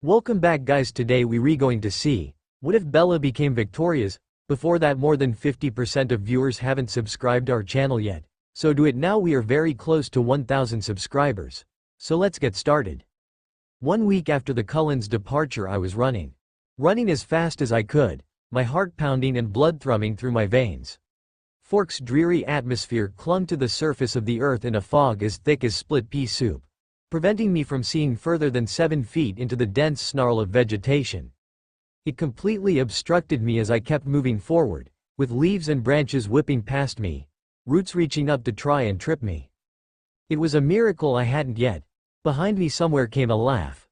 Welcome back guys, today we going to see, what if Bella became victorious? Before that, more than 50% of viewers haven't subscribed our channel yet, so do it now. We are very close to 1000 subscribers. So let's get started. 1 week after the Cullens' departure, I was running as fast as I could, my heart pounding and blood thrumming through my veins. Fork's dreary atmosphere clung to the surface of the earth in a fog as thick as split pea soup, preventing me from seeing further than 7 feet into the dense snarl of vegetation. It completely obstructed me as I kept moving forward, with leaves and branches whipping past me, roots reaching up to try and trip me. It was a miracle I hadn't yet. Behind me somewhere came a laugh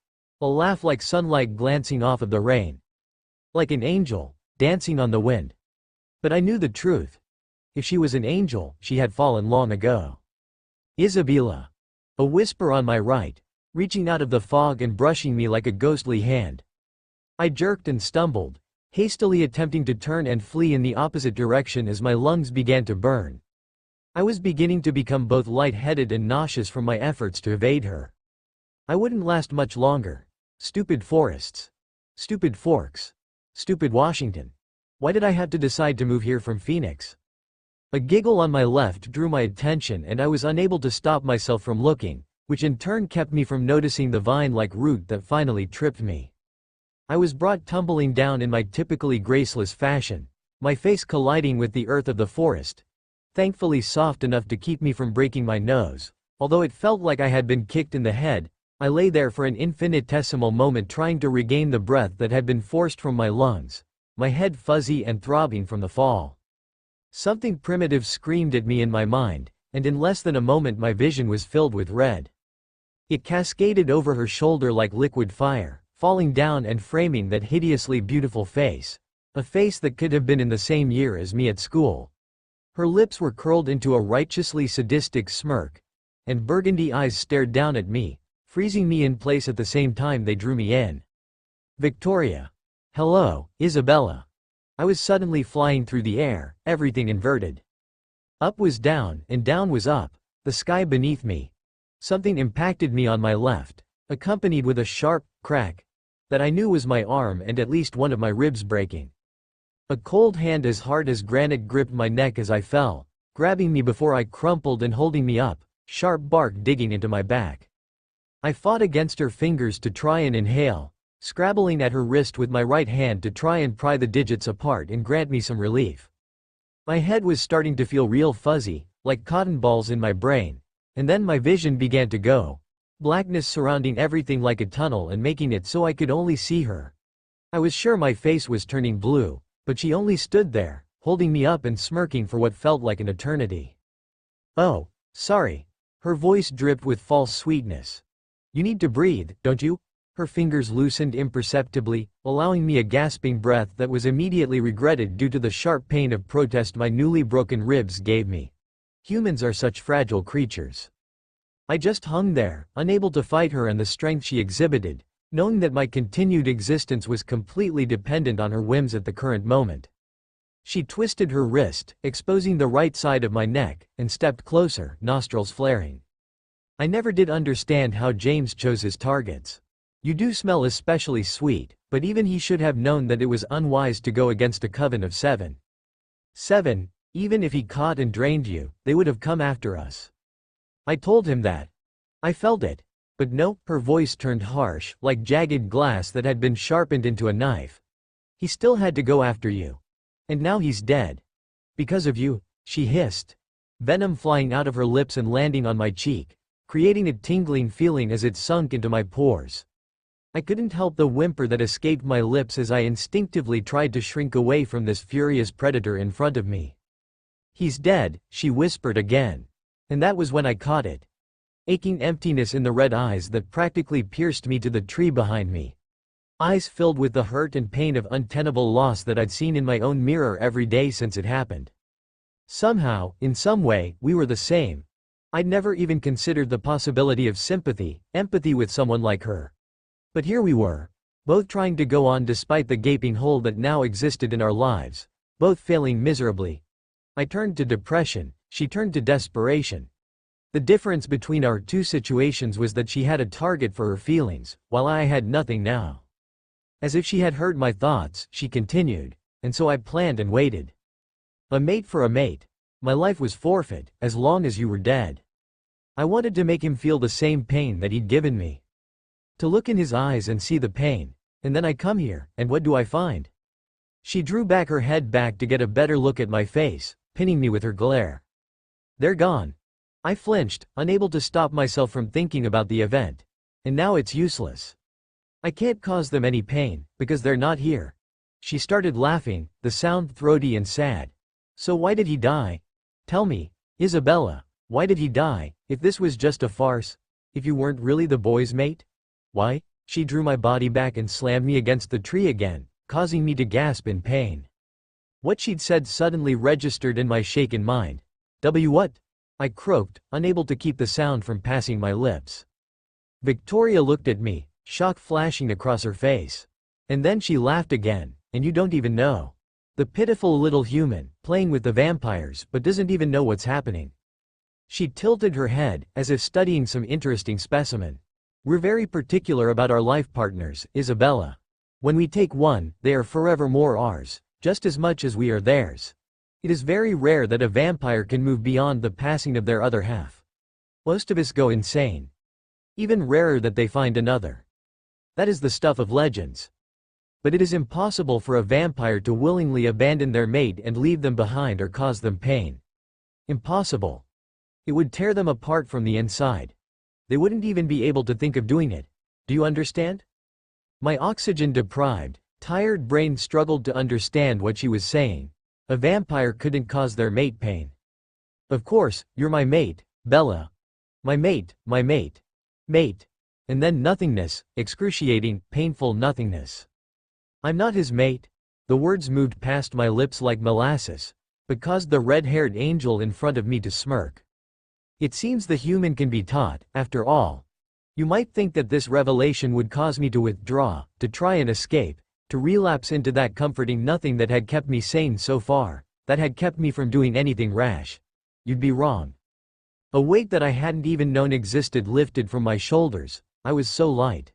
like sunlight glancing off of the rain, like an angel dancing on the wind. But I knew the truth. If she was an angel, she had fallen long ago. Isabella. A whisper on my right, reaching out of the fog and brushing me like a ghostly hand. I jerked and stumbled, hastily attempting to turn and flee in the opposite direction as my lungs began to burn. I was beginning to become both lightheaded and nauseous from my efforts to evade her. I wouldn't last much longer. Stupid forests. Stupid Forks. Stupid Washington. Why did I have to decide to move here from Phoenix? A giggle on my left drew my attention and I was unable to stop myself from looking, which in turn kept me from noticing the vine-like root that finally tripped me. I was brought tumbling down in my typically graceless fashion, my face colliding with the earth of the forest, thankfully soft enough to keep me from breaking my nose. Although it felt like I had been kicked in the head, I lay there for an infinitesimal moment trying to regain the breath that had been forced from my lungs, my head fuzzy and throbbing from the fall. Something primitive screamed at me in my mind, and in less than a moment my vision was filled with red. It cascaded over her shoulder like liquid fire, falling down and framing that hideously beautiful face, a face that could have been in the same year as me at school. Her lips were curled into a righteously sadistic smirk, and burgundy eyes stared down at me, freezing me in place at the same time they drew me in. Victoria. Hello, Isabella. I was suddenly flying through the air, everything inverted. Up was down, and down was up, the sky beneath me. Something impacted me on my left, accompanied with a sharp crack that I knew was my arm and at least one of my ribs breaking. A cold hand as hard as granite gripped my neck as I fell, grabbing me before I crumpled and holding me up, sharp bark digging into my back. I fought against her fingers to try and inhale, scrabbling at her wrist with my right hand to try and pry the digits apart and grant me some relief. My head was starting to feel real fuzzy, like cotton balls in my brain, and then my vision began to go. Blackness surrounding everything like a tunnel and making it so I could only see her. I was sure my face was turning blue, but she only stood there, holding me up and smirking for what felt like an eternity. Oh, sorry. Her voice dripped with false sweetness. You need to breathe, don't you? Her fingers loosened imperceptibly, allowing me a gasping breath that was immediately regretted due to the sharp pain of protest my newly broken ribs gave me. Humans are such fragile creatures. I just hung there, unable to fight her and the strength she exhibited, knowing that my continued existence was completely dependent on her whims at the current moment. She twisted her wrist, exposing the right side of my neck, and stepped closer, nostrils flaring. I never did understand how James chose his targets. You do smell especially sweet, but even he should have known that it was unwise to go against a coven of 7. Even if he caught and drained you, they would have come after us. I told him that. I felt it. But no, her voice turned harsh, like jagged glass that had been sharpened into a knife. He still had to go after you. And now he's dead. Because of you, she hissed. Venom flying out of her lips and landing on my cheek, creating a tingling feeling as it sunk into my pores. I couldn't help the whimper that escaped my lips as I instinctively tried to shrink away from this furious predator in front of me. He's dead, she whispered again. And that was when I caught it. Aching emptiness in the red eyes that practically pierced me to the tree behind me. Eyes filled with the hurt and pain of untenable loss that I'd seen in my own mirror every day since it happened. Somehow, in some way, we were the same. I'd never even considered the possibility of sympathy, empathy with someone like her. But here we were, both trying to go on despite the gaping hole that now existed in our lives, both failing miserably. I turned to depression, she turned to desperation. The difference between our two situations was that she had a target for her feelings, while I had nothing now. As if she had heard my thoughts, she continued, and so I planned and waited. A mate for a mate. My life was forfeit, as long as you were dead. I wanted to make him feel the same pain that he'd given me. To look in his eyes and see the pain, and then I come here, and what do I find? She drew back her head back to get a better look at my face, pinning me with her glare. They're gone. I flinched, unable to stop myself from thinking about the event. And now it's useless. I can't cause them any pain, because they're not here. She started laughing, the sound throaty and sad. So why did he die? Tell me, Isabella, why did he die, if this was just a farce? If you weren't really the boy's mate? Why? She drew my body back and slammed me against the tree again, causing me to gasp in pain. What she'd said suddenly registered in my shaken mind. What? I croaked, unable to keep the sound from passing my lips. Victoria looked at me, shock flashing across her face. And then she laughed again, and you don't even know. The pitiful little human, playing with the vampires but doesn't even know what's happening. She tilted her head, as if studying some interesting specimen. We're very particular about our life partners, Isabella. When we take one, they are forevermore ours, just as much as we are theirs. It is very rare that a vampire can move beyond the passing of their other half. Most of us go insane. Even rarer that they find another. That is the stuff of legends. But it is impossible for a vampire to willingly abandon their mate and leave them behind or cause them pain. Impossible. It would tear them apart from the inside. They wouldn't even be able to think of doing it. Do you understand? My oxygen-deprived, tired brain struggled to understand what she was saying. A vampire couldn't cause their mate pain. Of course, you're my mate, Bella. My mate, mate. And then nothingness, excruciating, painful nothingness. I'm not his mate. The words moved past my lips like molasses, but caused the red-haired angel in front of me to smirk. It seems the human can be taught, after all. You might think that this revelation would cause me to withdraw, to try and escape, to relapse into that comforting nothing that had kept me sane so far, that had kept me from doing anything rash. You'd be wrong. A weight that I hadn't even known existed lifted from my shoulders. I was so light.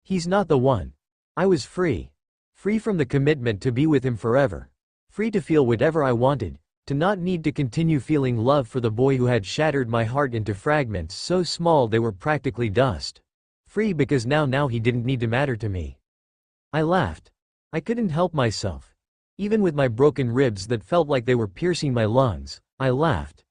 He's not the one. I was free. Free from the commitment to be with him forever. Free to feel whatever I wanted, to not need to continue feeling love for the boy who had shattered my heart into fragments so small they were practically dust. Free because now he didn't need to matter to me. I laughed. I couldn't help myself. Even with my broken ribs that felt like they were piercing my lungs, I laughed.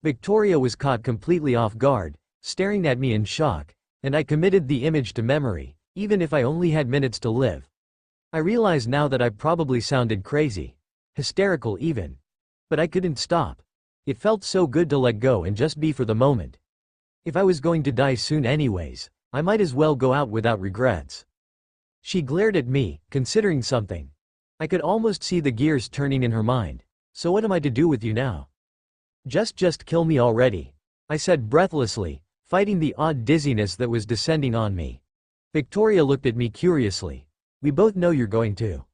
Victoria was caught completely off guard, staring at me in shock, and I committed the image to memory, even if I only had minutes to live. I realize now that I probably sounded crazy. Hysterical even. But I couldn't stop. It felt so good to let go and just be for the moment. If I was going to die soon anyways, I might as well go out without regrets. She glared at me, considering something. I could almost see the gears turning in her mind. So what am I to do with you now? Just kill me already, I said breathlessly, fighting the odd dizziness that was descending on me. Victoria looked at me curiously. We both know you're going to.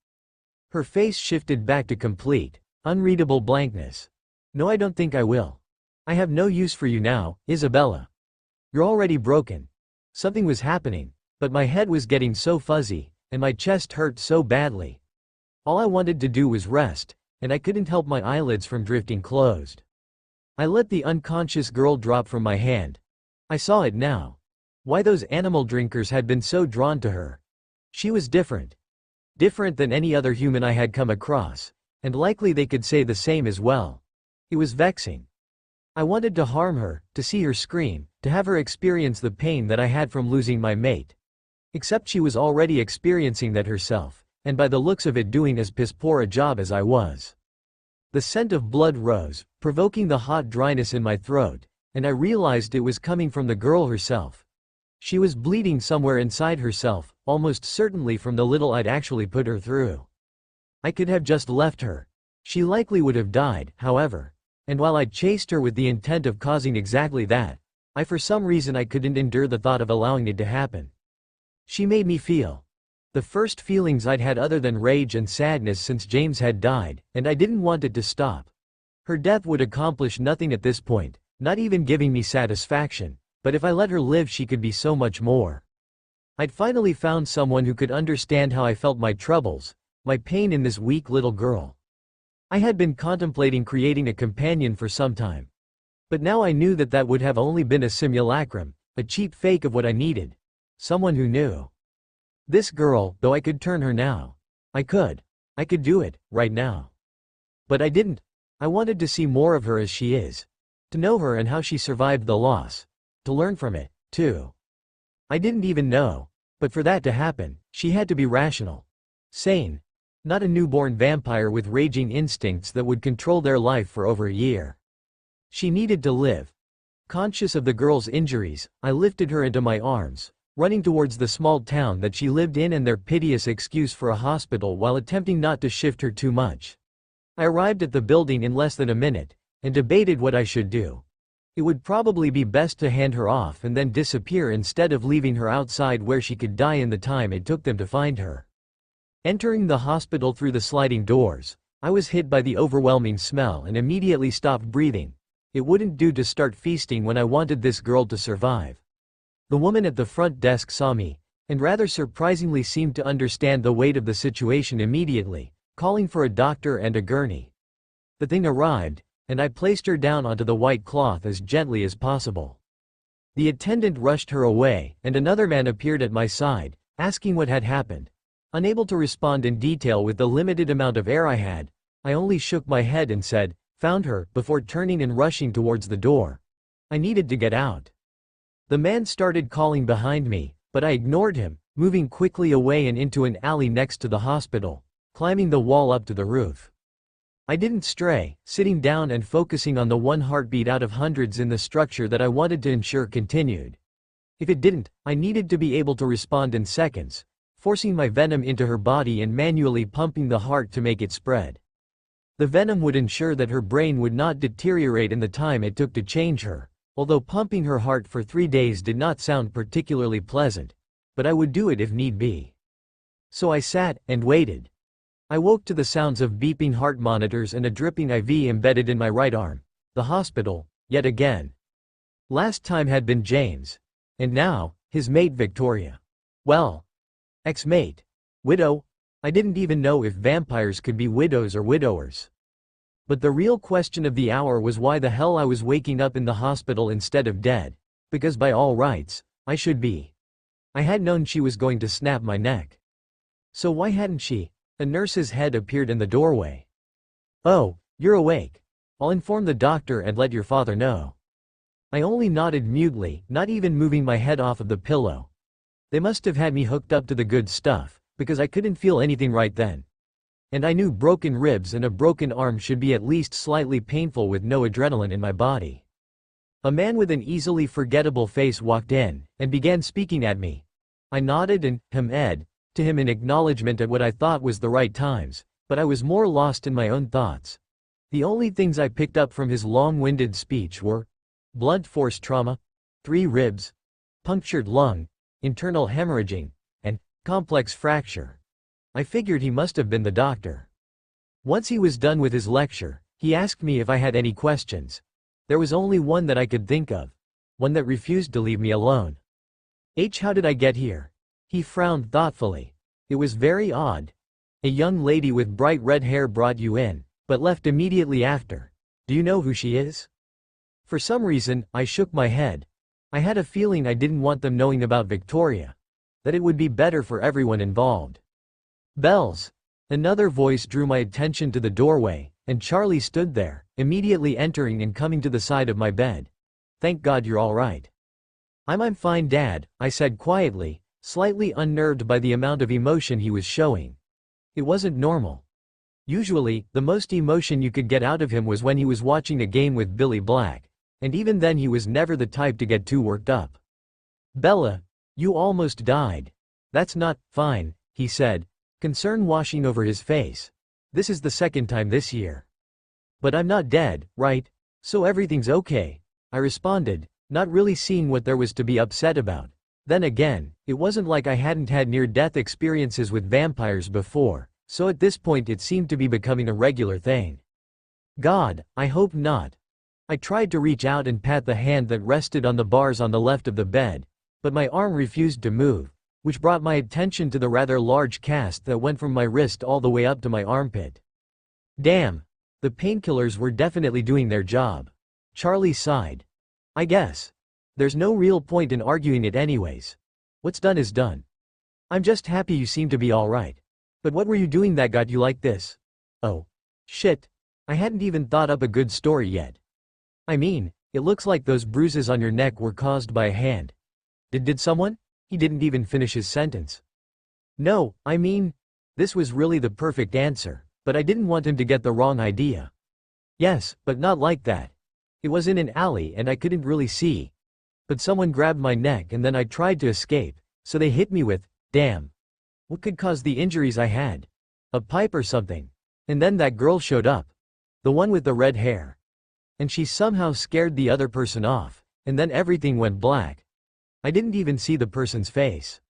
Her face shifted back to complete, unreadable blankness. No, I don't think I will. I have no use for you now, Isabella. You're already broken. Something was happening, but my head was getting so fuzzy, and my chest hurt so badly. All I wanted to do was rest, and I couldn't help my eyelids from drifting closed. I let the unconscious girl drop from my hand. I saw it now. Why those animal drinkers had been so drawn to her. She was different. Different than any other human I had come across, and likely they could say the same as well. It was vexing. I wanted to harm her, to see her scream, to have her experience the pain that I had from losing my mate. Except she was already experiencing that herself, and by the looks of it doing as piss poor a job as I was. The scent of blood rose, provoking the hot dryness in my throat, and I realized it was coming from the girl herself. She was bleeding somewhere inside herself, almost certainly from the little I'd actually put her through. I could have just left her. She likely would have died, however. And while I chased her with the intent of causing exactly that, for some reason I couldn't endure the thought of allowing it to happen. She made me feel the first feelings I'd had other than rage and sadness since James had died, and I didn't want it to stop. Her death would accomplish nothing at this point, not even giving me satisfaction, but if I let her live she could be so much more. I'd finally found someone who could understand how I felt, my troubles, my pain in this weak little girl. I had been contemplating creating a companion for some time. But now I knew that that would have only been a simulacrum, a cheap fake of what I needed. Someone who knew. This girl, though I could turn her now. I could do it, right now. But I didn't. I wanted to see more of her as she is. To know her and how she survived the loss. To learn from it, too. I didn't even know. But for that to happen, she had to be rational. Sane. Not a newborn vampire with raging instincts that would control their life for over a year. She needed to live. Conscious of the girl's injuries, I lifted her into my arms, running towards the small town that she lived in and their piteous excuse for a hospital while attempting not to shift her too much. I arrived at the building in less than a minute, and debated what I should do. It would probably be best to hand her off and then disappear instead of leaving her outside where she could die in the time it took them to find her. Entering the hospital through the sliding doors, I was hit by the overwhelming smell and immediately stopped breathing. It wouldn't do to start feasting when I wanted this girl to survive. The woman at the front desk saw me, and rather surprisingly seemed to understand the weight of the situation immediately, calling for a doctor and a gurney. The thing arrived, and I placed her down onto the white cloth as gently as possible. The attendant rushed her away, and another man appeared at my side, asking what had happened. Unable to respond in detail with the limited amount of air I had, I only shook my head and said, "Found her," before turning and rushing towards the door. I needed to get out. The man started calling behind me, but I ignored him, moving quickly away and into an alley next to the hospital, climbing the wall up to the roof. I didn't stray, sitting down and focusing on the one heartbeat out of hundreds in the structure that I wanted to ensure continued. If it didn't, I needed to be able to respond in seconds, forcing my venom into her body and manually pumping the heart to make it spread. The venom would ensure that her brain would not deteriorate in the time it took to change her, although pumping her heart for 3 days did not sound particularly pleasant, but I would do it if need be. So I sat and waited. I woke to the sounds of beeping heart monitors and a dripping IV embedded in my right arm. The hospital, yet again. Last time had been James. And now, his mate Victoria. Well, ex-mate. Widow? I didn't even know if vampires could be widows or widowers. But the real question of the hour was why the hell I was waking up in the hospital instead of dead, because by all rights, I should be. I had known she was going to snap my neck. So why hadn't she? A nurse's head appeared in the doorway. "Oh, you're awake. I'll inform the doctor and let your father know." I only nodded mutely, not even moving my head off of the pillow. They must have had me hooked up to the good stuff, because I couldn't feel anything right then. And I knew broken ribs and a broken arm should be at least slightly painful with no adrenaline in my body. A man with an easily forgettable face walked in, and began speaking at me. I nodded and hemmed to him in acknowledgement at what I thought was the right times, but I was more lost in my own thoughts. The only things I picked up from his long-winded speech were blunt force trauma, 3 ribs, punctured lung, internal hemorrhaging, and complex fracture. I figured he must have been the doctor. Once he was done with his lecture, he asked me if I had any questions. There was only one that I could think of, one that refused to leave me alone. How did I get here?" He frowned thoughtfully. "It was very odd. A young lady with bright red hair brought you in, but left immediately after. Do you know who she is?" For some reason, I shook my head. I had a feeling I didn't want them knowing about Victoria. That it would be better for everyone involved. "Bells." Another voice drew my attention to the doorway, and Charlie stood there, immediately entering and coming to the side of my bed. "Thank God you're all right." I'm fine, Dad," I said quietly, slightly unnerved by the amount of emotion he was showing. It wasn't normal. Usually, the most emotion you could get out of him was when he was watching a game with Billy Black, and even then he was never the type to get too worked up. "Bella, you almost died." "That's not fine," he said, concern washing over his face. "This is the second time this year." "But I'm not dead, right? So everything's okay," I responded, not really seeing what there was to be upset about. Then again, it wasn't like I hadn't had near-death experiences with vampires before, so at this point it seemed to be becoming a regular thing. "God, I hope not." I tried to reach out and pat the hand that rested on the bars on the left of the bed, but my arm refused to move, which brought my attention to the rather large cast that went from my wrist all the way up to my armpit. Damn. The painkillers were definitely doing their job. Charlie sighed. I guess. There's no real point in arguing it anyways. What's done is done. I'm just happy you seem to be alright. But what were you doing that got you like this? Oh. Shit. I hadn't even thought up a good story yet. I mean, it looks like those bruises on your neck were caused by a hand. Did someone? He didn't even finish his sentence. No, I mean, this was really the perfect answer, but I didn't want him to get the wrong idea. Yes, but not like that. It was in an alley and I couldn't really see. But someone grabbed my neck and then I tried to escape, so they hit me with, damn. What could cause the injuries I had? A pipe or something. And then that girl showed up. The one with the red hair. And she somehow scared the other person off, and then everything went black. I didn't even see the person's face.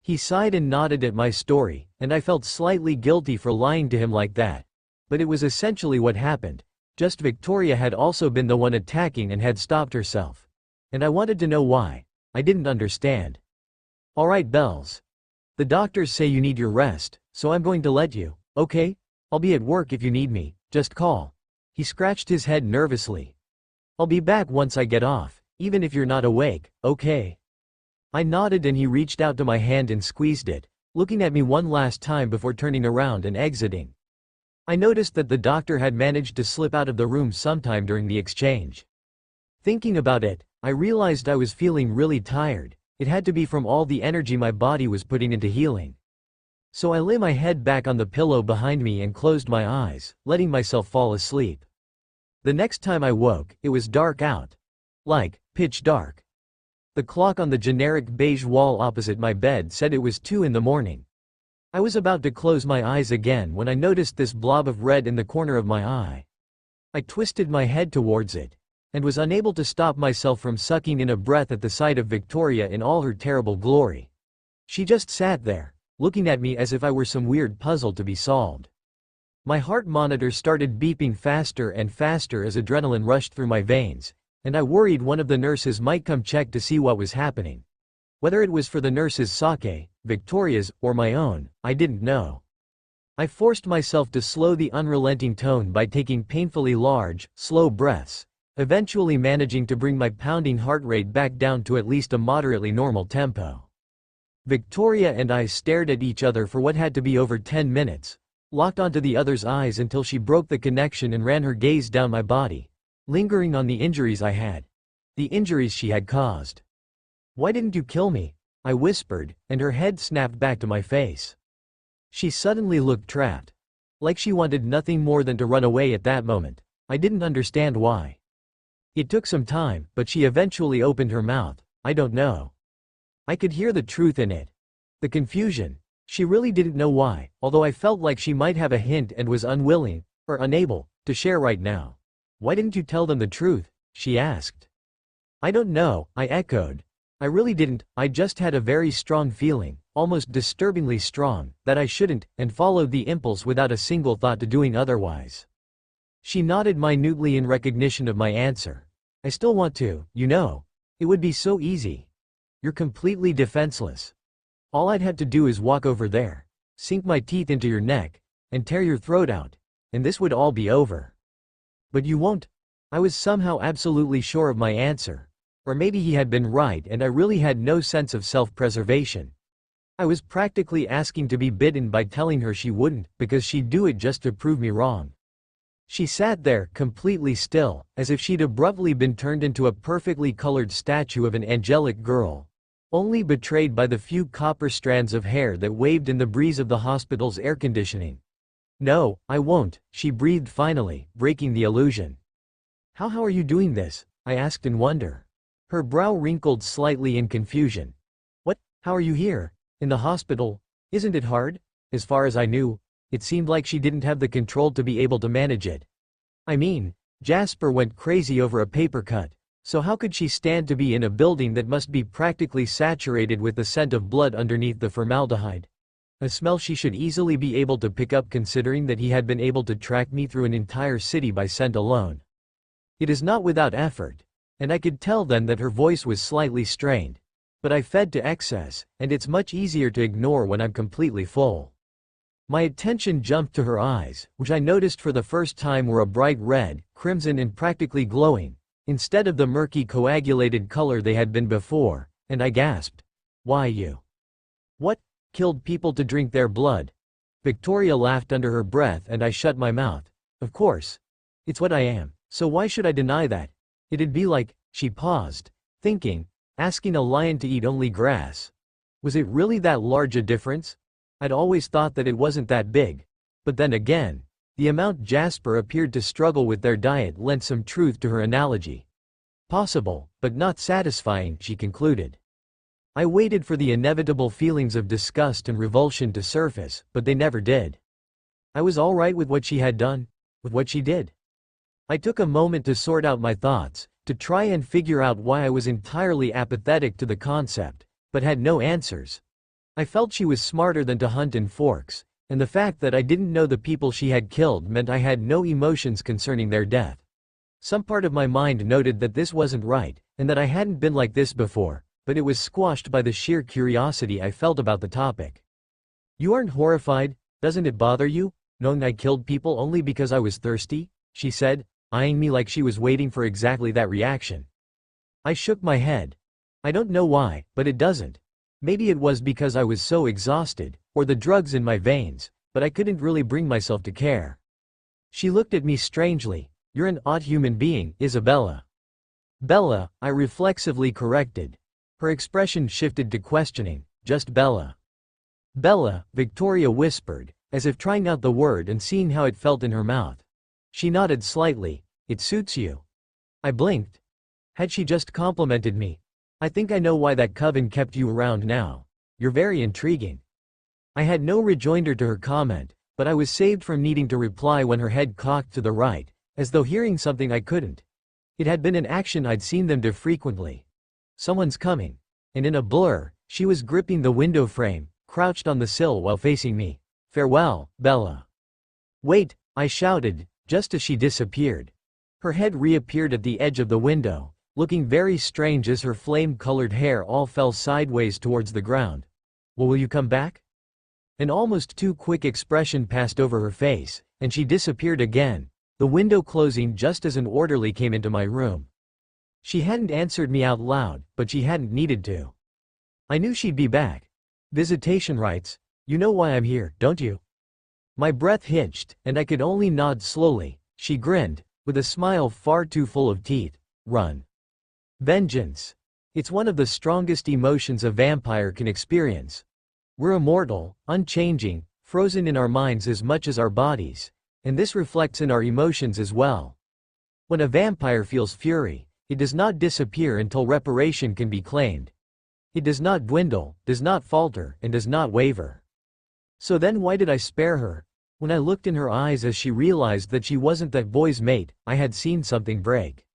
He sighed and nodded at my story, and I felt slightly guilty for lying to him like that. But it was essentially what happened, just Victoria had also been the one attacking and had stopped herself. And I wanted to know why. I didn't understand. Alright Bells. The doctors say you need your rest, so I'm going to let you, okay? I'll be at work if you need me, just call. He scratched his head nervously. I'll be back once I get off, even if you're not awake, okay? I nodded and he reached out to my hand and squeezed it, looking at me one last time before turning around and exiting. I noticed that the doctor had managed to slip out of the room sometime during the exchange. Thinking about it, I realized I was feeling really tired. It had to be from all the energy my body was putting into healing. So I lay my head back on the pillow behind me and closed my eyes, letting myself fall asleep. The next time I woke, it was dark out. Like, pitch dark. The clock on the generic beige wall opposite my bed said it was 2 in the morning. I was about to close my eyes again when I noticed this blob of red in the corner of my eye. I twisted my head towards it, and was unable to stop myself from sucking in a breath at the sight of Victoria in all her terrible glory. She just sat there, looking at me as if I were some weird puzzle to be solved. My heart monitor started beeping faster and faster as adrenaline rushed through my veins, and I worried one of the nurses might come check to see what was happening. Whether it was for the nurse's sake, Victoria's, or my own, I didn't know. I forced myself to slow the unrelenting tone by taking painfully large, slow breaths, eventually managing to bring my pounding heart rate back down to at least a moderately normal tempo. Victoria and I stared at each other for what had to be over 10 minutes, locked onto the other's eyes until she broke the connection and ran her gaze down my body, lingering on the injuries I had. The injuries she had caused. Why didn't you kill me? I whispered, and her head snapped back to my face. She suddenly looked trapped. Like she wanted nothing more than to run away at that moment. I didn't understand why. It took some time, but she eventually opened her mouth. I don't know. I could hear the truth in it. The confusion. She really didn't know why, although I felt like she might have a hint and was unwilling, or unable, to share right now. Why didn't you tell them the truth? She asked. I don't know, I echoed. I really didn't, I just had a very strong feeling, almost disturbingly strong, that I shouldn't, and followed the impulse without a single thought to doing otherwise. She nodded minutely in recognition of my answer. I still want to, you know. It would be so easy. You're completely defenseless. All I'd have to do is walk over there, sink my teeth into your neck, and tear your throat out, and this would all be over. But you won't. I was somehow absolutely sure of my answer. Or maybe he had been right and I really had no sense of self-preservation. I was practically asking to be bitten by telling her she wouldn't, because she'd do it just to prove me wrong. She sat there, completely still, as if she'd abruptly been turned into a perfectly colored statue of an angelic girl, only betrayed by the few copper strands of hair that waved in the breeze of the hospital's air conditioning. No, I won't, she breathed finally, breaking the illusion. How are you doing this? I asked in wonder. Her brow wrinkled slightly in confusion. What? How are you here? In the hospital? Isn't it hard? As far as I knew, it seemed like she didn't have the control to be able to manage it. I mean, Jasper went crazy over a paper cut, so how could she stand to be in a building that must be practically saturated with the scent of blood underneath the formaldehyde? A smell she should easily be able to pick up considering that he had been able to track me through an entire city by scent alone. It is not without effort. And I could tell then that her voice was slightly strained. But I fed to excess, and it's much easier to ignore when I'm completely full. My attention jumped to her eyes, which I noticed for the first time were a bright red, crimson and practically glowing, instead of the murky coagulated color they had been before, and I gasped. Why you? What? Killed people to drink their blood? Victoria laughed under her breath and I shut my mouth. Of course. It's what I am, so why should I deny that? It'd be like, she paused, thinking, asking a lion to eat only grass. Was it really that large a difference? I'd always thought that it wasn't that big. But then again, the amount Jasper appeared to struggle with their diet lent some truth to her analogy. Possible, but not satisfying, she concluded. I waited for the inevitable feelings of disgust and revulsion to surface, but they never did. I was all right with what she had done, with what she did. I took a moment to sort out my thoughts, to try and figure out why I was entirely apathetic to the concept, but had no answers. I felt she was smarter than to hunt in forks, and the fact that I didn't know the people she had killed meant I had no emotions concerning their death. Some part of my mind noted that this wasn't right, and that I hadn't been like this before, but it was squashed by the sheer curiosity I felt about the topic. You aren't horrified, doesn't it bother you, knowing I killed people only because I was thirsty? She said, eyeing me like she was waiting for exactly that reaction. I shook my head. I don't know why, but it doesn't. Maybe it was because I was so exhausted, or the drugs in my veins, but I couldn't really bring myself to care. She looked at me strangely. You're an odd human being, Isabella. Bella, I reflexively corrected. Her expression shifted to questioning. Just Bella. Bella, Victoria whispered, as if trying out the word and seeing how it felt in her mouth. She nodded slightly. It suits you. I blinked. Had she just complimented me? I think I know why that coven kept you around now. You're very intriguing. I had no rejoinder to her comment, but I was saved from needing to reply when her head cocked to the right, as though hearing something I couldn't. It had been an action I'd seen them do frequently. Someone's coming. And in a blur, she was gripping the window frame, crouched on the sill while facing me. Farewell, Bella. Wait, I shouted, just as she disappeared. Her head reappeared at the edge of the window, looking very strange as her flame-colored hair all fell sideways towards the ground. Well, will you come back? An almost too quick expression passed over her face, and she disappeared again, the window closing just as an orderly came into my room. She hadn't answered me out loud, but she hadn't needed to. I knew she'd be back. Visitation rights. You know why I'm here, don't you? My breath hitched, and I could only nod slowly. She grinned, with a smile far too full of teeth. Run. Vengeance. It's one of the strongest emotions a vampire can experience. We're immortal, unchanging, frozen in our minds as much as our bodies, and this reflects in our emotions as well. When a vampire feels fury, it does not disappear until reparation can be claimed. It does not dwindle, does not falter, and does not waver. So then why did I spare her? When I looked in her eyes as she realized that she wasn't that boy's mate, I had seen something break.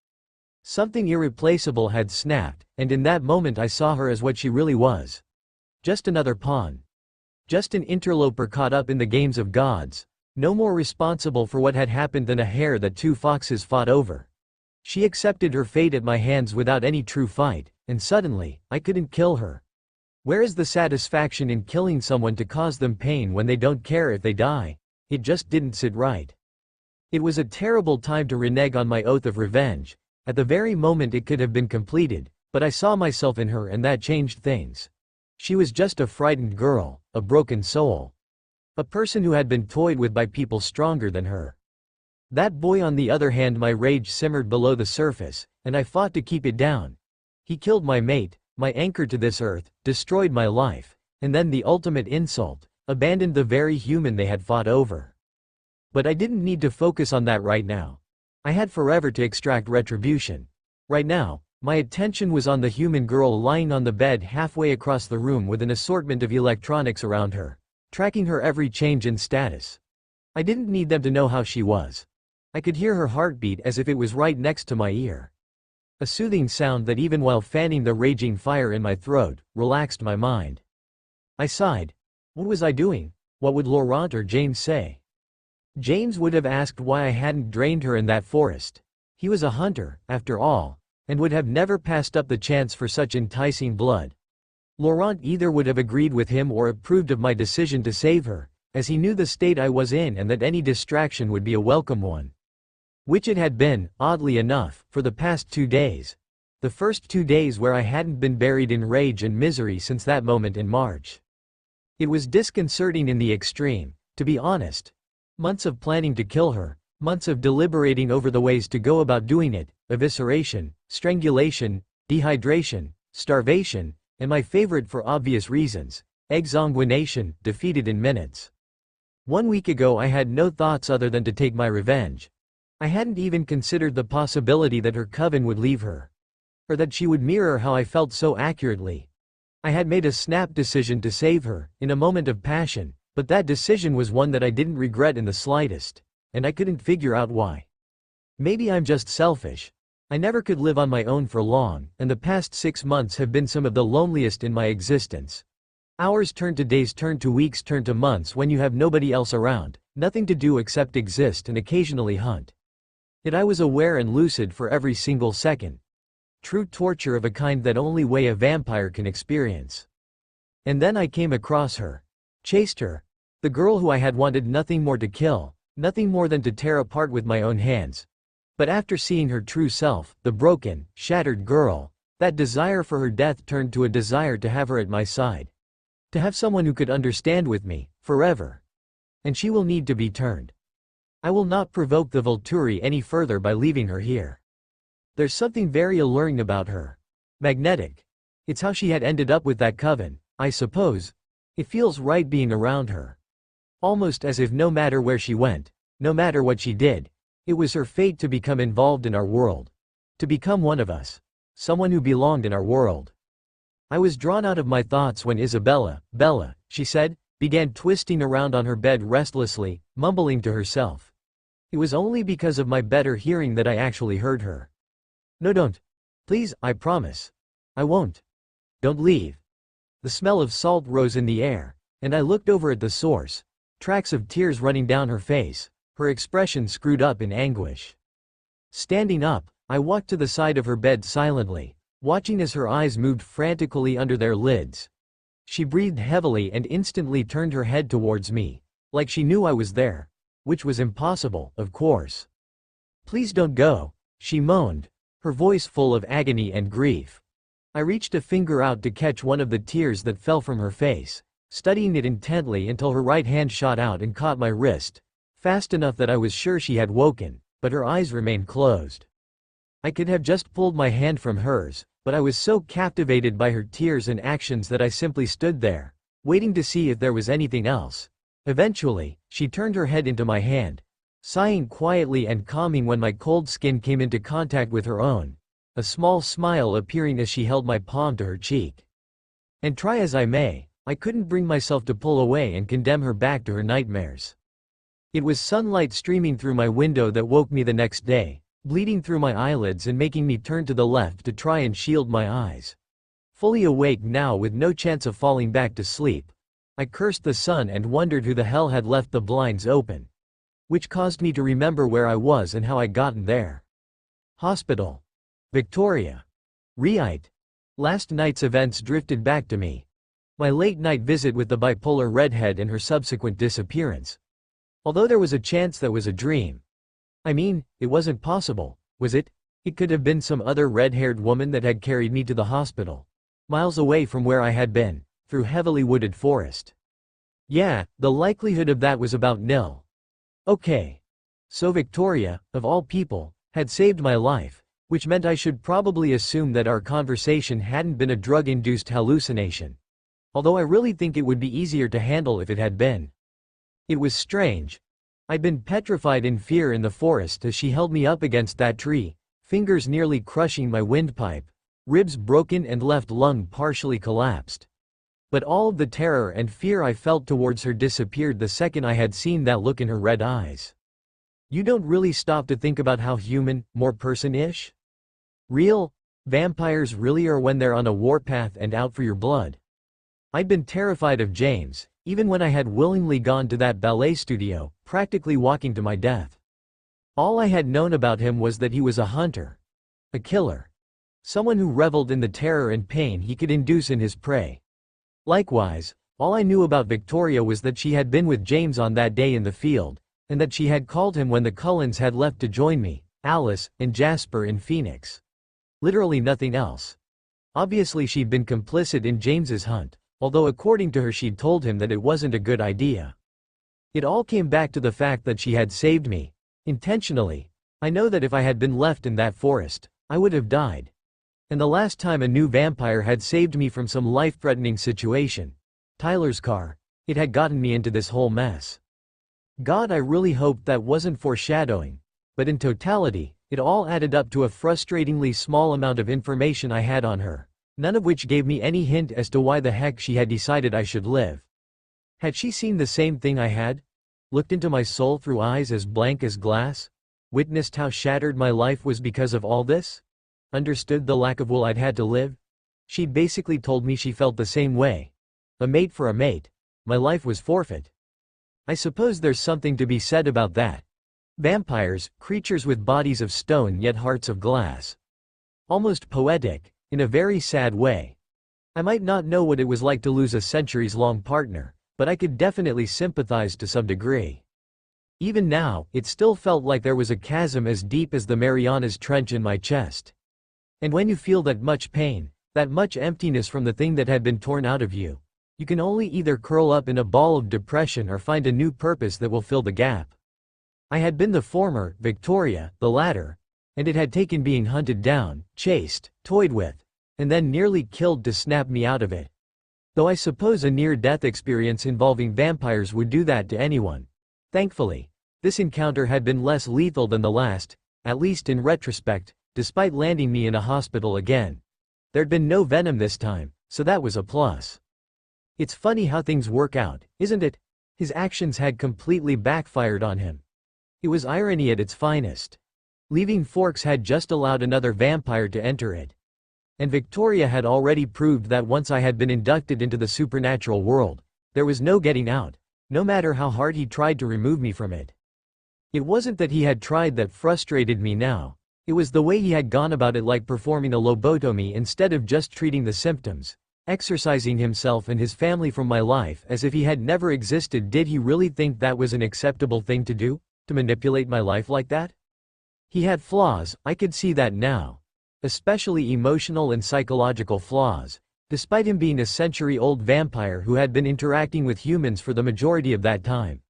Something irreplaceable had snapped, and in that moment I saw her as what she really was. Just another pawn. Just an interloper caught up in the games of gods, no more responsible for what had happened than a hare that two foxes fought over. She accepted her fate at my hands without any true fight, and suddenly, I couldn't kill her. Where is the satisfaction in killing someone to cause them pain when they don't care if they die? It just didn't sit right. It was a terrible time to renege on my oath of revenge, at the very moment it could have been completed, but I saw myself in her and that changed things. She was just a frightened girl, a broken soul. A person who had been toyed with by people stronger than her. That boy on the other hand, my rage simmered below the surface, and I fought to keep it down. He killed my mate, my anchor to this earth, destroyed my life, and then the ultimate insult, abandoned the very human they had fought over. But I didn't need to focus on that right now. I had forever to extract retribution. Right now, my attention was on the human girl lying on the bed halfway across the room with an assortment of electronics around her, tracking her every change in status. I didn't need them to know how she was. I could hear her heartbeat as if it was right next to my ear. A soothing sound that even while fanning the raging fire in my throat, relaxed my mind. I sighed. What was I doing? What would Laurent or James say? James would have asked why I hadn't drained her in that forest. He was a hunter, after all, and would have never passed up the chance for such enticing blood. Laurent either would have agreed with him or approved of my decision to save her, as he knew the state I was in and that any distraction would be a welcome one. Which it had been, oddly enough, for the past 2 days. The first 2 days where I hadn't been buried in rage and misery since that moment in March. It was disconcerting in the extreme, to be honest. Months of planning to kill her, months of deliberating over the ways to go about doing it, evisceration, strangulation, dehydration, starvation, and my favorite for obvious reasons, exsanguination, defeated in minutes. 1 week ago I had no thoughts other than to take my revenge. I hadn't even considered the possibility that her coven would leave her. Or that she would mirror how I felt so accurately. I had made a snap decision to save her, in a moment of passion, but that decision was one that I didn't regret in the slightest, and I couldn't figure out why. Maybe I'm just selfish. I never could live on my own for long, and the past 6 months have been some of the loneliest in my existence. Hours turn to days, turn to weeks, turn to months when you have nobody else around, nothing to do except exist and occasionally hunt. Yet I was aware and lucid for every single second. True torture of a kind that only a vampire can experience. And then I came across her. Chased her. The girl who I had wanted nothing more to kill, nothing more than to tear apart with my own hands. But after seeing her true self, the broken, shattered girl, that desire for her death turned to a desire to have her at my side. To have someone who could understand with me, forever. And she will need to be turned. I will not provoke the Volturi any further by leaving her here. There's something very alluring about her. Magnetic. It's how she had ended up with that coven, I suppose. It feels right being around her. Almost as if no matter where she went, no matter what she did, it was her fate to become involved in our world. To become one of us. Someone who belonged in our world. I was drawn out of my thoughts when Isabella, Bella, she said, began twisting around on her bed restlessly, mumbling to herself. It was only because of my better hearing that I actually heard her. No, don't. Please, I promise. I won't. Don't leave. The smell of salt rose in the air, and I looked over at the source, tracks of tears running down her face, her expression screwed up in anguish. Standing up, I walked to the side of her bed silently, watching as her eyes moved frantically under their lids. She breathed heavily and instantly turned her head towards me, like she knew I was there. Which was impossible, of course. Please don't go, she moaned, her voice full of agony and grief. I reached a finger out to catch one of the tears that fell from her face, studying it intently until her right hand shot out and caught my wrist, fast enough that I was sure she had woken, but her eyes remained closed. I could have just pulled my hand from hers, but I was so captivated by her tears and actions that I simply stood there, waiting to see if there was anything else. Eventually, she turned her head into my hand, sighing quietly and calming when my cold skin came into contact with her own, a small smile appearing as she held my palm to her cheek. And try as I may, I couldn't bring myself to pull away and condemn her back to her nightmares. It was sunlight streaming through my window that woke me the next day, bleeding through my eyelids and making me turn to the left to try and shield my eyes. Fully awake now with no chance of falling back to sleep, I cursed the sun and wondered who the hell had left the blinds open. Which caused me to remember where I was and how I'd gotten there. Hospital. Victoria. Riite. Last night's events drifted back to me. My late-night visit with the bipolar redhead and her subsequent disappearance. Although there was a chance that was a dream. I mean, it wasn't possible, was it? It could have been some other red-haired woman that had carried me to the hospital. Miles away from where I had been. Through heavily wooded forest. Yeah, the likelihood of that was about nil. Okay. So Victoria, of all people, had saved my life, which meant I should probably assume that our conversation hadn't been a drug-induced hallucination. Although I really think it would be easier to handle if it had been. It was strange. I'd been petrified in fear in the forest as she held me up against that tree, fingers nearly crushing my windpipe, ribs broken and left lung partially collapsed. But all of the terror and fear I felt towards her disappeared the second I had seen that look in her red eyes. You don't really stop to think about how human, more person-ish? Real vampires really are when they're on a warpath and out for your blood. I'd been terrified of James, even when I had willingly gone to that ballet studio, practically walking to my death. All I had known about him was that he was a hunter. A killer. Someone who reveled in the terror and pain he could induce in his prey. Likewise, all I knew about Victoria was that she had been with James on that day in the field, and that she had called him when the Cullens had left to join me, Alice, and Jasper in Phoenix. Literally nothing else. Obviously she'd been complicit in James's hunt, although according to her she'd told him that it wasn't a good idea. It all came back to the fact that she had saved me. Intentionally. I know that if I had been left in that forest, I would have died. And the last time a new vampire had saved me from some life-threatening situation, Tyler's car, it had gotten me into this whole mess. God, I really hoped that wasn't foreshadowing, but in totality, it all added up to a frustratingly small amount of information I had on her, none of which gave me any hint as to why the heck she had decided I should live. Had she seen the same thing I had? Looked into my soul through eyes as blank as glass? Witnessed how shattered my life was because of all this? Understood the lack of will I'd had to live? She basically told me she felt the same way. A mate for a mate. My life was forfeit. I suppose there's something to be said about that. Vampires, creatures with bodies of stone yet hearts of glass. Almost poetic, in a very sad way. I might not know what it was like to lose a centuries-long partner, but I could definitely sympathize to some degree. Even now, it still felt like there was a chasm as deep as the Marianas Trench in my chest. And when you feel that much pain, that much emptiness from the thing that had been torn out of you, you can only either curl up in a ball of depression or find a new purpose that will fill the gap. I had been the former, Victoria, the latter, and it had taken being hunted down, chased, toyed with, and then nearly killed to snap me out of it. Though I suppose a near-death experience involving vampires would do that to anyone. Thankfully, this encounter had been less lethal than the last, at least in retrospect, despite landing me in a hospital again. There'd been no venom this time, so that was a plus. It's funny how things work out, isn't it? His actions had completely backfired on him. It was irony at its finest. Leaving Forks had just allowed another vampire to enter it. And Victoria had already proved that once I had been inducted into the supernatural world, there was no getting out, no matter how hard he tried to remove me from it. It wasn't that he had tried that frustrated me now, it was the way he had gone about it, like performing a lobotomy instead of just treating the symptoms, exorcising himself and his family from my life as if he had never existed. Did he really think that was an acceptable thing to do, to manipulate my life like that? He had flaws, I could see that now. Especially emotional and psychological flaws, despite him being a century-old vampire who had been interacting with humans for the majority of that time.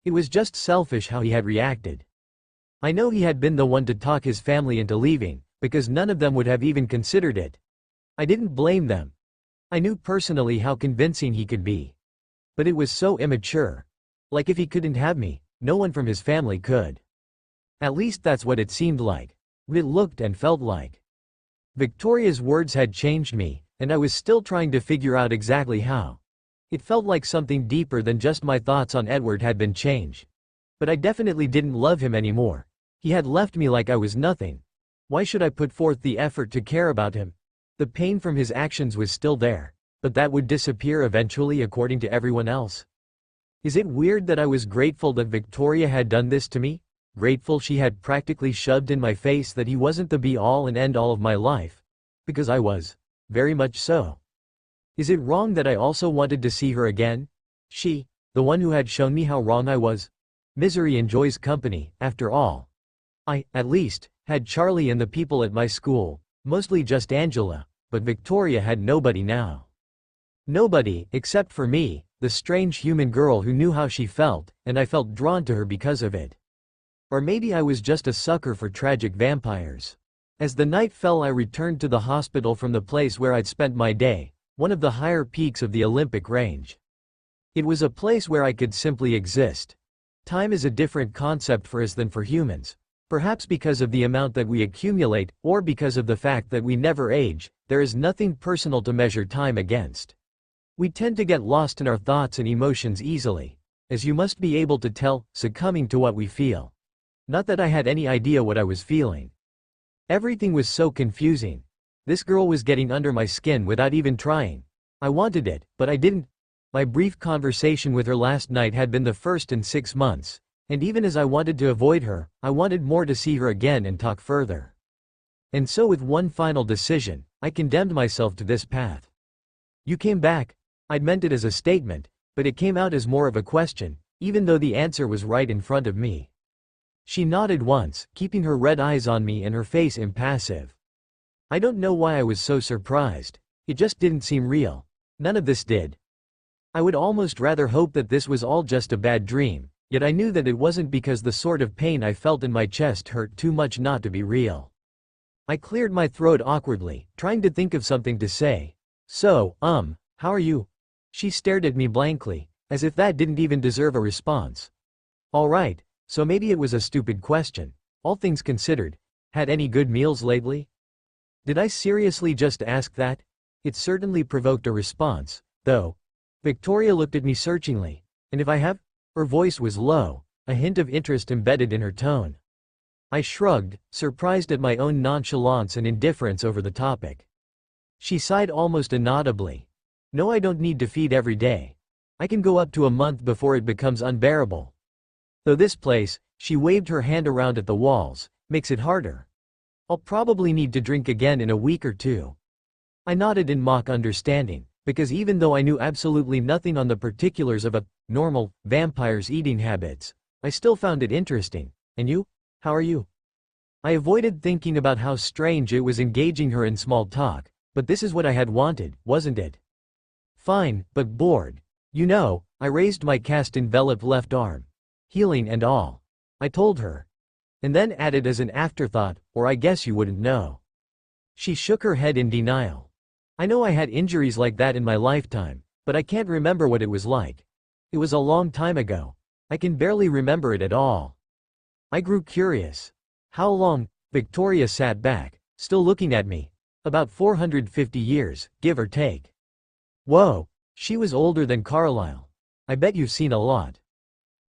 It was just selfish how he had reacted. I know he had been the one to talk his family into leaving, because none of them would have even considered it. I didn't blame them. I knew personally how convincing he could be. But it was so immature. Like if he couldn't have me, no one from his family could. At least that's what it seemed like. What it looked and felt like. Victoria's words had changed me, and I was still trying to figure out exactly how. It felt like something deeper than just my thoughts on Edward had been changed. But I definitely didn't love him anymore. He had left me like I was nothing. Why should I put forth the effort to care about him? The pain from his actions was still there, but that would disappear eventually according to everyone else. Is it weird that I was grateful that Victoria had done this to me? Grateful she had practically shoved in my face that he wasn't the be-all and end-all of my life? Because I was. Very much so. Is it wrong that I also wanted to see her again? She, the one who had shown me how wrong I was? Misery enjoys company, after all. I, at least, had Charlie and the people at my school, mostly just Angela, but Victoria had nobody now. Nobody, except for me, the strange human girl who knew how she felt, and I felt drawn to her because of it. Or maybe I was just a sucker for tragic vampires. As the night fell, I returned to the hospital from the place where I'd spent my day, one of the higher peaks of the Olympic range. It was a place where I could simply exist. Time is a different concept for us than for humans. Perhaps because of the amount that we accumulate, or because of the fact that we never age, there is nothing personal to measure time against. We tend to get lost in our thoughts and emotions easily, as you must be able to tell, succumbing to what we feel. Not that I had any idea what I was feeling. Everything was so confusing. This girl was getting under my skin without even trying. I wanted it, but I didn't. My brief conversation with her last night had been the first in 6 months, And even as I wanted to avoid her, I wanted more to see her again and talk further. And so with one final decision, I condemned myself to this path. You came back. I'd meant it as a statement, but it came out as more of a question, even though the answer was right in front of me. She nodded once, keeping her red eyes on me and her face impassive. I don't know why I was so surprised. It just didn't seem real. None of this did. I would almost rather hope that this was all just a bad dream, yet I knew that it wasn't because the sort of pain I felt in my chest hurt too much not to be real. I cleared my throat awkwardly, trying to think of something to say. So, how are you? She stared at me blankly, as if that didn't even deserve a response. All right, so maybe it was a stupid question. All things considered, had any good meals lately? Did I seriously just ask that? It certainly provoked a response, though. Victoria looked at me searchingly, and if I have? Her voice was low, a hint of interest embedded in her tone. I shrugged, surprised at my own nonchalance and indifference over the topic. She sighed almost inaudibly. No, I don't need to feed every day. I can go up to a month before it becomes unbearable. Though this place, she waved her hand around at the walls, makes it harder. I'll probably need to drink again in a week or two. I nodded in mock understanding, because even though I knew absolutely nothing on the particulars of a normal vampire's eating habits, I still found it interesting. And you? How are you? I avoided thinking about how strange it was engaging her in small talk, but this is what I had wanted, wasn't it? Fine, but bored. You know, I raised my cast-enveloped left arm. Healing and all. I told her. And then added as an afterthought, or I guess you wouldn't know. She shook her head in denial. I know I had injuries like that in my lifetime, but I can't remember what it was like. It was a long time ago. I can barely remember it at all. I grew curious. How long? Victoria sat back, still looking at me. About 450 years, give or take. Whoa, she was older than Carlyle. I bet you've seen a lot.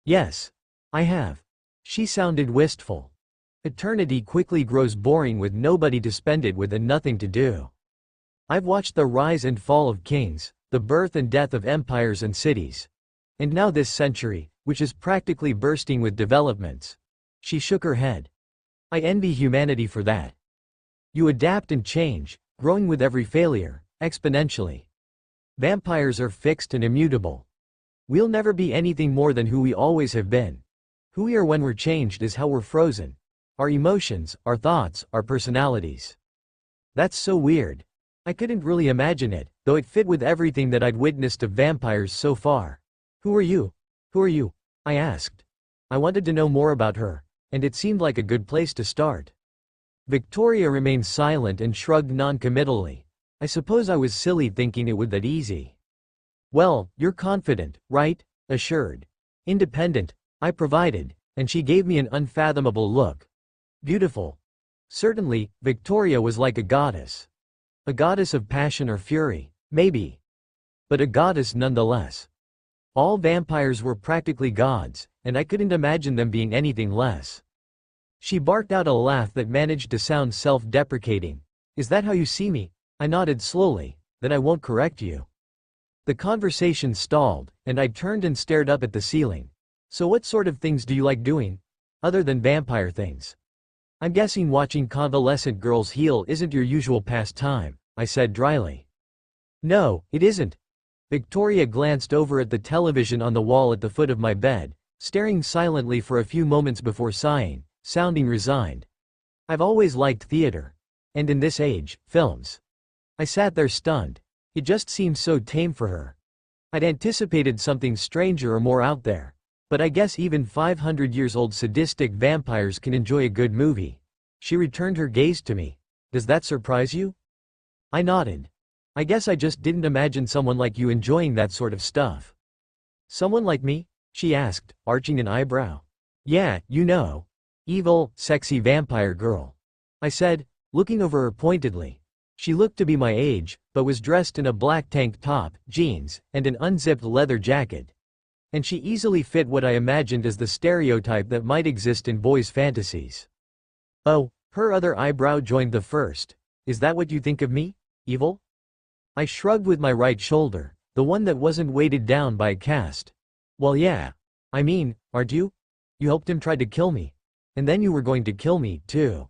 Yes, I have. She sounded wistful. Eternity quickly grows boring with nobody to spend it with and nothing to do. I've watched the rise and fall of kings, the birth and death of empires and cities. And now this century, which is practically bursting with developments. She shook her head. I envy humanity for that. You adapt and change, growing with every failure, exponentially. Vampires are fixed and immutable. We'll never be anything more than who we always have been. Who we are when we're changed is how we're frozen. Our emotions, our thoughts, our personalities. That's so weird. I couldn't really imagine it, though it fit with everything that I'd witnessed of vampires so far. Who are you? Who are you? I asked. I wanted to know more about her, and it seemed like a good place to start. Victoria remained silent and shrugged non-committally. I suppose I was silly thinking it would that easy. Well, you're confident, right? Assured. Independent, I provided, and she gave me an unfathomable look. Beautiful. Certainly, Victoria was like a goddess. A goddess of passion or fury, maybe. But a goddess nonetheless. All vampires were practically gods, and I couldn't imagine them being anything less. She barked out a laugh that managed to sound self-deprecating. Is that how you see me? I nodded slowly. Then I won't correct you. The conversation stalled, and I turned and stared up at the ceiling. So what sort of things do you like doing? Other than vampire things. I'm guessing watching convalescent girls heal isn't your usual pastime, I said dryly. No, it isn't. Victoria glanced over at the television on the wall at the foot of my bed, staring silently for a few moments before sighing, sounding resigned. I've always liked theater. And in this age, films. I sat there stunned. It just seemed so tame for her. I'd anticipated something stranger or more out there. But I guess even 500 years old sadistic vampires can enjoy a good movie. She returned her gaze to me. Does that surprise you? I nodded. I guess I just didn't imagine someone like you enjoying that sort of stuff. Someone like me? She asked, arching an eyebrow. Yeah, you know. Evil, sexy vampire girl. I said, looking over her pointedly. She looked to be my age, but was dressed in a black tank top, jeans, and an unzipped leather jacket. And she easily fit what I imagined as the stereotype that might exist in boys' fantasies. Oh, her other eyebrow joined the first. Is that what you think of me? Evil? I shrugged with my right shoulder, the one that wasn't weighted down by a cast. Well yeah. I mean, aren't you? You helped him try to kill me. And then you were going to kill me, too.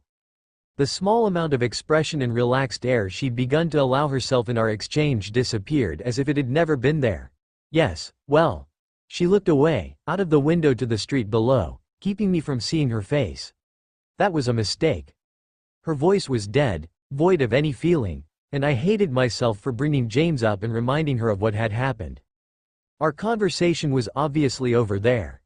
The small amount of expression and relaxed air she'd begun to allow herself in our exchange disappeared as if it had never been there. Yes, well. She looked away, out of the window to the street below, keeping me from seeing her face. That was a mistake. Her voice was dead, void of any feeling, and I hated myself for bringing James up and reminding her of what had happened. Our conversation was obviously over there.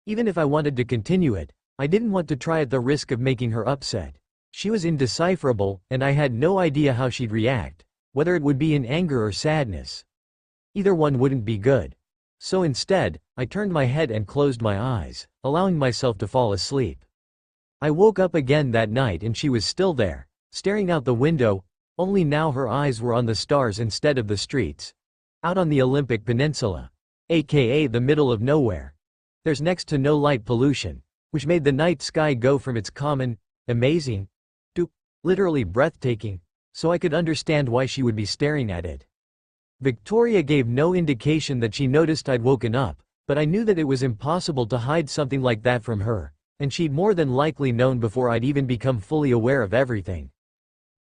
Even if I wanted to continue it, I didn't want to try at the risk of making her upset. She was indecipherable, and I had no idea how she'd react, whether it would be in anger or sadness. Either one wouldn't be good. So instead, I turned my head and closed my eyes, allowing myself to fall asleep. I woke up again that night and she was still there, staring out the window, only now her eyes were on the stars instead of the streets. Out on the Olympic Peninsula, aka the middle of nowhere. There's next to no light pollution, which made the night sky go from its common, amazing, to literally breathtaking, so I could understand why she would be staring at it. Victoria gave no indication that she noticed I'd woken up, but I knew that it was impossible to hide something like that from her, and she'd more than likely known before I'd even become fully aware of everything.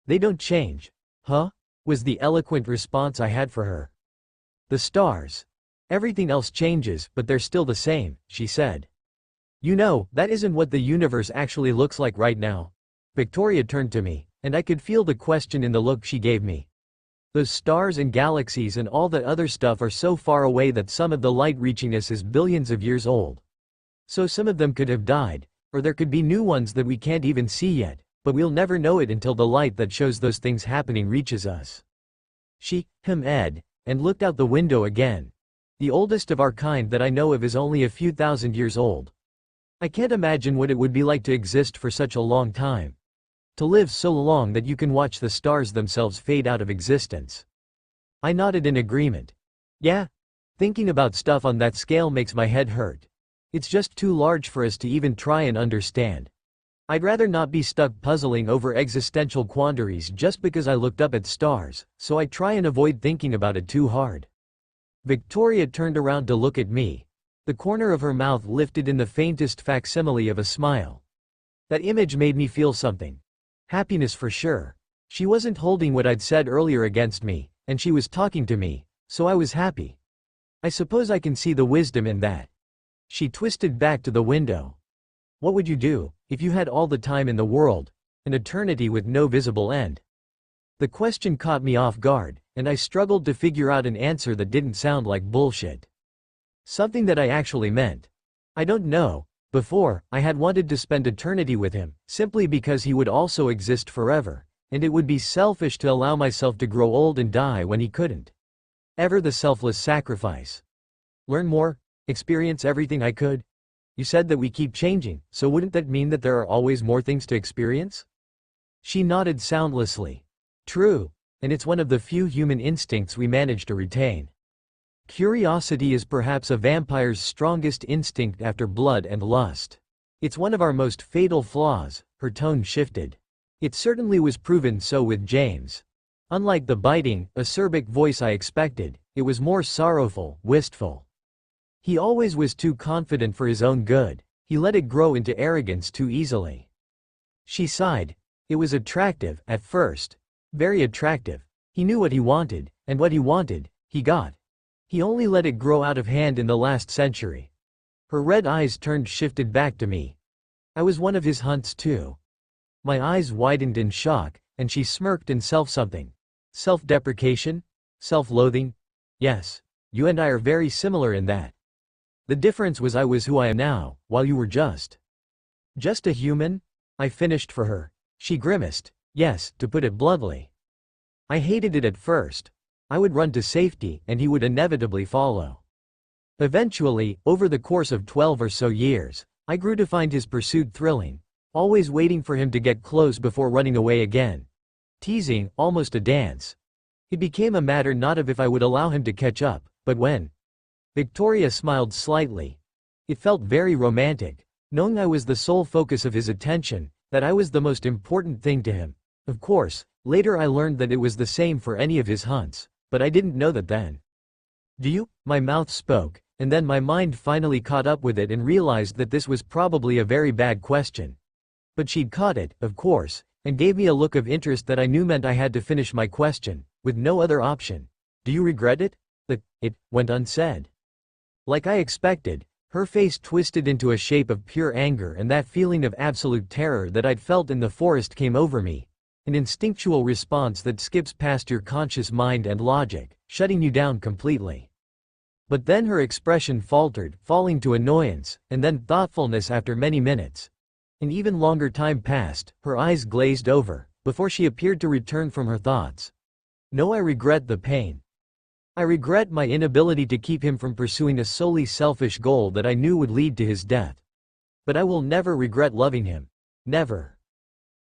They don't change, huh? Was the eloquent response I had for her. The stars. Everything else changes, but they're still the same, she said. You know, that isn't what the universe actually looks like right now. Victoria turned to me, and I could feel the question in the look she gave me. Those stars and galaxies and all that other stuff are so far away that some of the light reaching us is billions of years old. So some of them could have died, or there could be new ones that we can't even see yet, but we'll never know it until the light that shows those things happening reaches us. She hemmed, and looked out the window again. The oldest of our kind that I know of is only a few thousand years old. I can't imagine what it would be like to exist for such a long time. To live so long that you can watch the stars themselves fade out of existence. I nodded in agreement. Yeah? Thinking about stuff on that scale makes my head hurt. It's just too large for us to even try and understand. I'd rather not be stuck puzzling over existential quandaries just because I looked up at stars, so I try and avoid thinking about it too hard. Victoria turned around to look at me. The corner of her mouth lifted in the faintest facsimile of a smile. That image made me feel something. Happiness for sure. She wasn't holding what I'd said earlier against me, and she was talking to me, so I was happy. I suppose I can see the wisdom in that. She twisted back to the window. What would you do, if you had all the time in the world, an eternity with no visible end? The question caught me off guard, and I struggled to figure out an answer that didn't sound like bullshit. Something that I actually meant. I don't know. Before, I had wanted to spend eternity with him, simply because he would also exist forever, and it would be selfish to allow myself to grow old and die when he couldn't. Ever the selfless sacrifice. Learn more, experience everything I could. You said that we keep changing, so wouldn't that mean that there are always more things to experience? She nodded soundlessly. True, and it's one of the few human instincts we manage to retain. Curiosity is perhaps a vampire's strongest instinct after blood and lust. It's one of our most fatal flaws. Her tone shifted. It certainly was proven so with James. Unlike the biting, acerbic voice I expected, it was more sorrowful, wistful. He always was too confident for his own good. He let it grow into arrogance too easily. She sighed. It was attractive, at first. Very attractive. He knew what he wanted, and what he wanted, he got. He only let it grow out of hand in the last century. Her red eyes shifted back to me. I was one of his hunts too. My eyes widened in shock, and she smirked in self-something. Self-deprecation? Self-loathing? Yes. You and I are very similar in that. The difference was I was who I am now, while you were just a human? I finished for her. She grimaced. Yes, to put it bluntly. I hated it at first. I would run to safety, and he would inevitably follow. Eventually, over the course of 12 or so years, I grew to find his pursuit thrilling, always waiting for him to get close before running away again. Teasing, almost a dance. It became a matter not of if I would allow him to catch up, but when. Victoria smiled slightly. It felt very romantic, knowing I was the sole focus of his attention, that I was the most important thing to him. Of course, later I learned that it was the same for any of his hunts. But I didn't know that then. Do you? My mouth spoke, and then my mind finally caught up with it and realized that this was probably a very bad question. But she'd caught it, of course, and gave me a look of interest that I knew meant I had to finish my question, with no other option. "Do you regret it?" It went unsaid. Like I expected, her face twisted into a shape of pure anger, and that feeling of absolute terror that I'd felt in the forest came over me. An instinctual response that skips past your conscious mind and logic, shutting you down completely. But then her expression faltered, falling to annoyance, and then thoughtfulness after many minutes. An even longer time passed, her eyes glazed over, before she appeared to return from her thoughts. "No, I regret the pain. I regret my inability to keep him from pursuing a solely selfish goal that I knew would lead to his death. But I will never regret loving him. Never."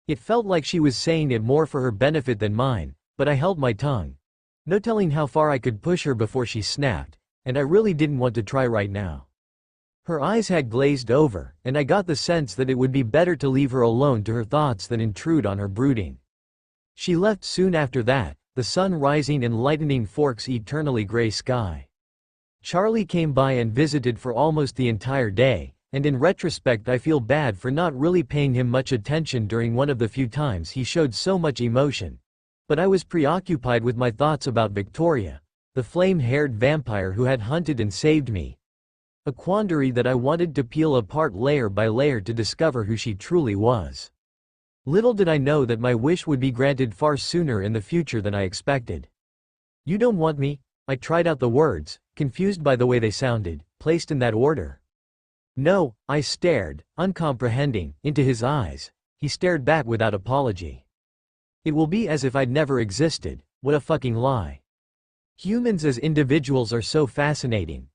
It felt like she was saying it more for her benefit than mine, but I held my tongue. No telling how far I could push her before she snapped, and I really didn't want to try right now. Her eyes had glazed over, and I got the sense that it would be better to leave her alone to her thoughts than intrude on her brooding. She left soon after that, the sun rising and lightening Fork's eternally gray sky. Charlie came by and visited for almost the entire day, and in retrospect I feel bad for not really paying him much attention during one of the few times he showed so much emotion. But I was preoccupied with my thoughts about Victoria, the flame-haired vampire who had hunted and saved me. A quandary that I wanted to peel apart layer by layer to discover who she truly was. Little did I know that my wish would be granted far sooner in the future than I expected. "You don't want me?" I tried out the words, confused by the way they sounded, placed in that order. "No," I stared, uncomprehending, into his eyes. He stared back without apology. It will be as if I'd never existed. What a fucking lie. Humans as individuals are so fascinating.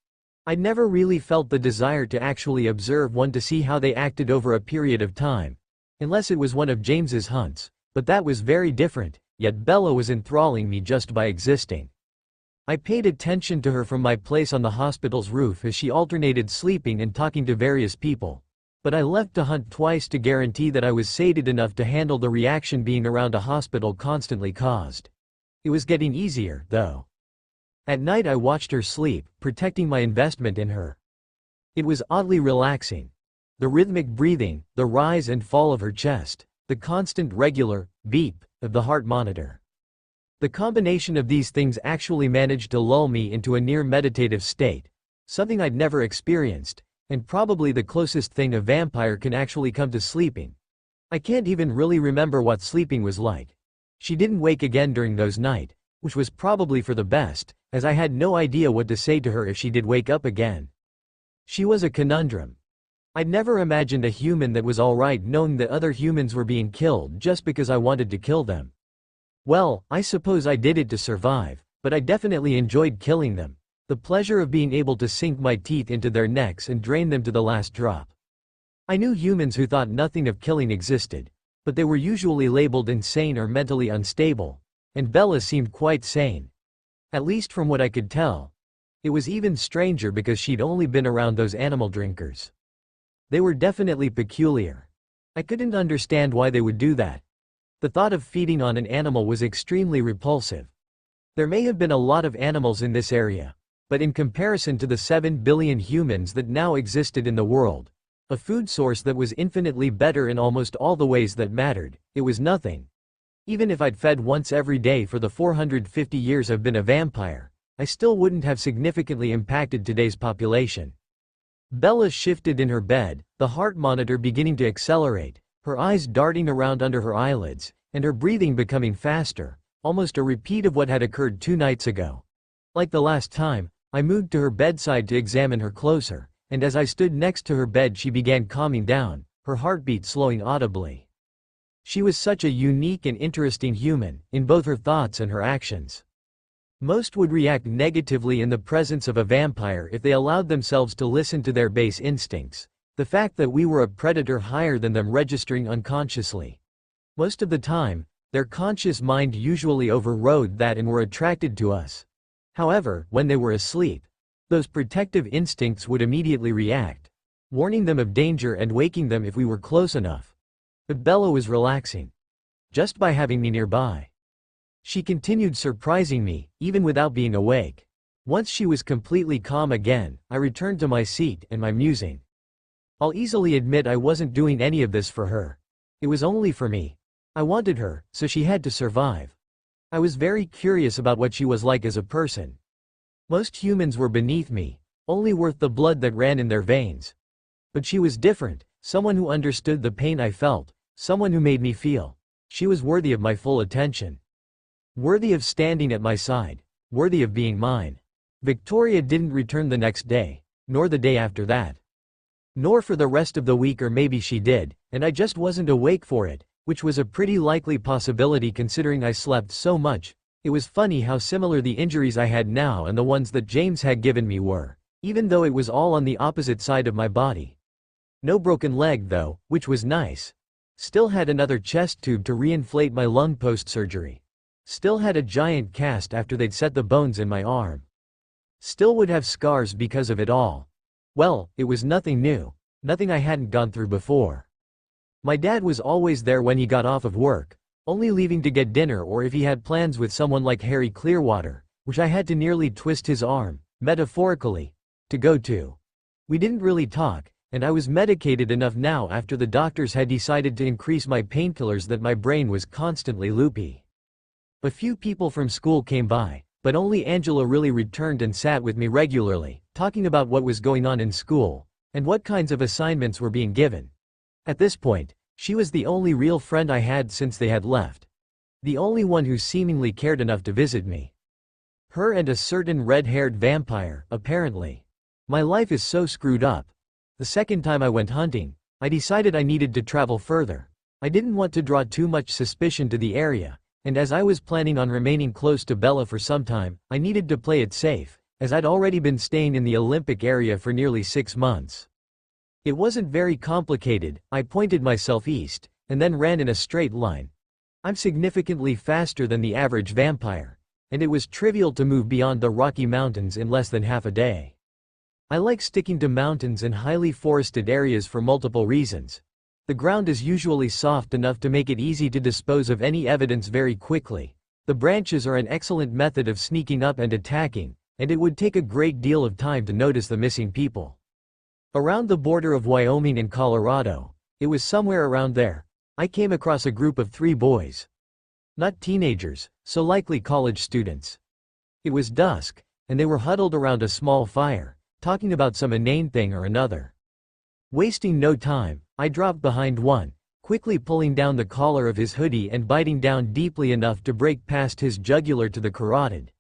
I'd never really felt the desire to actually observe one to see how they acted over a period of time. Unless it was one of James's hunts, but that was very different, yet Bella was enthralling me just by existing. I paid attention to her from my place on the hospital's roof as she alternated sleeping and talking to various people. But I left to hunt twice to guarantee that I was sated enough to handle the reaction being around a hospital constantly caused. It was getting easier, though. At night I watched her sleep, protecting my investment in her. It was oddly relaxing. The rhythmic breathing, the rise and fall of her chest, the constant regular beep of the heart monitor. The combination of these things actually managed to lull me into a near meditative state, something I'd never experienced, and probably the closest thing a vampire can actually come to sleeping. I can't even really remember what sleeping was like. She didn't wake again during those nights, which was probably for the best, as I had no idea what to say to her if she did wake up again. She was a conundrum. I'd never imagined a human that was alright knowing that other humans were being killed just because I wanted to kill them. Well, I suppose I did it to survive, but I definitely enjoyed killing them. The pleasure of being able to sink my teeth into their necks and drain them to the last drop. I knew humans who thought nothing of killing existed, but they were usually labeled insane or mentally unstable, and Bella seemed quite sane. At least from what I could tell. It was even stranger because she'd only been around those animal drinkers. They were definitely peculiar. I couldn't understand why they would do that. The thought of feeding on an animal was extremely repulsive. There may have been a lot of animals in this area, but in comparison to the 7 billion humans that now existed in the world, a food source that was infinitely better in almost all the ways that mattered, it was nothing. Even if I'd fed once every day for the 450 years I've been a vampire, I still wouldn't have significantly impacted today's population. Bella shifted in her bed, the heart monitor beginning to accelerate, her eyes darting around under her eyelids, and her breathing becoming faster, almost a repeat of what had occurred 2 nights ago. Like the last time, I moved to her bedside to examine her closer, and as I stood next to her bed she began calming down, her heartbeat slowing audibly. She was such a unique and interesting human, in both her thoughts and her actions. Most would react negatively in the presence of a vampire if they allowed themselves to listen to their base instincts, the fact that we were a predator higher than them registering unconsciously. Most of the time, their conscious mind usually overrode that and were attracted to us. However, when they were asleep, those protective instincts would immediately react, warning them of danger and waking them if we were close enough. But Bella was relaxing. Just by having me nearby. She continued surprising me, even without being awake. Once she was completely calm again, I returned to my seat and my musing. I'll easily admit I wasn't doing any of this for her. It was only for me. I wanted her, so she had to survive. I was very curious about what she was like as a person. Most humans were beneath me, only worth the blood that ran in their veins. But she was different, someone who understood the pain I felt, someone who made me feel. She was worthy of my full attention. Worthy of standing at my side. Worthy of being mine. Victoria didn't return the next day, nor the day after that. Nor for the rest of the week, or maybe she did, and I just wasn't awake for it, which was a pretty likely possibility considering I slept so much. It was funny how similar the injuries I had now and the ones that James had given me were, even though it was all on the opposite side of my body. No broken leg though, which was nice. Still had another chest tube to reinflate my lung post-surgery. Still had a giant cast after they'd set the bones in my arm. Still would have scars because of it all. Well, it was nothing new, nothing I hadn't gone through before. My dad was always there when he got off of work, only leaving to get dinner or if he had plans with someone like Harry Clearwater, which I had to nearly twist his arm, metaphorically, to go to. We didn't really talk, and I was medicated enough now after the doctors had decided to increase my painkillers that my brain was constantly loopy. A few people from school came by, but only Angela really returned and sat with me regularly, talking about what was going on in school, and what kinds of assignments were being given. At this point, she was the only real friend I had since they had left. The only one who seemingly cared enough to visit me. Her and a certain red-haired vampire, apparently. My life is so screwed up. The second time I went hunting, I decided I needed to travel further. I didn't want to draw too much suspicion to the area, and as I was planning on remaining close to Bella for some time, I needed to play it safe, as I'd already been staying in the Olympic area for nearly 6 months. It wasn't very complicated. I pointed myself east, and then ran in a straight line. I'm significantly faster than the average vampire, and it was trivial to move beyond the Rocky Mountains in less than half a day. I like sticking to mountains and highly forested areas for multiple reasons. The ground is usually soft enough to make it easy to dispose of any evidence very quickly. The branches are an excellent method of sneaking up and attacking, and it would take a great deal of time to notice the missing people. Around the border of Wyoming and Colorado, it was somewhere around there, I came across a group of 3 boys. Not teenagers, so likely college students. It was dusk, and they were huddled around a small fire, talking about some inane thing or another. Wasting no time, I dropped behind one, quickly pulling down the collar of his hoodie and biting down deeply enough to break past his jugular to the carotid.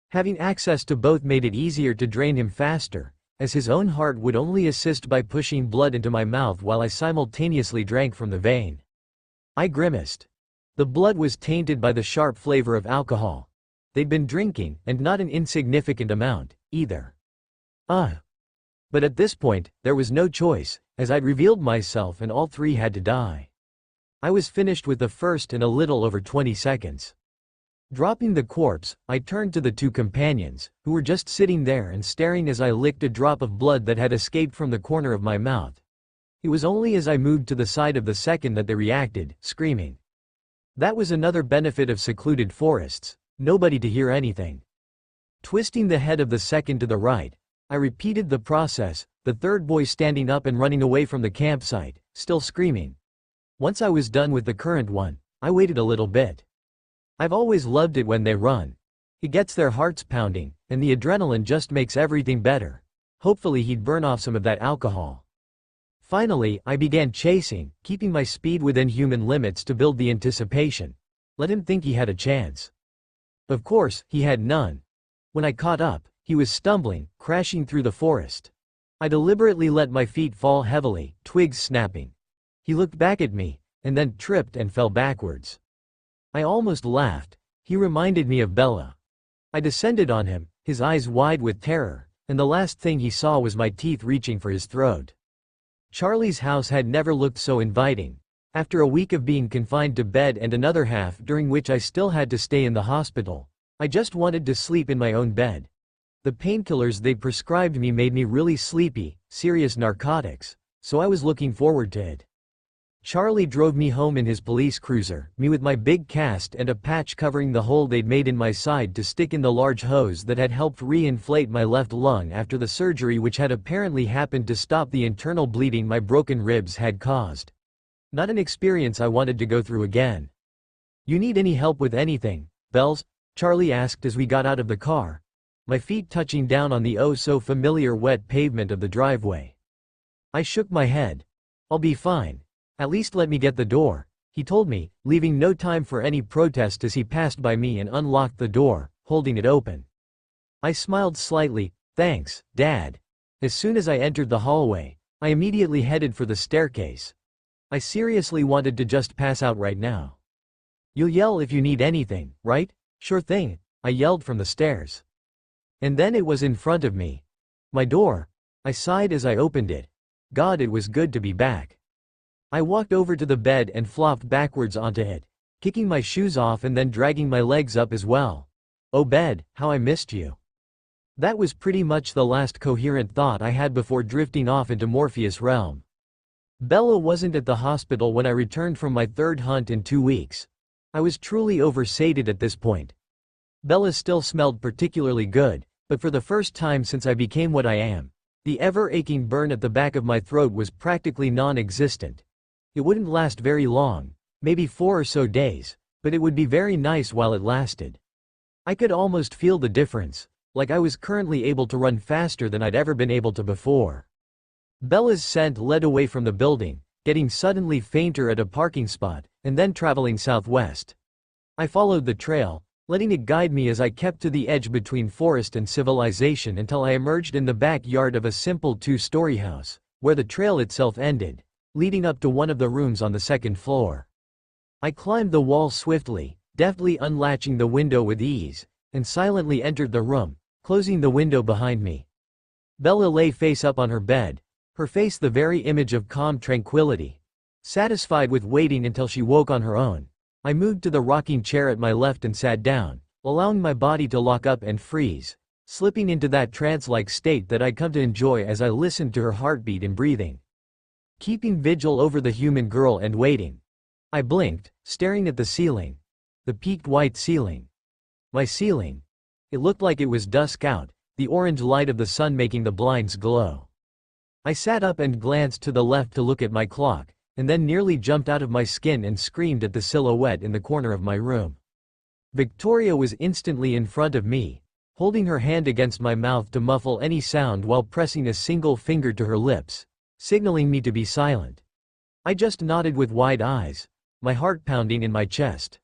Having access to both made it easier to drain him faster, as his own heart would only assist by pushing blood into my mouth while I simultaneously drank from the vein. I grimaced. The blood was tainted by the sharp flavor of alcohol. They'd been drinking, and not an insignificant amount, either. But at this point, there was no choice, as I'd revealed myself and all 3 had to die. I was finished with the first in a little over 20 seconds. Dropping the corpse, I turned to the 2 companions, who were just sitting there and staring as I licked a drop of blood that had escaped from the corner of my mouth. It was only as I moved to the side of the second that they reacted, screaming. That was another benefit of secluded forests, nobody to hear anything. Twisting the head of the second to the right, I repeated the process, the third boy standing up and running away from the campsite, still screaming. Once I was done with the current one, I waited a little bit. I've always loved it when they run. It gets their hearts pounding, and the adrenaline just makes everything better. Hopefully he'd burn off some of that alcohol. Finally, I began chasing, keeping my speed within human limits to build the anticipation. Let him think he had a chance. Of course, he had none. When I caught up, he was stumbling, crashing through the forest. I deliberately let my feet fall heavily, twigs snapping. He looked back at me, and then tripped and fell backwards. I almost laughed. He reminded me of Bella. I descended on him, his eyes wide with terror, and the last thing he saw was my teeth reaching for his throat. Charlie's house had never looked so inviting. After a week of being confined to bed and another half during which I still had to stay in the hospital, I just wanted to sleep in my own bed. The painkillers they'd prescribed me made me really sleepy, serious narcotics, so I was looking forward to it. Charlie drove me home in his police cruiser, me with my big cast and a patch covering the hole they'd made in my side to stick in the large hose that had helped re-inflate my left lung after the surgery which had apparently happened to stop the internal bleeding my broken ribs had caused. Not an experience I wanted to go through again. "You need any help with anything, Bells?" Charlie asked as we got out of the car, my feet touching down on the oh-so-familiar wet pavement of the driveway. I shook my head. "I'll be fine. At least let me get the door," he told me, leaving no time for any protest as he passed by me and unlocked the door, holding it open. I smiled slightly. "Thanks, Dad." As soon as I entered the hallway, I immediately headed for the staircase. I seriously wanted to just pass out right now. "You'll yell if you need anything, right?" "Sure thing," I yelled from the stairs. And then it was in front of me. My door. I sighed as I opened it. God, it was good to be back. I walked over to the bed and flopped backwards onto it, kicking my shoes off and then dragging my legs up as well. "Oh bed, how I missed you." That was pretty much the last coherent thought I had before drifting off into Morpheus realm. Bella wasn't at the hospital when I returned from my third hunt in 2 weeks. I was truly oversated at this point. Bella still smelled particularly good, but for the first time since I became what I am, the ever-aching burn at the back of my throat was practically non-existent. It wouldn't last very long, maybe 4 or so days, but it would be very nice while it lasted. I could almost feel the difference, like I was currently able to run faster than I'd ever been able to before. Bella's scent led away from the building, getting suddenly fainter at a parking spot, and then traveling southwest. I followed the trail, letting it guide me as I kept to the edge between forest and civilization until I emerged in the backyard of a simple 2-story house, where the trail itself ended, leading up to one of the rooms on the second floor. I climbed the wall swiftly, deftly unlatching the window with ease, and silently entered the room, closing the window behind me. Bella lay face up on her bed, her face the very image of calm tranquility. Satisfied with waiting until she woke on her own, I moved to the rocking chair at my left and sat down, allowing my body to lock up and freeze, slipping into that trance-like state that I'd come to enjoy as I listened to her heartbeat and breathing. Keeping vigil over the human girl and waiting. I blinked, staring at the ceiling. The peaked white ceiling. My ceiling. It looked like it was dusk out, the orange light of the sun making the blinds glow. I sat up and glanced to the left to look at my clock, and then nearly jumped out of my skin and screamed at the silhouette in the corner of my room. Victoria was instantly in front of me, holding her hand against my mouth to muffle any sound while pressing a single finger to her lips, signaling me to be silent. I just nodded with wide eyes, my heart pounding in my chest.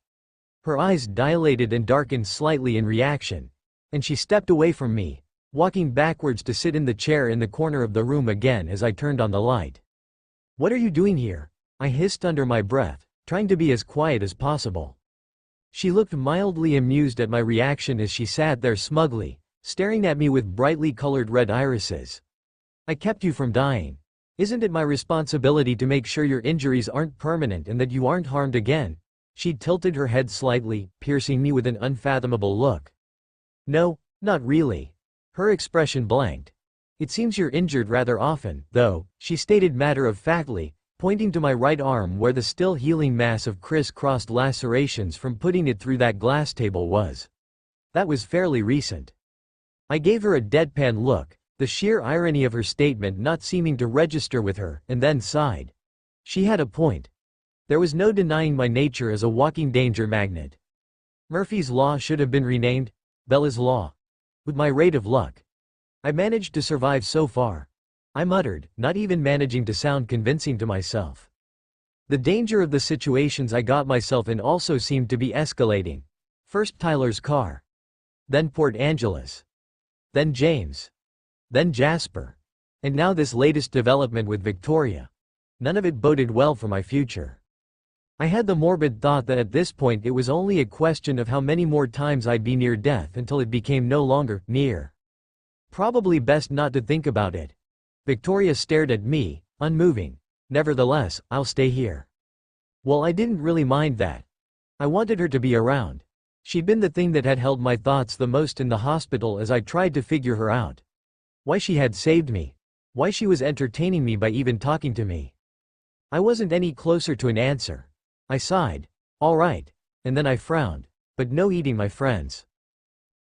Her eyes dilated and darkened slightly in reaction, and she stepped away from me, walking backwards to sit in the chair in the corner of the room again as I turned on the light. "What are you doing here?" I hissed under my breath, trying to be as quiet as possible. She looked mildly amused at my reaction as she sat there smugly, staring at me with brightly colored red irises. "I kept you from dying. Isn't it my responsibility to make sure your injuries aren't permanent and that you aren't harmed again?" She tilted her head slightly, piercing me with an unfathomable look. "No, not really." Her expression blanked. "It seems you're injured rather often, though," she stated matter-of-factly, pointing to my right arm where the still healing mass of criss-crossed lacerations from putting it through that glass table was. That was fairly recent. I gave her a deadpan look, the sheer irony of her statement not seeming to register with her, and then sighed. She had a point. There was no denying my nature as a walking danger magnet. Murphy's Law should have been renamed Bella's Law. With my rate of luck, I managed to survive so far. I muttered, not even managing to sound convincing to myself. The danger of the situations I got myself in also seemed to be escalating. First Tyler's car. Then Port Angeles. Then James. Then Jasper. And now this latest development with Victoria. None of it boded well for my future. I had the morbid thought that at this point it was only a question of how many more times I'd be near death until it became no longer near. Probably best not to think about it. Victoria stared at me, unmoving. "Nevertheless, I'll stay here." Well, I didn't really mind that. I wanted her to be around. She'd been the thing that had held my thoughts the most in the hospital as I tried to figure her out. Why she had saved me. Why she was entertaining me by even talking to me. I wasn't any closer to an answer. I sighed. All right. And then I frowned. But no eating my friends.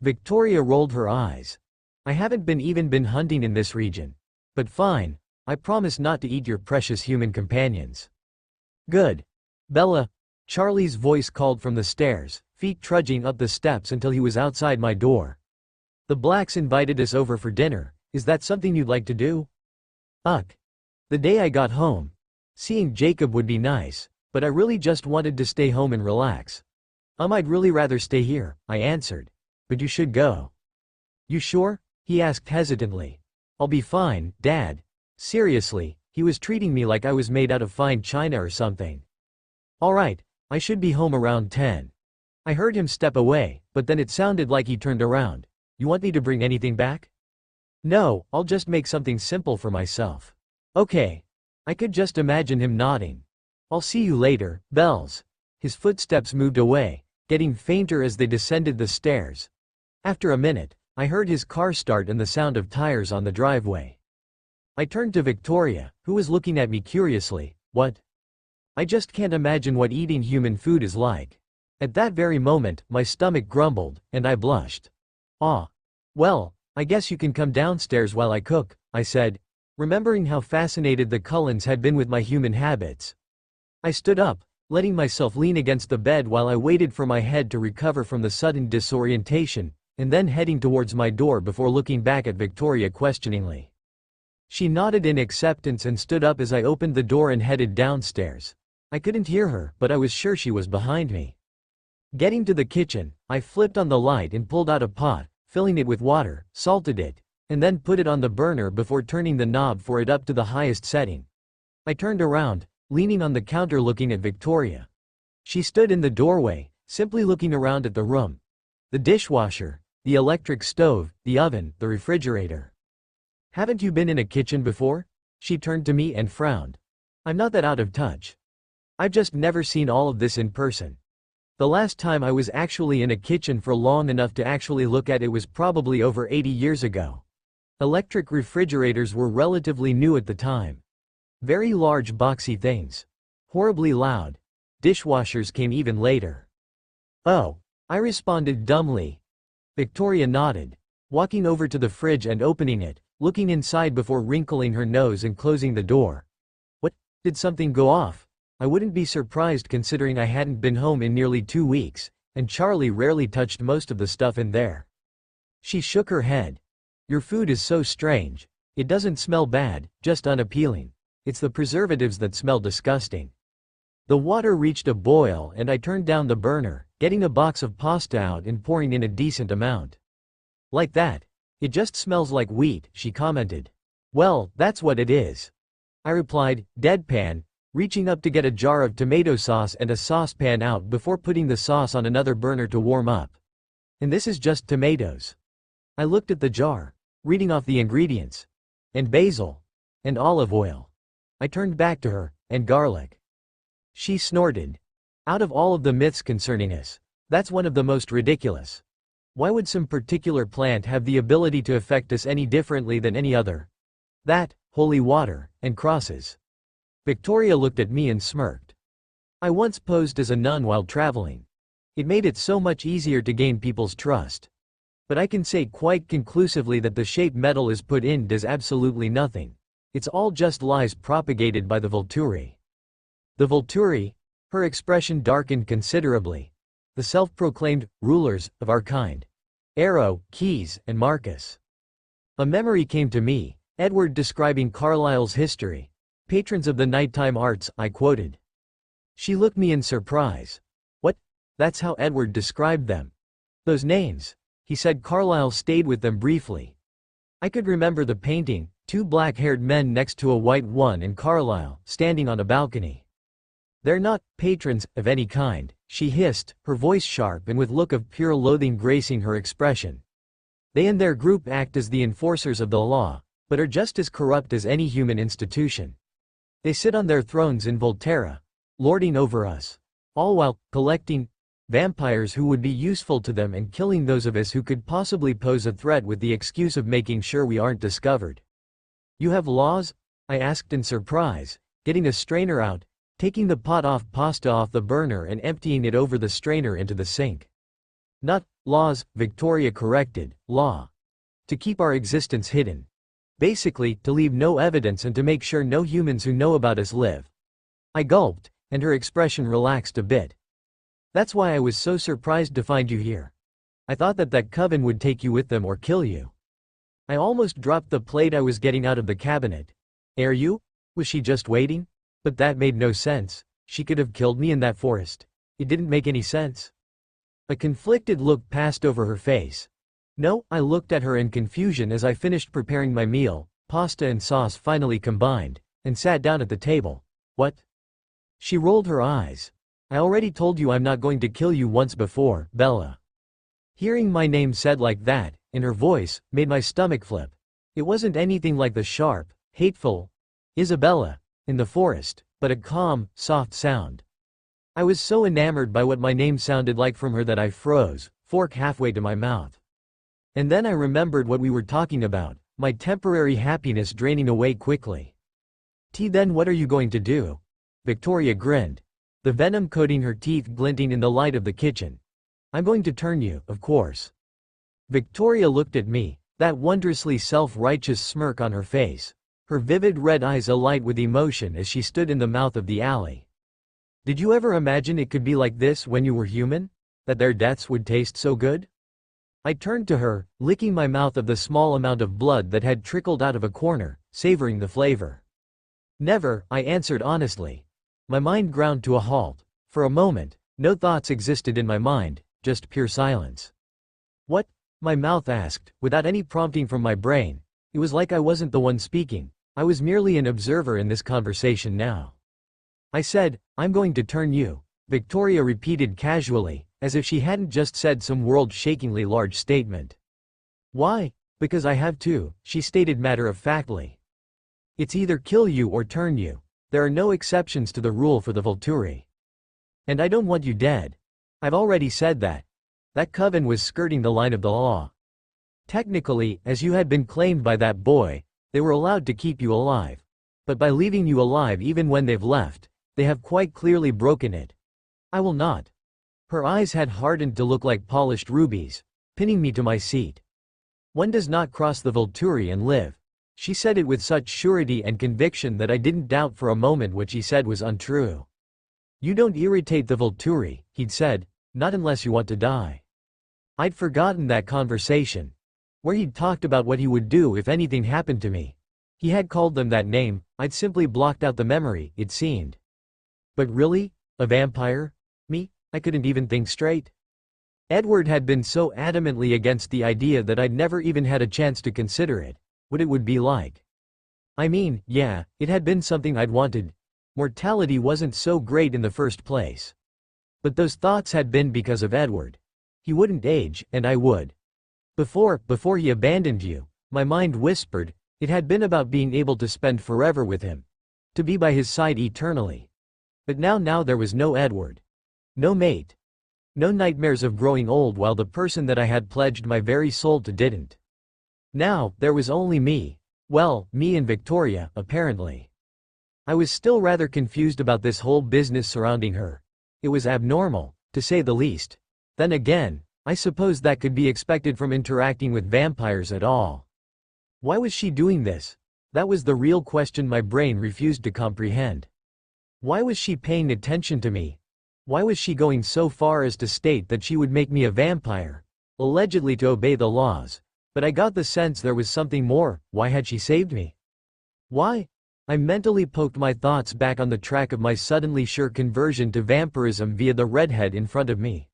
Victoria rolled her eyes. I haven't been hunting in this region. But fine. I promise not to eat your precious human companions. Good. Bella. Charlie's voice called from the stairs, feet trudging up the steps until he was outside my door. The Blacks invited us over for dinner. Is that something you'd like to do? Ugh. The day I got home. Seeing Jacob would be nice, but I really just wanted to stay home and relax. I'd really rather stay here, I answered. But you should go. You sure? He asked hesitantly. I'll be fine, Dad. Seriously, he was treating me like I was made out of fine china or something. All right, I should be home around 10. I heard him step away, but then it sounded like he turned around. You want me to bring anything back? No, I'll just make something simple for myself. Okay. I could just imagine him nodding. I'll see you later, Bells. His footsteps moved away, getting fainter as they descended the stairs. After a minute, I heard his car start and the sound of tires on the driveway. I turned to Victoria, who was looking at me curiously. What? I just can't imagine what eating human food is like. At that very moment, my stomach grumbled, and I blushed. Well, I guess you can come downstairs while I cook, I said, remembering how fascinated the Cullens had been with my human habits. I stood up, letting myself lean against the bed while I waited for my head to recover from the sudden disorientation, and then heading towards my door before looking back at Victoria questioningly. She nodded in acceptance and stood up as I opened the door and headed downstairs. I couldn't hear her, but I was sure she was behind me. Getting to the kitchen, I flipped on the light and pulled out a pot, filling it with water, salted it, and then put it on the burner before turning the knob for it up to the highest setting. I turned around, leaning on the counter looking at Victoria. She stood in the doorway, simply looking around at the room. The dishwasher, the electric stove, the oven, the refrigerator. Haven't you been in a kitchen before? She turned to me and frowned. I'm not that out of touch. I've just never seen all of this in person. The last time I was actually in a kitchen for long enough to actually look at it was probably over 80 years ago. Electric refrigerators were relatively new at the time. Very large boxy things. Horribly loud. Dishwashers came even later. Oh, I responded dumbly. Victoria nodded, walking over to the fridge and opening it, looking inside before wrinkling her nose and closing the door. What, did something go off? I wouldn't be surprised considering I hadn't been home in nearly 2 weeks, and Charlie rarely touched most of the stuff in there. She shook her head. Your food is so strange. It doesn't smell bad, just unappealing. It's the preservatives that smell disgusting. The water reached a boil and I turned down the burner, getting a box of pasta out and pouring in a decent amount. Like that. It just smells like wheat, she commented. Well, that's what it is. I replied, deadpan, reaching up to get a jar of tomato sauce and a saucepan out before putting the sauce on another burner to warm up. And this is just tomatoes. I looked at the jar, reading off the ingredients. And basil. And olive oil. I turned back to her, and garlic. She snorted. Out of all of the myths concerning us, that's one of the most ridiculous. Why would some particular plant have the ability to affect us any differently than any other? That, holy water, and crosses. Victoria looked at me and smirked. I once posed as a nun while traveling. It made it so much easier to gain people's trust. But I can say quite conclusively that the shape metal is put in does absolutely nothing. It's all just lies propagated by the Volturi. The Volturi? Her expression darkened considerably. The self-proclaimed rulers of our kind. Arrow, Keyes, and Marcus. A memory came to me, Edward describing Carlyle's history. Patrons of the nighttime arts, I quoted. She looked me in surprise. What? That's how Edward described them. Those names. He said Carlyle stayed with them briefly. I could remember the painting, 2 black-haired men next to a white one and Carlyle, standing on a balcony. They're not patrons of any kind, she hissed, her voice sharp and with look of pure loathing gracing her expression. They and their group act as the enforcers of the law, but are just as corrupt as any human institution. They sit on their thrones in Volterra, lording over us, all while collecting vampires who would be useful to them and killing those of us who could possibly pose a threat with the excuse of making sure we aren't discovered. You have laws? I asked in surprise, getting a strainer out, taking the pot off pasta off the burner and emptying it over the strainer into the sink. Not laws, Victoria corrected, law. To keep our existence hidden. Basically, to leave no evidence and to make sure no humans who know about us live. I gulped, and her expression relaxed a bit. That's why I was so surprised to find you here. I thought that coven would take you with them or kill you. I almost dropped the plate I was getting out of the cabinet. Are you? Was she just waiting? But that made no sense. She could have killed me in that forest. It didn't make any sense. A conflicted look passed over her face. No, I looked at her in confusion as I finished preparing my meal, pasta and sauce finally combined, and sat down at the table. What? She rolled her eyes. I already told you I'm not going to kill you once before, Bella. Hearing my name said like that, in her voice, made my stomach flip. It wasn't anything like the sharp, hateful Isabella in the forest, but a calm, soft sound. I was so enamored by what my name sounded like from her that I froze, fork halfway to my mouth. And then I remembered what we were talking about, my temporary happiness draining away quickly. Then what are you going to do? Victoria grinned, the venom coating her teeth glinting in the light of the kitchen. I'm going to turn you, of course. Victoria looked at me, that wondrously self-righteous smirk on her face, her vivid red eyes alight with emotion as she stood in the mouth of the alley. Did you ever imagine it could be like this when you were human? That their deaths would taste so good? I turned to her, licking my mouth of the small amount of blood that had trickled out of a corner, savoring the flavor. Never, I answered honestly. My mind ground to a halt. For a moment, no thoughts existed in my mind, just pure silence. What? My mouth asked, without any prompting from my brain. It was like I wasn't the one speaking. I was merely an observer in this conversation now. I said, I'm going to turn you, Victoria repeated casually, as if she hadn't just said some world-shakingly large statement. Why? Because I have to, she stated matter-of-factly. It's either kill you or turn you. There are no exceptions to the rule for the Volturi. And I don't want you dead. I've already said that. That coven was skirting the line of the law. Technically, as you had been claimed by that boy, they were allowed to keep you alive. But by leaving you alive even when they've left, they have quite clearly broken it. I will not. Her eyes had hardened to look like polished rubies, pinning me to my seat. One does not cross the Volturi and live. She said it with such surety and conviction that I didn't doubt for a moment what she said was untrue. You don't irritate the Volturi, he'd said, not unless you want to die. I'd forgotten that conversation, where he'd talked about what he would do if anything happened to me. He had called them that name, I'd simply blocked out the memory, it seemed. But really? A vampire? Me? I couldn't even think straight. Edward had been so adamantly against the idea that I'd never even had a chance to consider it, what it would be like. I mean, yeah, it had been something I'd wanted. Mortality wasn't so great in the first place. But those thoughts had been because of Edward. He wouldn't age, and I would. Before he abandoned you, my mind whispered, it had been about being able to spend forever with him. To be by his side eternally. But now there was no Edward. No mate. No nightmares of growing old while the person that I had pledged my very soul to didn't. Now, there was only me. Well, me and Victoria, apparently. I was still rather confused about this whole business surrounding her. It was abnormal, to say the least. Then again, I suppose that could be expected from interacting with vampires at all. Why was she doing this? That was the real question my brain refused to comprehend. Why was she paying attention to me? Why was she going so far as to state that she would make me a vampire, allegedly to obey the laws? But I got the sense there was something more. Why had she saved me? Why? I mentally poked my thoughts back on the track of my suddenly sure conversion to vampirism via the redhead in front of me.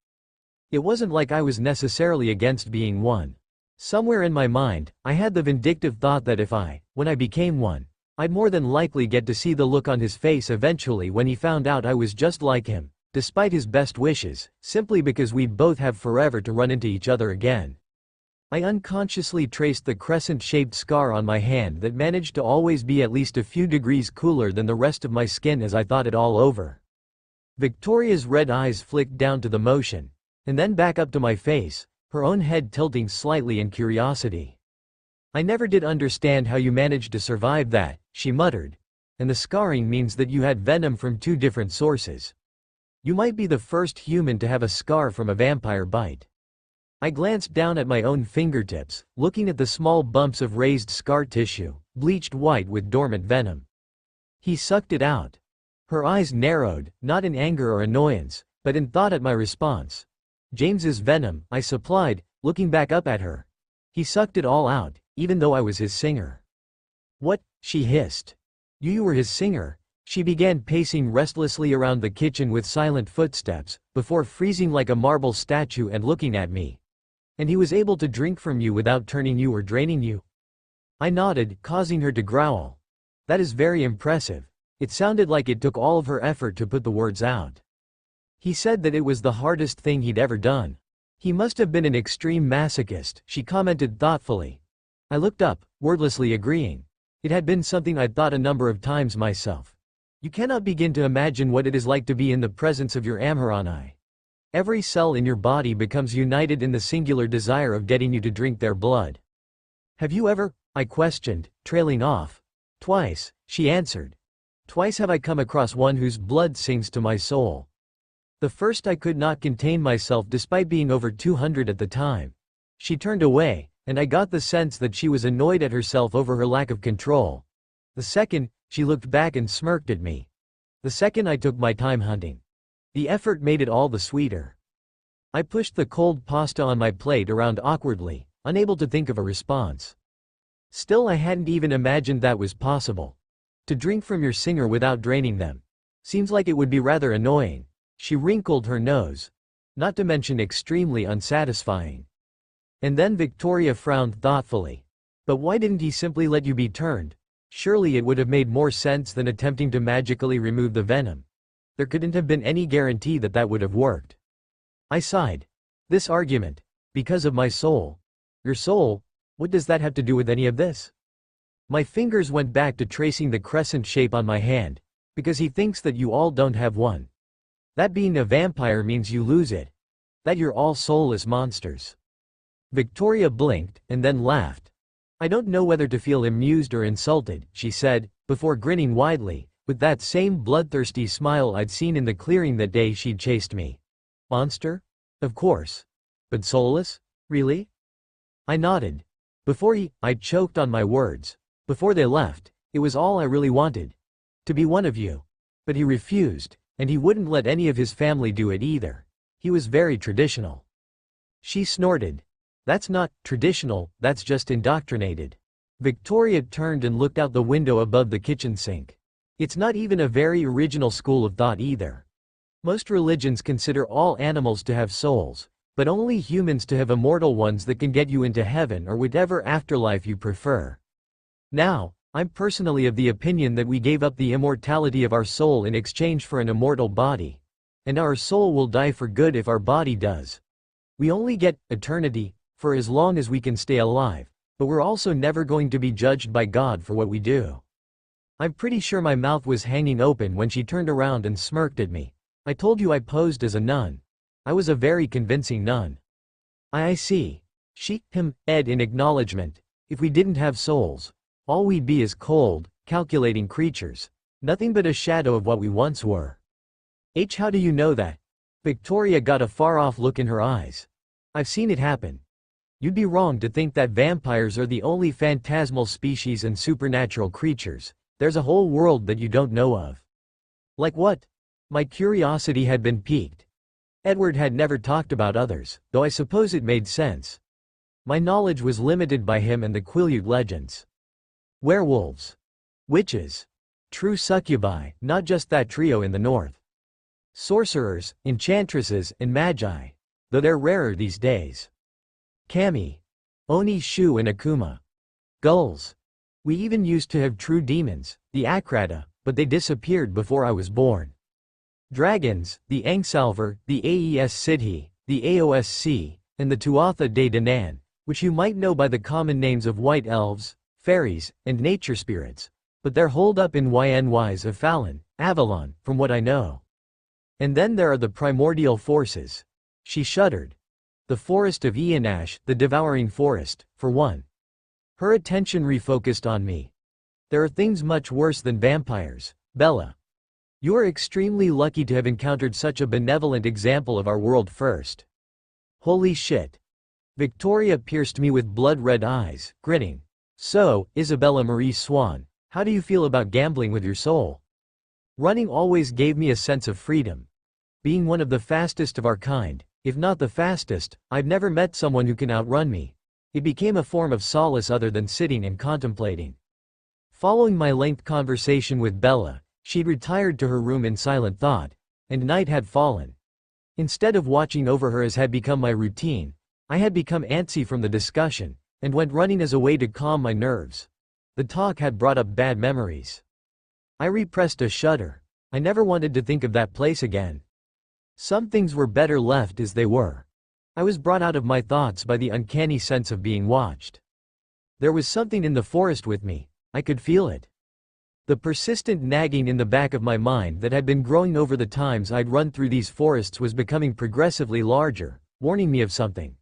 It wasn't like I was necessarily against being one. Somewhere in my mind, I had the vindictive thought that when I became one, I'd more than likely get to see the look on his face eventually when he found out I was just like him, despite his best wishes, simply because we'd both have forever to run into each other again. I unconsciously traced the crescent-shaped scar on my hand that managed to always be at least a few degrees cooler than the rest of my skin as I thought it all over. Victoria's red eyes flicked down to the motion, and then back up to my face, her own head tilting slightly in curiosity. I never did understand how you managed to survive that, she muttered. and the scarring means that you had venom from 2 different sources. You might be the first human to have a scar from a vampire bite. I glanced down at my own fingertips, looking at the small bumps of raised scar tissue, bleached white with dormant venom. He sucked it out. Her eyes narrowed, not in anger or annoyance, but in thought at my response. James's venom, I supplied, looking back up at her. He sucked it all out, even though I was his singer. What? She hissed. You were his singer. She began pacing restlessly around the kitchen with silent footsteps, before freezing like a marble statue and looking at me. And he was able to drink from you without turning you or draining you? I nodded, causing her to growl. That is very impressive. It sounded like it took all of her effort to put the words out. He said that it was the hardest thing he'd ever done. He must have been an extreme masochist, she commented thoughtfully. I looked up, wordlessly agreeing. It had been something I'd thought a number of times myself. You cannot begin to imagine what it is like to be in the presence of your Amharani. Every cell in your body becomes united in the singular desire of getting you to drink their blood. Have you ever? I questioned, trailing off. Twice, she answered. Twice have I come across one whose blood sings to my soul. The first I could not contain myself despite being over 200 at the time. She turned away, and I got the sense that she was annoyed at herself over her lack of control. The second, she looked back and smirked at me. The second I took my time hunting. The effort made it all the sweeter. I pushed the cold pasta on my plate around awkwardly, unable to think of a response. Still, I hadn't even imagined that was possible. To drink from your singer without draining them. Seems like it would be rather annoying. She wrinkled her nose. Not to mention extremely unsatisfying. And then Victoria frowned thoughtfully. But why didn't he simply let you be turned? Surely it would have made more sense than attempting to magically remove the venom. There couldn't have been any guarantee that that would have worked. I sighed. This argument. Because of my soul. Your soul? What does that have to do with any of this? My fingers went back to tracing the crescent shape on my hand. Because he thinks that you all don't have one. That being a vampire means you lose it. That you're all soulless monsters. Victoria blinked, and then laughed. I don't know whether to feel amused or insulted, she said, before grinning widely, with that same bloodthirsty smile I'd seen in the clearing that day she'd chased me. Monster? Of course. But soulless? Really? I nodded. I choked on my words. Before they left, it was all I really wanted. To be one of you. But he refused, and he wouldn't let any of his family do it either. He was very traditional. She snorted. That's not traditional, that's just indoctrinated. Victoria turned and looked out the window above the kitchen sink. It's not even a very original school of thought either. Most religions consider all animals to have souls, but only humans to have immortal ones that can get you into heaven or whatever afterlife you prefer. Now, I'm personally of the opinion that we gave up the immortality of our soul in exchange for an immortal body. And our soul will die for good if our body does. We only get eternity for as long as we can stay alive, but we're also never going to be judged by God for what we do. I'm pretty sure my mouth was hanging open when she turned around and smirked at me. I told you I posed as a nun. I was a very convincing nun. I see. Ed in acknowledgement. If we didn't have souls, all we'd be is cold, calculating creatures. Nothing but a shadow of what we once were. How do you know that? Victoria got a far-off look in her eyes. I've seen it happen. You'd be wrong to think that vampires are the only phantasmal species and supernatural creatures. There's a whole world that you don't know of. Like what? My curiosity had been piqued. Edward had never talked about others, though I suppose it made sense. My knowledge was limited by him and the Quileute legends. Werewolves. Witches. True succubi, not just that trio in the north. Sorcerers, enchantresses, and magi. Though they're rarer these days. Kami. Oni Shu and Akuma. Gulls. We even used to have true demons, the Akrata, but they disappeared before I was born. Dragons, the Angsalver, the Aes Sidhi, the Aosc, and the Tuatha De Danann, which you might know by the common names of white elves, fairies, and nature spirits, but they're holed up in Ynys of Fallon, Avalon, from what I know. And then there are the primordial forces. She shuddered. The forest of Eonash, the devouring forest, for one. Her attention refocused on me. There are things much worse than vampires, Bella. You are extremely lucky to have encountered such a benevolent example of our world first. Holy shit. Victoria pierced me with blood-red eyes, grinning. So, Isabella Marie Swan, how do you feel about gambling with your soul? Running always gave me a sense of freedom. Being one of the fastest of our kind, if not the fastest, I've never met someone who can outrun me. It became a form of solace other than sitting and contemplating. Following my lengthy conversation with Bella, she'd retired to her room in silent thought, and night had fallen. Instead of watching over her as had become my routine, I had become antsy from the discussion, and went running as a way to calm my nerves. The talk had brought up bad memories. I repressed a shudder. I never wanted to think of that place again. Some things were better left as they were. I was brought out of my thoughts by the uncanny sense of being watched. There was something in the forest with me. I could feel it. The persistent nagging in the back of my mind that had been growing over the times I'd run through these forests was becoming progressively larger, warning me of something.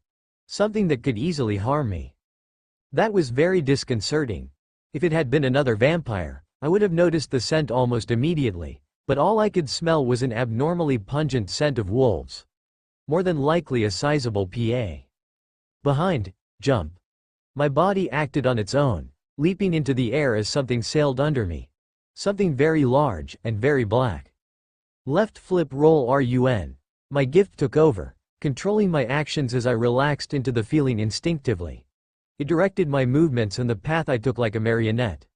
Something that could easily harm me. That was very disconcerting. If it had been another vampire, I would have noticed the scent almost immediately, but all I could smell was an abnormally pungent scent of wolves. More than likely a sizable PA. Behind, jump. My body acted on its own, leaping into the air as something sailed under me. Something very large and very black. Left flip roll run. My gift took over, controlling my actions as I relaxed into the feeling instinctively. It directed my movements and the path I took like a marionette.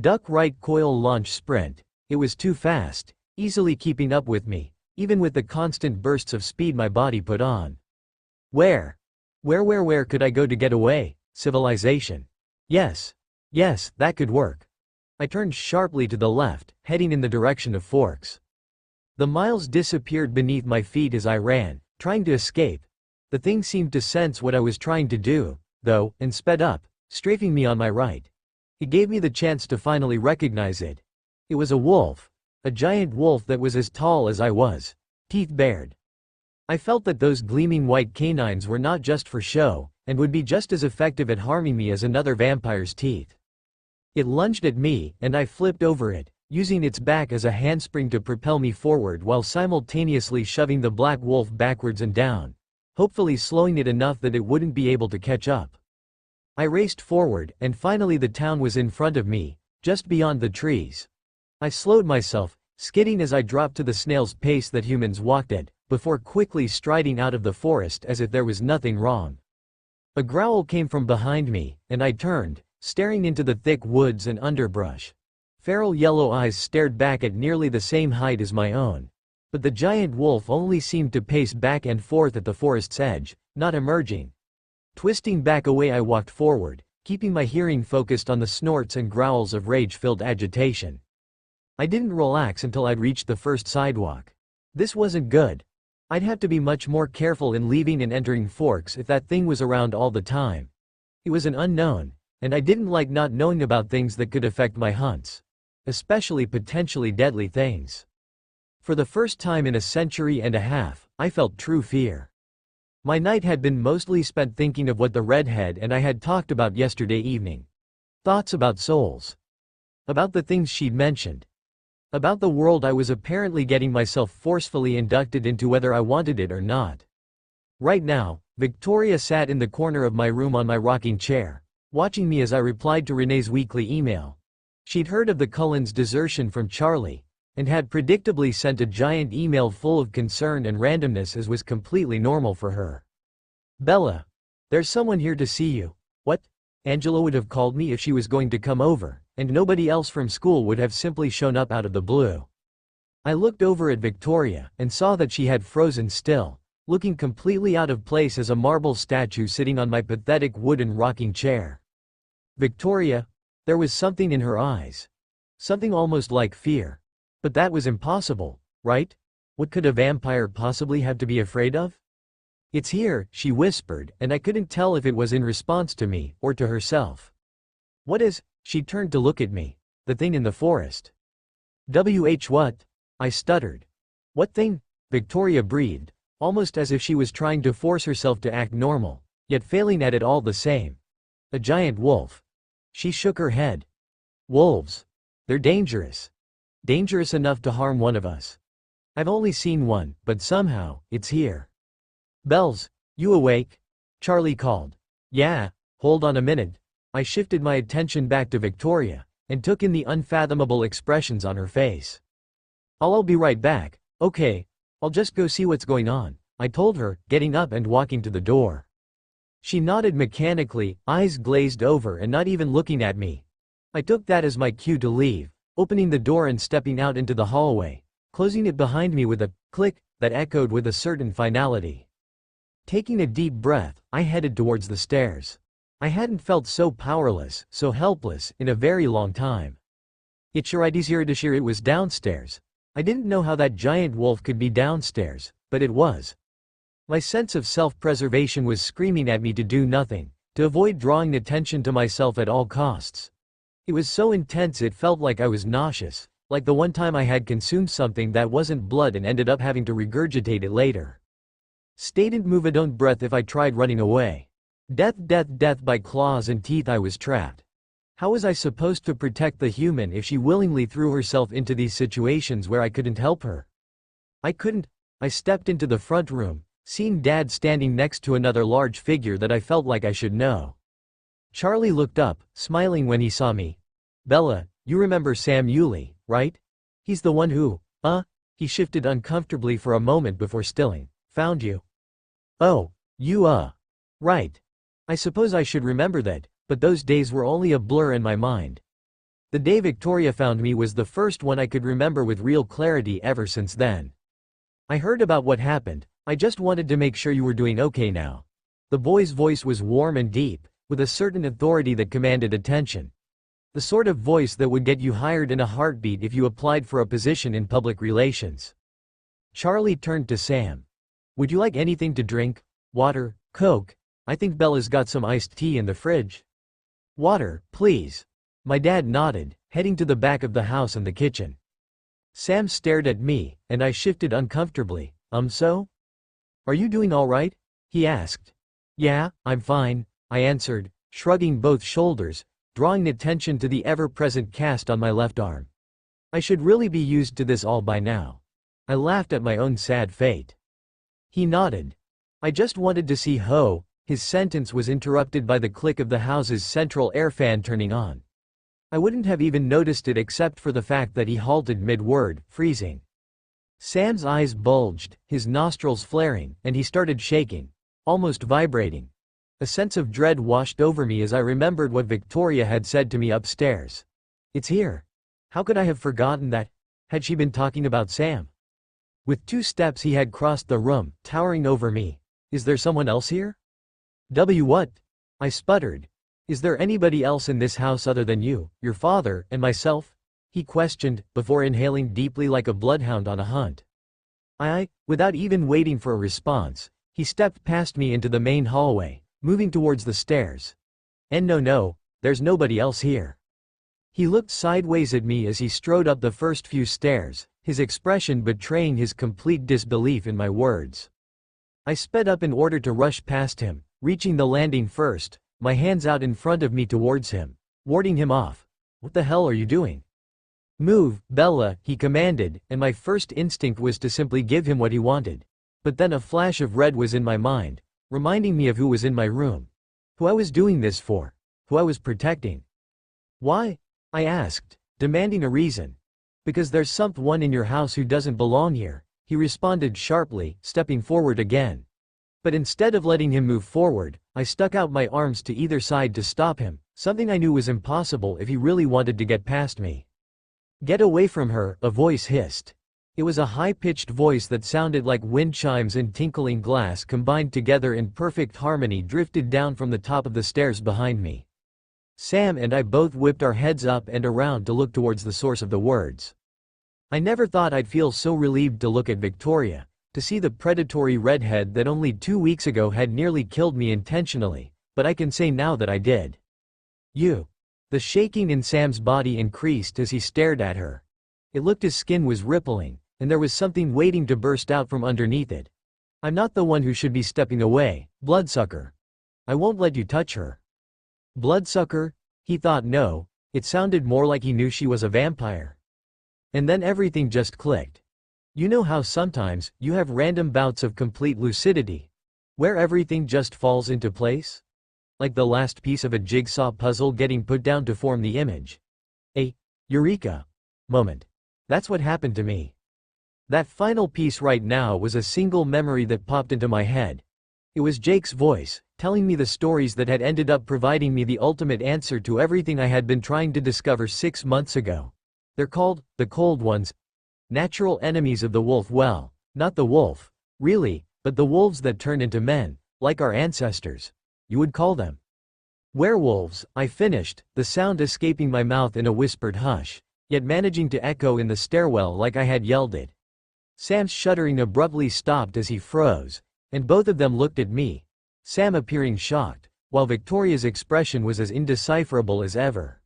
Duck right coil launch sprint. It was too fast, easily keeping up with me, even with the constant bursts of speed my body put on. Where could I go to get away? Civilization. Yes, that could work. I turned sharply to the left, heading in the direction of Forks. The miles disappeared beneath my feet as I ran, trying to escape. The thing seemed to sense what I was trying to do, though, and sped up, strafing me on my right. It gave me the chance to finally recognize it. It was a wolf. A giant wolf that was as tall as I was, teeth bared. I felt that those gleaming white canines were not just for show, and would be just as effective at harming me as another vampire's teeth. It lunged at me, and I flipped over it, using its back as a handspring to propel me forward while simultaneously shoving the black wolf backwards and down, hopefully slowing it enough that it wouldn't be able to catch up. I raced forward, and finally the town was in front of me, just beyond the trees. I slowed myself, skidding as I dropped to the snail's pace that humans walked at, before quickly striding out of the forest as if there was nothing wrong. A growl came from behind me, and I turned, staring into the thick woods and underbrush. Feral yellow eyes stared back at nearly the same height as my own. But the giant wolf only seemed to pace back and forth at the forest's edge, not emerging. Twisting back away, I walked forward, keeping my hearing focused on the snorts and growls of rage-filled agitation. I didn't relax until I'd reached the first sidewalk. This wasn't good. I'd have to be much more careful in leaving and entering Forks if that thing was around all the time. It was an unknown, and I didn't like not knowing about things that could affect my hunts. Especially potentially deadly things. For the first time in a century and a half, I felt true fear. My night had been mostly spent thinking of what the redhead and I had talked about yesterday evening. Thoughts about souls. About the things she'd mentioned. About the world I was apparently getting myself forcefully inducted into whether I wanted it or not. Right now, Victoria sat in the corner of my room on my rocking chair, watching me as I replied to Renee's weekly email. She'd heard of the Cullens' desertion from Charlie, and had predictably sent a giant email full of concern and randomness as was completely normal for her. Bella, there's someone here to see you. What? Angela would have called me if she was going to come over, and nobody else from school would have simply shown up out of the blue. I looked over at Victoria and saw that she had frozen still, looking completely out of place as a marble statue sitting on my pathetic wooden rocking chair. Victoria, there was something in her eyes. Something almost like fear. But that was impossible, right? What could a vampire possibly have to be afraid of? It's here, she whispered, and I couldn't tell if it was in response to me or to herself. What is? She turned to look at me. The thing in the forest. What? I stuttered. What thing? Victoria breathed, almost as if she was trying to force herself to act normal, yet failing at it all the same. A giant wolf. She shook her head. Wolves. They're dangerous. Dangerous enough to harm one of us. I've only seen one, but somehow, it's here. Bells, you awake? Charlie called. Yeah, hold on a minute. I shifted my attention back to Victoria, and took in the unfathomable expressions on her face. I'll be right back, okay? I'll just go see what's going on, I told her, getting up and walking to the door. She nodded mechanically, eyes glazed over and not even looking at me. I took that as my cue to leave, opening the door and stepping out into the hallway, closing it behind me with a click that echoed with a certain finality. Taking a deep breath, I headed towards the stairs. I hadn't felt so powerless, so helpless, in a very long time. It was downstairs. I didn't know how that giant wolf could be downstairs, but it was. My sense of self-preservation was screaming at me to do nothing, to avoid drawing attention to myself at all costs. It was so intense it felt like I was nauseous, like the one time I had consumed something that wasn't blood and ended up having to regurgitate it later. Didn't move a don't breath if I tried running away. Death, death, death by claws and teeth. I was trapped. How was I supposed to protect the human if she willingly threw herself into these situations where I couldn't help her? I couldn't. I stepped into the front room, seeing Dad standing next to another large figure that I felt like I should know. Charlie looked up, smiling when he saw me. Bella, you remember Sam Yulee, right? He's the one who, he shifted uncomfortably for a moment before stilling. Found you. Oh, you, right. I suppose I should remember that, but those days were only a blur in my mind. The day Victoria found me was the first one I could remember with real clarity ever since then. I heard about what happened. I just wanted to make sure you were doing okay now. The boy's voice was warm and deep, with a certain authority that commanded attention. The sort of voice that would get you hired in a heartbeat if you applied for a position in public relations. Charlie turned to Sam. Would you like anything to drink? Water, Coke? I think Bella's got some iced tea in the fridge. Water, please. My dad nodded, heading to the back of the house and the kitchen. Sam stared at me, and I shifted uncomfortably. So? Are you doing all right? He asked. Yeah, I'm fine, I answered, shrugging both shoulders, drawing attention to the ever-present cast on my left arm. I should really be used to this all by now. I laughed at my own sad fate. He nodded. I just wanted to see Ho. His sentence was interrupted by the click of the house's central air fan turning on. I wouldn't have even noticed it except for the fact that he halted mid-word, freezing. Sam's eyes bulged, his nostrils flaring, and he started shaking, almost vibrating. A sense of dread washed over me as I remembered what Victoria had said to me upstairs. It's here. How could I have forgotten that? Had she been talking about Sam? With 2 steps he had crossed the room, towering over me. Is there someone else here? What? I sputtered. Is there anybody else in this house other than you, your father, and myself? He questioned, before inhaling deeply like a bloodhound on a hunt. Without even waiting for a response, he stepped past me into the main hallway, moving towards the stairs. And no, there's nobody else here. He looked sideways at me as he strode up the first few stairs, his expression betraying his complete disbelief in my words. I sped up in order to rush past him, reaching the landing first, my hands out in front of me towards him, warding him off. What the hell are you doing? Move, Bella, he commanded, and my first instinct was to simply give him what he wanted. But then a flash of red was in my mind, reminding me of who was in my room. Who I was doing this for. Who I was protecting. Why? I asked, demanding a reason. Because there's someone in your house who doesn't belong here, he responded sharply, stepping forward again. But instead of letting him move forward, I stuck out my arms to either side to stop him, something I knew was impossible if he really wanted to get past me. Get away from her, a voice hissed. It was a high-pitched voice that sounded like wind chimes and tinkling glass combined together in perfect harmony drifted down from the top of the stairs behind me. Sam and I both whipped our heads up and around to look towards the source of the words. I never thought I'd feel so relieved to look at Victoria, to see the predatory redhead that only 2 weeks ago had nearly killed me intentionally, but I can say now that I did. You. The shaking in Sam's body increased as he stared at her. It looked his skin was rippling, and there was something waiting to burst out from underneath it. I'm not the one who should be stepping away, bloodsucker. I won't let you touch her. Bloodsucker? He thought no, It sounded more like he knew she was a vampire. And then everything just clicked. You know how sometimes you have random bouts of complete lucidity, where everything just falls into place? Like the last piece of a jigsaw puzzle getting put down to form the image. A eureka moment. That's what happened to me. That final piece right now was a single memory that popped into my head. It was Jake's voice, telling me the stories that had ended up providing me the ultimate answer to everything I had been trying to discover 6 months ago. They're called the Cold Ones. Natural enemies of the wolf. Well, not the wolf, really, but the wolves that turn into men, like our ancestors. You would call them werewolves, I finished, the sound escaping my mouth in a whispered hush, yet managing to echo in the stairwell like I had yelled it. Sam's shuddering abruptly stopped as he froze, and both of them looked at me, Sam appearing shocked, while Victoria's expression was as indecipherable as ever.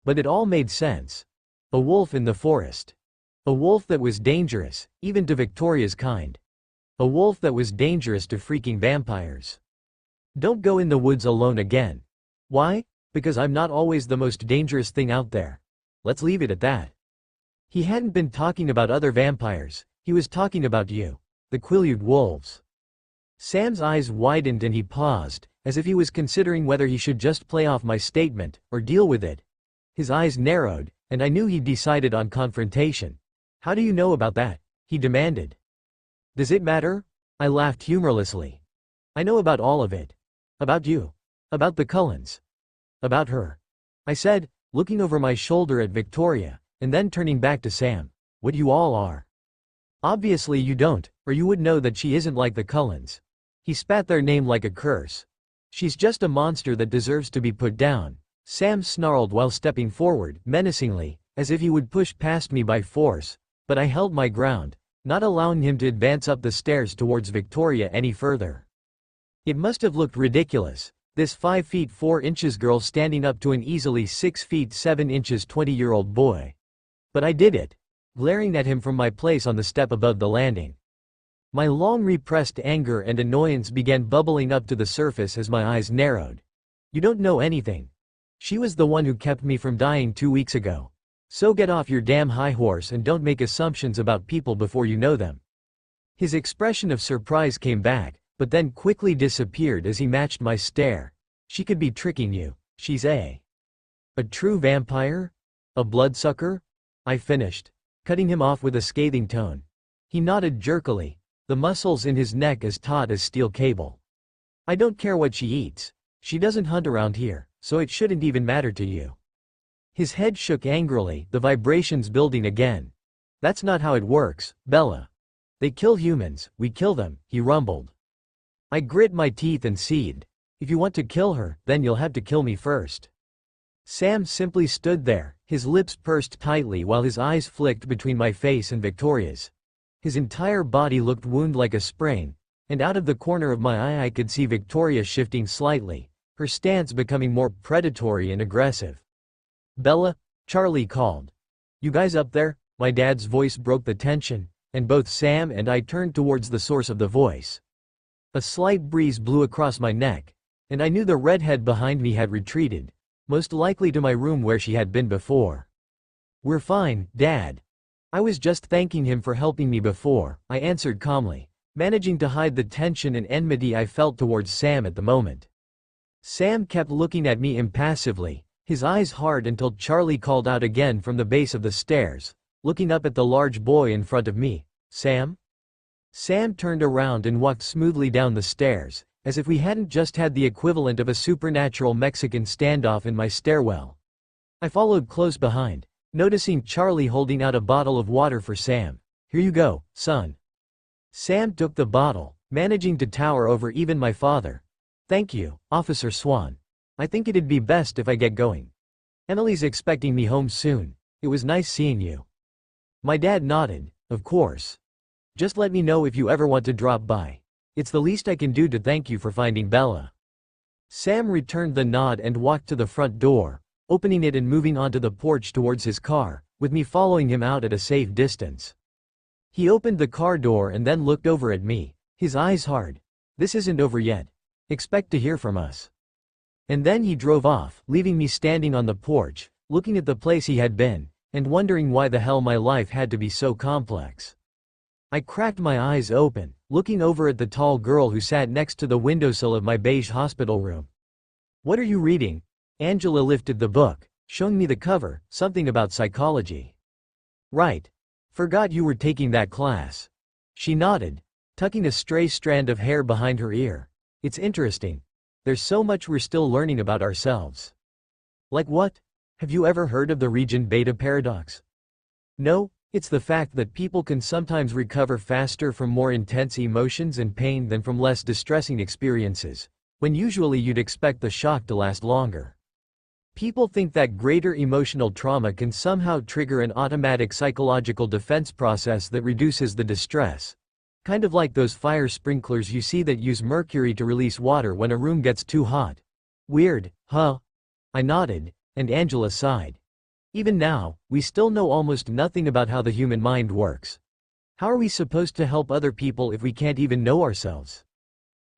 But it all made sense. A wolf in the forest. A wolf that was dangerous, even to Victoria's kind. A wolf that was dangerous to freaking vampires. Don't go in the woods alone again. Why? Because I'm not always the most dangerous thing out there. Let's leave it at that. He hadn't been talking about other vampires, he was talking about you. The Quileute wolves. Sam's eyes widened and he paused, as if he was considering whether he should just play off my statement, or deal with it. His eyes narrowed, and I knew he'd decided on confrontation. How do you know about that? He demanded. Does it matter? I laughed humorlessly. I know about all of it. About you. About the Cullens. About her. I said, looking over my shoulder at Victoria, and then turning back to Sam. What you all are. Obviously you don't, or you would know that she isn't like the Cullens. He spat their name like a curse. She's just a monster that deserves to be put down. Sam snarled while stepping forward, menacingly, as if he would push past me by force, but I held my ground, not allowing him to advance up the stairs towards Victoria any further. It must have looked ridiculous, this 5 feet 4 inches girl standing up to an easily 6 feet 7 inches 20-year-old boy. But I did it, glaring at him from my place on the step above the landing. My long repressed anger and annoyance began bubbling up to the surface as my eyes narrowed. You don't know anything. She was the one who kept me from dying 2 weeks ago. So get off your damn high horse and don't make assumptions about people before you know them. His expression of surprise came back, but then quickly disappeared as he matched my stare. She could be tricking you. She's a true vampire? A bloodsucker? I finished, cutting him off with a scathing tone. He nodded jerkily, the muscles in his neck as taut as steel cable. I don't care what she eats. She doesn't hunt around here, so it shouldn't even matter to you. His head shook angrily, the vibrations building again. That's not how it works, Bella. They kill humans, we kill them, he rumbled. I grit my teeth and seethed. If you want to kill her, then you'll have to kill me first. Sam simply stood there, his lips pursed tightly while his eyes flicked between my face and Victoria's. His entire body looked wounded like a sprain, and out of the corner of my eye I could see Victoria shifting slightly, her stance becoming more predatory and aggressive. Bella, Charlie called. You guys up there? My dad's voice broke the tension, and both Sam and I turned towards the source of the voice. A slight breeze blew across my neck, and I knew the redhead behind me had retreated, most likely to my room where she had been before. We're fine, Dad. I was just thanking him for helping me before, I answered calmly, managing to hide the tension and enmity I felt towards Sam at the moment. Sam kept looking at me impassively, his eyes hard until Charlie called out again from the base of the stairs, looking up at the large boy in front of me. Sam? Sam turned around and walked smoothly down the stairs, as if we hadn't just had the equivalent of a supernatural Mexican standoff in my stairwell. I followed close behind, noticing Charlie holding out a bottle of water for Sam. Here you go, son. Sam took the bottle, managing to tower over even my father. Thank you, Officer Swan. I think it'd be best if I get going. Emily's expecting me home soon. It was nice seeing you. My dad nodded, of course. Just let me know if you ever want to drop by. It's the least I can do to thank you for finding Bella. Sam returned the nod and walked to the front door, opening it and moving onto the porch towards his car, with me following him out at a safe distance. He opened the car door and then looked over at me, his eyes hard. This isn't over yet. Expect to hear from us. And then he drove off, leaving me standing on the porch, looking at the place he had been, and wondering why the hell my life had to be so complex. I cracked my eyes open, looking over at the tall girl who sat next to the windowsill of my beige hospital room. "What are you reading?" Angela lifted the book, showing me the cover, something about psychology. "Right. Forgot you were taking that class." She nodded, tucking a stray strand of hair behind her ear. "It's interesting. There's so much we're still learning about ourselves." "Like what? Have you ever heard of the region beta paradox?" "No, it's the fact that people can sometimes recover faster from more intense emotions and pain than from less distressing experiences, when usually you'd expect the shock to last longer. People think that greater emotional trauma can somehow trigger an automatic psychological defense process that reduces the distress. Kind of like those fire sprinklers you see that use mercury to release water when a room gets too hot." "Weird, huh?" I nodded, and Angela sighed. "Even now, we still know almost nothing about how the human mind works. How are we supposed to help other people if we can't even know ourselves?"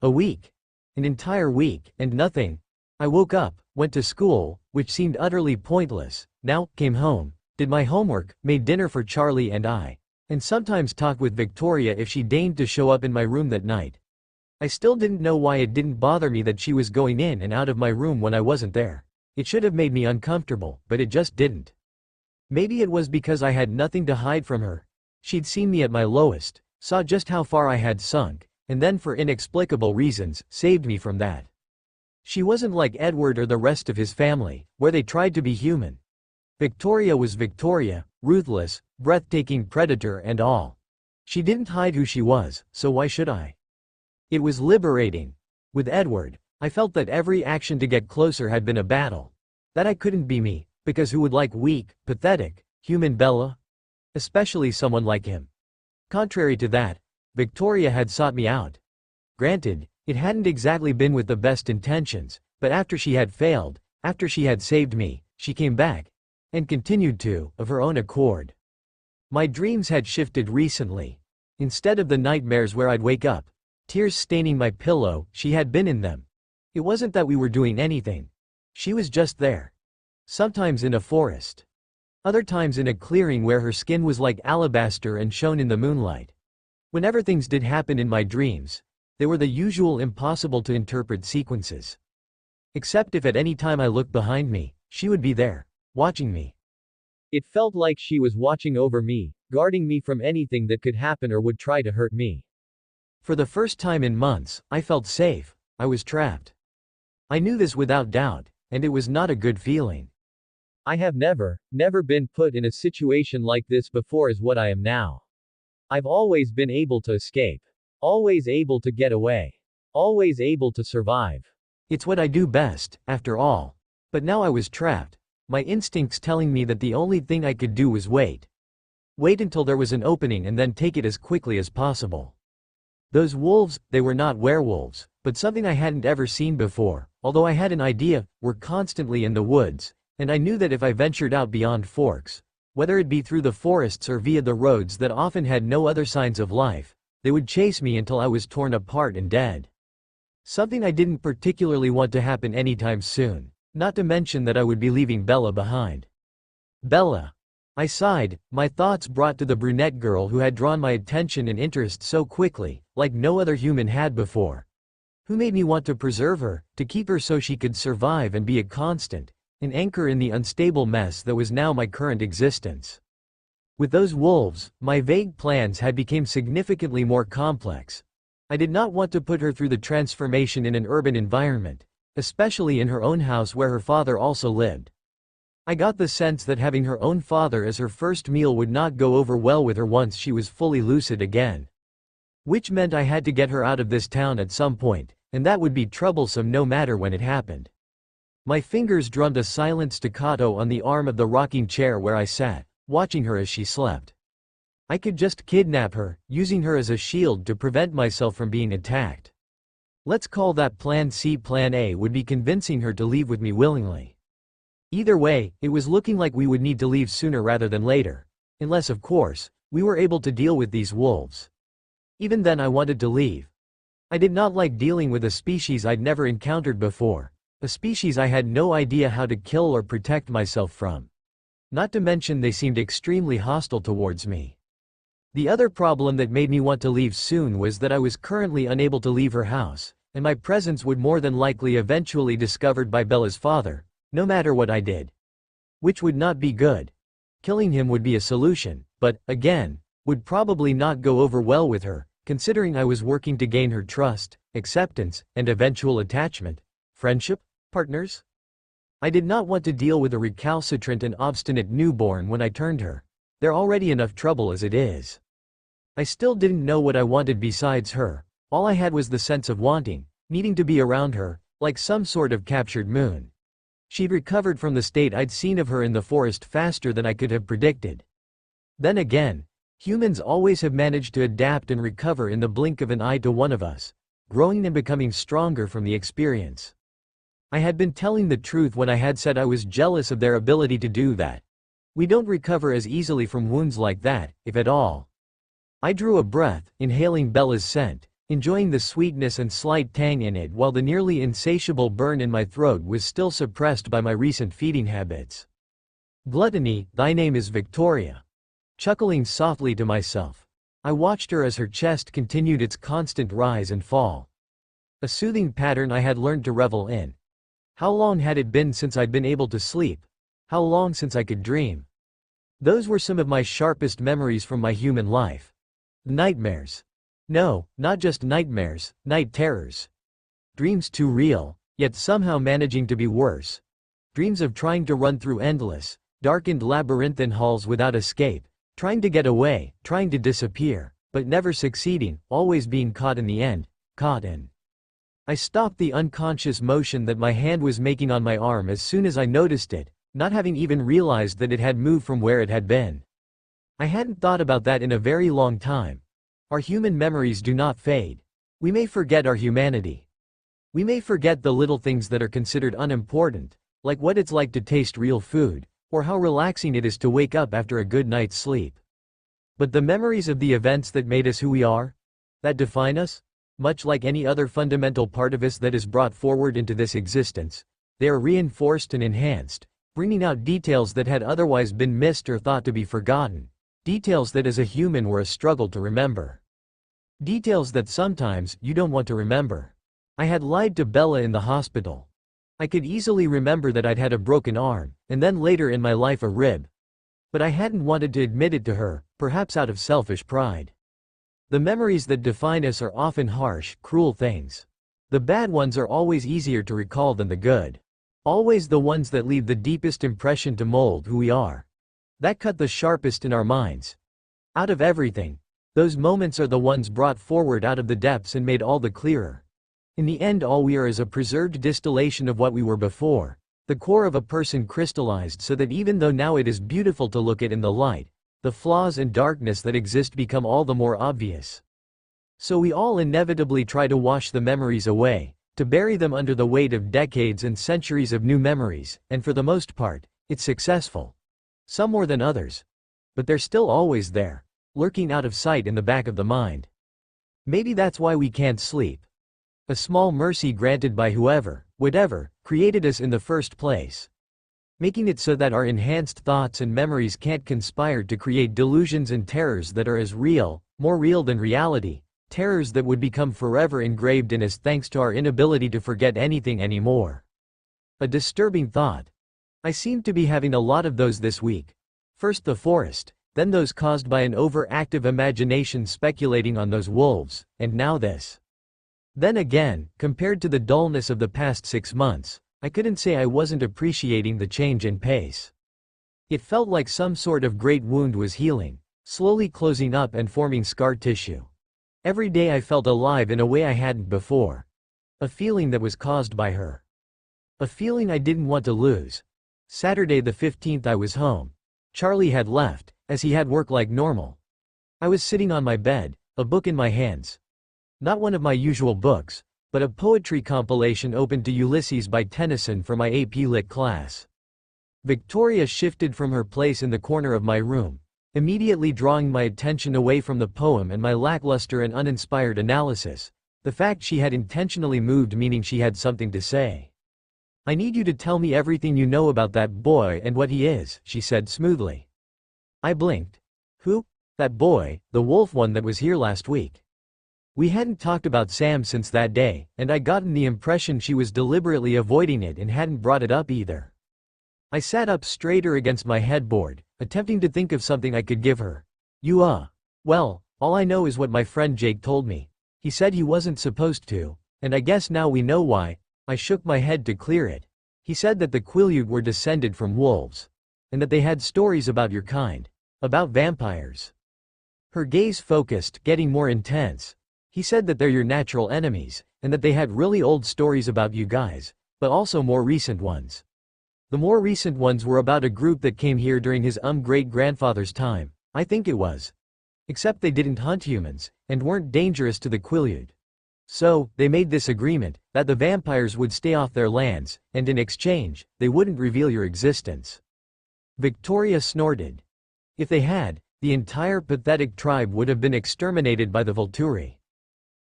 A week. An entire week, and nothing. I woke up, went to school, which seemed utterly pointless, now, came home, did my homework, made dinner for Charlie and I, and sometimes talked with Victoria if she deigned to show up in my room that night. I still didn't know why it didn't bother me that she was going in and out of my room when I wasn't there. It should have made me uncomfortable, but it just didn't. Maybe it was because I had nothing to hide from her. She'd seen me at my lowest, saw just how far I had sunk, and then for inexplicable reasons, saved me from that. She wasn't like Edward or the rest of his family, where they tried to be human. Victoria was Victoria, ruthless, breathtaking predator and all. She didn't hide who she was, so why should I? It was liberating. With Edward, I felt that every action to get closer had been a battle. That I couldn't be me, because who would like weak, pathetic, human Bella? Especially someone like him. Contrary to that, Victoria had sought me out. Granted, it hadn't exactly been with the best intentions, but after she had failed, after she had saved me, she came back. And continued to, of her own accord. My dreams had shifted recently. Instead of the nightmares where I'd wake up, tears staining my pillow, she had been in them. It wasn't that we were doing anything. She was just there. Sometimes in a forest. Other times in a clearing where her skin was like alabaster and shone in the moonlight. Whenever things did happen in my dreams, they were the usual impossible to interpret sequences. Except if at any time I looked behind me, she would be there, watching me. It felt like she was watching over me, guarding me from anything that could happen or would try to hurt me. For the first time in months, I felt safe. I was trapped. I knew this without doubt, and it was not a good feeling. I have never been put in a situation like this before as what I am now. I've always been able to escape. Always able to get away. Always able to survive. It's what I do best, after all. But now I was trapped. My instincts telling me that the only thing I could do was wait. Wait until there was an opening and then take it as quickly as possible. Those wolves, they were not werewolves, but something I hadn't ever seen before, although I had an idea, were constantly in the woods, and I knew that if I ventured out beyond Forks, whether it be through the forests or via the roads that often had no other signs of life, they would chase me until I was torn apart and dead. Something I didn't particularly want to happen anytime soon, not to mention that I would be leaving Bella behind. Bella. I sighed, my thoughts brought to the brunette girl who had drawn my attention and interest so quickly, like no other human had before. Who made me want to preserve her, to keep her so she could survive and be a constant, an anchor in the unstable mess that was now my current existence. With those wolves, my vague plans had become significantly more complex. I did not want to put her through the transformation in an urban environment, especially in her own house where her father also lived. I got the sense that having her own father as her first meal would not go over well with her once she was fully lucid again. Which meant I had to get her out of this town at some point, and that would be troublesome no matter when it happened. My fingers drummed a silent staccato on the arm of the rocking chair where I sat, watching her as she slept. I could just kidnap her, using her as a shield to prevent myself from being attacked. Let's call that Plan C. Plan A would be convincing her to leave with me willingly. Either way, it was looking like we would need to leave sooner rather than later. Unless, of course, we were able to deal with these wolves. Even then I wanted to leave. I did not like dealing with a species I'd never encountered before. A species I had no idea how to kill or protect myself from. Not to mention they seemed extremely hostile towards me. The other problem that made me want to leave soon was that I was currently unable to leave her house, and my presence would more than likely eventually discovered by Bella's father, no matter what I did. Which would not be good. Killing him would be a solution, but, again, would probably not go over well with her, considering I was working to gain her trust, acceptance, and eventual attachment. Friendship? Partners? I did not want to deal with a recalcitrant and obstinate newborn when I turned her. They're already enough trouble as it is. I still didn't know what I wanted besides her. All I had was the sense of wanting, needing to be around her, like some sort of captured moon. She'd recovered from the state I'd seen of her in the forest faster than I could have predicted. Then again, humans always have managed to adapt and recover in the blink of an eye to one of us, growing and becoming stronger from the experience. I had been telling the truth when I had said I was jealous of their ability to do that. We don't recover as easily from wounds like that, if at all. I drew a breath, inhaling Bella's scent, enjoying the sweetness and slight tang in it while the nearly insatiable burn in my throat was still suppressed by my recent feeding habits. Gluttony, thy name is Victoria. Chuckling softly to myself, I watched her as her chest continued its constant rise and fall. A soothing pattern I had learned to revel in. How long had it been since I'd been able to sleep? How long since I could dream? Those were some of my sharpest memories from my human life. Nightmares. No, not just nightmares, night terrors. Dreams too real, yet somehow managing to be worse. Dreams of trying to run through endless, darkened labyrinthine halls without escape, trying to get away, trying to disappear, but never succeeding, always being caught in the end, caught in. I stopped the unconscious motion that my hand was making on my arm as soon as I noticed it, not having even realized that it had moved from where it had been. I hadn't thought about that in a very long time. Our human memories do not fade. We may forget our humanity. We may forget the little things that are considered unimportant, like what it's like to taste real food, or how relaxing it is to wake up after a good night's sleep. But the memories of the events that made us who we are, that define us, much like any other fundamental part of us that is brought forward into this existence, they are reinforced and enhanced, bringing out details that had otherwise been missed or thought to be forgotten, details that as a human were a struggle to remember. Details that sometimes you don't want to remember. I had lied to Bella in the hospital. I could easily remember that I'd had a broken arm, and then later in my life a rib. But I hadn't wanted to admit it to her, perhaps out of selfish pride. The memories that define us are often harsh, cruel things. The bad ones are always easier to recall than the good. Always the ones that leave the deepest impression to mold who we are. That cut the sharpest in our minds. Out of everything, those moments are the ones brought forward out of the depths and made all the clearer. In the end, all we are is a preserved distillation of what we were before, the core of a person crystallized so that even though now it is beautiful to look at in the light, the flaws and darkness that exist become all the more obvious. So we all inevitably try to wash the memories away, to bury them under the weight of decades and centuries of new memories, and for the most part, it's successful. Some more than others. But they're still always there, lurking out of sight in the back of the mind. Maybe that's why we can't sleep. A small mercy granted by whoever, whatever, created us in the first place. Making it so that our enhanced thoughts and memories can't conspire to create delusions and terrors that are as real, more real than reality, terrors that would become forever engraved in us thanks to our inability to forget anything anymore. A disturbing thought. I seem to be having a lot of those this week. First the forest, then those caused by an overactive imagination speculating on those wolves, and now this. Then again, compared to the dullness of the past 6 months, I couldn't say I wasn't appreciating the change in pace. It felt like some sort of great wound was healing, slowly closing up and forming scar tissue. Every day I felt alive in a way I hadn't before. A feeling that was caused by her. A feeling I didn't want to lose. Saturday the 15th I was home. Charlie had left, as he had work like normal. I was sitting on my bed, a book in my hands. Not one of my usual books, but a poetry compilation open to Ulysses by Tennyson for my AP Lit class. Victoria shifted from her place in the corner of my room, immediately drawing my attention away from the poem and my lackluster and uninspired analysis, the fact she had intentionally moved meaning she had something to say. I need you to tell me everything you know about that boy and what he is, she said smoothly. I blinked. Who? That boy, the wolf one that was here last week. We hadn't talked about Sam since that day, and I'd gotten the impression she was deliberately avoiding it and hadn't brought it up either. I sat up straighter against my headboard, attempting to think of something I could give her. Well, all I know is what my friend Jake told me. He said he wasn't supposed to, and I guess now we know why. I shook my head to clear it. He said that the Quileute were descended from wolves, and that they had stories about your kind, about vampires. Her gaze focused, getting more intense. He said that they're your natural enemies, and that they had really old stories about you guys, but also more recent ones. The more recent ones were about a group that came here during his great-grandfather's time, I think it was. Except they didn't hunt humans, and weren't dangerous to the Quileute. So, they made this agreement, that the vampires would stay off their lands, and in exchange, they wouldn't reveal your existence. Victoria snorted. If they had, the entire pathetic tribe would have been exterminated by the Volturi.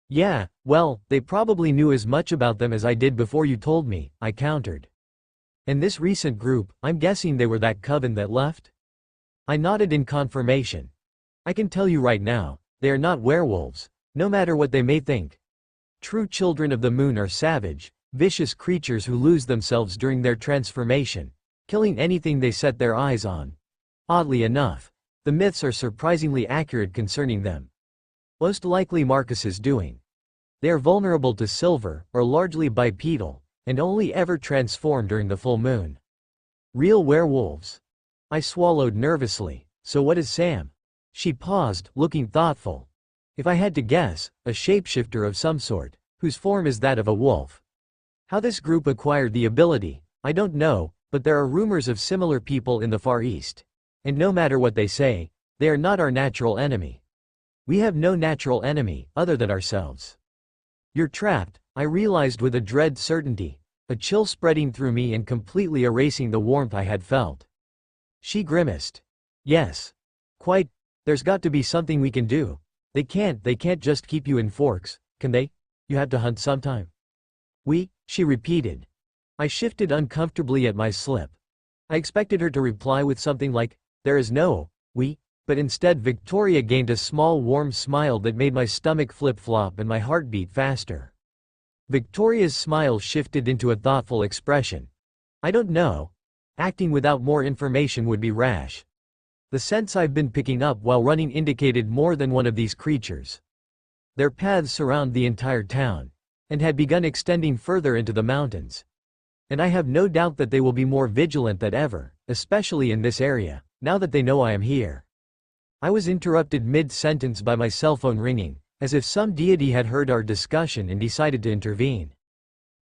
Yeah, well, they probably knew as much about them as I did before you told me, I countered. And this recent group, I'm guessing they were that coven that left? I nodded in confirmation. I can tell you right now, they are not werewolves, no matter what they may think. True children of the moon are savage, vicious creatures who lose themselves during their transformation, killing anything they set their eyes on. Oddly enough, the myths are surprisingly accurate concerning them. Most likely Marcus's doing. They are vulnerable to silver, are largely bipedal, and only ever transform during the full moon. Real werewolves. I swallowed nervously. So what is Sam? She paused, looking thoughtful. If I had to guess, a shapeshifter of some sort, whose form is that of a wolf. How this group acquired the ability, I don't know, but there are rumors of similar people in the Far East. And no matter what they say, they are not our natural enemy. We have no natural enemy, other than ourselves. You're trapped, I realized with a dread certainty, a chill spreading through me and completely erasing the warmth I had felt. She grimaced. Yes. Quite, there's got to be something we can do. They can't just keep you in forks, can they? You have to hunt sometime. She repeated. I shifted uncomfortably at my slip. I expected her to reply with something like, there is no, but instead Victoria gained a small warm smile that made my stomach flip-flop and my heart beat faster. Victoria's smile shifted into a thoughtful expression. I don't know. Acting without more information would be rash. The scents I've been picking up while running indicated more than one of these creatures. Their paths surround the entire town, and had begun extending further into the mountains. And I have no doubt that they will be more vigilant than ever, especially in this area, now that they know I am here. I was interrupted mid-sentence by my cell phone ringing, as if some deity had heard our discussion and decided to intervene.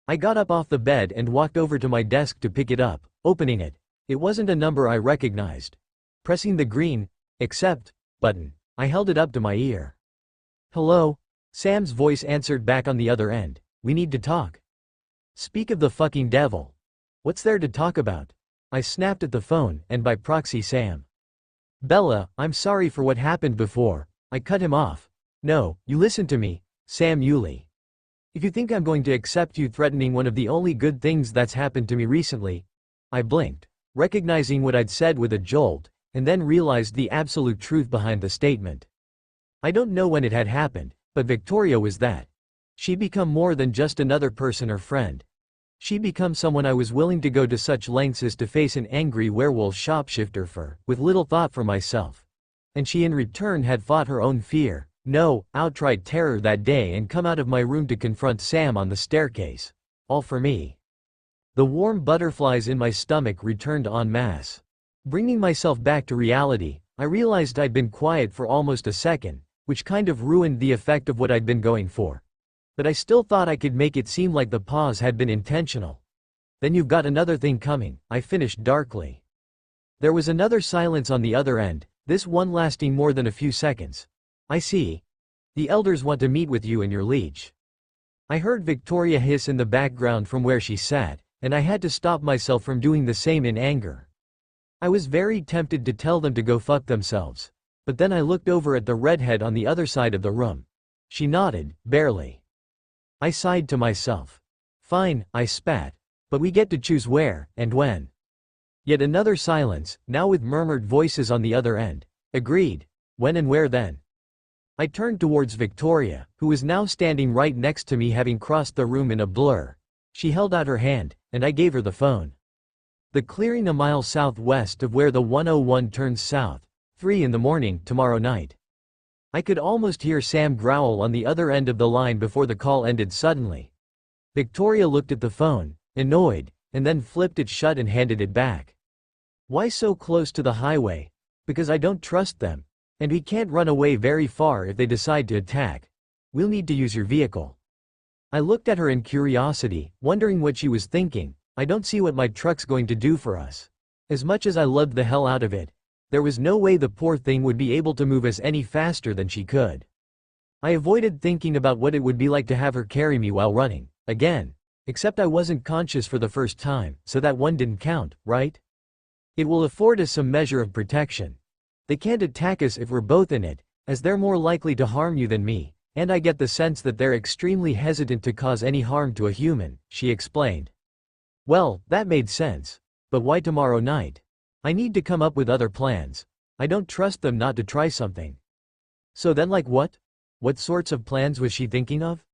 I got up off the bed and walked over to my desk to pick it up, opening it. It wasn't a number I recognized. Pressing the green, accept, button, I held it up to my ear. Hello? Sam's voice answered back on the other end. We need to talk. Speak of the fucking devil. What's there to talk about? I snapped at the phone, and by proxy Sam. Bella, I'm sorry for what happened before. I cut him off. No, you listen to me, Sam Yulee. If you think I'm going to accept you threatening one of the only good things that's happened to me recently. I blinked, recognizing what I'd said with a jolt, and then realized the absolute truth behind the statement. I don't know when it had happened, but Victoria was that. She'd become more than just another person or friend. She'd become someone I was willing to go to such lengths as to face an angry werewolf shapeshifter for, with little thought for myself. And she in return had fought her own fear, no, outright terror that day and come out of my room to confront Sam on the staircase. All for me. The warm butterflies in my stomach returned en masse. Bringing myself back to reality, I realized I'd been quiet for almost a second, which kind of ruined the effect of what I'd been going for. But I still thought I could make it seem like the pause had been intentional. Then you've got another thing coming, I finished darkly. There was another silence on the other end, this one lasting more than a few seconds. I see. The elders want to meet with you and your liege. I heard Victoria hiss in the background from where she sat, and I had to stop myself from doing the same in anger. I was very tempted to tell them to go fuck themselves. But then I looked over at the redhead on the other side of the room. She nodded, barely. I sighed to myself. Fine, I spat. But we get to choose where and when. Yet another silence, now with murmured voices on the other end. Agreed. When and where then? I turned towards Victoria, who was now standing right next to me, having crossed the room in a blur. She held out her hand, and I gave her the phone. The clearing a mile southwest of where the 101 turns south. 3 in the morning, tomorrow night. I could almost hear Sam growl on the other end of the line before the call ended suddenly. Victoria looked at the phone, annoyed, and then flipped it shut and handed it back. Why so close to the highway? Because I don't trust them. And we can't run away very far if they decide to attack. We'll need to use your vehicle. I looked at her in curiosity, wondering what she was thinking. I don't see what my truck's going to do for us. As much as I loved the hell out of it, there was no way the poor thing would be able to move us any faster than she could. I avoided thinking about what it would be like to have her carry me while running, again. Except I wasn't conscious for the first time, so that one didn't count, right? It will afford us some measure of protection. They can't attack us if we're both in it, as they're more likely to harm you than me, and I get the sense that they're extremely hesitant to cause any harm to a human, she explained. Well, that made sense. But why tomorrow night? I need to come up with other plans. I don't trust them not to try something. So then, like what? What sorts of plans was she thinking of?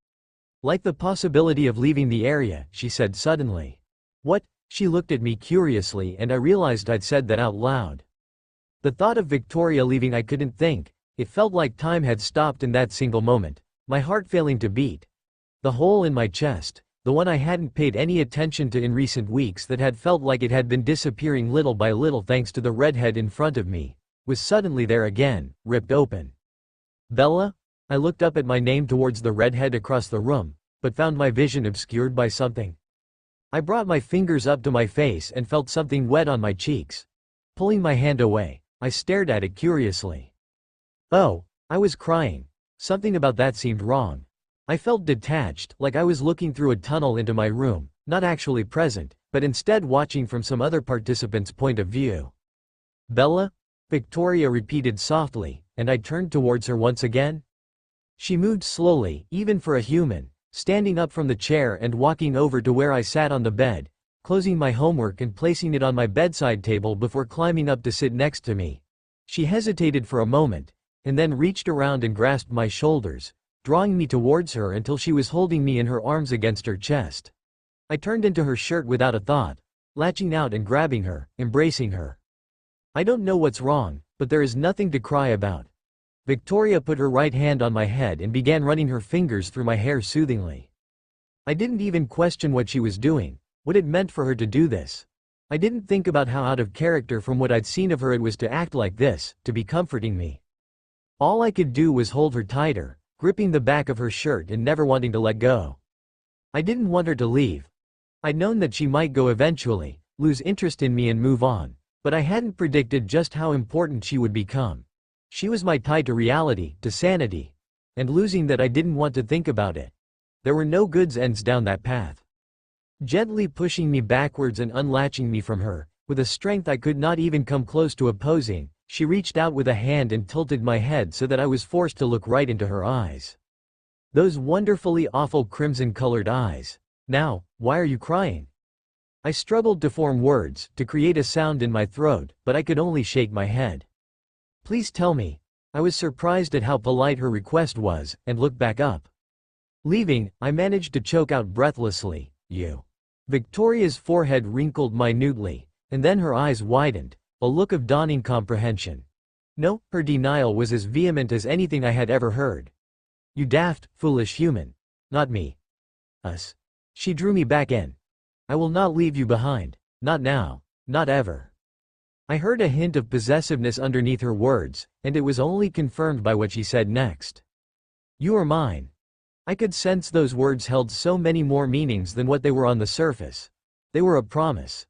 Like the possibility of leaving the area, she said suddenly. What? She looked at me curiously, and I realized I'd said that out loud. The thought of Victoria leaving, I couldn't think. It felt like time had stopped in that single moment, my heart failing to beat. The hole in my chest, the one I hadn't paid any attention to in recent weeks that had felt like it had been disappearing little by little thanks to the redhead in front of me, was suddenly there again, ripped open. Bella? I looked up at my name towards the redhead across the room, but found my vision obscured by something. I brought my fingers up to my face and felt something wet on my cheeks. Pulling my hand away, I stared at it curiously. Oh, I was crying. Something about that seemed wrong. I felt detached, like I was looking through a tunnel into my room, not actually present, but instead watching from some other participant's point of view. Bella? Victoria repeated softly, and I turned towards her once again. She moved slowly, even for a human, standing up from the chair and walking over to where I sat on the bed, closing my homework and placing it on my bedside table before climbing up to sit next to me. She hesitated for a moment, and then reached around and grasped my shoulders, drawing me towards her until she was holding me in her arms against her chest. I turned into her shirt without a thought, latching out and grabbing her, embracing her. I don't know what's wrong, but there is nothing to cry about. Victoria put her right hand on my head and began running her fingers through my hair soothingly. I didn't even question what she was doing, what it meant for her to do this. I didn't think about how out of character from what I'd seen of her it was to act like this, to be comforting me. All I could do was hold her tighter, gripping the back of her shirt and never wanting to let go. I didn't want her to leave. I'd known that she might go eventually, lose interest in me and move on, but I hadn't predicted just how important she would become. She was my tie to reality, to sanity. And losing that, I didn't want to think about it. There were no good ends down that path. Gently pushing me backwards and unlatching me from her, with a strength I could not even come close to opposing, she reached out with a hand and tilted my head so that I was forced to look right into her eyes. Those wonderfully awful crimson-colored eyes. Now, why are you crying? I struggled to form words, to create a sound in my throat, but I could only shake my head. Please tell me. I was surprised at how polite her request was, and looked back up. Leaving, I managed to choke out breathlessly, you. Victoria's forehead wrinkled minutely, and then her eyes widened, a look of dawning comprehension. No, her denial was as vehement as anything I had ever heard. You daft, foolish human. Not me. Us. She drew me back in. I will not leave you behind. Not now. Not ever. I heard a hint of possessiveness underneath her words, and it was only confirmed by what she said next. You are mine. I could sense those words held so many more meanings than what they were on the surface. They were a promise.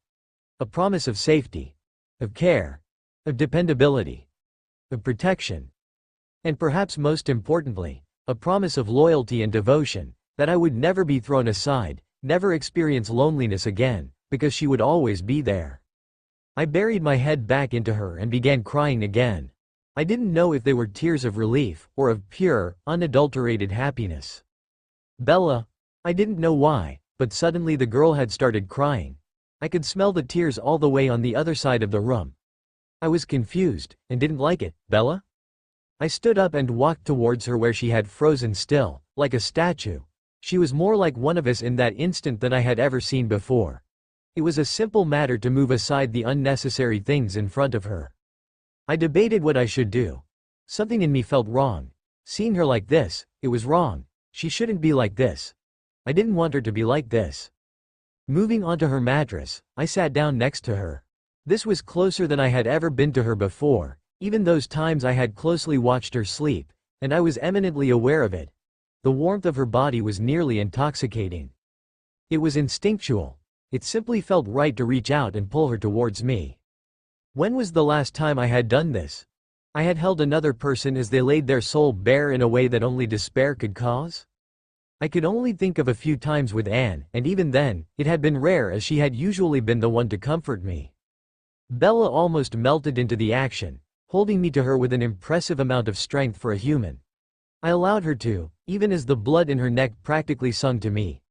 A promise of safety. Of care. Of dependability. Of protection. And perhaps most importantly, a promise of loyalty and devotion, that I would never be thrown aside, never experience loneliness again, because she would always be there. I buried my head back into her and began crying again. I didn't know if they were tears of relief, or of pure, unadulterated happiness. Bella. I didn't know why, but suddenly the girl had started crying. I could smell the tears all the way on the other side of the room. I was confused, and didn't like it. Bella? I stood up and walked towards her where she had frozen still, like a statue. She was more like one of us in that instant than I had ever seen before. It was a simple matter to move aside the unnecessary things in front of her. I debated what I should do. Something in me felt wrong. Seeing her like this, it was wrong. She shouldn't be like this. I didn't want her to be like this. Moving onto her mattress, I sat down next to her. This was closer than I had ever been to her before, even those times I had closely watched her sleep, and I was eminently aware of it. The warmth of her body was nearly intoxicating. It was instinctual. It simply felt right to reach out and pull her towards me. When was the last time I had done this? I had held another person as they laid their soul bare in a way that only despair could cause? I could only think of a few times with Anne, and even then, it had been rare as she had usually been the one to comfort me. Bella almost melted into the action, holding me to her with an impressive amount of strength for a human. I allowed her to, even as the blood in her neck practically sung to me.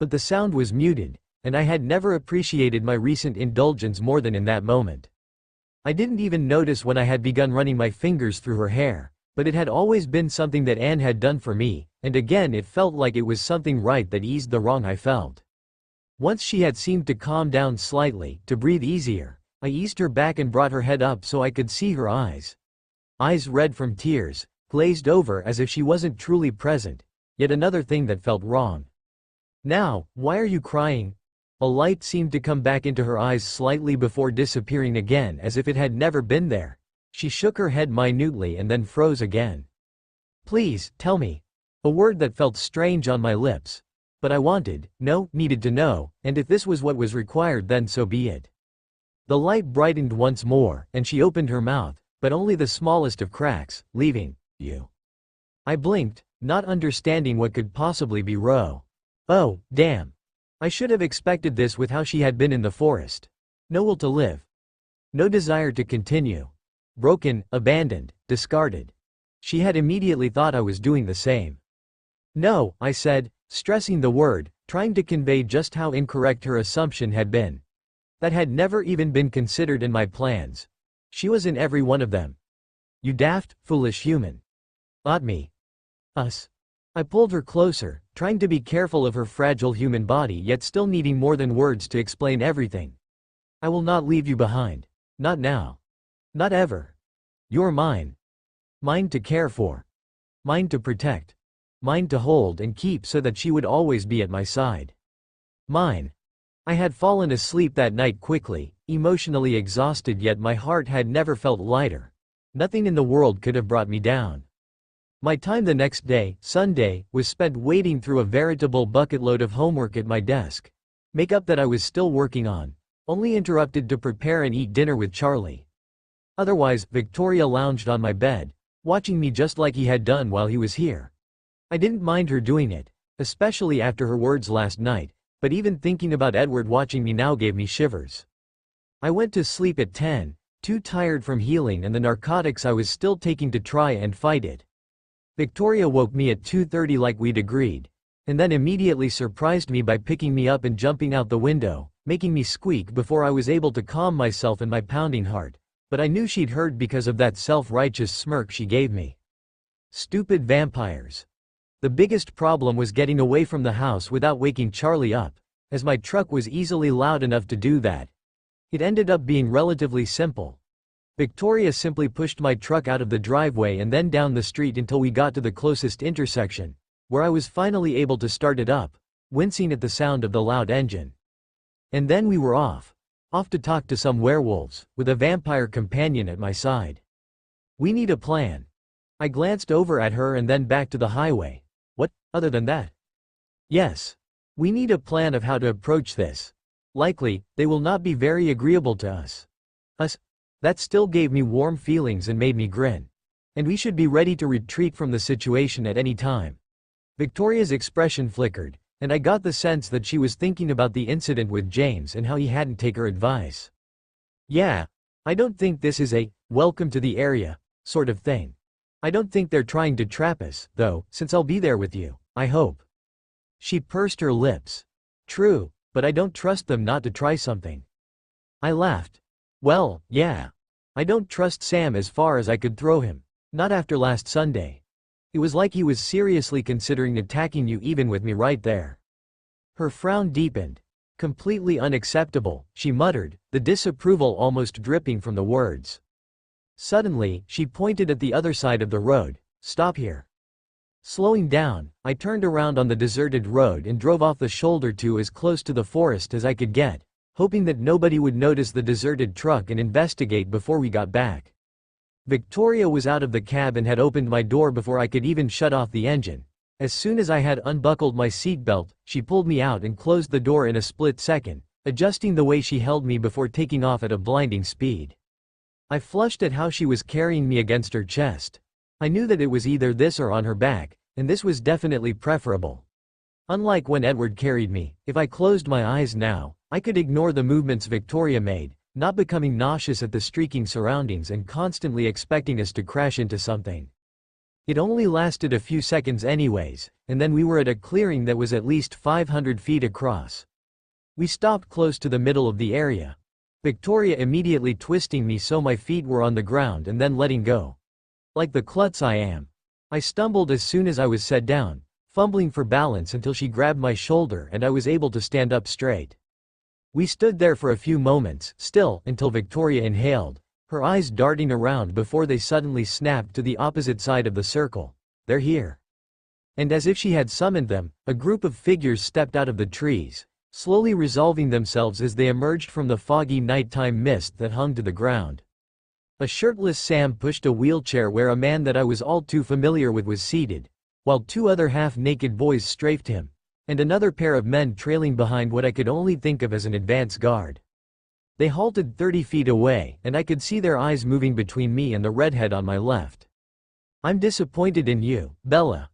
But the sound was muted, and I had never appreciated my recent indulgence more than in that moment. I didn't even notice when I had begun running my fingers through her hair, but it had always been something that Anne had done for me, and again it felt like it was something right that eased the wrong I felt. Once she had seemed to calm down slightly, to breathe easier, I eased her back and brought her head up so I could see her eyes. Eyes red from tears, glazed over as if she wasn't truly present, yet another thing that felt wrong. Now, why are you crying? A light seemed to come back into her eyes slightly before disappearing again as if it had never been there. She shook her head minutely and then froze again. Please, tell me. A word that felt strange on my lips. But I needed to know, and if this was what was required then so be it. The light brightened once more, and she opened her mouth, but only the smallest of cracks, leaving, you. I blinked, not understanding what could possibly be wrong. Oh, damn. I should have expected this with how she had been in the forest. No will to live. No desire to continue. Broken, abandoned, discarded. She had immediately thought I was doing the same. No, I said, stressing the word, trying to convey just how incorrect her assumption had been. That had never even been considered in my plans. She was in every one of them. You daft, foolish human. Not me. Us. I pulled her closer, trying to be careful of her fragile human body yet still needing more than words to explain everything. I will not leave you behind. Not now. Not ever. You're mine. Mine to care for. Mine to protect. Mine to hold and keep so that she would always be at my side. Mine. I had fallen asleep that night quickly, emotionally exhausted, yet my heart had never felt lighter. Nothing in the world could have brought me down. My time the next day, Sunday, was spent wading through a veritable bucket load of homework at my desk. Makeup that I was still working on, only interrupted to prepare and eat dinner with Charlie. Otherwise, Victoria lounged on my bed, watching me just like he had done while he was here. I didn't mind her doing it, especially after her words last night, but even thinking about Edward watching me now gave me shivers. I went to sleep at 10, too tired from healing and the narcotics I was still taking to try and fight it. Victoria woke me at 2:30 like we'd agreed, and then immediately surprised me by picking me up and jumping out the window, making me squeak before I was able to calm myself and my pounding heart, but I knew she'd heard because of that self-righteous smirk she gave me. Stupid vampires. The biggest problem was getting away from the house without waking Charlie up, as my truck was easily loud enough to do that. It ended up being relatively simple. Victoria simply pushed my truck out of the driveway and then down the street until we got to the closest intersection, where I was finally able to start it up, wincing at the sound of the loud engine. And then we were off to talk to some werewolves, with a vampire companion at my side. We need a plan. I glanced over at her and then back to the highway. What, other than that? Yes. We need a plan of how to approach this. Likely, they will not be very agreeable to us. That still gave me warm feelings and made me grin. And we should be ready to retreat from the situation at any time. Victoria's expression flickered, and I got the sense that she was thinking about the incident with James and how he hadn't taken her advice. Yeah, I don't think this is a welcome to the area sort of thing. I don't think they're trying to trap us, though, since I'll be there with you, I hope. She pursed her lips. True, but I don't trust them not to try something. I laughed. Well, yeah. I don't trust Sam as far as I could throw him. Not after last Sunday. It was like he was seriously considering attacking you even with me right there. Her frown deepened. Completely unacceptable, she muttered, the disapproval almost dripping from the words. Suddenly, she pointed at the other side of the road. Stop here. Slowing down, I turned around on the deserted road and drove off the shoulder to as close to the forest as I could get, hoping that nobody would notice the deserted truck and investigate before we got back. Victoria was out of the cab and had opened my door before I could even shut off the engine. As soon as I had unbuckled my seatbelt, she pulled me out and closed the door in a split second, adjusting the way she held me before taking off at a blinding speed. I flushed at how she was carrying me against her chest. I knew that it was either this or on her back, and this was definitely preferable. Unlike when Edward carried me, if I closed my eyes now, I could ignore the movements Victoria made, not becoming nauseous at the streaking surroundings and constantly expecting us to crash into something. It only lasted a few seconds anyways, and then we were at a clearing that was at least 500 feet across. We stopped close to the middle of the area. Victoria immediately twisting me so my feet were on the ground and then letting go. Like the klutz I am. I stumbled as soon as I was set down, fumbling for balance until she grabbed my shoulder and I was able to stand up straight. We stood there for a few moments, still, until Victoria inhaled, her eyes darting around before they suddenly snapped to the opposite side of the circle. They're here. And as if she had summoned them, a group of figures stepped out of the trees, slowly resolving themselves as they emerged from the foggy nighttime mist that hung to the ground. A shirtless Sam pushed a wheelchair where a man that I was all too familiar with was seated, while two other half-naked boys strafed him, and another pair of men trailing behind what I could only think of as an advance guard. They halted 30 feet away, and I could see their eyes moving between me and the redhead on my left. I'm disappointed in you, Bella.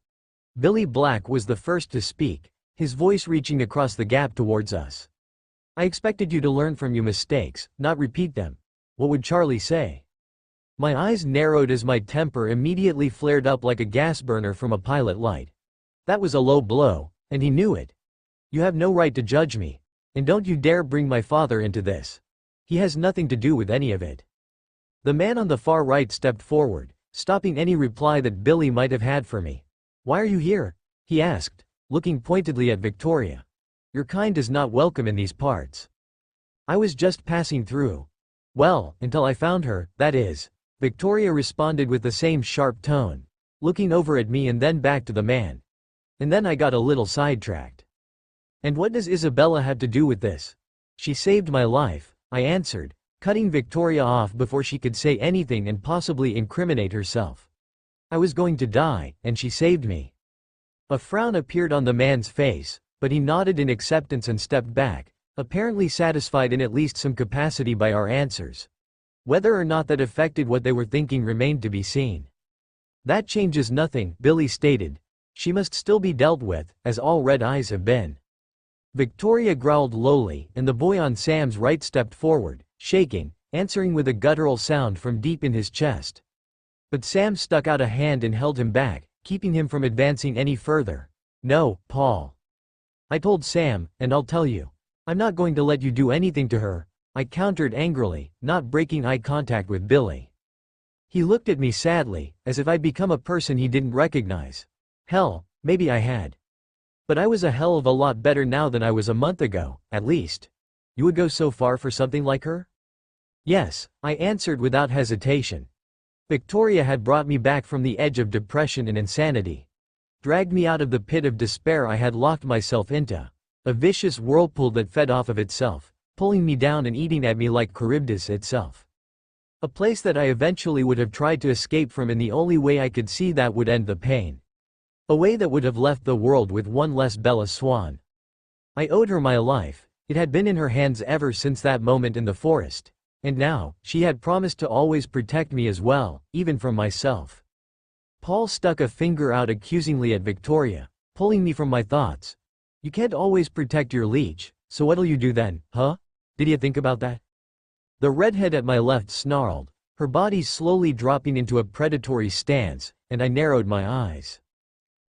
Billy Black was the first to speak, his voice reaching across the gap towards us. I expected you to learn from your mistakes, not repeat them. What would Charlie say? My eyes narrowed as my temper immediately flared up like a gas burner from a pilot light. That was a low blow, and he knew it. You have no right to judge me, and don't you dare bring my father into this. He has nothing to do with any of it. The man on the far right stepped forward, stopping any reply that Billy might have had for me. Why are you here? He asked, looking pointedly at Victoria. Your kind is not welcome in these parts. I was just passing through. Well, until I found her, that is. Victoria responded with the same sharp tone, looking over at me and then back to the man. And then I got a little sidetracked. And what does Isabella have to do with this? She saved my life, I answered, cutting Victoria off before she could say anything and possibly incriminate herself. I was going to die, and she saved me. A frown appeared on the man's face, but he nodded in acceptance and stepped back, apparently satisfied in at least some capacity by our answers. Whether or not that affected what they were thinking remained to be seen. That changes nothing, Billy stated. She must still be dealt with, as all red eyes have been. Victoria growled lowly, and the boy on Sam's right stepped forward, shaking, answering with a guttural sound from deep in his chest. But Sam stuck out a hand and held him back, keeping him from advancing any further. No, Paul. I told Sam, and I'll tell you. I'm not going to let you do anything to her, I countered angrily, not breaking eye contact with Billy. He looked at me sadly, as if I'd become a person he didn't recognize. Hell, maybe I had. But I was a hell of a lot better now than I was a month ago, at least. You would go so far for something like her? Yes, I answered without hesitation. Victoria had brought me back from the edge of depression and insanity. Dragged me out of the pit of despair I had locked myself into. A vicious whirlpool that fed off of itself, pulling me down and eating at me like Charybdis itself. A place that I eventually would have tried to escape from in the only way I could see that would end the pain. A way that would have left the world with one less Bella Swan. I owed her my life, it had been in her hands ever since that moment in the forest, and now, she had promised to always protect me as well, even from myself. Paul stuck a finger out accusingly at Victoria, pulling me from my thoughts. You can't always protect your leech, so what'll you do then, huh? Did you think about that? The redhead at my left snarled, her body slowly dropping into a predatory stance, and I narrowed my eyes.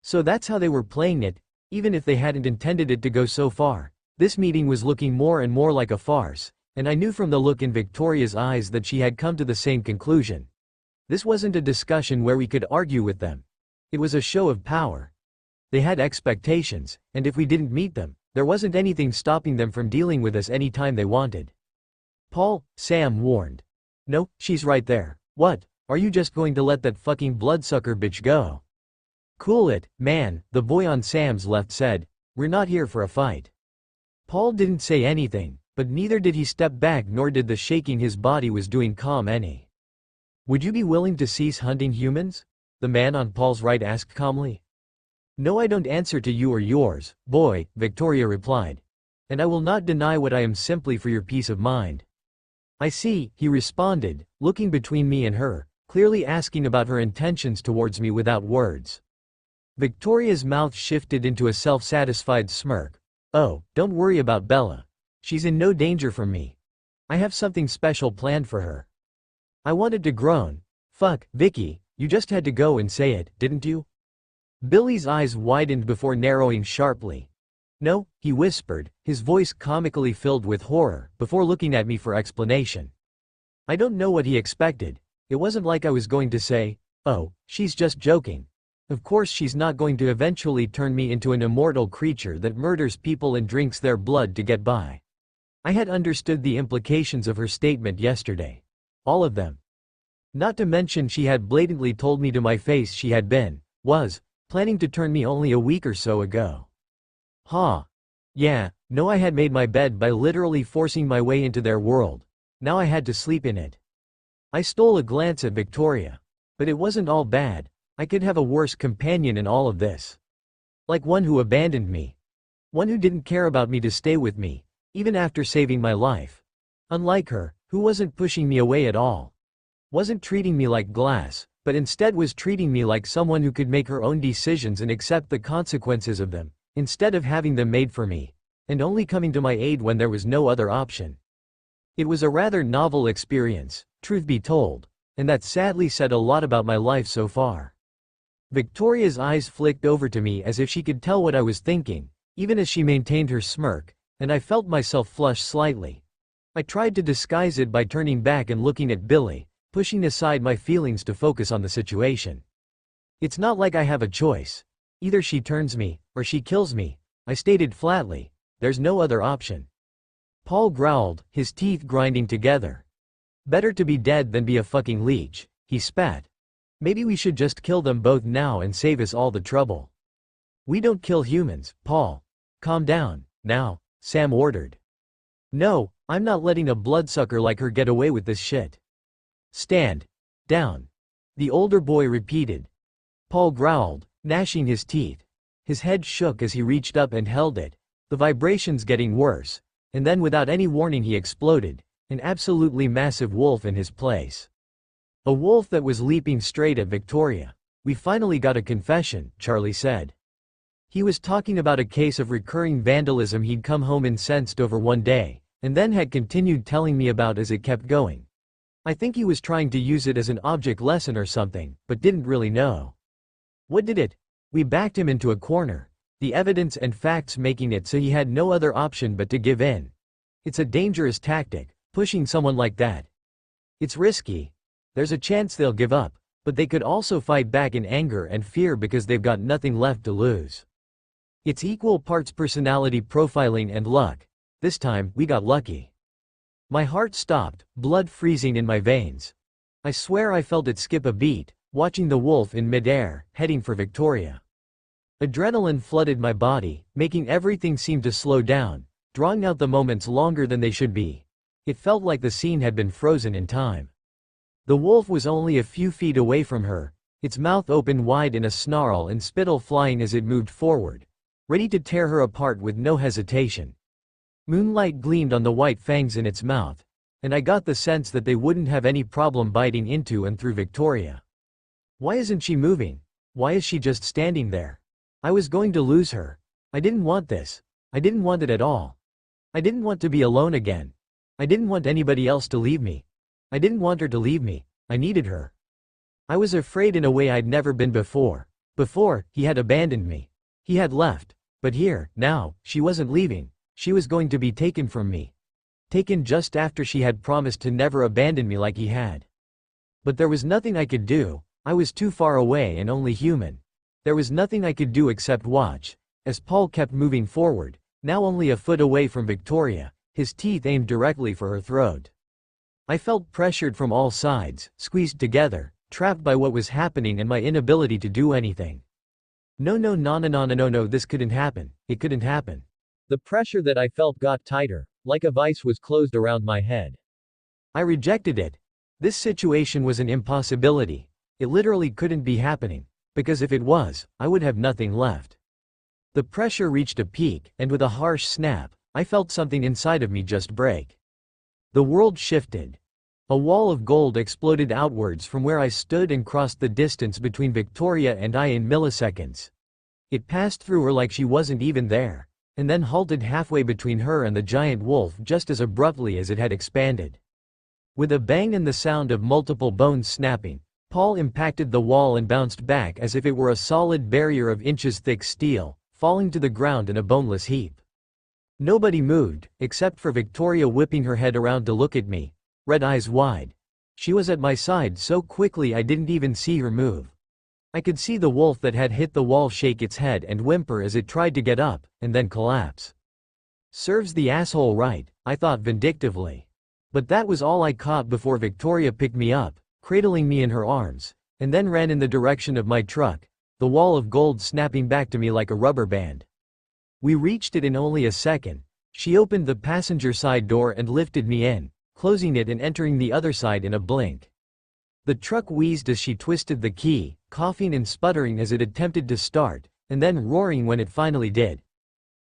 So that's how they were playing it, even if they hadn't intended it to go so far. This meeting was looking more and more like a farce, and I knew from the look in Victoria's eyes that she had come to the same conclusion. This wasn't a discussion where we could argue with them. It was a show of power. They had expectations, and if we didn't meet them, there wasn't anything stopping them from dealing with us any time they wanted. "Paul," Sam warned. "No, she's right there. What? Are you just going to let that fucking bloodsucker bitch go?" "Cool it, man," the boy on Sam's left said. "We're not here for a fight." Paul didn't say anything, but neither did he step back, nor did the shaking his body was doing calm any. "Would you be willing to cease hunting humans?" the man on Paul's right asked calmly. "No, I don't answer to you or yours, boy," Victoria replied. "And I will not deny what I am simply for your peace of mind." "I see," he responded, looking between me and her, clearly asking about her intentions towards me without words. Victoria's mouth shifted into a self-satisfied smirk. "Oh, don't worry about Bella. She's in no danger from me. I have something special planned for her." I wanted to groan. "Fuck, Vicky, you just had to go and say it, didn't you?" Billy's eyes widened before narrowing sharply. "No," he whispered, his voice comically filled with horror, before looking at me for explanation. I don't know what he expected. It wasn't like I was going to say, "Oh, she's just joking. Of course she's not going to eventually turn me into an immortal creature that murders people and drinks their blood to get by." I had understood the implications of her statement yesterday. All of them. Not to mention she had blatantly told me to my face she was planning to turn me only a week or so ago. Yeah, no, I had made my bed by literally forcing my way into their world. Now I had to sleep in it. I stole a glance at Victoria. But it wasn't all bad. I could have a worse companion in all of this. Like one who abandoned me. One who didn't care about me to stay with me, even after saving my life. Unlike her, who wasn't pushing me away at all. Wasn't treating me like glass, but instead was treating me like someone who could make her own decisions and accept the consequences of them, instead of having them made for me, and only coming to my aid when there was no other option. It was a rather novel experience, truth be told, and that sadly said a lot about my life so far. Victoria's eyes flicked over to me as if she could tell what I was thinking, even as she maintained her smirk, and I felt myself flush slightly. I tried to disguise it by turning back and looking at Billy, pushing aside my feelings to focus on the situation. "It's not like I have a choice. Either she turns me, or she kills me," I stated flatly. "There's no other option." Paul growled, his teeth grinding together. "Better to be dead than be a fucking leech," he spat. "Maybe we should just kill them both now and save us all the trouble." "We don't kill humans, Paul. Calm down, now," Sam ordered. "No, I'm not letting a bloodsucker like her get away with this shit." "Stand down," the older boy repeated. Paul growled, gnashing his teeth. His head shook as he reached up and held it, the vibrations getting worse, and then without any warning he exploded, an absolutely massive wolf in his place. A wolf that was leaping straight at Victoria. "We finally got a confession," Charlie said. He was talking about a case of recurring vandalism he'd come home incensed over one day, and then had continued telling me about as it kept going. I think he was trying to use it as an object lesson or something, but didn't really know. What did it? We backed him into a corner, the evidence and facts making it so he had no other option but to give in. It's a dangerous tactic, pushing someone like that. It's risky. There's a chance they'll give up, but they could also fight back in anger and fear because they've got nothing left to lose. It's equal parts personality profiling and luck. This time, we got lucky. My heart stopped, blood freezing in my veins. I swear I felt it skip a beat, watching the wolf in midair, heading for Victoria. Adrenaline flooded my body, making everything seem to slow down, drawing out the moments longer than they should be. It felt like the scene had been frozen in time. The wolf was only a few feet away from her, its mouth open wide in a snarl and spittle flying as it moved forward, ready to tear her apart with no hesitation. Moonlight gleamed on the white fangs in its mouth, and I got the sense that they wouldn't have any problem biting into and through Victoria. Why isn't she moving? Why is she just standing there? I was going to lose her. I didn't want this. I didn't want it at all. I didn't want to be alone again. I didn't want anybody else to leave me. I didn't want her to leave me. I needed her. I was afraid in a way I'd never been before. Before, he had abandoned me. He had left. But here, now, she wasn't leaving. She was going to be taken from me. Taken just after she had promised to never abandon me like he had. But there was nothing I could do. I was too far away and only human. There was nothing I could do except watch, as Paul kept moving forward, now only a foot away from Victoria, his teeth aimed directly for her throat. I felt pressured from all sides, squeezed together, trapped by what was happening and my inability to do anything. No, this couldn't happen. It couldn't happen. The pressure that I felt got tighter, like a vice was closed around my head. I rejected it. This situation was an impossibility. It literally couldn't be happening, because if it was, I would have nothing left. The pressure reached a peak, and with a harsh snap, I felt something inside of me just break. The world shifted. A wall of gold exploded outwards from where I stood and crossed the distance between Victoria and I in milliseconds. It passed through her like she wasn't even there, and then halted halfway between her and the giant wolf just as abruptly as it had expanded. With a bang and the sound of multiple bones snapping, Paul impacted the wall and bounced back as if it were a solid barrier of inches-thick steel, falling to the ground in a boneless heap. Nobody moved, except for Victoria whipping her head around to look at me, red eyes wide. She was at my side so quickly I didn't even see her move. I could see the wolf that had hit the wall shake its head and whimper as it tried to get up, and then collapse. Serves the asshole right, I thought vindictively. But that was all I caught before Victoria picked me up, cradling me in her arms, and then ran in the direction of my truck, the wall of gold snapping back to me like a rubber band. We reached it in only a second. She opened the passenger side door and lifted me in, closing it and entering the other side in a blink. The truck wheezed as she twisted the key, coughing and sputtering as it attempted to start, and then roaring when it finally did.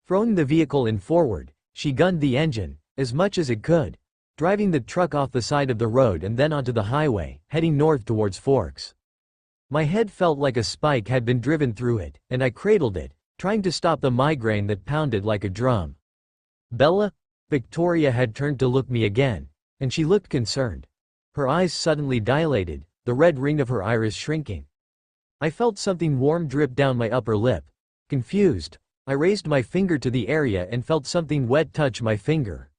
Throwing the vehicle in forward, she gunned the engine, as much as it could, driving the truck off the side of the road and then onto the highway, heading north towards Forks. My head felt like a spike had been driven through it, and I cradled it, trying to stop the migraine that pounded like a drum. Bella? Victoria had turned to look me again, and she looked concerned. Her eyes suddenly dilated, the red ring of her iris shrinking. I felt something warm drip down my upper lip. Confused, I raised my finger to the area and felt something wet touch my finger.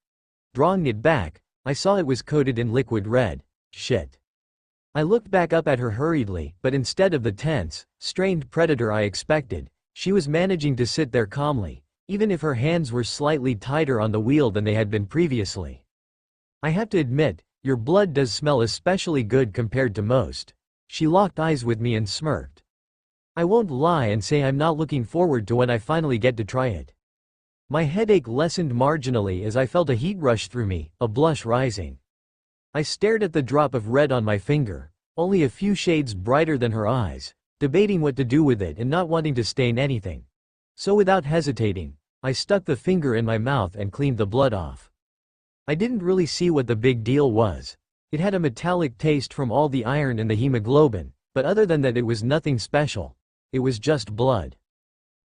Drawing it back, I saw it was coated in liquid red. Shit. I looked back up at her hurriedly, but instead of the tense, strained predator I expected, she was managing to sit there calmly, even if her hands were slightly tighter on the wheel than they had been previously. I have to admit, your blood does smell especially good compared to most. She locked eyes with me and smirked. I won't lie and say I'm not looking forward to when I finally get to try it. My headache lessened marginally as I felt a heat rush through me, a blush rising. I stared at the drop of red on my finger, only a few shades brighter than her eyes, debating what to do with it and not wanting to stain anything. So without hesitating, I stuck the finger in my mouth and cleaned the blood off. I didn't really see what the big deal was. It had a metallic taste from all the iron and the hemoglobin, but other than that it was nothing special. It was just blood.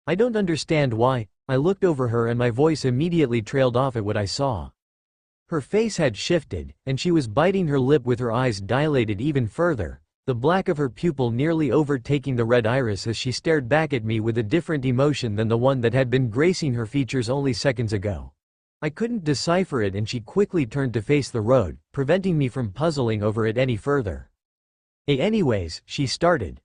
I don't understand why. I looked over her and my voice immediately trailed off at what I saw. Her face had shifted, and she was biting her lip with her eyes dilated even further, the black of her pupil nearly overtaking the red iris as she stared back at me with a different emotion than the one that had been gracing her features only seconds ago. I couldn't decipher it and she quickly turned to face the road, preventing me from puzzling over it any further. Anyways, she started.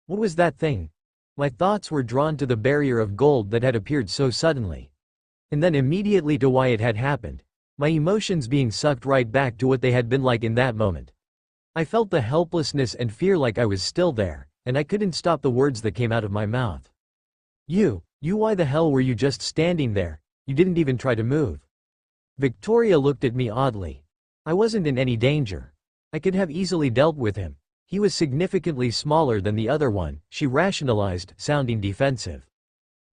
What was that thing? My thoughts were drawn to the barrier of gold that had appeared so suddenly. And then immediately to why it had happened. My emotions being sucked right back to what they had been like in that moment. I felt the helplessness and fear like I was still there, and I couldn't stop the words that came out of my mouth. You why the hell were you just standing there? You didn't even try to move. Victoria looked at me oddly. I wasn't in any danger. I could have easily dealt with him. He was significantly smaller than the other one, she rationalized, sounding defensive.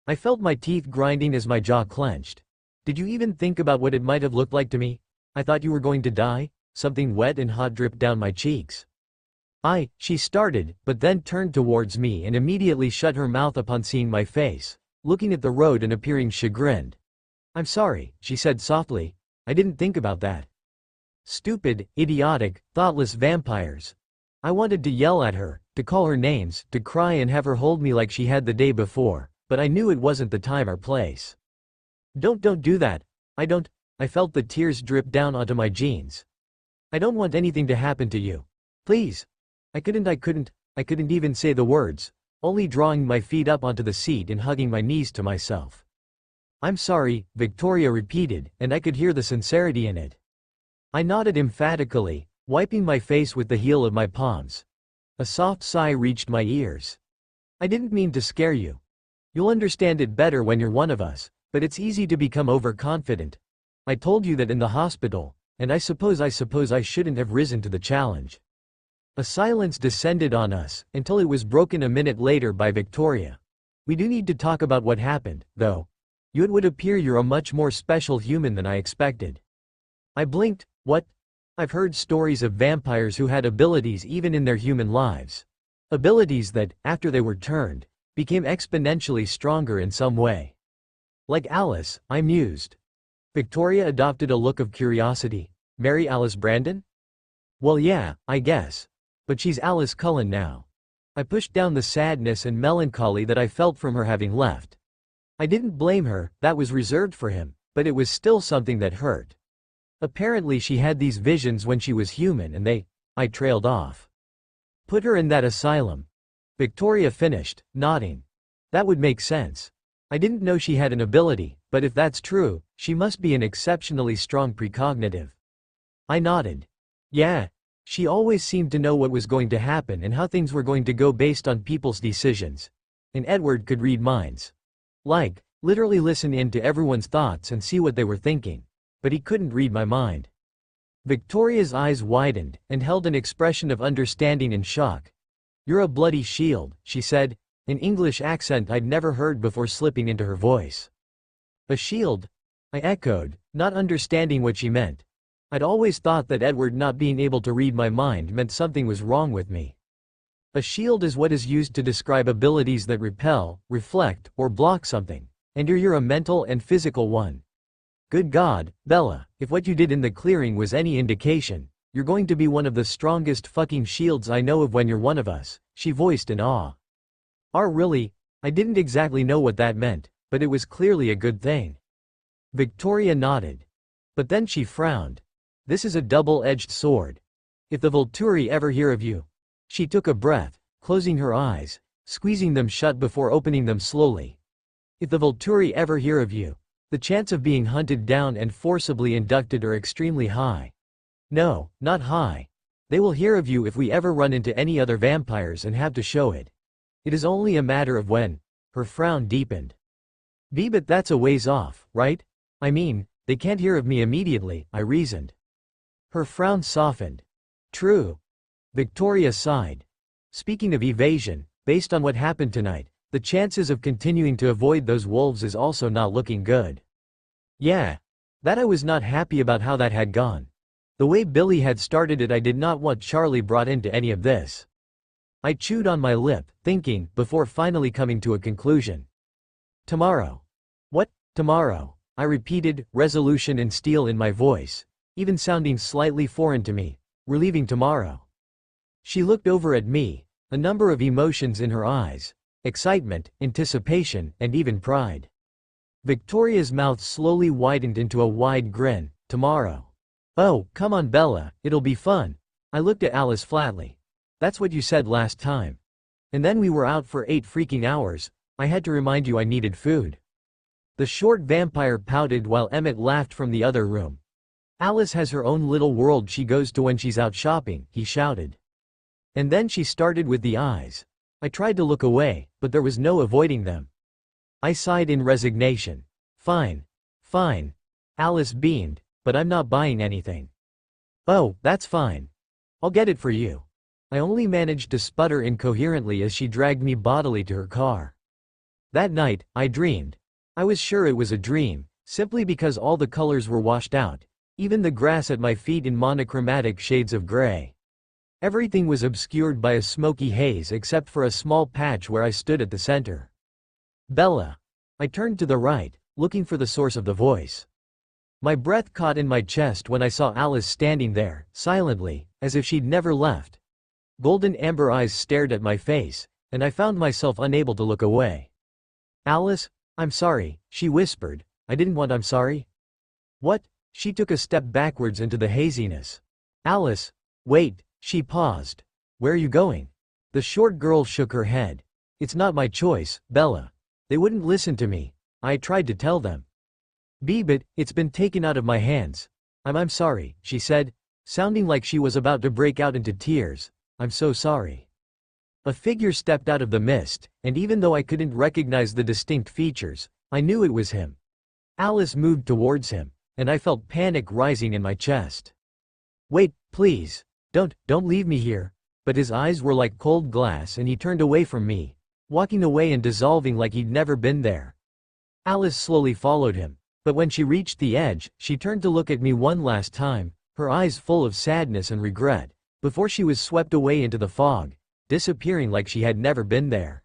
I felt my teeth grinding as my jaw clenched. Did you even think about what it might have looked like to me? I thought you were going to die? Something wet and hot dripped down my cheeks. She started, but then turned towards me and immediately shut her mouth upon seeing my face, looking at the road and appearing chagrined. I'm sorry, she said softly. I didn't think about that. Stupid, idiotic, thoughtless vampires. I wanted to yell at her, to call her names, to cry and have her hold me like she had the day before, but I knew it wasn't the time or place. Don't do that, I felt the tears drip down onto my jeans. I don't want anything to happen to you. Please. I couldn't even say the words, only drawing my feet up onto the seat and hugging my knees to myself. I'm sorry, Victoria repeated, and I could hear the sincerity in it. I nodded emphatically, wiping my face with the heel of my palms. A soft sigh reached my ears. I didn't mean to scare you. You'll understand it better when you're one of us, but it's easy to become overconfident. I told you that in the hospital, and I suppose I shouldn't have risen to the challenge. A silence descended on us, until it was broken a minute later by Victoria. We do need to talk about what happened, though. It would appear you're a much more special human than I expected. I blinked. What? I've heard stories of vampires who had abilities even in their human lives. Abilities that, after they were turned, became exponentially stronger in some way. Like Alice, I mused. Victoria adopted a look of curiosity. Mary Alice Brandon? Well, yeah, I guess. But she's Alice Cullen now. I pushed down the sadness and melancholy that I felt from her having left. I didn't blame her, that was reserved for him, but it was still something that hurt. Apparently she had these visions when she was human and I trailed off. Put her in that asylum. Victoria finished, nodding. That would make sense. I didn't know she had an ability, but if that's true, she must be an exceptionally strong precognitive. I nodded. Yeah. She always seemed to know what was going to happen and how things were going to go based on people's decisions. And Edward could read minds. Like, literally listen in to everyone's thoughts and see what they were thinking. But he couldn't read my mind. Victoria's eyes widened, and held an expression of understanding and shock. You're a bloody shield, she said, an English accent I'd never heard before slipping into her voice. A shield? I echoed, not understanding what she meant. I'd always thought that Edward not being able to read my mind meant something was wrong with me. A shield is what is used to describe abilities that repel, reflect, or block something, and you're a mental and physical one. Good God, Bella, if what you did in the clearing was any indication, you're going to be one of the strongest fucking shields I know of when you're one of us, she voiced in awe. Really? I didn't exactly know what that meant, but it was clearly a good thing. Victoria nodded. But then she frowned. This is a double-edged sword. If the Volturi ever hear of you. She took a breath, closing her eyes, squeezing them shut before opening them slowly. If the Volturi ever hear of you, the chance of being hunted down and forcibly inducted are extremely high. No, not high. They will hear of you if we ever run into any other vampires and have to show it. It is only a matter of when. Her frown deepened. But that's a ways off, right? I mean, they can't hear of me immediately, I reasoned. Her frown softened. True. Victoria sighed. Speaking of evasion, based on what happened tonight, the chances of continuing to avoid those wolves is also not looking good. Yeah. That I was not happy about how that had gone. The way Billy had started it, I did not want Charlie brought into any of this. I chewed on my lip, thinking, before finally coming to a conclusion. Tomorrow. What, tomorrow? I repeated, resolution and steel in my voice, even sounding slightly foreign to me. We're leaving tomorrow. She looked over at me, a number of emotions in her eyes. Excitement, anticipation, and even pride. Victoria's mouth slowly widened into a wide grin. Tomorrow. Oh, come on Bella, it'll be fun. I looked at Alice flatly. That's what you said last time. And then we were out for 8 freaking hours. I had to remind you I needed food. The short vampire pouted while Emmett laughed from the other room. Alice has her own little world she goes to when she's out shopping, he shouted. And then she started with the eyes. I tried to look away, but there was no avoiding them. I sighed in resignation. Fine. Fine. Alice beamed, but I'm not buying anything. Oh, that's fine. I'll get it for you. I only managed to sputter incoherently as she dragged me bodily to her car. That night, I dreamed. I was sure it was a dream, simply because all the colors were washed out, even the grass at my feet in monochromatic shades of gray. Everything was obscured by a smoky haze except for a small patch where I stood at the center. Bella. I turned to the right, looking for the source of the voice. My breath caught in my chest when I saw Alice standing there, silently, as if she'd never left. Golden amber eyes stared at my face, and I found myself unable to look away. Alice, I'm sorry, she whispered. I didn't want I'm sorry. What? She took a step backwards into the haziness. Alice. Wait, she paused. Where are you going? The short girl shook her head. It's not my choice, Bella. They wouldn't listen to me. I tried to tell them. But it's been taken out of my hands. I'm sorry, she said, sounding like she was about to break out into tears. I'm so sorry. A figure stepped out of the mist, and even though I couldn't recognize the distinct features, I knew it was him. Alice moved towards him, and I felt panic rising in my chest. Wait, please. Don't leave me here. But his eyes were like cold glass and he turned away from me, walking away and dissolving like he'd never been there. Alice slowly followed him, but when she reached the edge, she turned to look at me one last time, her eyes full of sadness and regret, before she was swept away into the fog, disappearing like she had never been there.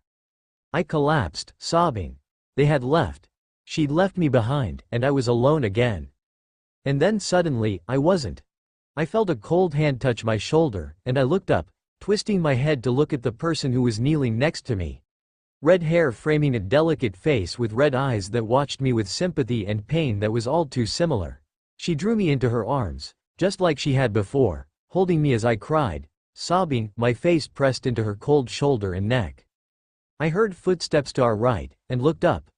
I collapsed, sobbing. They had left. She'd left me behind, and I was alone again. And then suddenly, I wasn't. I felt a cold hand touch my shoulder, and I looked up, twisting my head to look at the person who was kneeling next to me. Red hair framing a delicate face with red eyes that watched me with sympathy and pain that was all too similar. She drew me into her arms, just like she had before, holding me as I cried, sobbing, my face pressed into her cold shoulder and neck. I heard footsteps to our right, and looked up.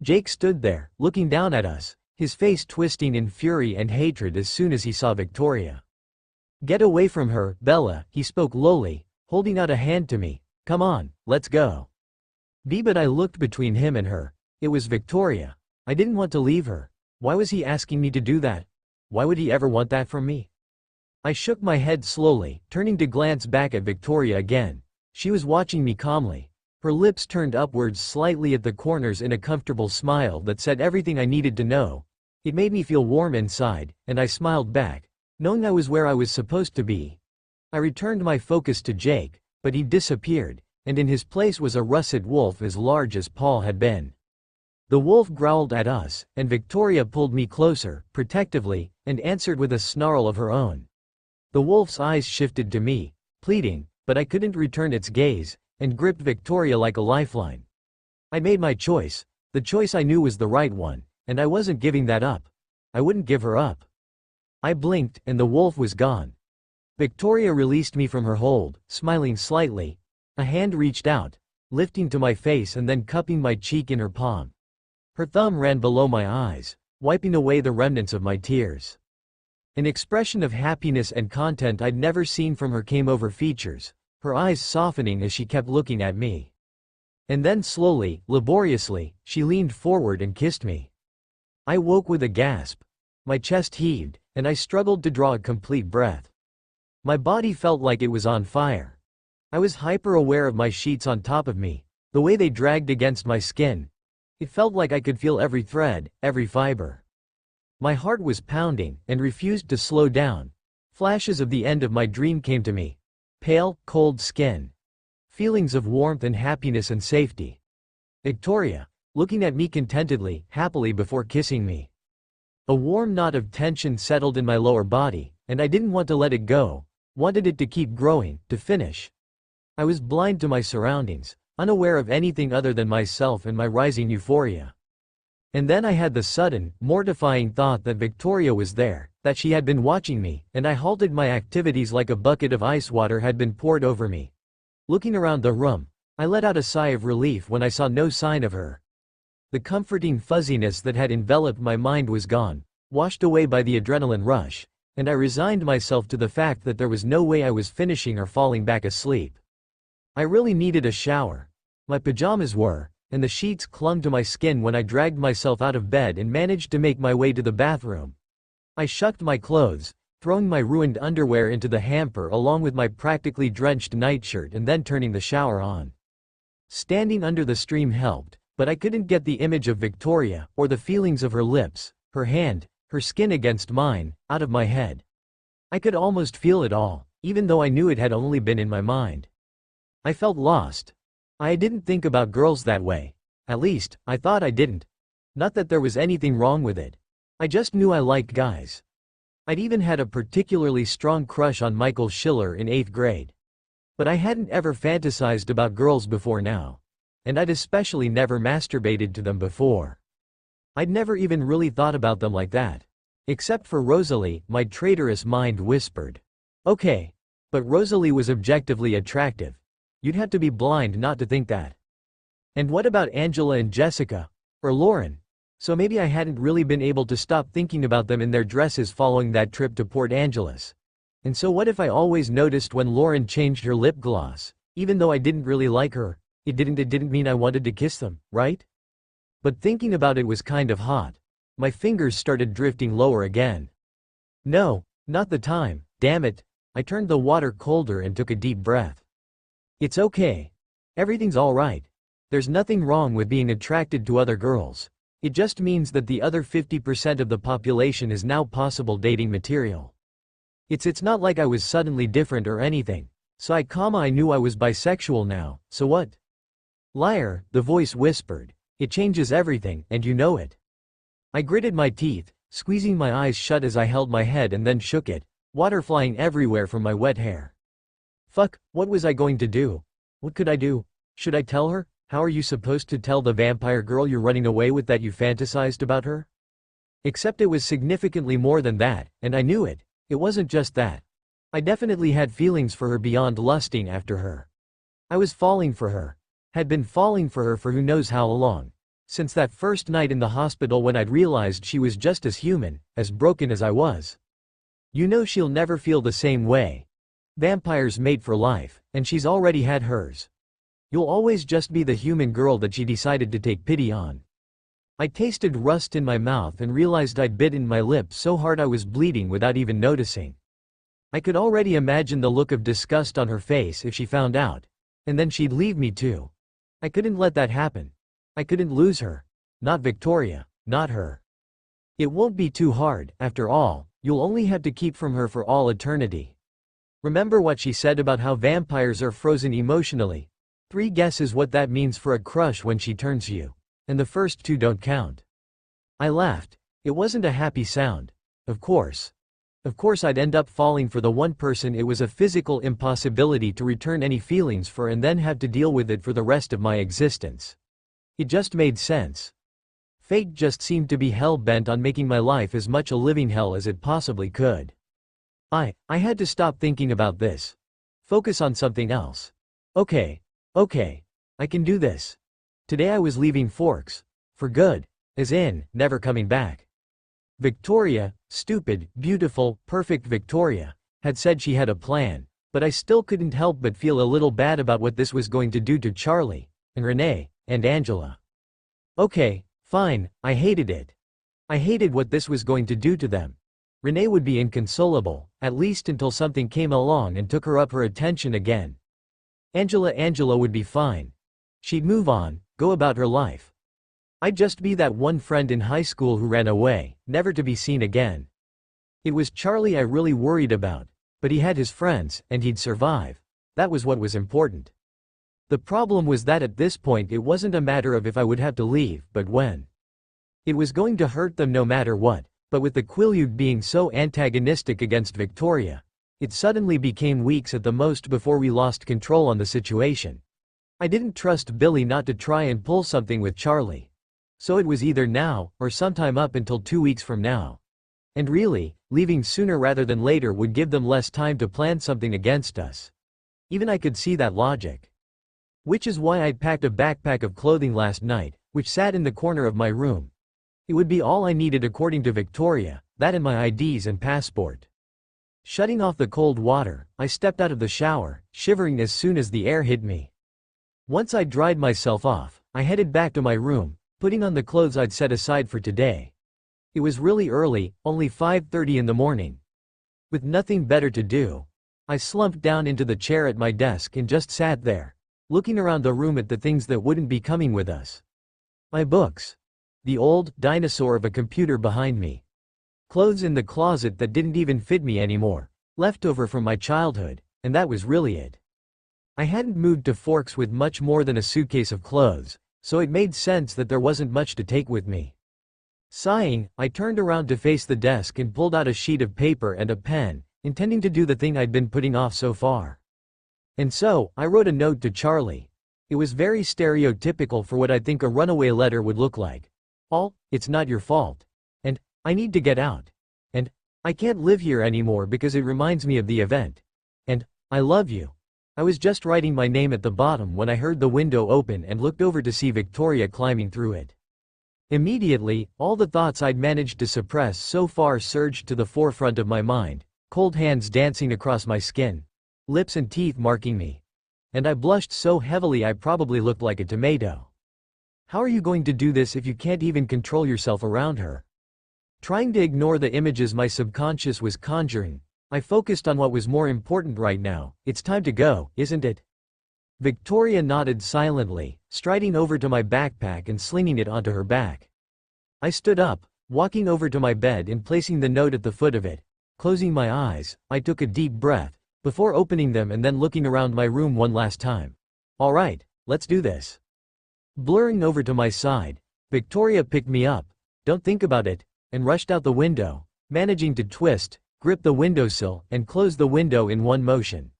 Jake stood there, looking down at us, his face twisting in fury and hatred as soon as he saw Victoria. Get away from her, Bella, he spoke lowly, holding out a hand to me. Come on, let's go. But I looked between him and her. It was Victoria. I didn't want to leave her. Why was he asking me to do that? Why would he ever want that from me? I shook my head slowly, turning to glance back at Victoria again. She was watching me calmly. Her lips turned upwards slightly at the corners in a comfortable smile that said everything I needed to know. It made me feel warm inside, and I smiled back, knowing I was where I was supposed to be. I returned my focus to Jake, but he disappeared, and in his place was a russet wolf as large as Paul had been. The wolf growled at us, and Victoria pulled me closer, protectively, and answered with a snarl of her own. The wolf's eyes shifted to me, pleading, but I couldn't return its gaze, and gripped Victoria like a lifeline. I made my choice, the choice I knew was the right one, and I wasn't giving that up. I wouldn't give her up. I blinked, and the wolf was gone. Victoria released me from her hold, smiling slightly. A hand reached out, lifting to my face and then cupping my cheek in her palm. Her thumb ran below my eyes, wiping away the remnants of my tears. An expression of happiness and content I'd never seen from her came over features, her eyes softening as she kept looking at me. And then slowly, laboriously, she leaned forward and kissed me. I woke with a gasp. My chest heaved, and I struggled to draw a complete breath. My body felt like it was on fire. I was hyper-aware of my sheets on top of me, the way they dragged against my skin. It felt like I could feel every thread, every fiber. My heart was pounding, and refused to slow down. Flashes of the end of my dream came to me. Pale, cold skin. Feelings of warmth and happiness and safety. Victoria, looking at me contentedly, happily before kissing me. A warm knot of tension settled in my lower body, and I didn't want to let it go, wanted it to keep growing, to finish. I was blind to my surroundings, unaware of anything other than myself and my rising euphoria. And then I had the sudden, mortifying thought that Victoria was there, that she had been watching me, and I halted my activities like a bucket of ice water had been poured over me. Looking around the room, I let out a sigh of relief when I saw no sign of her. The comforting fuzziness that had enveloped my mind was gone, washed away by the adrenaline rush, and I resigned myself to the fact that there was no way I was finishing or falling back asleep. I really needed a shower. My pajamas were, and the sheets clung to my skin when I dragged myself out of bed and managed to make my way to the bathroom. I shucked my clothes, throwing my ruined underwear into the hamper along with my practically drenched nightshirt and then turning the shower on. Standing under the stream helped, but I couldn't get the image of Victoria, or the feelings of her lips, her hand, her skin against mine, out of my head. I could almost feel it all, even though I knew it had only been in my mind. I felt lost. I didn't think about girls that way. At least, I thought I didn't. Not that there was anything wrong with it. I just knew I liked guys. I'd even had a particularly strong crush on Michael Schiller in 8th grade. But I hadn't ever fantasized about girls before now. And I'd especially never masturbated to them before. I'd never even really thought about them like that. Except for Rosalie, my traitorous mind whispered. Okay. But Rosalie was objectively attractive. You'd have to be blind not to think that. And what about Angela and Jessica? Or Lauren? So maybe I hadn't really been able to stop thinking about them in their dresses following that trip to Port Angeles. And so what if I always noticed when Lauren changed her lip gloss? Even though I didn't really like her, it didn't mean I wanted to kiss them, right? But thinking about it was kind of hot. My fingers started drifting lower again. No, not the time, damn it. I turned the water colder and took a deep breath. It's okay. Everything's alright. There's nothing wrong with being attracted to other girls. It just means that the other 50% of the population is now possible dating material. It's not like I was suddenly different or anything. So I knew I was bisexual now, so what? Liar, the voice whispered. It changes everything, and you know it. I gritted my teeth, squeezing my eyes shut as I held my head and then shook it, water flying everywhere from my wet hair. Fuck, what was I going to do? What could I do? Should I tell her? How are you supposed to tell the vampire girl you're running away with that you fantasized about her? Except it was significantly more than that, and I knew it. It wasn't just that. I definitely had feelings for her beyond lusting after her. I was falling for her. Had been falling for her for who knows how long. Since that first night in the hospital when I'd realized she was just as human, as broken as I was. You know she'll never feel the same way. Vampires mate for life, and she's already had hers. You'll always just be the human girl that she decided to take pity on. I tasted rust in my mouth and realized I'd bitten my lip so hard I was bleeding without even noticing. I could already imagine the look of disgust on her face if she found out. And then she'd leave me too. I couldn't let that happen. I couldn't lose her. Not Victoria, not her. It won't be too hard, after all. You'll only have to keep from her for all eternity. Remember what she said about how vampires are frozen emotionally? 3 guesses what that means for a crush when she turns you. And the first 2 don't count. I laughed. It wasn't a happy sound. Of course. Of course I'd end up falling for the one person it was a physical impossibility to return any feelings for and then have to deal with it for the rest of my existence. It just made sense. Fate just seemed to be hell-bent on making my life as much a living hell as it possibly could. I had to stop thinking about this. Focus on something else. Okay, I can do this. Today I was leaving Forks. For good. As in, never coming back. Victoria, stupid, beautiful, perfect Victoria, had said she had a plan, but I still couldn't help but feel a little bad about what this was going to do to Charlie, and Renee, and Angela. Okay, fine, I hated it. I hated what this was going to do to them. Renee would be inconsolable, at least until something came along and took her attention again. Angela would be fine. She'd move on, go about her life. I'd just be that one friend in high school who ran away, never to be seen again. It was Charlie I really worried about, but he had his friends, and he'd survive. That was what was important. The problem was that at this point it wasn't a matter of if I would have to leave, but when. It was going to hurt them no matter what, but with the Quileute being so antagonistic against Victoria, it suddenly became weeks at the most before we lost control on the situation. I didn't trust Billy not to try and pull something with Charlie. So it was either now, or sometime up until 2 weeks from now. And really, leaving sooner rather than later would give them less time to plan something against us. Even I could see that logic. Which is why I'd packed a backpack of clothing last night, which sat in the corner of my room. It would be all I needed according to Victoria, that and my IDs and passport. Shutting off the cold water, I stepped out of the shower, shivering as soon as the air hit me. Once I dried myself off, I headed back to my room, putting on the clothes I'd set aside for today. It was really early, only 5:30 in the morning. With nothing better to do, I slumped down into the chair at my desk and just sat there, looking around the room at the things that wouldn't be coming with us. My books. The old dinosaur of a computer behind me. Clothes in the closet that didn't even fit me anymore, left over from my childhood, and that was really it. I hadn't moved to Forks with much more than a suitcase of clothes, so it made sense that there wasn't much to take with me. Sighing, I turned around to face the desk and pulled out a sheet of paper and a pen, intending to do the thing I'd been putting off so far. And so, I wrote a note to Charlie. It was very stereotypical for what I'd think a runaway letter would look like. All, it's not your fault. And, I need to get out. I can't live here anymore because it reminds me of the event. And, I love you. I was just writing my name at the bottom when I heard the window open and looked over to see Victoria climbing through it. Immediately, all the thoughts I'd managed to suppress so far surged to the forefront of my mind, cold hands dancing across my skin, lips and teeth marking me. And I blushed so heavily I probably looked like a tomato. How are you going to do this if you can't even control yourself around her? Trying to ignore the images my subconscious was conjuring, I focused on what was more important right now. It's time to go, isn't it? Victoria nodded silently, striding over to my backpack and slinging it onto her back. I stood up, walking over to my bed and placing the note at the foot of it. Closing my eyes, I took a deep breath, before opening them and then looking around my room one last time. All right, let's do this. Blurring over to my side, Victoria picked me up, don't think about it, and rushed out the window, managing to twist, grip the windowsill, and close the window in one motion.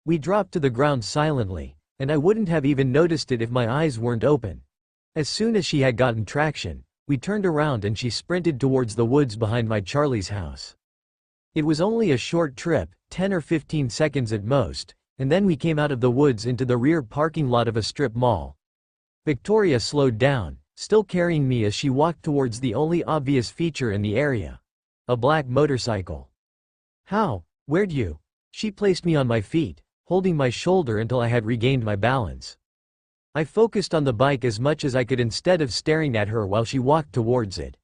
We dropped to the ground silently, and I wouldn't have even noticed it if my eyes weren't open. As soon as she had gotten traction, we turned around and she sprinted towards the woods behind my Charlie's house. It was only a short trip, 10 or 15 seconds at most, and then we came out of the woods into the rear parking lot of a strip mall. Victoria slowed down, still carrying me as she walked towards the only obvious feature in the area. A black motorcycle. How? Where'd you? She placed me on my feet, holding my shoulder until I had regained my balance. I focused on the bike as much as I could instead of staring at her while she walked towards it.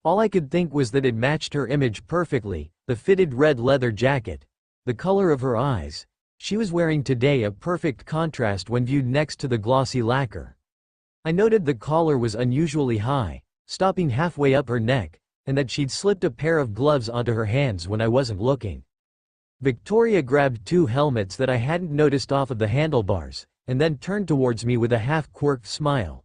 All I could think was that it matched her image perfectly, the fitted red leather jacket, the color of her eyes. She was wearing today a perfect contrast when viewed next to the glossy lacquer. I noted the collar was unusually high, stopping halfway up her neck, and that she'd slipped a pair of gloves onto her hands when I wasn't looking. Victoria grabbed two helmets that I hadn't noticed off of the handlebars, and then turned towards me with a half-quirked smile.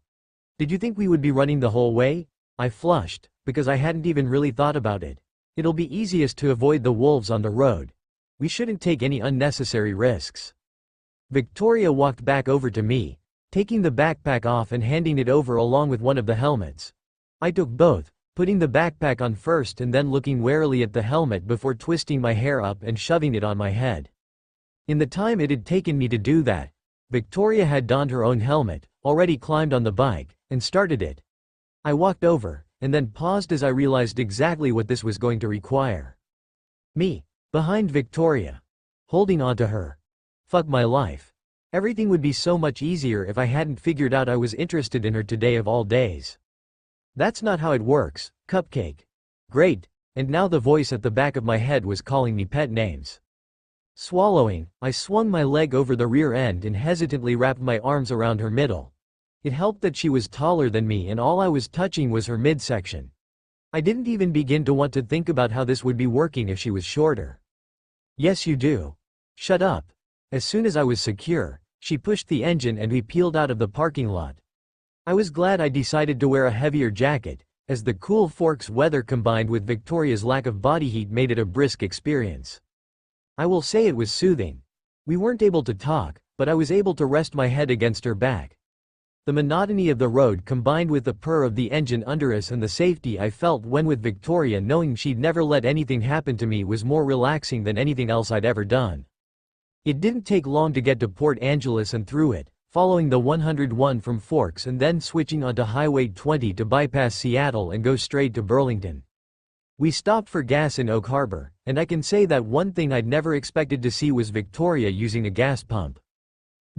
Did you think we would be running the whole way? I flushed, because I hadn't even really thought about it. It'll be easiest to avoid the wolves on the road. We shouldn't take any unnecessary risks. Victoria walked back over to me, taking the backpack off and handing it over along with one of the helmets. I took both, putting the backpack on first and then looking warily at the helmet before twisting my hair up and shoving it on my head. In the time it had taken me to do that, Victoria had donned her own helmet, already climbed on the bike, and started it. I walked over, and then paused as I realized exactly what this was going to require. Me, behind Victoria, holding onto her. Fuck my life. Everything would be so much easier if I hadn't figured out I was interested in her today of all days. That's not how it works, cupcake. Great, and now the voice at the back of my head was calling me pet names. Swallowing, I swung my leg over the rear end and hesitantly wrapped my arms around her middle. It helped that she was taller than me and all I was touching was her midsection. I didn't even begin to want to think about how this would be working if she was shorter. Yes you do. Shut up. As soon as I was secure, she pushed the engine and we peeled out of the parking lot. I was glad I decided to wear a heavier jacket, as the cool Forks weather combined with Victoria's lack of body heat made it a brisk experience. I will say it was soothing. We weren't able to talk, but I was able to rest my head against her back. The monotony of the road combined with the purr of the engine under us and the safety I felt when with Victoria knowing she'd never let anything happen to me was more relaxing than anything else I'd ever done. It didn't take long to get to Port Angeles and through it, following the 101 from Forks and then switching onto Highway 20 to bypass Seattle and go straight to Burlington. We stopped for gas in Oak Harbor, and I can say that one thing I'd never expected to see was Victoria using a gas pump.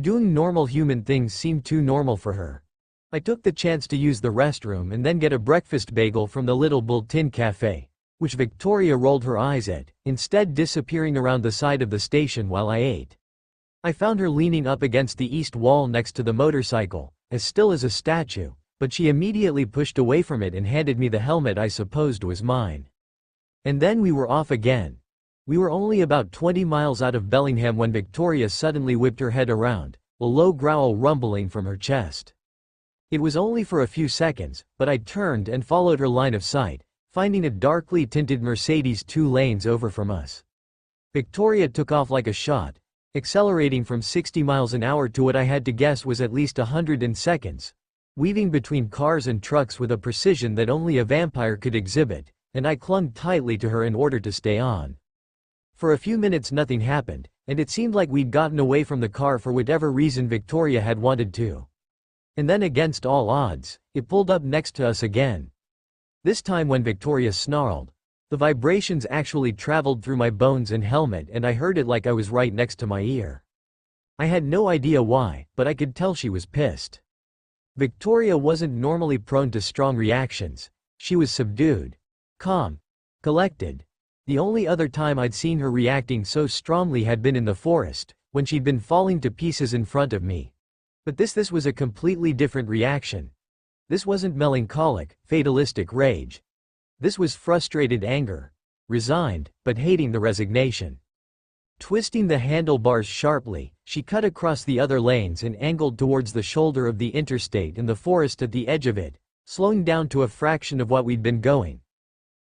Doing normal human things seemed too normal for her. I took the chance to use the restroom and then get a breakfast bagel from the Little Bull Tin Cafe, which Victoria rolled her eyes at, instead disappearing around the side of the station while I ate. I found her leaning up against the east wall next to the motorcycle, as still as a statue, but she immediately pushed away from it and handed me the helmet I supposed was mine. And then we were off again. We were only about 20 miles out of Bellingham when Victoria suddenly whipped her head around, a low growl rumbling from her chest. It was only for a few seconds, but I turned and followed her line of sight, finding a darkly tinted Mercedes 2 lanes over from us. Victoria took off like a shot, accelerating from 60 miles an hour to what I had to guess was at least 100 in seconds, weaving between cars and trucks with a precision that only a vampire could exhibit, and I clung tightly to her in order to stay on. For a few minutes nothing happened, and it seemed like we'd gotten away from the car for whatever reason Victoria had wanted to. And then against all odds, it pulled up next to us again. This time when Victoria snarled, the vibrations actually traveled through my bones and helmet and I heard it like I was right next to my ear. I had no idea why, but I could tell she was pissed. Victoria wasn't normally prone to strong reactions. She was subdued, calm, collected. The only other time I'd seen her reacting so strongly had been in the forest, when she'd been falling to pieces in front of me. But this was a completely different reaction. This wasn't melancholic, fatalistic rage. This was frustrated anger, resigned, but hating the resignation. Twisting the handlebars sharply, she cut across the other lanes and angled towards the shoulder of the interstate and the forest at the edge of it, slowing down to a fraction of what we'd been going.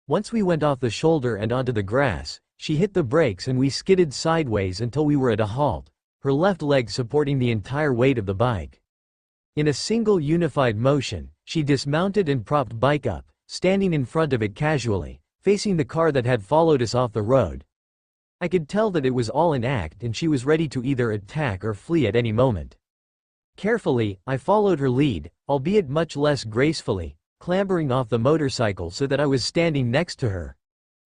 Once we went off the shoulder and onto the grass, she hit the brakes and we skidded sideways until we were at a halt, her left leg supporting the entire weight of the bike. In a single unified motion, she dismounted and propped bike up, standing in front of it casually, facing the car that had followed us off the road. I could tell that it was all an act and she was ready to either attack or flee at any moment. Carefully, I followed her lead, albeit much less gracefully, clambering off the motorcycle so that I was standing next to her.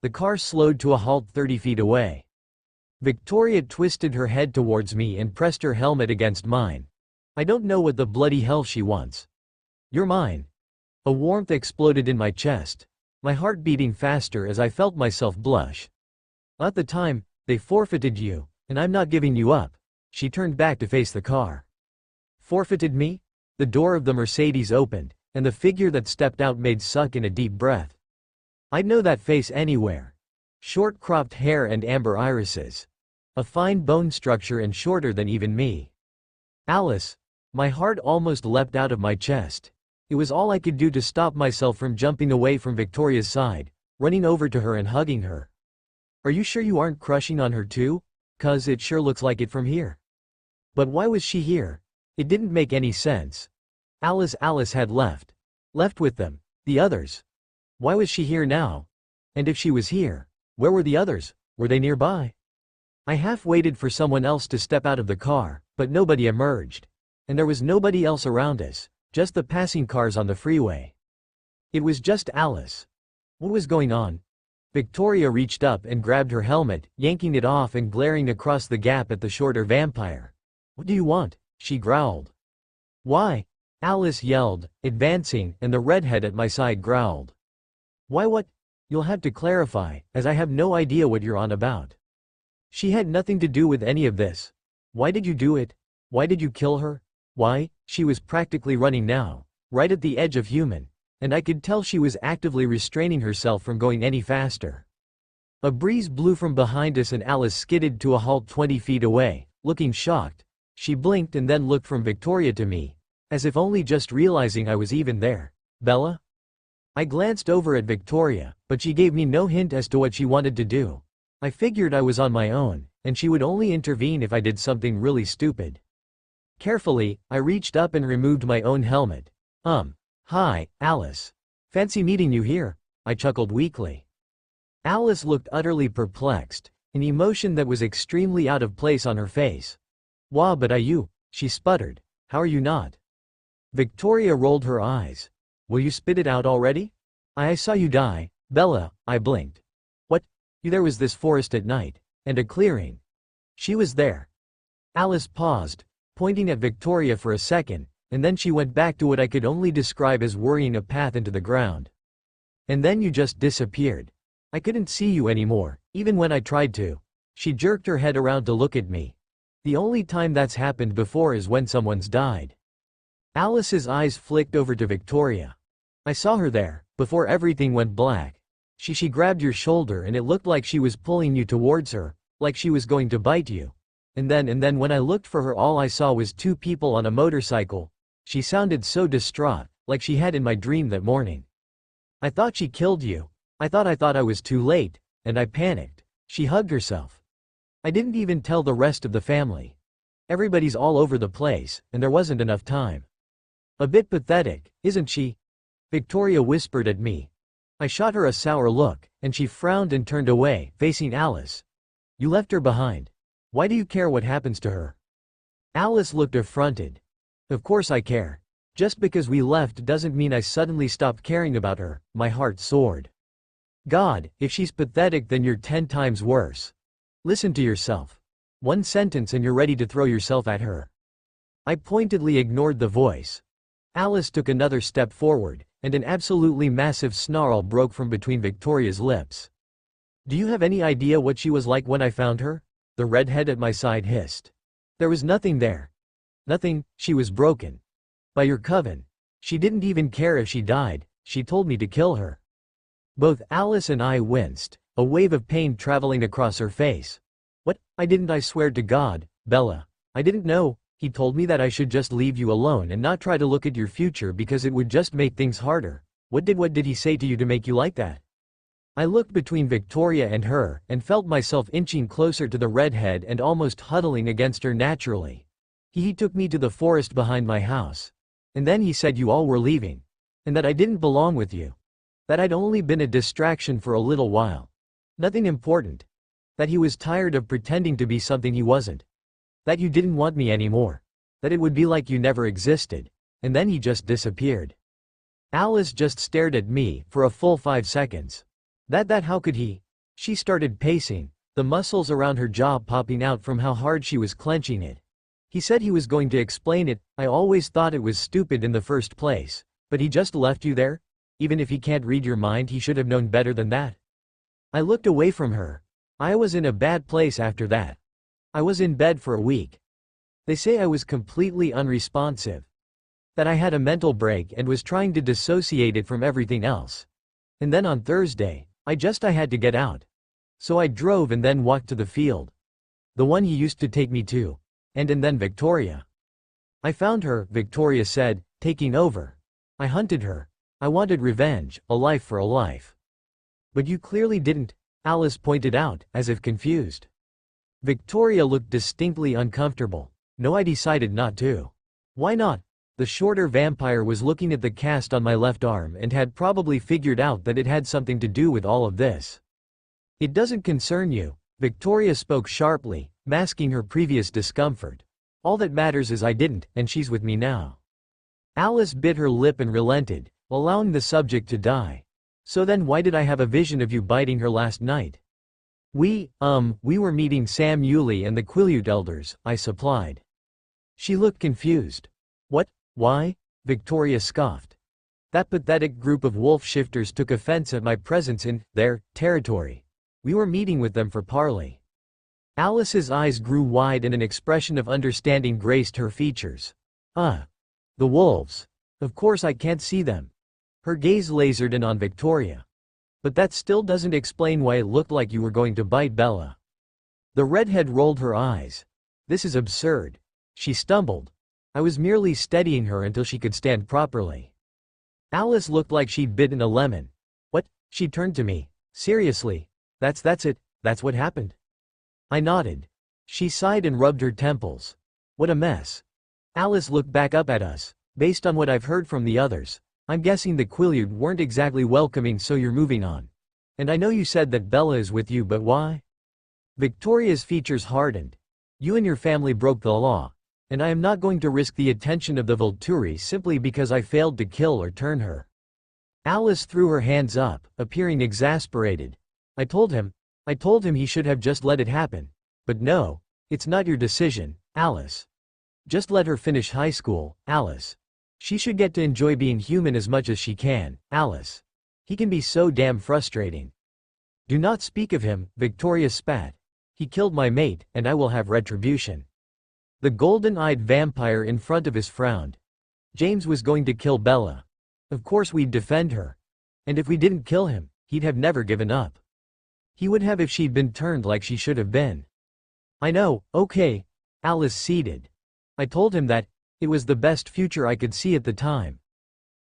The car slowed to a halt 30 feet away. Victoria twisted her head towards me and pressed her helmet against mine. I don't know what the bloody hell she wants. You're mine. A warmth exploded in my chest, my heart beating faster as I felt myself blush. At the time, they forfeited you, and I'm not giving you up. She turned back to face the car. Forfeited me? The door of the Mercedes opened, and the figure that stepped out made suck in a deep breath. I'd know that face anywhere. Short cropped hair and amber irises. A fine bone structure and shorter than even me. Alice. My heart almost leapt out of my chest. It was all I could do to stop myself from jumping away from Victoria's side, running over to her and hugging her. Are you sure you aren't crushing on her too? 'Cause it sure looks like it from here. But why was she here? It didn't make any sense. Alice had left. Left with them, the others. Why was she here now? And if she was here, where were the others? Were they nearby? I half waited for someone else to step out of the car, but nobody emerged. And there was nobody else around us, just the passing cars on the freeway. It was just Alice. What was going on? Victoria reached up and grabbed her helmet, yanking it off and glaring across the gap at the shorter vampire. What do you want? She growled. Why? Alice yelled, advancing, and the redhead at my side growled. Why what? You'll have to clarify, as I have no idea what you're on about. She had nothing to do with any of this. Why did you do it? Why did you kill her? Why? She was practically running now, right at the edge of human, and I could tell she was actively restraining herself from going any faster. A breeze blew from behind us and Alice skidded to a halt 20 feet away, looking shocked. She blinked and then looked from Victoria to me, as if only just realizing I was even there. Bella? I glanced over at Victoria, but she gave me no hint as to what she wanted to do. I figured I was on my own, and she would only intervene if I did something really stupid. Carefully, I reached up and removed my own helmet. Hi, Alice. Fancy meeting you here, I chuckled weakly. Alice looked utterly perplexed, an emotion that was extremely out of place on her face. Wah but you, she sputtered, how are you not? Victoria rolled her eyes. Will you spit it out already? I saw you die, Bella, I blinked. What? There was this forest at night, and a clearing. She was there. Alice paused, pointing at Victoria for a second, and then she went back to what I could only describe as worrying a path into the ground. And then you just disappeared. I couldn't see you anymore, even when I tried to. She jerked her head around to look at me. The only time that's happened before is when someone's died. Alice's eyes flicked over to Victoria. I saw her there, before everything went black. She grabbed your shoulder and it looked like she was pulling you towards her, like she was going to bite you. And then when I looked for her all I saw was two people on a motorcycle. She sounded so distraught, like she had in my dream that morning. I thought she killed you. I thought I was too late, and I panicked. She hugged herself. I didn't even tell the rest of the family. Everybody's all over the place, and there wasn't enough time. A bit pathetic, isn't she? Victoria whispered at me. I shot her a sour look, and she frowned and turned away, facing Alice. You left her behind. Why do you care what happens to her? Alice looked affronted. Of course I care. Just because we left doesn't mean I suddenly stopped caring about her. My heart soared. God, if she's pathetic then you're 10 times worse. Listen to yourself. One sentence and you're ready to throw yourself at her. I pointedly ignored the voice. Alice took another step forward, and an absolutely massive snarl broke from between Victoria's lips. Do you have any idea what she was like when I found her? The redhead at my side hissed. There was nothing there. Nothing, she was broken. By your coven. She didn't even care if she died, she told me to kill her. Both Alice and I winced, a wave of pain traveling across her face. What? I swear to God, Bella. I didn't know. He told me that I should just leave you alone and not try to look at your future because it would just make things harder. What did he say to you to make you like that? I looked between Victoria and her, and felt myself inching closer to the redhead and almost huddling against her naturally. He took me to the forest behind my house. And then he said you all were leaving. And that I didn't belong with you. That I'd only been a distraction for a little while. Nothing important. That he was tired of pretending to be something he wasn't. That you didn't want me anymore. That it would be like you never existed. And then he just disappeared. Alice just stared at me for a full 5 seconds. How could he? She started pacing, the muscles around her jaw popping out from how hard she was clenching it. He said he was going to explain it. I always thought it was stupid in the first place. But he just left you there? Even if he can't read your mind, he should have known better than that. I looked away from her. I was in a bad place after that. I was in bed for a week. They say I was completely unresponsive. That I had a mental break and was trying to dissociate it from everything else. And then on Thursday, I had to get out. So I drove and then walked to the field. The one he used to take me to. And then Victoria. I found her, Victoria said, taking over. I hunted her. I wanted revenge, a life for a life. But you clearly didn't, Alice pointed out, as if confused. Victoria looked distinctly uncomfortable. No, I decided not to. Why not? The shorter vampire was looking at the cast on my left arm and had probably figured out that it had something to do with all of this. It doesn't concern you, Victoria spoke sharply, masking her previous discomfort. All that matters is I didn't, and she's with me now. Alice bit her lip and relented, allowing the subject to die. So then why did I have a vision of you biting her last night? We were meeting Sam Yulee and the Quileute elders, I supplied. She looked confused. What? Why? Victoria scoffed. That pathetic group of wolf shifters took offense at my presence in their territory. We were meeting with them for parley. Alice's eyes grew wide and an expression of understanding graced her features. The wolves. Of course I can't see them. Her gaze lasered in on Victoria. But that still doesn't explain why it looked like you were going to bite Bella. The redhead rolled her eyes. This is absurd. She stumbled. I was merely steadying her until she could stand properly. Alice looked like she'd bitten a lemon. What? She turned to me. Seriously? That's it? That's what happened? I nodded. She sighed and rubbed her temples. What a mess. Alice looked back up at us. Based on what I've heard from the others, I'm guessing the Quileute weren't exactly welcoming, so you're moving on. And I know you said that Bella is with you, but why? Victoria's features hardened. You and your family broke the law. And I am not going to risk the attention of the Volturi simply because I failed to kill or turn her. Alice threw her hands up, appearing exasperated. I told him he should have just let it happen. But no, it's not your decision, Alice. Just let her finish high school, Alice. She should get to enjoy being human as much as she can, Alice. He can be so damn frustrating. Do not speak of him, Victoria spat. He killed my mate, and I will have retribution. The golden-eyed vampire in front of us frowned. James was going to kill Bella. Of course we'd defend her. And if we didn't kill him, he'd have never given up. He would have if she'd been turned like she should have been. I know, okay. Alice ceded. I told him that it was the best future I could see at the time.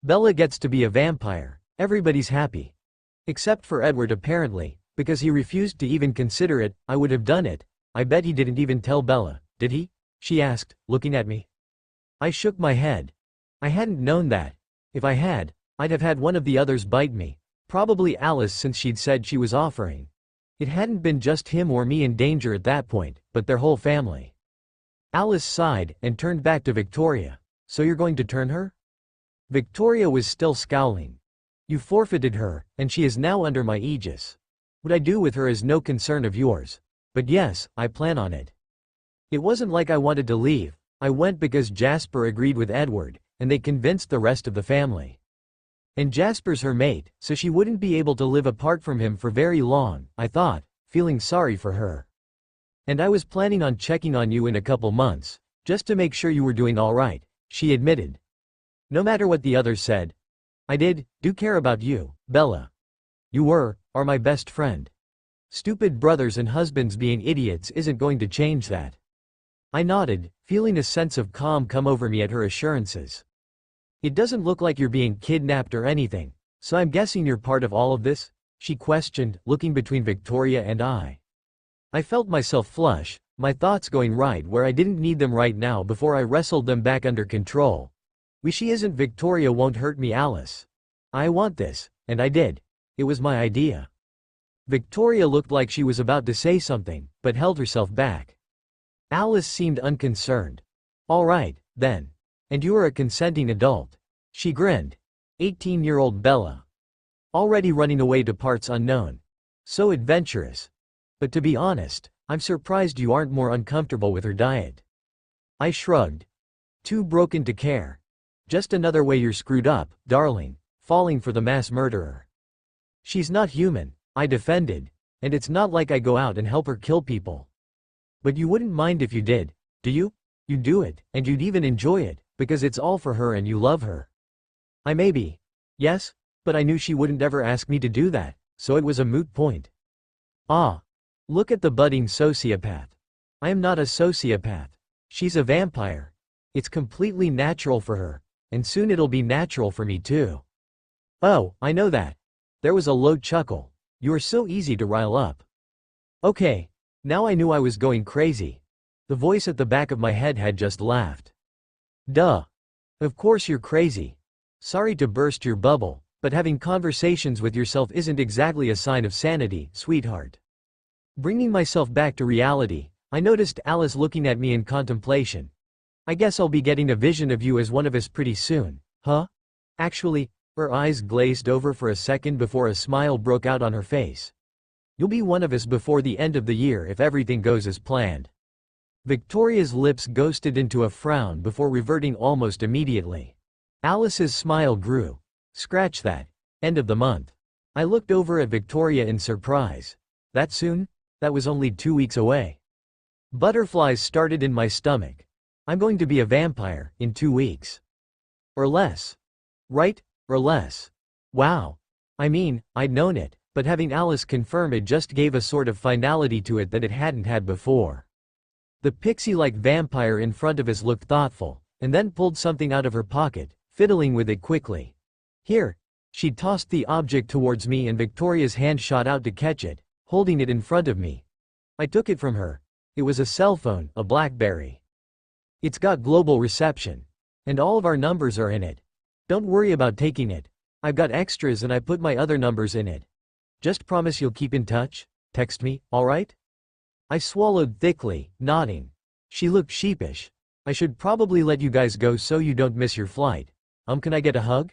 Bella gets to be a vampire. Everybody's happy. Except for Edward apparently, because he refused to even consider it. I would have done it. I bet he didn't even tell Bella, did he? She asked, looking at me. I shook my head. I hadn't known that. If I had, I'd have had one of the others bite me. Probably Alice, since she'd said she was offering. It hadn't been just him or me in danger at that point, but their whole family. Alice sighed and turned back to Victoria. So you're going to turn her? Victoria was still scowling. You forfeited her, and she is now under my aegis. What I do with her is no concern of yours. But yes, I plan on it. It wasn't like I wanted to leave. I went because Jasper agreed with Edward, and they convinced the rest of the family. And Jasper's her mate, so she wouldn't be able to live apart from him for very long, I thought, feeling sorry for her. And I was planning on checking on you in a couple months, just to make sure you were doing all right, she admitted. No matter what the others said, I do care about you, Bella. You are my best friend. Stupid brothers and husbands being idiots isn't going to change that. I nodded, feeling a sense of calm come over me at her assurances. It doesn't look like you're being kidnapped or anything, so I'm guessing you're part of all of this? She questioned, looking between Victoria and I. I felt myself flush, my thoughts going right where I didn't need them right now before I wrestled them back under control. She isn't Victoria won't hurt me, Alice. I want this, and I did. It was my idea. Victoria looked like she was about to say something, but held herself back. Alice seemed unconcerned. All right, then. And you are a consenting adult. She grinned. 18-year-old Bella. Already running away to parts unknown. So adventurous. But to be honest, I'm surprised you aren't more uncomfortable with her diet. I shrugged. Too broken to care. Just another way you're screwed up, darling, falling for the mass murderer. She's not human, I defended, and it's not like I go out and help her kill people. But you wouldn't mind if you did, do you? You'd do it, and you'd even enjoy it, because it's all for her and you love her. I maybe. Yes, but I knew she wouldn't ever ask me to do that, so it was a moot point. Ah. Look at the budding sociopath. I am not a sociopath. She's a vampire. It's completely natural for her, and soon it'll be natural for me too. Oh, I know that. There was a low chuckle. You are so easy to rile up. Okay. Now I knew I was going crazy. The voice at the back of my head had just laughed. Duh. Of course you're crazy. Sorry to burst your bubble, but having conversations with yourself isn't exactly a sign of sanity, sweetheart. Bringing myself back to reality, I noticed Alice looking at me in contemplation. I guess I'll be getting a vision of you as one of us pretty soon, huh? Actually, her eyes glazed over for a second before a smile broke out on her face. You'll be one of us before the end of the year if everything goes as planned. Victoria's lips ghosted into a frown before reverting almost immediately. Alice's smile grew. Scratch that. End of the month. I looked over at Victoria in surprise. That soon? That was only 2 weeks away. Butterflies started in my stomach. I'm going to be a vampire in 2 weeks. Or less. Right? Or less. Wow. I mean, I'd known it, but having Alice confirm it just gave a sort of finality to it that it hadn't had before. The pixie-like vampire in front of us looked thoughtful, and then pulled something out of her pocket, fiddling with it quickly. Here. She tossed the object towards me and Victoria's hand shot out to catch it, holding it in front of me. I took it from her. It was a cell phone, a BlackBerry. It's got global reception. And all of our numbers are in it. Don't worry about taking it. I've got extras and I put my other numbers in it. Just promise you'll keep in touch? Text me, alright? I swallowed thickly, nodding. She looked sheepish. I should probably let you guys go so you don't miss your flight. Can I get a hug?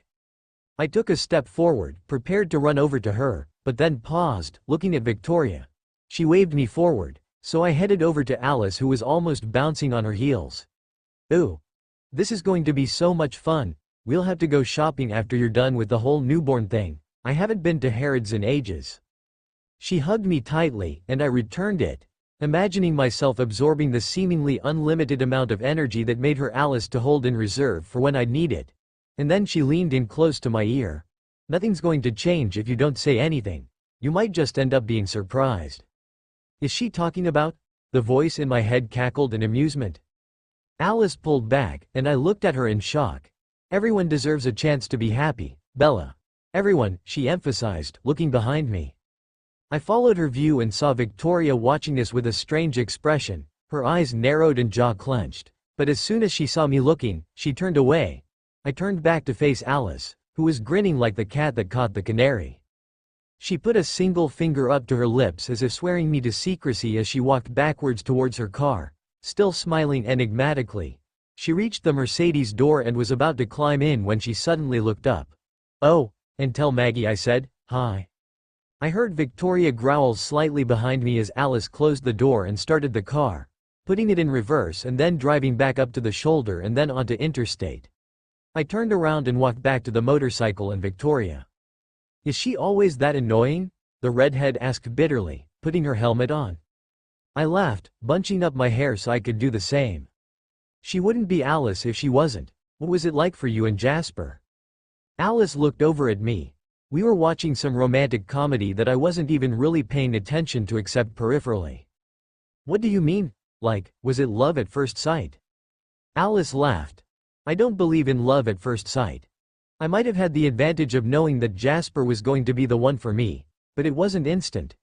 I took a step forward, prepared to run over to her, but then paused, looking at Victoria. She waved me forward, so I headed over to Alice who was almost bouncing on her heels. Ooh. This is going to be so much fun. We'll have to go shopping after you're done with the whole newborn thing. I haven't been to Harrods in ages. She hugged me tightly, and I returned it, imagining myself absorbing the seemingly unlimited amount of energy that made her Alice to hold in reserve for when I'd need it. And then she leaned in close to my ear. Nothing's going to change if you don't say anything. You might just end up being surprised. Is she talking about? The voice in my head cackled in amusement. Alice pulled back, and I looked at her in shock. Everyone deserves a chance to be happy, Bella. Everyone, she emphasized, looking behind me. I followed her view and saw Victoria watching us with a strange expression, her eyes narrowed and jaw clenched. But as soon as she saw me looking, she turned away. I turned back to face Alice, who was grinning like the cat that caught the canary. She put a single finger up to her lips as if swearing me to secrecy as she walked backwards towards her car, still smiling enigmatically. She reached the Mercedes door and was about to climb in when she suddenly looked up. "Oh, and tell Maggie I said hi." I heard Victoria growl slightly behind me as Alice closed the door and started the car, putting it in reverse and then driving back up to the shoulder and then onto interstate. I turned around and walked back to the motorcycle and Victoria. "Is she always that annoying?" the redhead asked bitterly, putting her helmet on. I laughed, bunching up my hair so I could do the same. "She wouldn't be Alice if she wasn't. What was it like for you and Jasper?" Alice looked over at me. We were watching some romantic comedy that I wasn't even really paying attention to except peripherally. "What do you mean? Like, was it love at first sight?" Alice laughed. "I don't believe in love at first sight. I might have had the advantage of knowing that Jasper was going to be the one for me, but it wasn't instant.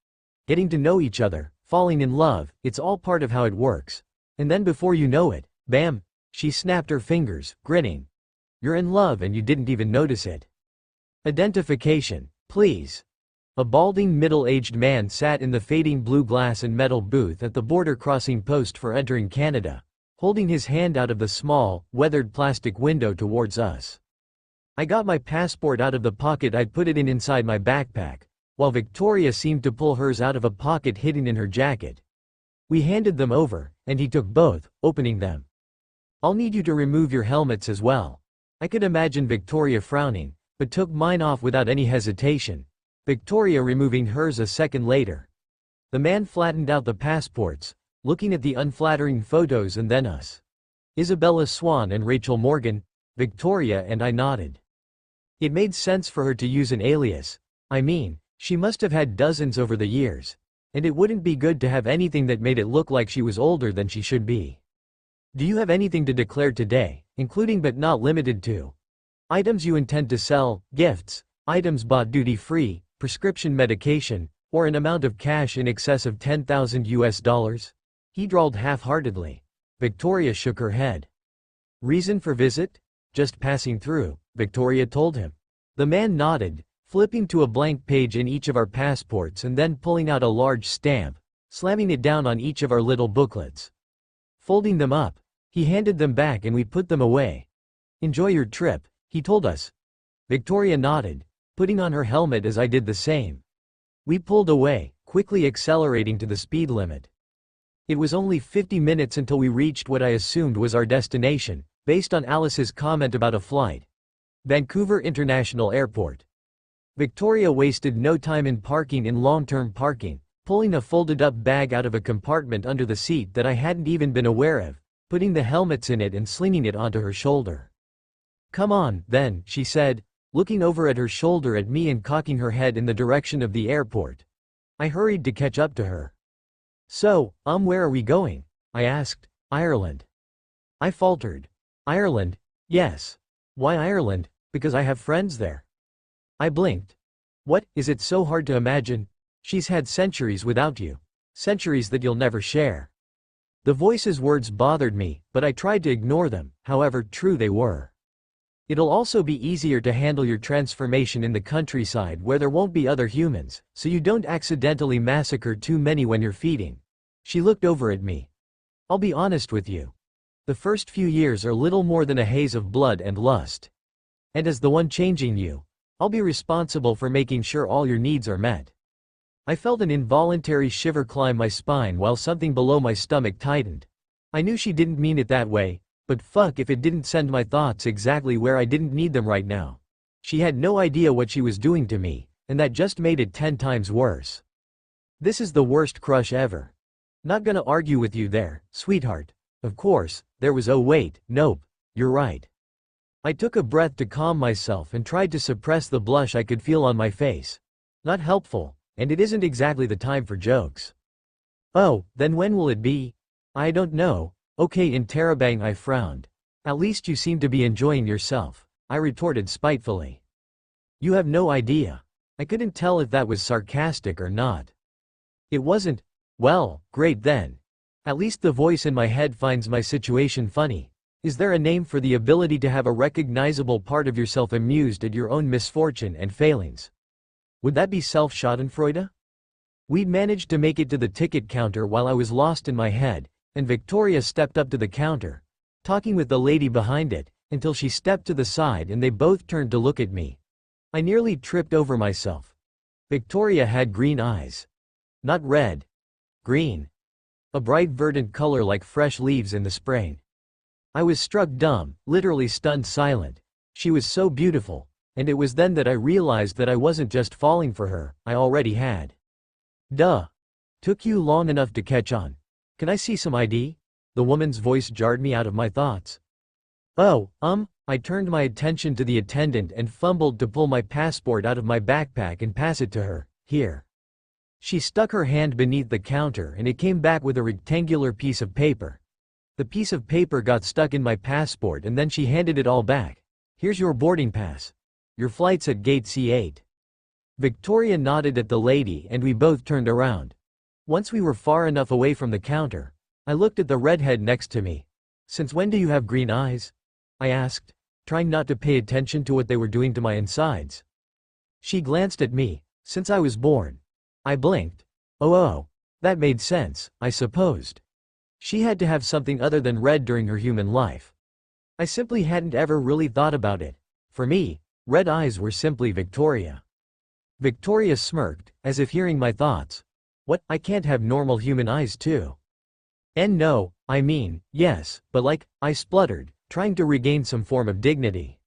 Getting to know each other, falling in love, it's all part of how it works. And then before you know it, bam!" She snapped her fingers, grinning. "You're in love and you didn't even notice it." "Identification, please." A balding middle-aged man sat in the fading blue glass and metal booth at the border crossing post for entering Canada, holding his hand out of the small, weathered plastic window towards us. I got my passport out of the pocket I'd put it in inside my backpack, while Victoria seemed to pull hers out of a pocket hidden in her jacket. We handed them over, and he took both, opening them. "I'll need you to remove your helmets as well." I could imagine Victoria frowning, but took mine off without any hesitation, Victoria removing hers a second later. The man flattened out the passports, looking at the unflattering photos and then us. Isabella Swan and Rachel Morgan, Victoria and I nodded. It made sense for her to use an alias. I mean, she must have had dozens over the years, and it wouldn't be good to have anything that made it look like she was older than she should be. "Do you have anything to declare today, including but not limited to items you intend to sell, gifts, items bought duty-free, prescription medication, or an amount of cash in excess of $10,000 US?" He drawled half-heartedly. Victoria shook her head. "Reason for visit? Just passing through," Victoria told him. The man nodded, flipping to a blank page in each of our passports and then pulling out a large stamp, slamming it down on each of our little booklets. Folding them up, he handed them back and we put them away. "Enjoy your trip," he told us. Victoria nodded, putting on her helmet as I did the same. We pulled away, quickly accelerating to the speed limit. It was only 50 minutes until we reached what I assumed was our destination, based on Alice's comment about a flight. Vancouver International Airport. Victoria wasted no time in parking in long-term parking, pulling a folded-up bag out of a compartment under the seat that I hadn't even been aware of, putting the helmets in it and slinging it onto her shoulder. "Come on, then," she said, looking over at her shoulder at me and cocking her head in the direction of the airport. I hurried to catch up to her. "So, where are we going?" I asked. "Ireland." I faltered. "Ireland? Yes. Why Ireland? Because I have friends there." I blinked. "What, is it so hard to imagine? She's had centuries without you. Centuries that you'll never share." The voice's words bothered me, but I tried to ignore them, however true they were. "It'll also be easier to handle your transformation in the countryside where there won't be other humans, so you don't accidentally massacre too many when you're feeding." She looked over at me. "I'll be honest with you. The first few years are little more than a haze of blood and lust. And as the one changing you, I'll be responsible for making sure all your needs are met." I felt an involuntary shiver climb my spine while something below my stomach tightened. I knew she didn't mean it that way, but fuck if it didn't send my thoughts exactly where I didn't need them right now. She had no idea what she was doing to me, and that just made it 10 times worse. "This is the worst crush ever. Not gonna argue with you there, sweetheart. Of course, there was wait, nope, you're right." I took a breath to calm myself and tried to suppress the blush I could feel on my face. Not helpful, and it isn't exactly the time for jokes. "Oh, then when will it be?" "I don't know." "Okay, interrobang." I frowned. "At least you seem to be enjoying yourself," I retorted spitefully. "You have no idea." I couldn't tell if that was sarcastic or not. It wasn't. "Well, great then. At least the voice in my head finds my situation funny. Is there a name for the ability to have a recognizable part of yourself amused at your own misfortune and failings?" Would that be self-schadenfreude? We'd managed to make it to the ticket counter while I was lost in my head, and Victoria stepped up to the counter, talking with the lady behind it, until she stepped to the side and they both turned to look at me. I nearly tripped over myself. Victoria had green eyes. Not red. Green. A bright verdant color like fresh leaves in the spring. I was struck dumb, literally stunned silent. She was so beautiful, and it was then that I realized that I wasn't just falling for her, I already had. Duh. Took you long enough to catch on. Can I see some ID? The woman's voice jarred me out of my thoughts. Oh, I turned my attention to the attendant and fumbled to pull my passport out of my backpack and pass it to her. Here. She stuck her hand beneath the counter and it came back with a rectangular piece of paper. The piece of paper got stuck in my passport and then she handed it all back. Here's your boarding pass. Your flight's at gate C8. Victoria nodded at the lady and we both turned around. Once we were far enough away from the counter, I looked at the redhead next to me. Since when do you have green eyes? I asked, trying not to pay attention to what they were doing to my insides. She glanced at me. Since I was born. I blinked. Oh, that made sense, I supposed. She had to have something other than red during her human life. I simply hadn't ever really thought about it. For me, red eyes were simply Victoria. Victoria smirked, as if hearing my thoughts. What, I can't have normal human eyes too? And no, I mean, yes, but like, I spluttered, trying to regain some form of dignity.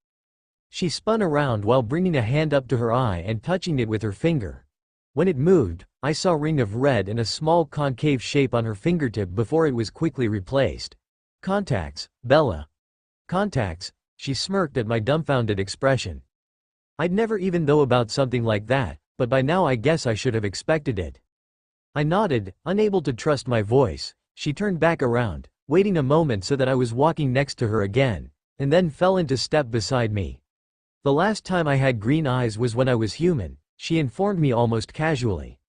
She spun around while bringing a hand up to her eye and touching it with her finger. When it moved, I saw a ring of red and a small concave shape on her fingertip before it was quickly replaced. Contacts, Bella. Contacts, she smirked at my dumbfounded expression. I'd never even thought about something like that, but by now I guess I should have expected it. I nodded, unable to trust my voice. She turned back around, waiting a moment so that I was walking next to her again, and then fell into step beside me. The last time I had green eyes was when I was human, she informed me almost casually.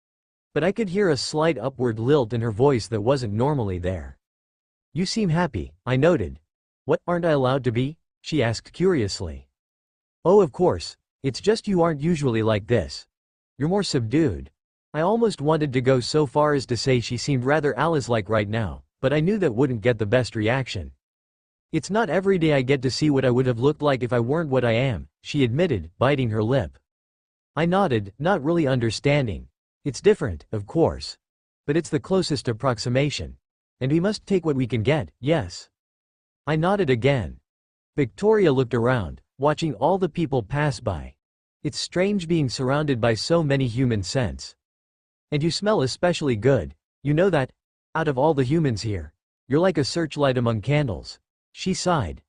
But I could hear a slight upward lilt in her voice that wasn't normally there. You seem happy, I noted. What, aren't I allowed to be? She asked curiously. Oh, of course, it's just you aren't usually like this. You're more subdued. I almost wanted to go so far as to say she seemed rather Alice-like right now, but I knew that wouldn't get the best reaction. It's not every day I get to see what I would have looked like if I weren't what I am, she admitted, biting her lip. I nodded, not really understanding. It's different, of course. But it's the closest approximation. And we must take what we can get, yes. I nodded again. Victoria looked around, watching all the people pass by. It's strange being surrounded by so many human scents. And you smell especially good, you know that? Out of all the humans here, you're like a searchlight among candles. She sighed.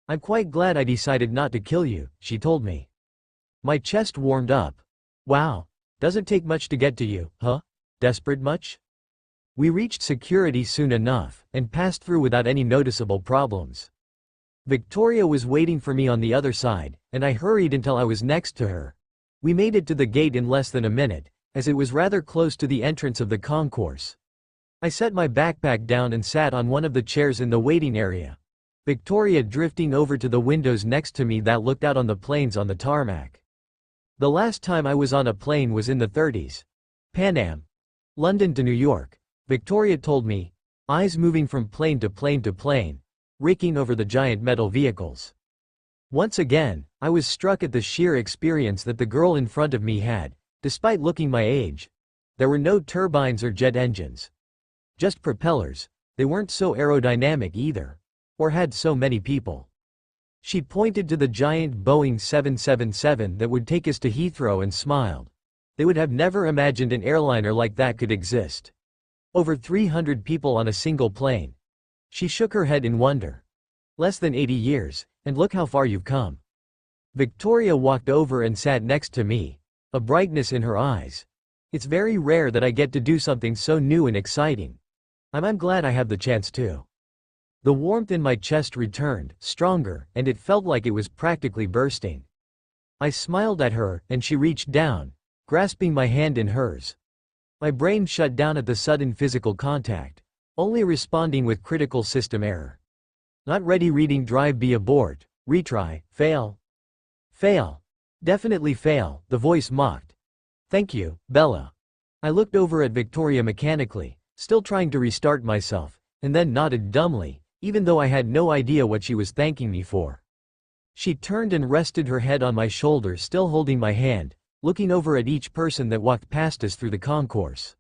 I'm quite glad I decided not to kill you, she told me. My chest warmed up. Wow, doesn't take much to get to you, huh? Desperate much? We reached security soon enough, and passed through without any noticeable problems. Victoria was waiting for me on the other side, and I hurried until I was next to her. We made it to the gate in less than a minute, as it was rather close to the entrance of the concourse. I set my backpack down and sat on one of the chairs in the waiting area. Victoria drifting over to the windows next to me that looked out on the planes on the tarmac. The last time I was on a plane was in the 30s. Pan Am. London to New York. Victoria told me, eyes moving from plane to plane to plane, raking over the giant metal vehicles. Once again, I was struck at the sheer experience that the girl in front of me had, despite looking my age. There were no turbines or jet engines. Just propellers. They weren't so aerodynamic either. Or had so many people. She pointed to the giant Boeing 777 that would take us to Heathrow and smiled. They would have never imagined an airliner like that could exist. Over 300 people on a single plane. She shook her head in wonder. Less than 80 years, and look how far you've come. Victoria walked over and sat next to me, a brightness in her eyes. It's very rare that I get to do something so new and exciting. I'm glad I have the chance to. The warmth in my chest returned, stronger, and it felt like it was practically bursting. I smiled at her, and she reached down, grasping my hand in hers. My brain shut down at the sudden physical contact, only responding with critical system error. Not ready, reading, drive, be, abort, retry, fail. Fail. Definitely fail, the voice mocked. Thank you, Bella. I looked over at Victoria mechanically, still trying to restart myself, and then nodded dumbly, even though I had no idea what she was thanking me for. She turned and rested her head on my shoulder, still holding my hand, looking over at each person that walked past us through the concourse.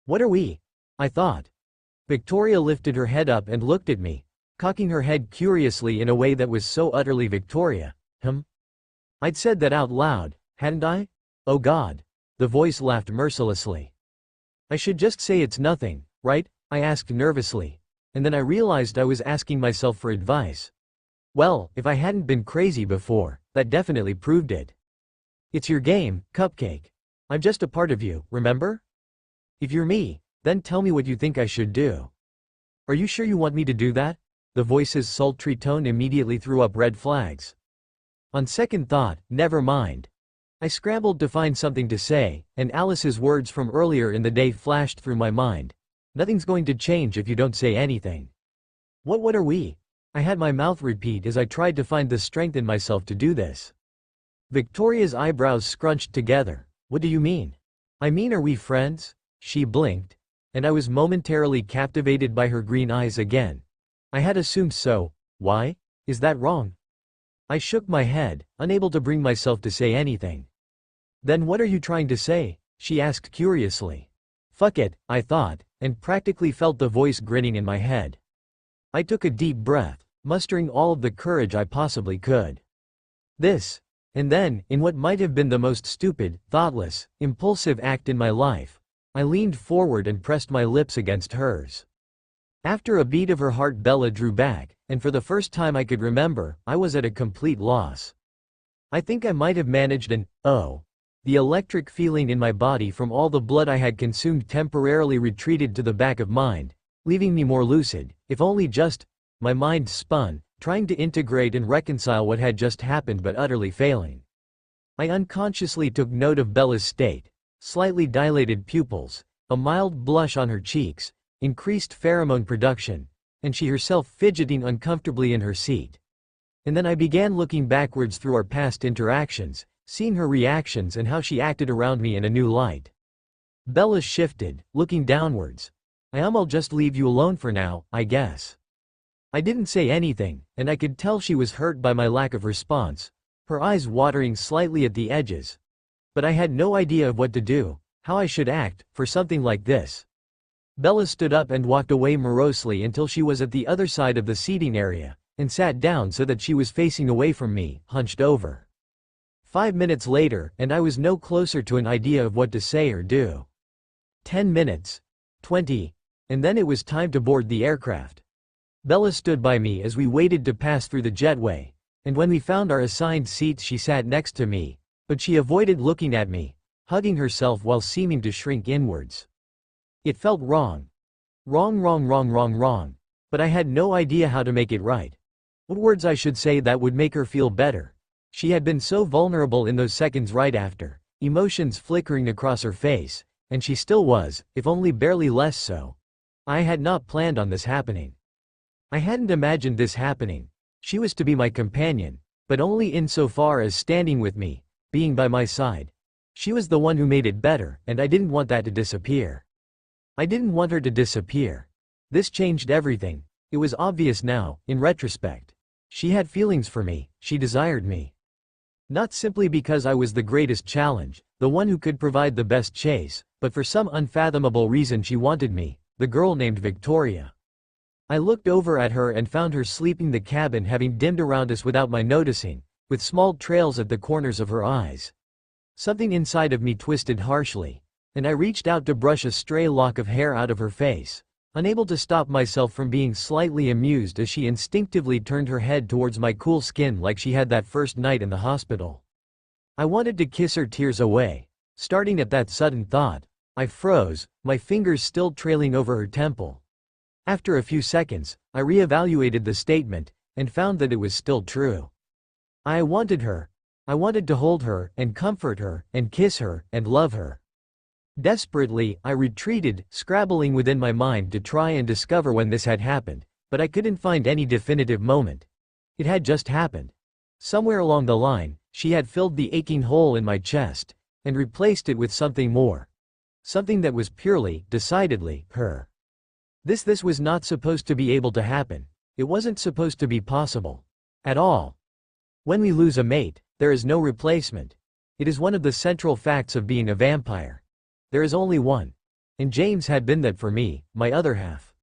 What are we? I thought. Victoria lifted her head up and looked at me, cocking her head curiously in a way that was so utterly Victoria. I'd said that out loud, hadn't I? Oh God. The voice laughed mercilessly. I should just say it's nothing, right? I asked nervously, and then I realized I was asking myself for advice. Well, if I hadn't been crazy before, that definitely proved it. It's your game, Cupcake. I'm just a part of you, remember? If you're me, then tell me what you think I should do. Are you sure you want me to do that? The voice's sultry tone immediately threw up red flags. On second thought, never mind. I scrambled to find something to say, and Alice's words from earlier in the day flashed through my mind. Nothing's going to change if you don't say anything. What are we? I had my mouth repeat as I tried to find the strength in myself to do this. Victoria's eyebrows scrunched together. What do you mean? I mean, are we friends? She blinked, and I was momentarily captivated by her green eyes again. I had assumed so. Why? Is that wrong? I shook my head, unable to bring myself to say anything. Then what are you trying to say? She asked curiously. Fuck it, I thought, and practically felt the voice grinning in my head. I took a deep breath, mustering all of the courage I possibly could. This, and then, in what might have been the most stupid, thoughtless, impulsive act in my life, I leaned forward and pressed my lips against hers. After a beat of her heart, Bella drew back, and for the first time I could remember, I was at a complete loss. I think I might have managed an, the electric feeling in my body from all the blood I had consumed temporarily retreated to the back of mind, leaving me more lucid, if only just. My mind spun, trying to integrate and reconcile what had just happened but utterly failing. I unconsciously took note of Bella's state, slightly dilated pupils, a mild blush on her cheeks, increased pheromone production, and she herself fidgeting uncomfortably in her seat. And then I began looking backwards through our past interactions, seeing her reactions and how she acted around me in a new light. Bella shifted, looking downwards. I'll just leave you alone for now, I guess. I didn't say anything, and I could tell she was hurt by my lack of response, her eyes watering slightly at the edges. But I had no idea of what to do, how I should act, for something like this. Bella stood up and walked away morosely until she was at the other side of the seating area, and sat down so that she was facing away from me, hunched over. 5 minutes later, and I was no closer to an idea of what to say or do. 10 minutes. 20. And then it was time to board the aircraft. Bella stood by me as we waited to pass through the jetway, and when we found our assigned seats she sat next to me, but she avoided looking at me, hugging herself while seeming to shrink inwards. It felt wrong. Wrong. But I had no idea how to make it right. What words I should say that would make her feel better. She had been so vulnerable in those seconds right after, emotions flickering across her face, and she still was, if only barely less so. I had not planned on this happening. I hadn't imagined this happening. She was to be my companion, but only insofar as standing with me, being by my side. She was the one who made it better, and I didn't want that to disappear. I didn't want her to disappear. This changed everything. It was obvious now, in retrospect. She had feelings for me, she desired me. Not simply because I was the greatest challenge, the one who could provide the best chase, but for some unfathomable reason she wanted me, the girl named Victoria. I looked over at her and found her sleeping, the cabin having dimmed around us without my noticing, with small trails at the corners of her eyes. Something inside of me twisted harshly, and I reached out to brush a stray lock of hair out of her face, unable to stop myself from being slightly amused as she instinctively turned her head towards my cool skin like she had that first night in the hospital. I wanted to kiss her tears away. Starting at that sudden thought, I froze, my fingers still trailing over her temple. After a few seconds, I reevaluated the statement, and found that it was still true. I wanted her. I wanted to hold her, and comfort her, and kiss her, and love her. Desperately, I retreated, scrabbling within my mind to try and discover when this had happened, but I couldn't find any definitive moment. It had just happened. Somewhere along the line, she had filled the aching hole in my chest, and replaced it with something more. Something that was purely, decidedly, her. This was not supposed to be able to happen. It wasn't supposed to be possible. At all. When we lose a mate, there is no replacement. It is one of the central facts of being a vampire. There is only one. And James had been that for me, my other half.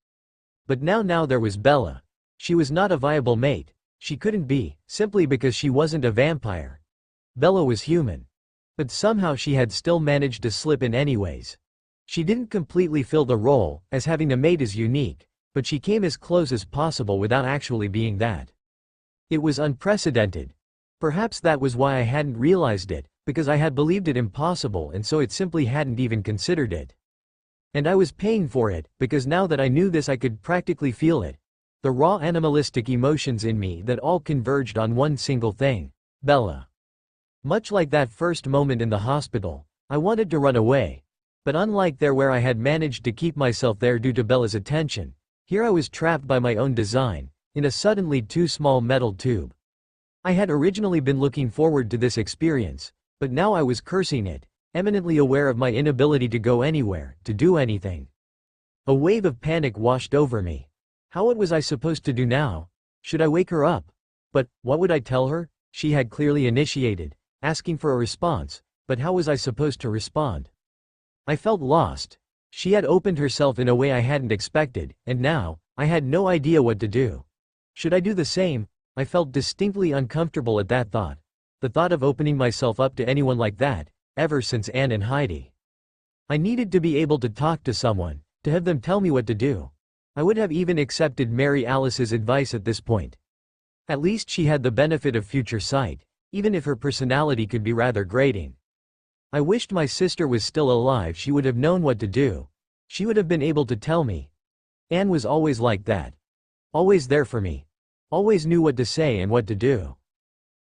But now there was Bella. She was not a viable mate. She couldn't be, simply because she wasn't a vampire. Bella was human. But somehow she had still managed to slip in anyways. She didn't completely fill the role, as having a mate is unique, but she came as close as possible without actually being that. It was unprecedented. Perhaps that was why I hadn't realized it, because I had believed it impossible and so it simply hadn't even considered it. And I was paying for it, because now that I knew this I could practically feel it. The raw animalistic emotions in me that all converged on one single thing: Bella. Much like that first moment in the hospital, I wanted to run away. But unlike there where I had managed to keep myself there due to Bella's attention, here I was trapped by my own design, in a suddenly too small metal tube. I had originally been looking forward to this experience, but now I was cursing it, eminently aware of my inability to go anywhere, to do anything. A wave of panic washed over me. What was I supposed to do now? Should I wake her up? But, what would I tell her? She had clearly initiated, asking for a response, but how was I supposed to respond? I felt lost. She had opened herself in a way I hadn't expected, and now, I had no idea what to do. Should I do the same? I felt distinctly uncomfortable at that thought. The thought of opening myself up to anyone like that, ever since Anne and Heidi. I needed to be able to talk to someone, to have them tell me what to do. I would have even accepted Mary Alice's advice at this point. At least she had the benefit of future sight, even if her personality could be rather grating. I wished my sister was still alive. She would have known what to do. She would have been able to tell me. Anne was always like that. Always there for me. Always knew what to say and what to do.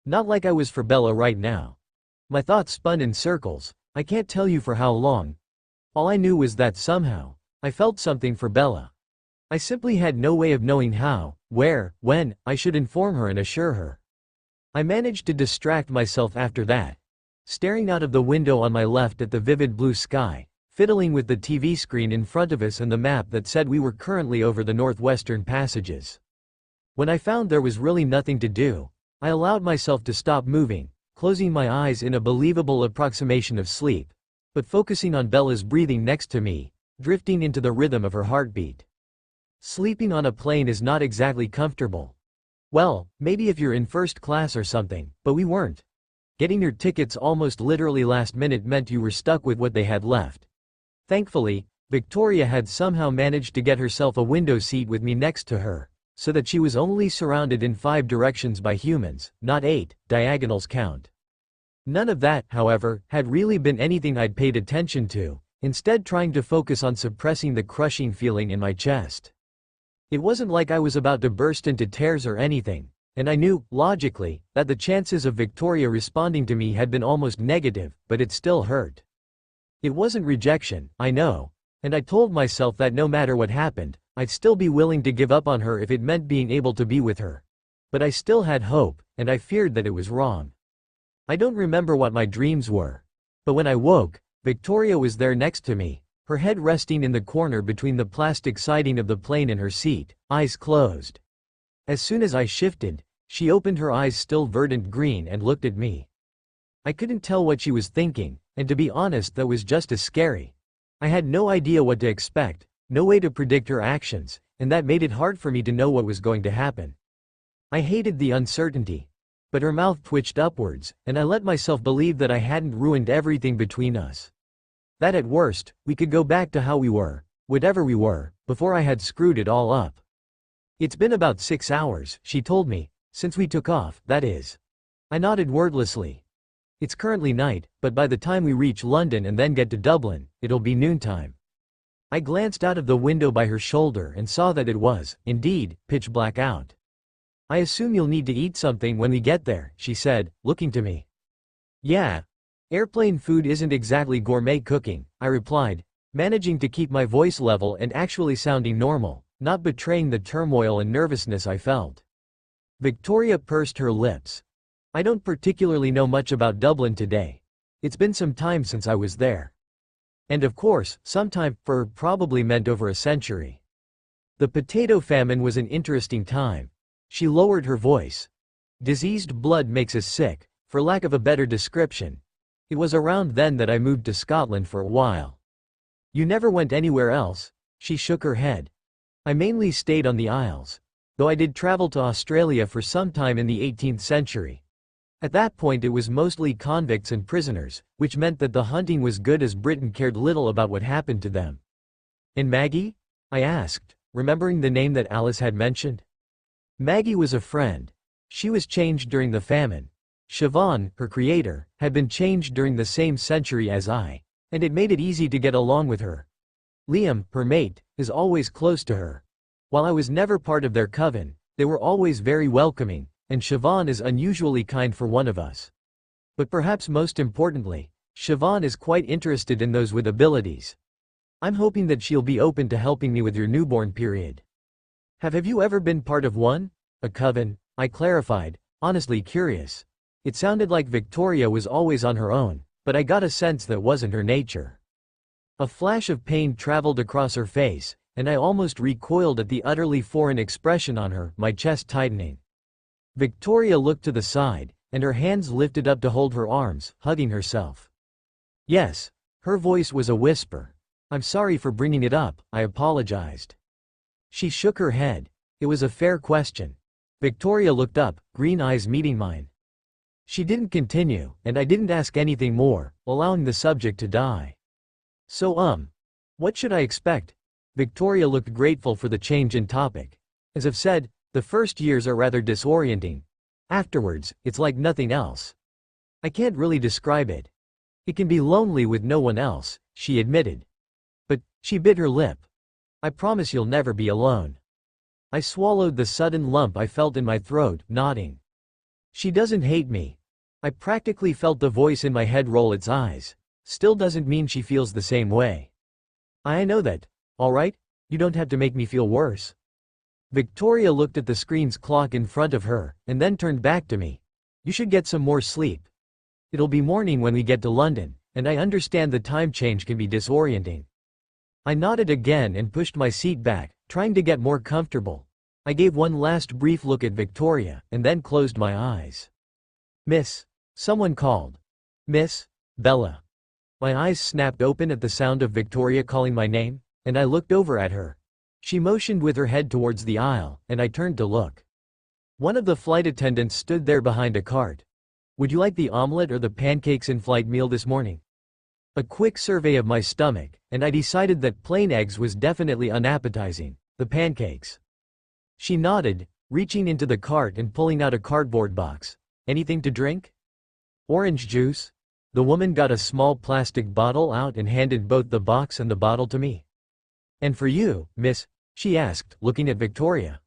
Not like I was for Bella right now. My thoughts spun in circles, I can't tell you for how long. All I knew was that somehow, I felt something for Bella. I simply had no way of knowing how, where, when, I should inform her and assure her. I managed to distract myself after that. Staring out of the window on my left at the vivid blue sky, fiddling with the TV screen in front of us and the map that said we were currently over the Northwestern Passages. When I found there was really nothing to do, I allowed myself to stop moving, closing my eyes in a believable approximation of sleep, but focusing on Bella's breathing next to me, drifting into the rhythm of her heartbeat. Sleeping on a plane is not exactly comfortable. Well, maybe if you're in first class or something, but we weren't. Getting your tickets almost literally last minute meant you were stuck with what they had left. Thankfully, Victoria had somehow managed to get herself a window seat with me next to her, so that she was only surrounded in 5 directions by humans, not 8, diagonals count. None of that, however, had really been anything I'd paid attention to, instead trying to focus on suppressing the crushing feeling in my chest. It wasn't like I was about to burst into tears or anything, and I knew, logically, that the chances of Victoria responding to me had been almost negative, but it still hurt. It wasn't rejection, I know, and I told myself that no matter what happened, I'd still be willing to give up on her if it meant being able to be with her. But I still had hope, and I feared that it was wrong. I don't remember what my dreams were. But when I woke, Victoria was there next to me, her head resting in the corner between the plastic siding of the plane and her seat, eyes closed. As soon as I shifted, she opened her eyes still verdant green and looked at me. I couldn't tell what she was thinking, and to be honest that was just as scary. I had no idea what to expect, no way to predict her actions, and that made it hard for me to know what was going to happen. I hated the uncertainty. But her mouth twitched upwards, and I let myself believe that I hadn't ruined everything between us. That at worst, we could go back to how we were, whatever we were, before I had screwed it all up. It's been about 6 hours, she told me, since we took off, that is. I nodded wordlessly. It's currently night, but by the time we reach London and then get to Dublin, it'll be noontime. I glanced out of the window by her shoulder and saw that it was, indeed, pitch black out. I assume you'll need to eat something when we get there, she said, looking to me. Yeah. Airplane food isn't exactly gourmet cooking, I replied, managing to keep my voice level and actually sounding normal, not betraying the turmoil and nervousness I felt. Victoria pursed her lips. I don't particularly know much about Dublin today. It's been some time since I was there. And of course, sometime, for probably meant over a century. The potato famine was an interesting time. She lowered her voice. Diseased blood makes us sick, for lack of a better description. It was around then that I moved to Scotland for a while. You never went anywhere else? She shook her head. I mainly stayed on the Isles. Though I did travel to Australia for some time in the 18th century. At that point it was mostly convicts and prisoners, which meant that the hunting was good as Britain cared little about what happened to them. And Maggie? I asked, remembering the name that Alice had mentioned. Maggie was a friend. She was changed during the famine. Siobhan, her creator, had been changed during the same century as I, and it made it easy to get along with her. Liam, her mate, is always close to her. While I was never part of their coven, they were always very welcoming, and Siobhan is unusually kind for one of us. But perhaps most importantly, Siobhan is quite interested in those with abilities. I'm hoping that she'll be open to helping me with your newborn period. Have you ever been part of one? A coven? I clarified, honestly curious. It sounded like Victoria was always on her own, but I got a sense that wasn't her nature. A flash of pain traveled across her face, and I almost recoiled at the utterly foreign expression on her, my chest tightening. Victoria looked to the side, and her hands lifted up to hold her arms, hugging herself. Yes. Her voice was a whisper. I'm sorry for bringing it up, I apologized. She shook her head. It was a fair question. Victoria looked up, green eyes meeting mine. She didn't continue, and I didn't ask anything more, allowing the subject to die. So what should I expect? Victoria looked grateful for the change in topic. As I've said, the first years are rather disorienting. Afterwards, it's like nothing else. I can't really describe it. It can be lonely with no one else, she admitted. But, she bit her lip. I promise you'll never be alone. I swallowed the sudden lump I felt in my throat, nodding. She doesn't hate me. I practically felt the voice in my head roll its eyes. Still doesn't mean she feels the same way. I know that. Alright? You don't have to make me feel worse. Victoria looked at the screen's clock in front of her, and then turned back to me. You should get some more sleep. It'll be morning when we get to London, and I understand the time change can be disorienting. I nodded again and pushed my seat back, trying to get more comfortable. I gave one last brief look at Victoria, and then closed my eyes. Miss. Someone called. Miss. Bella. My eyes snapped open at the sound of Victoria calling my name, and I looked over at her. She motioned with her head towards the aisle, and I turned to look. One of the flight attendants stood there behind a cart. Would you like the omelette or the pancakes in-flight meal this morning? A quick survey of my stomach, and I decided that plain eggs was definitely unappetizing. The pancakes. She nodded, reaching into the cart and pulling out a cardboard box. Anything to drink? Orange juice? The woman got a small plastic bottle out and handed both the box and the bottle to me. And for you, miss? She asked, looking at Victoria.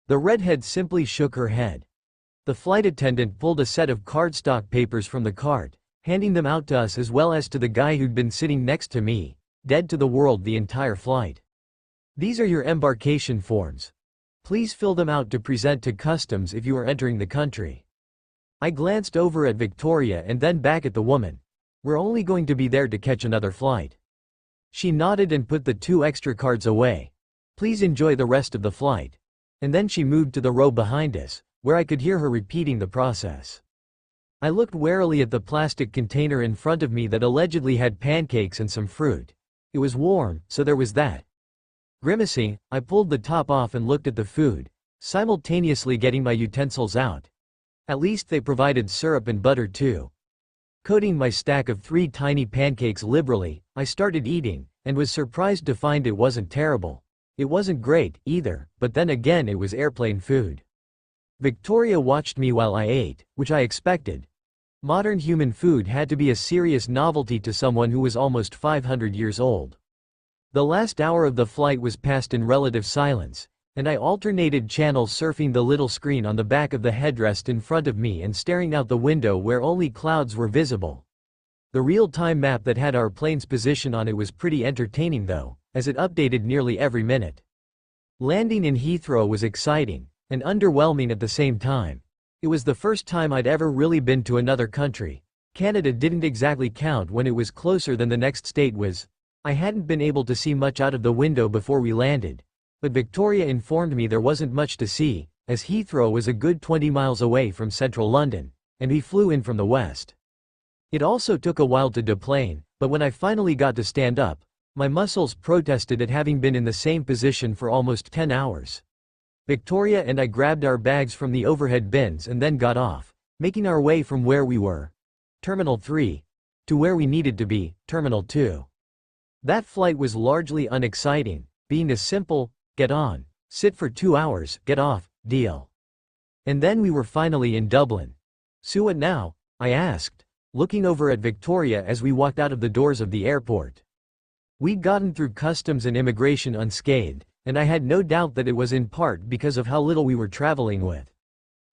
The redhead simply shook her head. The flight attendant pulled a set of cardstock papers from the cart, handing them out to us as well as to the guy who'd been sitting next to me, dead to the world the entire flight. These are your embarkation forms. Please fill them out to present to customs if you are entering the country. I glanced over at Victoria and then back at the woman. We're only going to be there to catch another flight. She nodded and put the 2 extra cards away. Please enjoy the rest of the flight. And then she moved to the row behind us, where I could hear her repeating the process. I looked warily at the plastic container in front of me that allegedly had pancakes and some fruit. It was warm, so there was that. Grimacing, I pulled the top off and looked at the food, simultaneously getting my utensils out. At least they provided syrup and butter too. Coating my stack of 3 tiny pancakes liberally, I started eating, and was surprised to find it wasn't terrible. It wasn't great, either, but then again it was airplane food. Victoria watched me while I ate, which I expected. Modern human food had to be a serious novelty to someone who was almost 500 years old. The last hour of the flight was passed in relative silence, and I alternated channels surfing the little screen on the back of the headrest in front of me and staring out the window where only clouds were visible. The real-time map that had our plane's position on it was pretty entertaining though, as it updated nearly every minute. Landing in Heathrow was exciting, and underwhelming at the same time. It was the first time I'd ever really been to another country, Canada didn't exactly count when it was closer than the next state was. I hadn't been able to see much out of the window before we landed. But Victoria informed me there wasn't much to see, as Heathrow was a good 20 miles away from central London, and we flew in from the west. It also took a while to deplane, but when I finally got to stand up, my muscles protested at having been in the same position for almost 10 hours. Victoria and I grabbed our bags from the overhead bins and then got off, making our way from where we were, Terminal 3, to where we needed to be, Terminal 2. That flight was largely unexciting, being a simple, get on, sit for 2 hours, get off, deal. And then we were finally in Dublin. So what now? I asked, looking over at Victoria as we walked out of the doors of the airport. We'd gotten through customs and immigration unscathed, and I had no doubt that it was in part because of how little we were traveling with.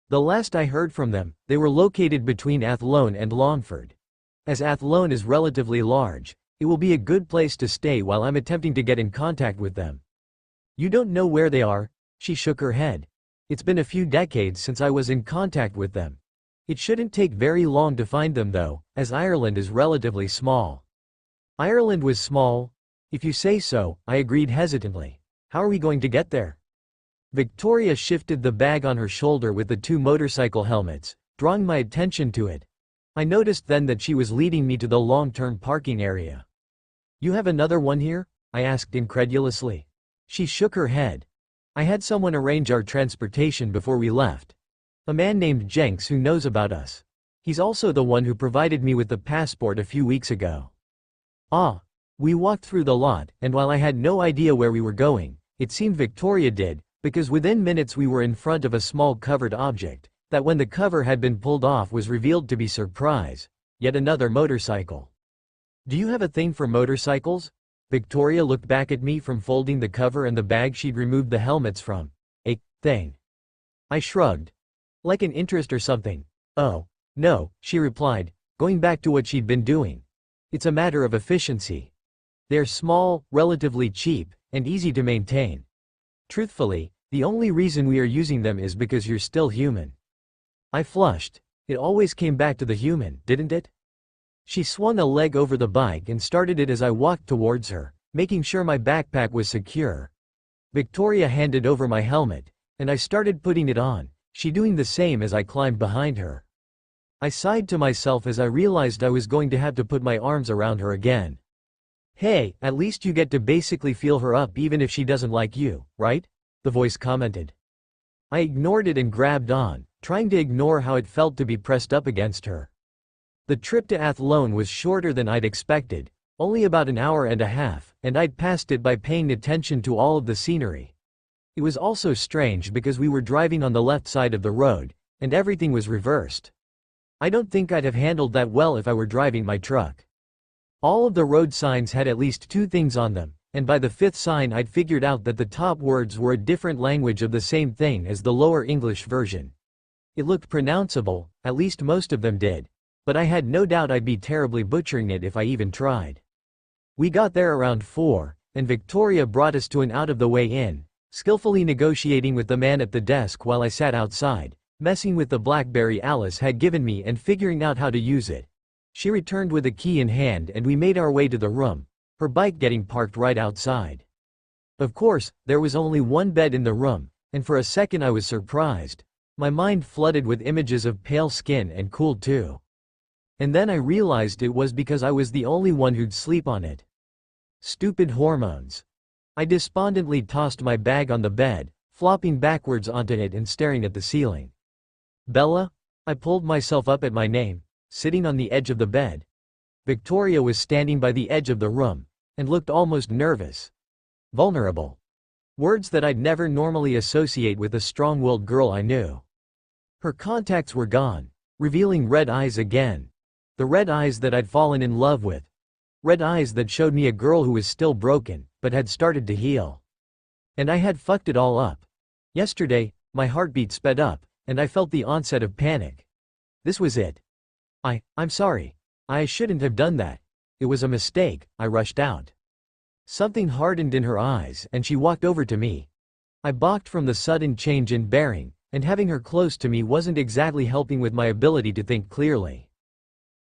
The last I heard from them, they were located between Athlone and Longford. As Athlone is relatively large, it will be a good place to stay while I'm attempting to get in contact with them. You don't know where they are? She shook her head. It's been a few decades since I was in contact with them. It shouldn't take very long to find them though, as Ireland is relatively small. Ireland was small? If you say so, I agreed hesitantly. How are we going to get there? Victoria shifted the bag on her shoulder with the 2 motorcycle helmets, drawing my attention to it. I noticed then that she was leading me to the long-term parking area. You have another one here? I asked incredulously. She shook her head. I had someone arrange our transportation before we left. A man named Jenks who knows about us. He's also the one who provided me with the passport a few weeks ago. Ah. We walked through the lot, and while I had no idea where we were going, it seemed Victoria did, because within minutes we were in front of a small covered object, that when the cover had been pulled off was revealed to be surprise, yet another motorcycle. Do you have a thing for motorcycles? Victoria looked back at me from folding the cover and the bag she'd removed the helmets from. A thing. I shrugged. Like an interest or something. Oh, no, she replied, going back to what she'd been doing. It's a matter of efficiency. They're small, relatively cheap, and easy to maintain. Truthfully, the only reason we are using them is because you're still human. I flushed. It always came back to the human, didn't it? She swung a leg over the bike and started it as I walked towards her, making sure my backpack was secure. Victoria handed over my helmet, and I started putting it on, she doing the same as I climbed behind her. I sighed to myself as I realized I was going to have to put my arms around her again. Hey, at least you get to basically feel her up even if she doesn't like you, right? The voice commented. I ignored it and grabbed on, trying to ignore how it felt to be pressed up against her. The trip to Athlone was shorter than I'd expected, only about an hour and a half, and I'd passed it by paying attention to all of the scenery. It was also strange because we were driving on the left side of the road, and everything was reversed. I don't think I'd have handled that well if I were driving my truck. All of the road signs had at least 2 things on them, and by the 5th sign I'd figured out that the top words were a different language of the same thing as the lower English version. It looked pronounceable, at least most of them did, but I had no doubt I'd be terribly butchering it if I even tried. We got there around 4, and Victoria brought us to an out-of-the-way inn, skillfully negotiating with the man at the desk while I sat outside, messing with the BlackBerry Alice had given me and figuring out how to use it. She returned with a key in hand and we made our way to the room, her bike getting parked right outside. Of course, there was only one bed in the room, and for a second I was surprised. My mind flooded with images of pale skin and cool too. And then I realized it was because I was the only one who'd sleep on it. Stupid hormones. I despondently tossed my bag on the bed, flopping backwards onto it and staring at the ceiling. Bella? I pulled myself up at my name, sitting on the edge of the bed. Victoria was standing by the edge of the room, and looked almost nervous. Vulnerable. Words that I'd never normally associate with a strong-willed girl I knew. Her contacts were gone, revealing red eyes again. The red eyes that I'd fallen in love with. Red eyes that showed me a girl who was still broken, but had started to heal. And I had fucked it all up. Yesterday, my heartbeat sped up, and I felt the onset of panic. This was it. I'm sorry. I shouldn't have done that. It was a mistake, I rushed out. Something hardened in her eyes, and she walked over to me. I balked from the sudden change in bearing, and having her close to me wasn't exactly helping with my ability to think clearly.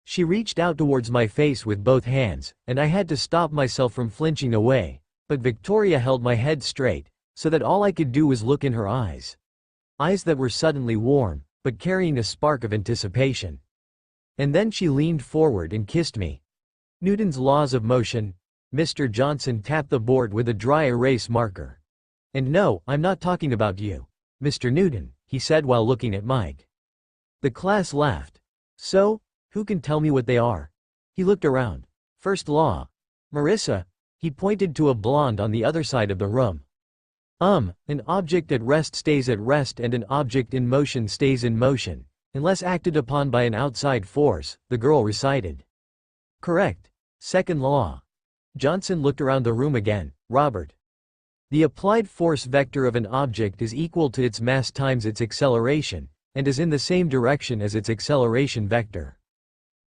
She reached out towards my face with both hands, and I had to stop myself from flinching away, but Victoria held my head straight, so that all I could do was look in her eyes. Eyes that were suddenly warm, but carrying a spark of anticipation. And then she leaned forward and kissed me. Newton's laws of motion. Mr. Johnson tapped the board with a dry erase marker. And no, I'm not talking about you, Mr. Newton, he said while looking at Mike. The class laughed. So, who can tell me what they are? He looked around. First law. Marissa. He pointed to a blonde on the other side of the room. An object at rest stays at rest and an object in motion stays in motion, unless acted upon by an outside force, the girl recited. Correct. Second law. Johnson looked around the room again. Robert. The applied force vector of an object is equal to its mass times its acceleration, and is in the same direction as its acceleration vector.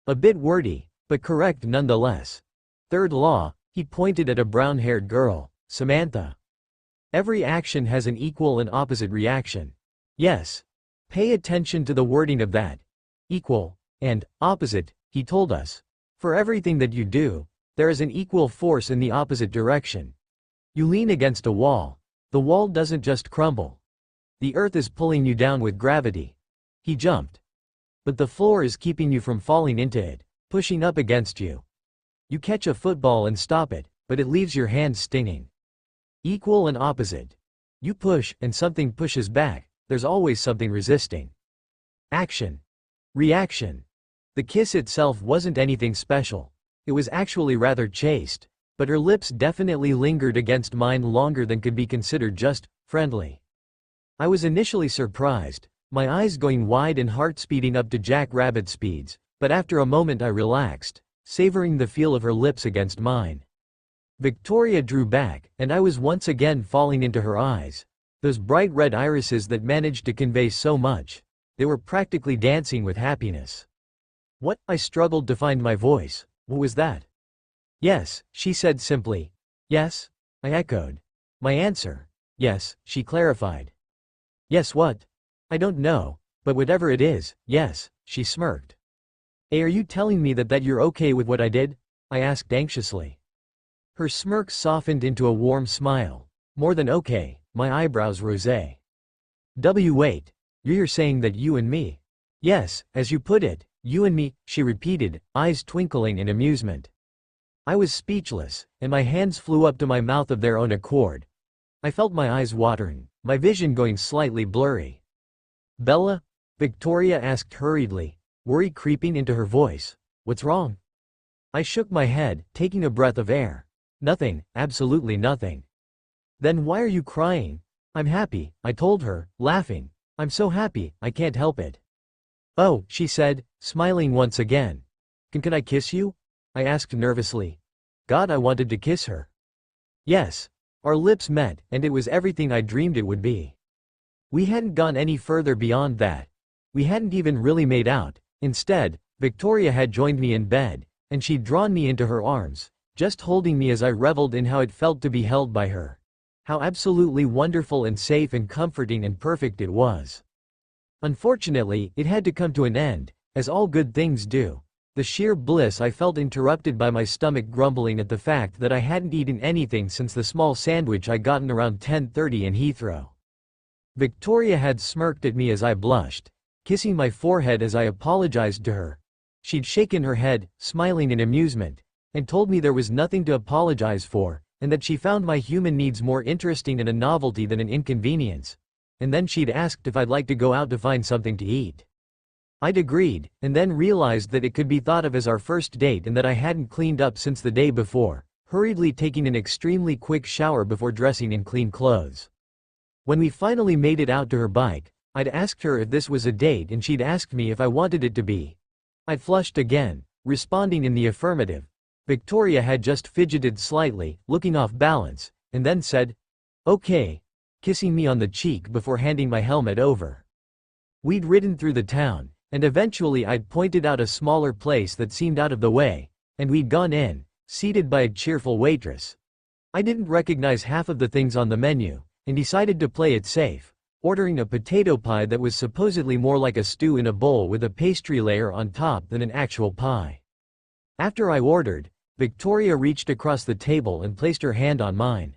A bit wordy, but correct nonetheless. Third law. He pointed at a brown-haired girl, Samantha. Every action has an equal and opposite reaction. Yes. Pay attention to the wording of that. Equal and opposite, he told us. For everything that you do, there is an equal force in the opposite direction. You lean against a wall. The wall doesn't just crumble. The earth is pulling you down with gravity. He jumped. But the floor is keeping you from falling into it, pushing up against you. You catch a football and stop it, but it leaves your hands stinging. Equal and opposite. You push, and something pushes back. There's always something resisting. Action. Reaction. The kiss itself wasn't anything special. It was actually rather chaste, but her lips definitely lingered against mine longer than could be considered just friendly. I was initially surprised, my eyes going wide and heart speeding up to jackrabbit speeds, but after a moment I relaxed, savoring the feel of her lips against mine. Victoria drew back, and I was once again falling into her eyes. Those bright red irises that managed to convey so much. They were practically dancing with happiness. What? I struggled to find my voice. What was that? Yes, she said simply. Yes? I echoed. My answer. Yes, she clarified. Yes what? I don't know, but whatever it is, yes, she smirked. Hey, are you telling me that you're okay with what I did? I asked anxiously. Her smirk softened into a warm smile. More than okay, my eyebrows rosé. Wait. You're saying that you and me? Yes, as you put it, you and me, she repeated, eyes twinkling in amusement. I was speechless, and my hands flew up to my mouth of their own accord. I felt my eyes watering, my vision going slightly blurry. Bella? Victoria asked hurriedly, worry creeping into her voice. What's wrong? I shook my head, taking a breath of air. Nothing, absolutely nothing. Then why are you crying? I'm happy, I told her, laughing. I'm so happy, I can't help it. Oh, she said, smiling once again. Can I kiss you? I asked nervously. God, I wanted to kiss her. Yes. Our lips met, and it was everything I dreamed it would be. We hadn't gone any further beyond that. We hadn't even really made out. Instead, Victoria had joined me in bed, and she'd drawn me into her arms, just holding me as I reveled in how it felt to be held by her. How absolutely wonderful and safe and comforting and perfect it was. Unfortunately, it had to come to an end, as all good things do. The sheer bliss I felt interrupted by my stomach grumbling at the fact that I hadn't eaten anything since the small sandwich I gotten around 10:30 in Heathrow. Victoria had smirked at me as I blushed, kissing my forehead as I apologized to her. She'd shaken her head, smiling in amusement, and told me there was nothing to apologize for, and that she found my human needs more interesting and a novelty than an inconvenience. And then she'd asked if I'd like to go out to find something to eat. I'd agreed, and then realized that it could be thought of as our first date and that I hadn't cleaned up since the day before, hurriedly taking an extremely quick shower before dressing in clean clothes. When we finally made it out to her bike, I'd asked her if this was a date and she'd asked me if I wanted it to be. I'd flushed again, responding in the affirmative. Victoria had just fidgeted slightly, looking off balance, and then said, "Okay," kissing me on the cheek before handing my helmet over. We'd ridden through the town, and eventually I'd pointed out a smaller place that seemed out of the way, and we'd gone in, seated by a cheerful waitress. I didn't recognize half of the things on the menu, and decided to play it safe, ordering a potato pie that was supposedly more like a stew in a bowl with a pastry layer on top than an actual pie. After I ordered, Victoria reached across the table and placed her hand on mine.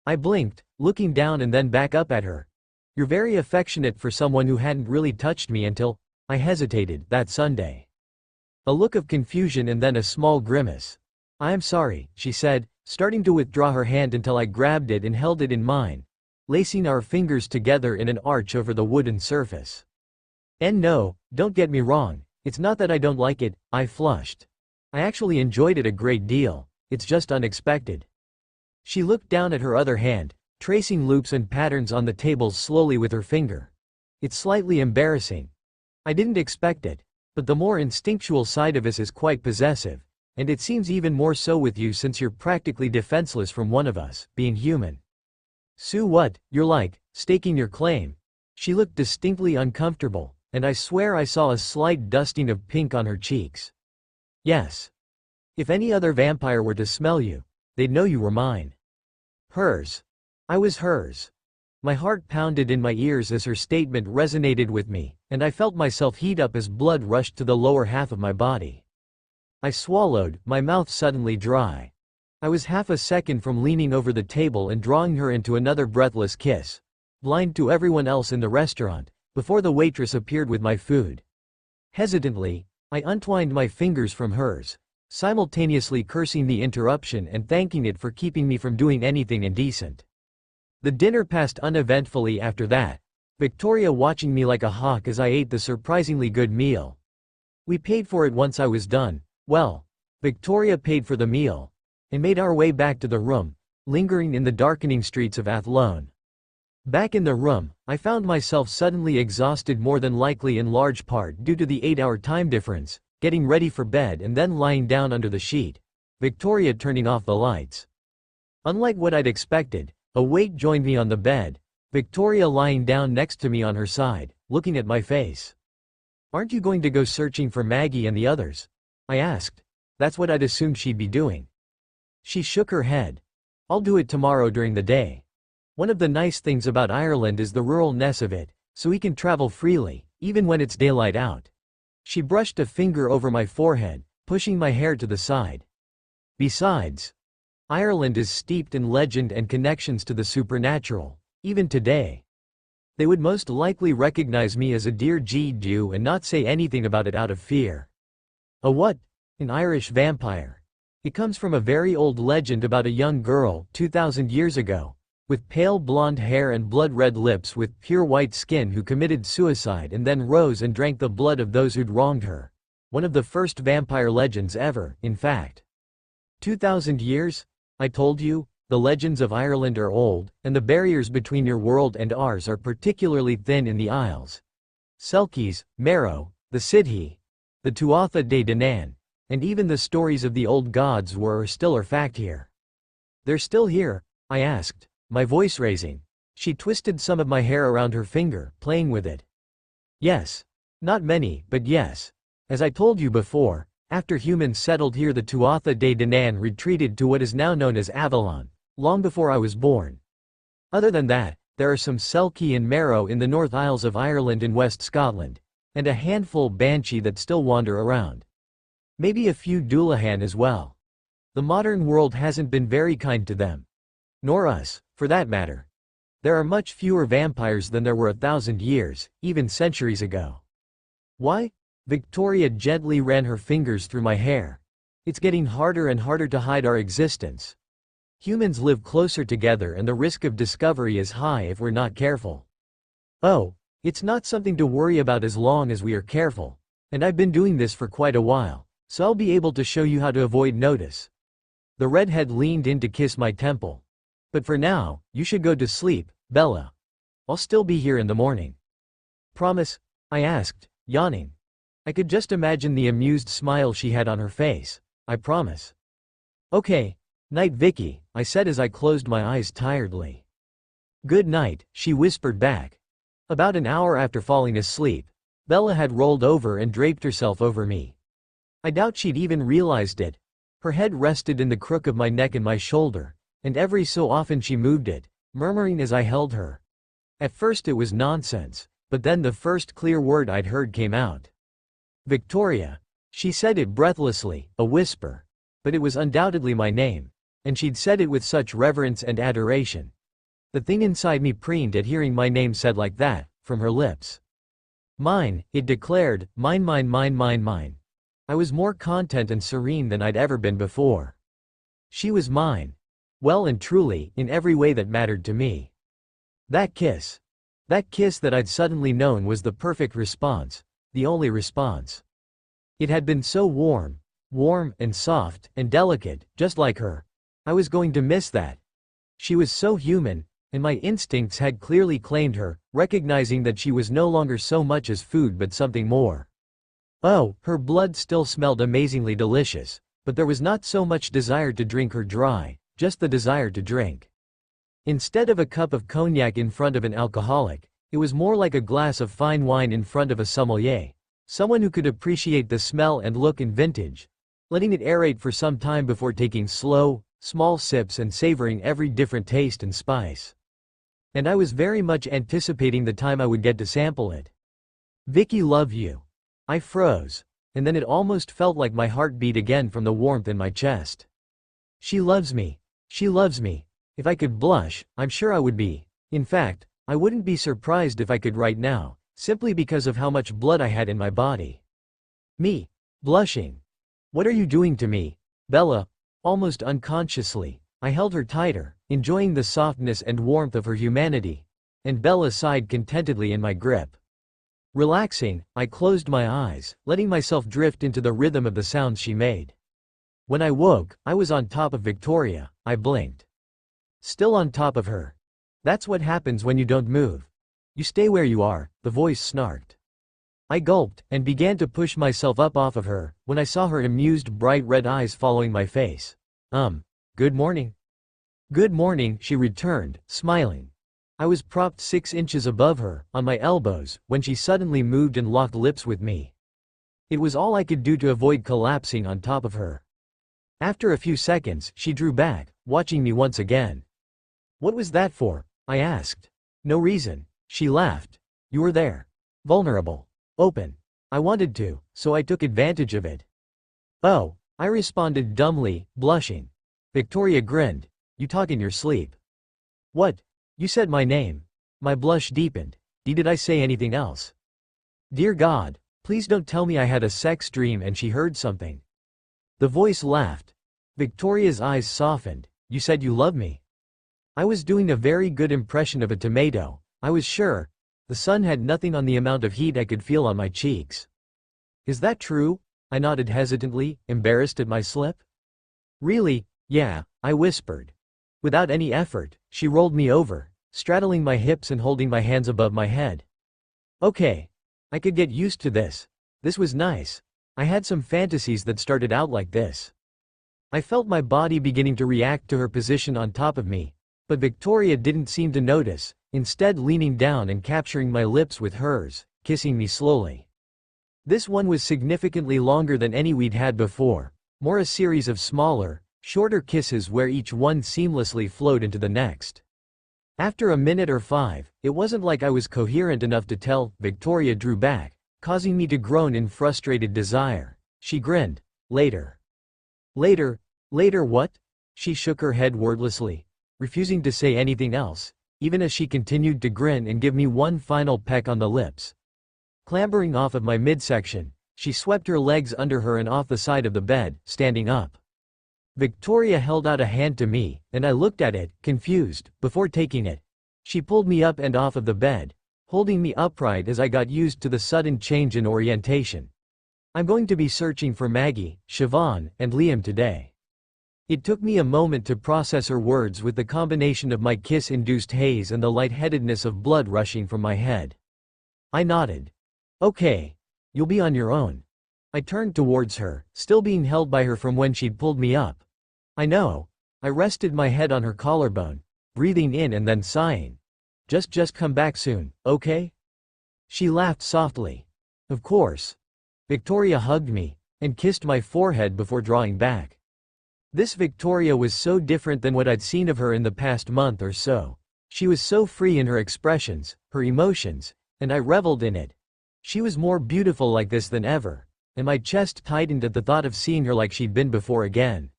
I blinked, looking down and then back up at her. "You're very affectionate for someone who hadn't really touched me until," I hesitated, "that Sunday." A look of confusion and then a small grimace. "I'm sorry," she said, starting to withdraw her hand until I grabbed it and held it in mine, lacing our fingers together in an arch over the wooden surface. "And no, don't get me wrong, it's not that I don't like it," I flushed. "I actually enjoyed it a great deal, it's just unexpected." She looked down at her other hand, tracing loops and patterns on the table slowly with her finger. "It's slightly embarrassing. I didn't expect it, but the more instinctual side of us is quite possessive, and it seems even more so with you since you're practically defenseless from one of us, being human." "Sue, what, you're like, staking your claim?" She looked distinctly uncomfortable, and I swear I saw a slight dusting of pink on her cheeks. "Yes. If any other vampire were to smell you, they'd know you were mine." Hers. I was hers. My heart pounded in my ears as her statement resonated with me, and I felt myself heat up as blood rushed to the lower half of my body. I swallowed, my mouth suddenly dry. I was half a second from leaning over the table and drawing her into another breathless kiss, blind to everyone else in the restaurant, before the waitress appeared with my food. Hesitantly, I untwined my fingers from hers, simultaneously cursing the interruption and thanking it for keeping me from doing anything indecent. The dinner passed uneventfully after that, Victoria watching me like a hawk as I ate the surprisingly good meal. We paid for it once I was done. Well, Victoria paid for the meal, and made our way back to the room, lingering in the darkening streets of Athlone. Back in the room, I found myself suddenly exhausted, more than likely in large part due to the 8-hour time difference, getting ready for bed and then lying down under the sheet, Victoria turning off the lights. Unlike what I'd expected, a weight joined me on the bed, Victoria lying down next to me on her side, looking at my face. "Aren't you going to go searching for Maggie and the others?" I asked. That's what I'd assumed she'd be doing. She shook her head. "I'll do it tomorrow during the day. One of the nice things about Ireland is the ruralness of it, so we can travel freely, even when it's daylight out." She brushed a finger over my forehead, pushing my hair to the side. "Besides, Ireland is steeped in legend and connections to the supernatural, even today. They would most likely recognize me as a Dear Jew and not say anything about it out of fear." "A what?" "An Irish vampire. It comes from a very old legend about a young girl, 2,000 years ago, with pale blonde hair and blood-red lips with pure white skin who committed suicide and then rose and drank the blood of those who'd wronged her. One of the first vampire legends ever, in fact." 2,000 years? I told you, the legends of Ireland are old, and the barriers between your world and ours are particularly thin in the Isles. Selkies, Marrow, the Sidhe, the Tuatha De Danann, and even the stories of the old gods were or still are fact here. "They're still here?" I asked, my voice raising. She twisted some of my hair around her finger, playing with it. "Yes. Not many, but yes. As I told you before, after humans settled here, the Tuatha De Danann retreated to what is now known as Avalon, long before I was born. Other than that, there are some Selkie and Marrow in the North Isles of Ireland and West Scotland, and a handful Banshee that still wander around. Maybe a few Dullahan as well. The modern world hasn't been very kind to them. Nor us, for that matter. There are much fewer vampires than there were 1,000 years, even centuries ago." "Why?" Victoria gently ran her fingers through my hair. "It's getting harder and harder to hide our existence. Humans live closer together and the risk of discovery is high if we're not careful." "Oh, it's not something to worry about as long as we are careful. And I've been doing this for quite a while, so I'll be able to show you how to avoid notice." The redhead leaned in to kiss my temple. "But for now, you should go to sleep, Bella. I'll still be here in the morning." "Promise?" I asked, yawning. I could just imagine the amused smile she had on her face. "I promise." "Okay. Night, Vicky," I said as I closed my eyes tiredly. "Good night," she whispered back. About an hour after falling asleep, Bella had rolled over and draped herself over me. I doubt she'd even realized it. Her head rested in the crook of my neck and my shoulder, and every so often she moved it, murmuring as I held her. At first it was nonsense, but then the first clear word I'd heard came out. Victoria. She said it breathlessly, a whisper. But it was undoubtedly my name. And she'd said it with such reverence and adoration. The thing inside me preened at hearing my name said like that, from her lips. Mine, it declared, mine, mine, mine, mine, mine. I was more content and serene than I'd ever been before. She was mine. Well and truly, in every way that mattered to me. That kiss that I'd suddenly known was the perfect response, the only response. It had been so warm and soft and delicate, just like her. I was going to miss that. She was so human, and my instincts had clearly claimed her, recognizing that she was no longer so much as food but something more. Oh, her blood still smelled amazingly delicious, but there was not so much desire to drink her dry, just the desire to drink. Instead of a cup of cognac in front of an alcoholic, it was more like a glass of fine wine in front of a sommelier, someone who could appreciate the smell and look and vintage, letting it aerate for some time before taking slow, small sips and savoring every different taste and spice. And I was very much anticipating the time I would get to sample it. Vicky, love you. I froze, and then it almost felt like my heart beat again from the warmth in my chest. She loves me. She loves me. If I could blush, I'm sure I would be. In fact, I wouldn't be surprised if I could right now, simply because of how much blood I had in my body. Me. Blushing. What are you doing to me, Bella? Almost unconsciously, I held her tighter, enjoying the softness and warmth of her humanity, and Bella sighed contentedly in my grip. Relaxing, I closed my eyes, letting myself drift into the rhythm of the sounds she made. When I woke, I was on top of Victoria. I blinked. Still on top of her. That's what happens when you don't move. You stay where you are, the voice snarked. I gulped, and began to push myself up off of her, when I saw her amused bright red eyes following my face. Good morning. Good morning, she returned, smiling. I was propped 6 inches above her, on my elbows, when she suddenly moved and locked lips with me. It was all I could do to avoid collapsing on top of her. After a few seconds, she drew back, watching me once again. What was that for? I asked. No reason. She laughed. You were there. Vulnerable. Open. I wanted to, so I took advantage of it. Oh, I responded dumbly, blushing. Victoria grinned. You talk in your sleep. What? You said my name. My blush deepened. Did I say anything else? Dear God, please don't tell me I had a sex dream and she heard something. The voice laughed. Victoria's eyes softened. You said you love me. I was doing a very good impression of a tomato, I was sure. The sun had nothing on the amount of heat I could feel on my cheeks. Is that true? I nodded hesitantly, embarrassed at my slip. Really, yeah, I whispered. Without any effort, she rolled me over, straddling my hips and holding my hands above my head. Okay. I could get used to this. This was nice. I had some fantasies that started out like this. I felt my body beginning to react to her position on top of me, but Victoria didn't seem to notice, instead leaning down and capturing my lips with hers, kissing me slowly. This one was significantly longer than any we'd had before, more a series of smaller, shorter kisses where each one seamlessly flowed into the next. After a minute or 5, it wasn't like I was coherent enough to tell. Victoria drew back, causing me to groan in frustrated desire. She grinned. Later. Later? Later what? She shook her head wordlessly, refusing to say anything else, even as she continued to grin and give me one final peck on the lips. Clambering off of my midsection, she swept her legs under her and off the side of the bed, standing up. Victoria held out a hand to me, and I looked at it, confused, before taking it. She pulled me up and off of the bed, holding me upright as I got used to the sudden change in orientation. I'm going to be searching for Maggie, Siobhan, and Liam today. It took me a moment to process her words with the combination of my kiss-induced haze and the lightheadedness of blood rushing from my head. I nodded. Okay. You'll be on your own. I turned towards her, still being held by her from when she'd pulled me up. I know. I rested my head on her collarbone, breathing in and then sighing. Just come back soon, okay? She laughed softly. Of course. Victoria hugged me, and kissed my forehead before drawing back. This Victoria was so different than what I'd seen of her in the past month or so. She was so free in her expressions, her emotions, and I reveled in it. She was more beautiful like this than ever, and my chest tightened at the thought of seeing her like she'd been before again.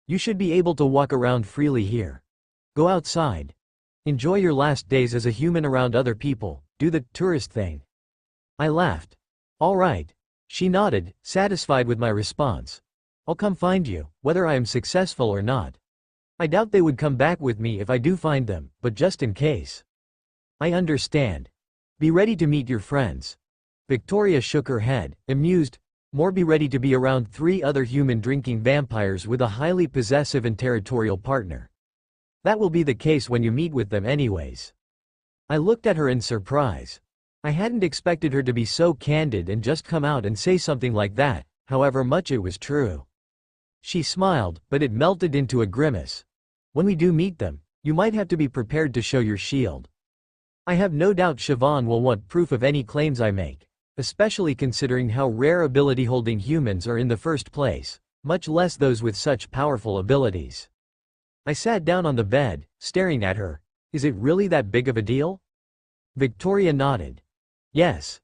You should be able to walk around freely here. Go outside. Enjoy your last days as a human around other people, do the tourist thing. I laughed. All right. She nodded, satisfied with my response. I'll come find you, whether I am successful or not. I doubt they would come back with me if I do find them, but just in case. I understand. Be ready to meet your friends. Victoria shook her head, amused. More be ready to be around 3 other human drinking vampires with a highly possessive and territorial partner. That will be the case when you meet with them anyways. I looked at her in surprise. I hadn't expected her to be so candid and just come out and say something like that, however much it was true. She smiled, but it melted into a grimace. When we do meet them, you might have to be prepared to show your shield. I have no doubt Siobhan will want proof of any claims I make, especially considering how rare ability-holding humans are in the first place, much less those with such powerful abilities. I sat down on the bed, staring at her. Is it really that big of a deal? Victoria nodded. Yes.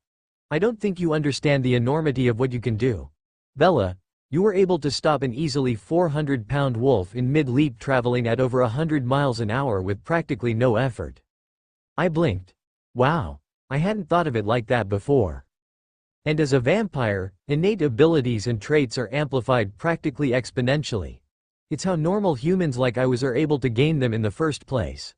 I don't think you understand the enormity of what you can do. Bella, you were able to stop an easily 400-pound wolf in mid-leap traveling at over 100 miles an hour with practically no effort. I blinked. Wow. I hadn't thought of it like that before. And as a vampire, innate abilities and traits are amplified practically exponentially. It's how normal humans like I was are able to gain them in the first place.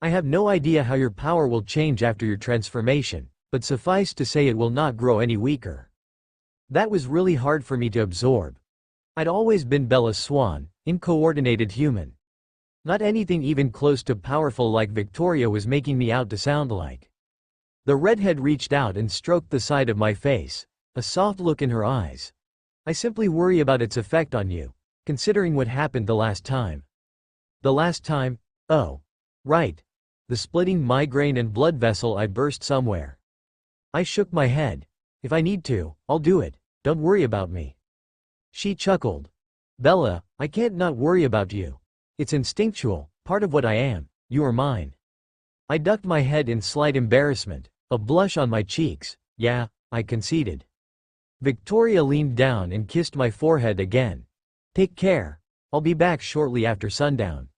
I have no idea how your power will change after your transformation, but suffice to say it will not grow any weaker. That was really hard for me to absorb. I'd always been Bella's swan, uncoordinated human. Not anything even close to powerful like Victoria was making me out to sound like. The redhead reached out and stroked the side of my face, a soft look in her eyes. I simply worry about its effect on you, considering what happened the last time. The last time? Oh. Right. The splitting migraine and blood vessel I burst somewhere. I shook my head. If I need to, I'll do it. Don't worry about me. She chuckled. Bella, I can't not worry about you. It's instinctual, part of what I am. You are mine. I ducked my head in slight embarrassment, a blush on my cheeks. Yeah, I conceded. Victoria leaned down and kissed my forehead again. Take care. I'll be back shortly after sundown.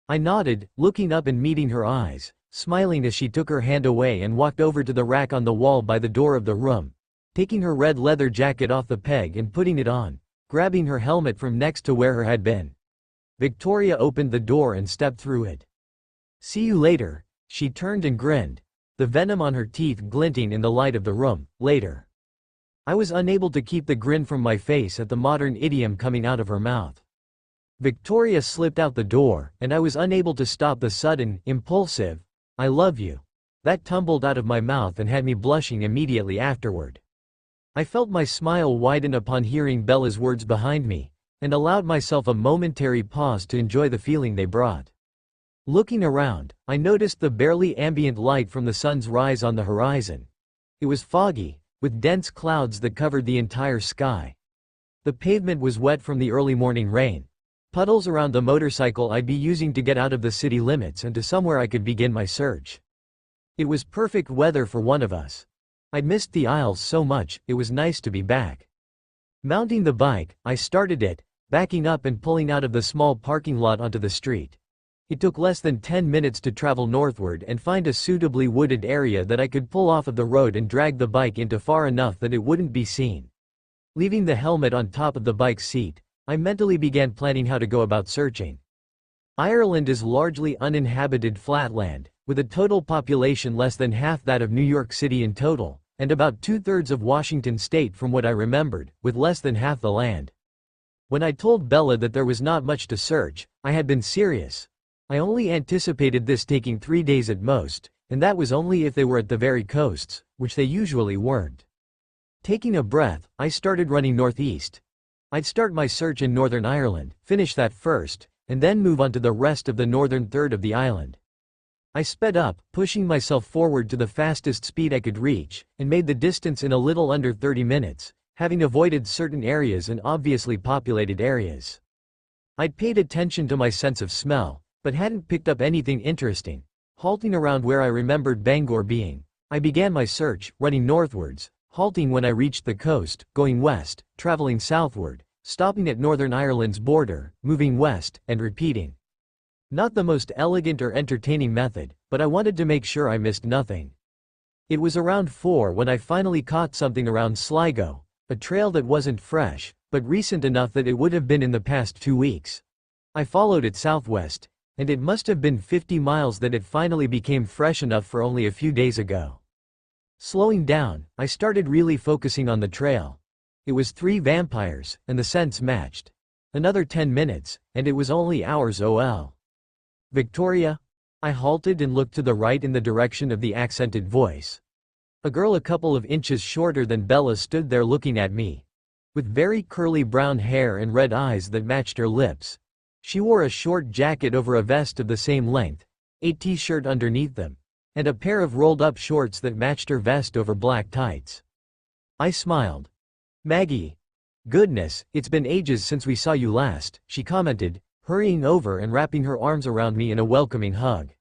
I nodded, looking up and meeting her eyes, smiling as she took her hand away and walked over to the rack on the wall by the door of the room, taking her red leather jacket off the peg and putting it on, grabbing her helmet from next to where her had been. Victoria opened the door and stepped through it. See you later. She turned and grinned, the venom on her teeth glinting in the light of the room. Later. I was unable to keep the grin from my face at the modern idiom coming out of her mouth. Victoria slipped out the door, and I was unable to stop the sudden, impulsive, "I love you," that tumbled out of my mouth and had me blushing immediately afterward. I felt my smile widen upon hearing Bella's words behind me, and allowed myself a momentary pause to enjoy the feeling they brought. Looking around, I noticed the barely ambient light from the sun's rise on the horizon. It was foggy, with dense clouds that covered the entire sky. The pavement was wet from the early morning rain. Puddles around the motorcycle I'd be using to get out of the city limits and to somewhere I could begin my search. It was perfect weather for one of us. I'd missed the Isles so much, it was nice to be back. Mounting the bike, I started it, backing up and pulling out of the small parking lot onto the street. It took less than 10 minutes to travel northward and find a suitably wooded area that I could pull off of the road and drag the bike into far enough that it wouldn't be seen. Leaving the helmet on top of the bike's seat, I mentally began planning how to go about searching. Ireland is largely uninhabited flatland, with a total population less than half that of New York City in total, and about 2/3 of Washington state from what I remembered, with less than half the land. When I told Bella that there was not much to search, I had been serious. I only anticipated this taking 3 days at most, and that was only if they were at the very coasts, which they usually weren't. Taking a breath, I started running northeast. I'd start my search in Northern Ireland, finish that first, and then move on to the rest of the northern third of the island. I sped up, pushing myself forward to the fastest speed I could reach, and made the distance in a little under 30 minutes, having avoided certain areas and obviously populated areas. I'd paid attention to my sense of smell, but hadn't picked up anything interesting. halting around where I remembered Bangor being. I began my search, running northwards, halting when I reached the coast, going west, traveling southward, stopping at Northern Ireland's border, moving west, and repeating. Not the most elegant or entertaining method, but I wanted to make sure I missed nothing. It was around 4 when I finally caught something around Sligo, a trail that wasn't fresh, but recent enough that it would have been in the past 2 weeks. I followed it southwest, and it must have been 50 miles that it finally became fresh enough for only a few days ago. Slowing down, I started really focusing on the trail. It was 3 vampires, and the scents matched. Another 10 minutes, and it was only hours ol. Victoria? I halted and looked to the right in the direction of the accented voice. A girl a couple of inches shorter than Bella stood there looking at me. With very curly brown hair and red eyes that matched her lips. She wore a short jacket over a vest of the same length, a t-shirt underneath them, and a pair of rolled-up shorts that matched her vest over black tights. I smiled. "Maggie. Goodness, it's been ages since we saw you last," she commented, hurrying over and wrapping her arms around me in a welcoming hug.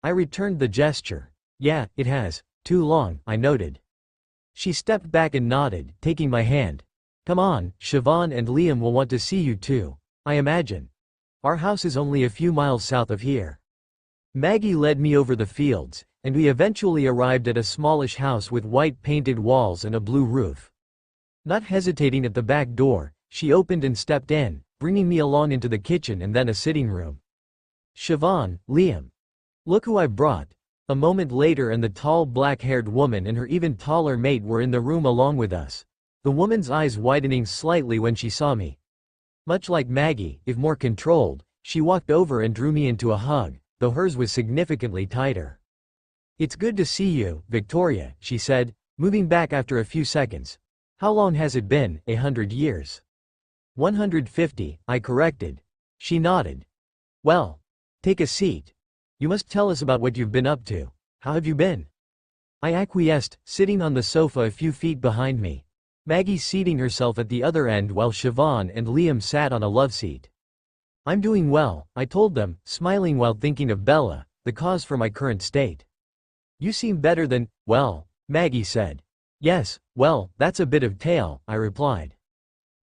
I returned the gesture. "Yeah, it has. Too long," I noted. She stepped back and nodded, taking my hand. "Come on, Siobhan and Liam will want to see you too, I imagine. Our house is only a few miles south of here." Maggie led me over the fields, and we eventually arrived at a smallish house with white painted walls and a blue roof. Not hesitating at the back door, she opened and stepped in, bringing me along into the kitchen and then a sitting room. "Siobhan, Liam. Look who I brought." A moment later and the tall black-haired woman and her even taller mate were in the room along with us, the woman's eyes widening slightly when she saw me. Much like Maggie, if more controlled, she walked over and drew me into a hug, though hers was significantly tighter. "It's good to see you, Victoria," she said, moving back after a few seconds. "How long has it been? 100 years?" 150, I corrected. She nodded. "Well, take a seat. You must tell us about what you've been up to. How have you been?" I acquiesced, sitting on the sofa a few feet behind me. Maggie seating herself at the other end while Siobhan and Liam sat on a loveseat. "I'm doing well," I told them, smiling while thinking of Bella, the cause for my current state. "You seem better than, well," Maggie said. "Yes, well, that's a bit of tale," I replied.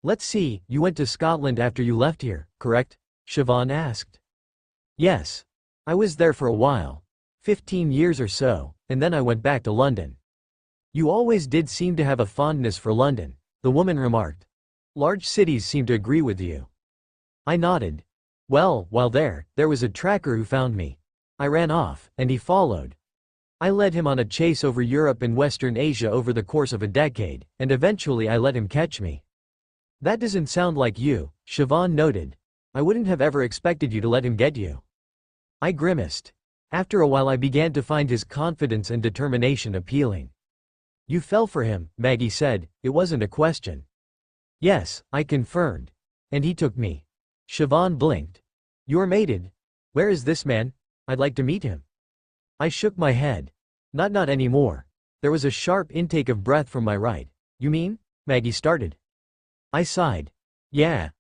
"Let's see, you went to Scotland after you left here, correct?" Siobhan asked. "Yes. I was there for a while. 15 years or so, and then I went back to London." "You always did seem to have a fondness for London," the woman remarked. "Large cities seem to agree with you." I nodded. "Well, while there was a tracker who found me. I ran off, and he followed. I led him on a chase over Europe and Western Asia over the course of a decade, and eventually I let him catch me." "That doesn't sound like you," Siobhan noted. "I wouldn't have ever expected you to let him get you." I grimaced. After a while I began to find his confidence and determination appealing. "You fell for him," Maggie said, "it wasn't a question." "Yes," I confirmed. "And he took me." Siobhan blinked. "You're mated. Where is this man? I'd like to meet him." I shook my head. Not anymore." There was a sharp intake of breath from my right. "You mean?" Maggie started. I sighed. "Yeah.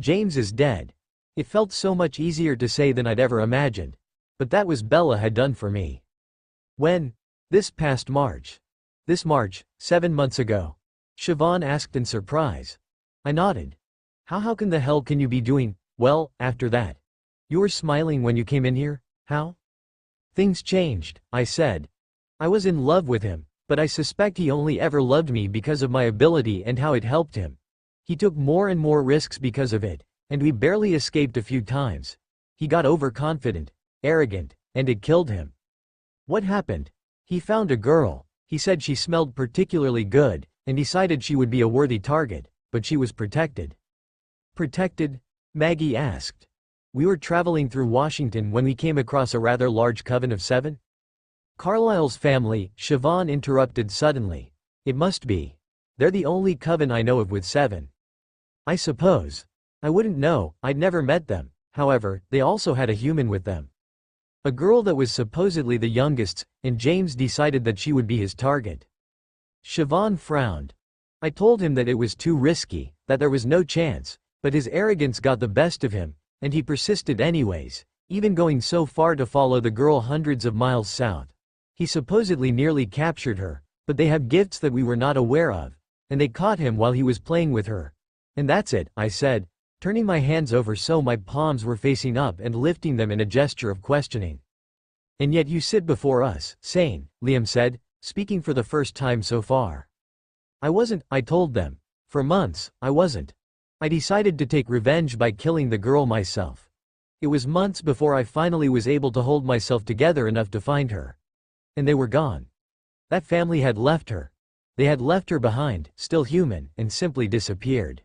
James is dead." It felt so much easier to say than I'd ever imagined. But that was Bella had done for me. "When?" "This past March." "This March, 7 months ago?" Siobhan asked in surprise. I nodded. How can the hell can you be doing, well, after that? You were smiling when you came in here, how?" "Things changed," I said. "I was in love with him, but I suspect he only ever loved me because of my ability and how it helped him. He took more and more risks because of it, and we barely escaped a few times. He got overconfident, arrogant, and it killed him." "What happened?" "He found a girl. He said she smelled particularly good, and decided she would be a worthy target, but she was protected." "Protected?" Maggie asked. "We were traveling through Washington when we came across a rather large coven of 7. "Carlyle's family," Siobhan interrupted suddenly. "It must be. They're the only coven I know of with 7. "I suppose. I wouldn't know, I'd never met them. However, they also had a human with them. A girl that was supposedly the youngest, and James decided that she would be his target." Siobhan frowned. "I told him that it was too risky, that there was no chance, but his arrogance got the best of him, and he persisted anyways, even going so far to follow the girl hundreds of miles south. He supposedly nearly captured her, but they have gifts that we were not aware of, and they caught him while he was playing with her. And that's it, I said, turning my hands over so my palms were facing up and lifting them in a gesture of questioning. And yet you sit before us, sane, Liam said, speaking for the first time so far. I wasn't, I told them. For months, I wasn't. I decided to take revenge by killing the girl myself. It was months before I finally was able to hold myself together enough to find her. And they were gone. That family had left her. They had left her behind, still human, and simply disappeared.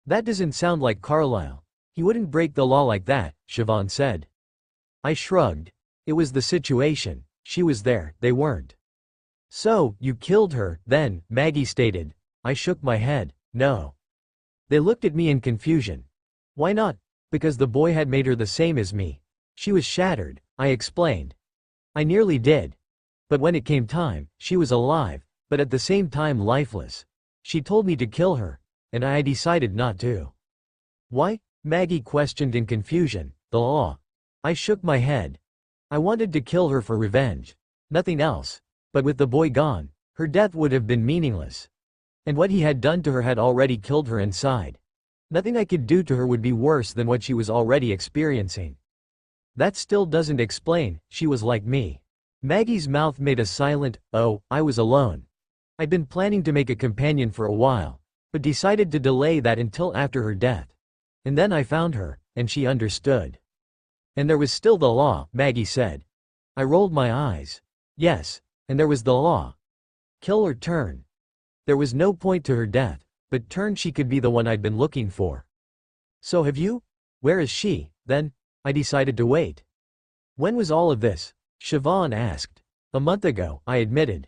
That doesn't sound like Carlisle. He wouldn't break the law like that, Siobhan said. I shrugged. It was the situation. She was there, they weren't. So, you killed her, then, Maggie stated. I shook my head. No. They looked at me in confusion. Why not? Because the boy had made her the same as me. She was shattered, I explained. I nearly did. But when it came time, she was alive, but at the same time lifeless. She told me to kill her, and I decided not to. Why? Maggie questioned in confusion. The law. I shook my head. I wanted to kill her for revenge. Nothing else. But with the boy gone, her death would have been meaningless. And what he had done to her had already killed her inside. Nothing I could do to her would be worse than what she was already experiencing. That still doesn't explain, she was like me. Maggie's mouth made a silent, oh, I was alone. I'd been planning to make a companion for a while, but decided to delay that until after her death. And then I found her, and she understood. And there was still the law, Maggie said. I rolled my eyes. Yes, and there was the law. Kill or turn. There was no point to her death, but turn she could be the one I'd been looking for. So have you? Where is she, then? I decided to wait. When was all of this? Siobhan asked. A month ago, I admitted.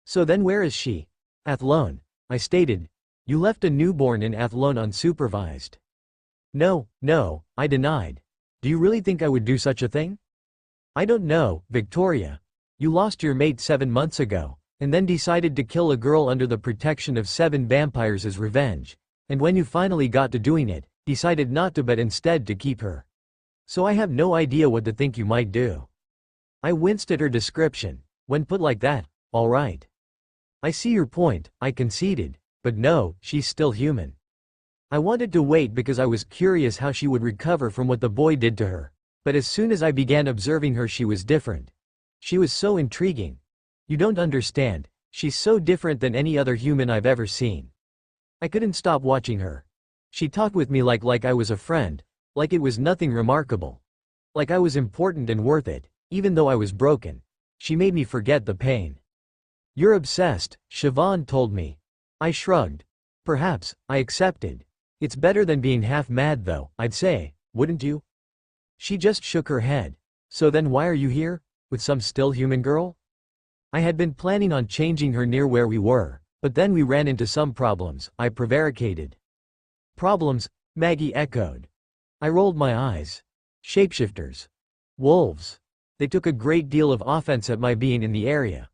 So then where is she? Athlone, I stated. You left a newborn in Athlone unsupervised. No, I denied. Do you really think I would do such a thing? I don't know, Victoria. You lost your mate 7 months ago, and then decided to kill a girl under the protection of 7 vampires as revenge, and when you finally got to doing it, decided not to but instead to keep her. So I have no idea what to think you might do. I winced at her description. When put like that, all right. I see your point, I conceded, but no, she's still human. I wanted to wait because I was curious how she would recover from what the boy did to her, but as soon as I began observing her she was different. She was so intriguing. You don't understand, she's so different than any other human I've ever seen. I couldn't stop watching her. She talked with me like I was a friend, like it was nothing remarkable. Like I was important and worth it, even though I was broken. She made me forget the pain. You're obsessed, Siobhan told me. I shrugged. Perhaps, I accepted. It's better than being half mad though, I'd say, wouldn't you? She just shook her head. So then why are you here? With some still human girl? I had been planning on changing her near where we were, but then we ran into some problems, I prevaricated. Problems? Maggie echoed. I rolled my eyes. Shapeshifters. Wolves. They took a great deal of offense at my being in the area.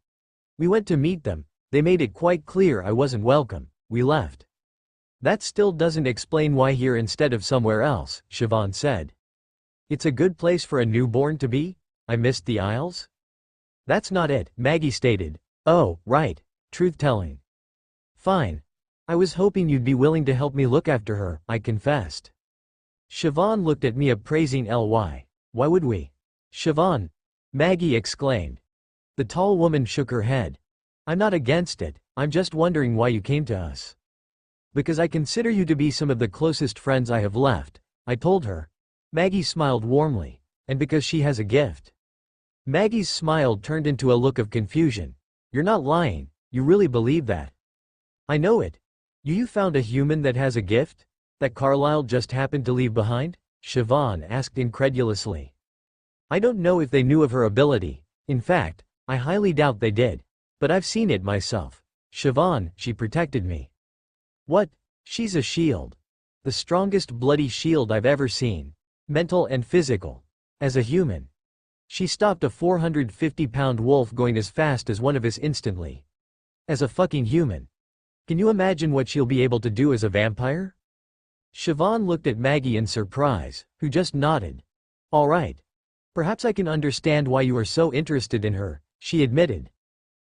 We went to meet them, they made it quite clear I wasn't welcome, we left. That still doesn't explain why here instead of somewhere else, Siobhan said. It's a good place for a newborn to be? I missed the Isles? That's not it, Maggie stated. Oh, right, truth-telling. Fine. I was hoping you'd be willing to help me look after her, I confessed. Siobhan looked at me appraising Ly. Why would we? Siobhan! Maggie exclaimed. The tall woman shook her head. I'm not against it, I'm just wondering why you came to us. Because I consider you to be some of the closest friends I have left, I told her. Maggie smiled warmly. And because she has a gift. Maggie's smile turned into a look of confusion. You're not lying, you really believe that. I know it. You found a human that has a gift? That Carlisle just happened to leave behind? Siobhan asked incredulously. I don't know if they knew of her ability. In fact, I highly doubt they did. But I've seen it myself. Siobhan, she protected me. What? She's a shield. The strongest bloody shield I've ever seen. Mental and physical. As a human. She stopped a 450-pound wolf going as fast as one of us instantly. As a fucking human. Can you imagine what she'll be able to do as a vampire? Siobhan looked at Maggie in surprise, who just nodded. Alright. Perhaps I can understand why you are so interested in her, she admitted.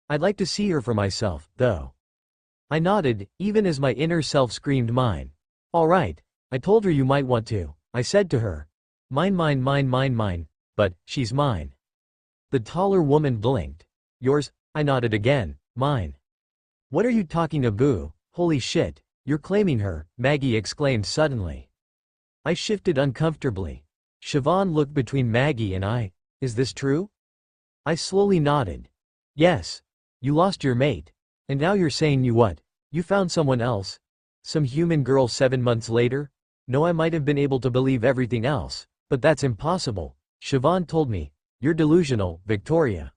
I'd like to see her for myself, though. I nodded, even as my inner self screamed mine. Alright. I told her you might want to, I said to her. Mine, mine, mine, mine, mine. But, she's mine. The taller woman blinked. Yours? I nodded again. Mine. What are you talking about? Holy shit. You're claiming her, Maggie exclaimed suddenly. I shifted uncomfortably. Siobhan looked between Maggie and I. Is this true? I slowly nodded. Yes. You lost your mate. And now you're saying you what? You found someone else? Some human girl 7 months later? No, I might have been able to believe everything else, but that's impossible. Siobhan told me. You're delusional, Victoria.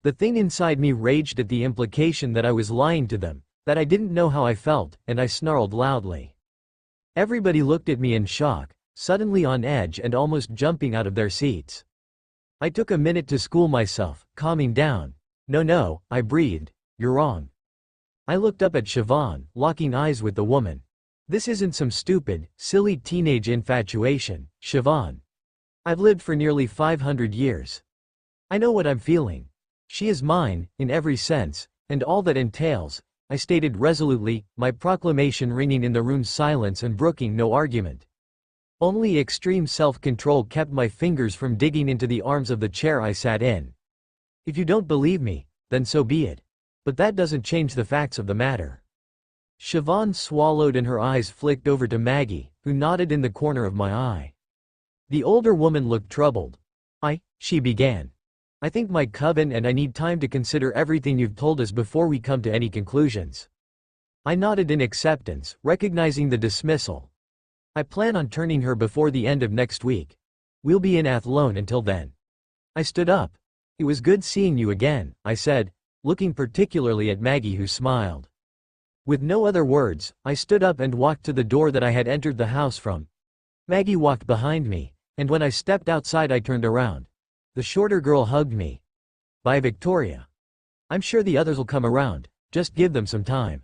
The thing inside me raged at the implication that I was lying to them, that I didn't know how I felt, and I snarled loudly. Everybody looked at me in shock, suddenly on edge and almost jumping out of their seats. I took a minute to school myself, calming down. No, I breathed. You're wrong. I looked up at Siobhan, locking eyes with the woman. This isn't some stupid, silly teenage infatuation, Siobhan. I've lived for nearly 500 years. I know what I'm feeling. She is mine, in every sense, and all that entails, I stated resolutely, my proclamation ringing in the room's silence and brooking no argument. Only extreme self-control kept my fingers from digging into the arms of the chair I sat in. If you don't believe me, then so be it. But that doesn't change the facts of the matter. Siobhan swallowed and her eyes flicked over to Maggie, who nodded in the corner of my eye. The older woman looked troubled. She began. I think my coven and I need time to consider everything you've told us before we come to any conclusions. I nodded in acceptance, recognizing the dismissal. I plan on turning her before the end of next week. We'll be in Athlone until then. I stood up. It was good seeing you again, I said, looking particularly at Maggie, who smiled. With no other words, I stood up and walked to the door that I had entered the house from. Maggie walked behind me, and when I stepped outside I turned around. The shorter girl hugged me. Bye, Victoria. I'm sure the others will come around, just give them some time.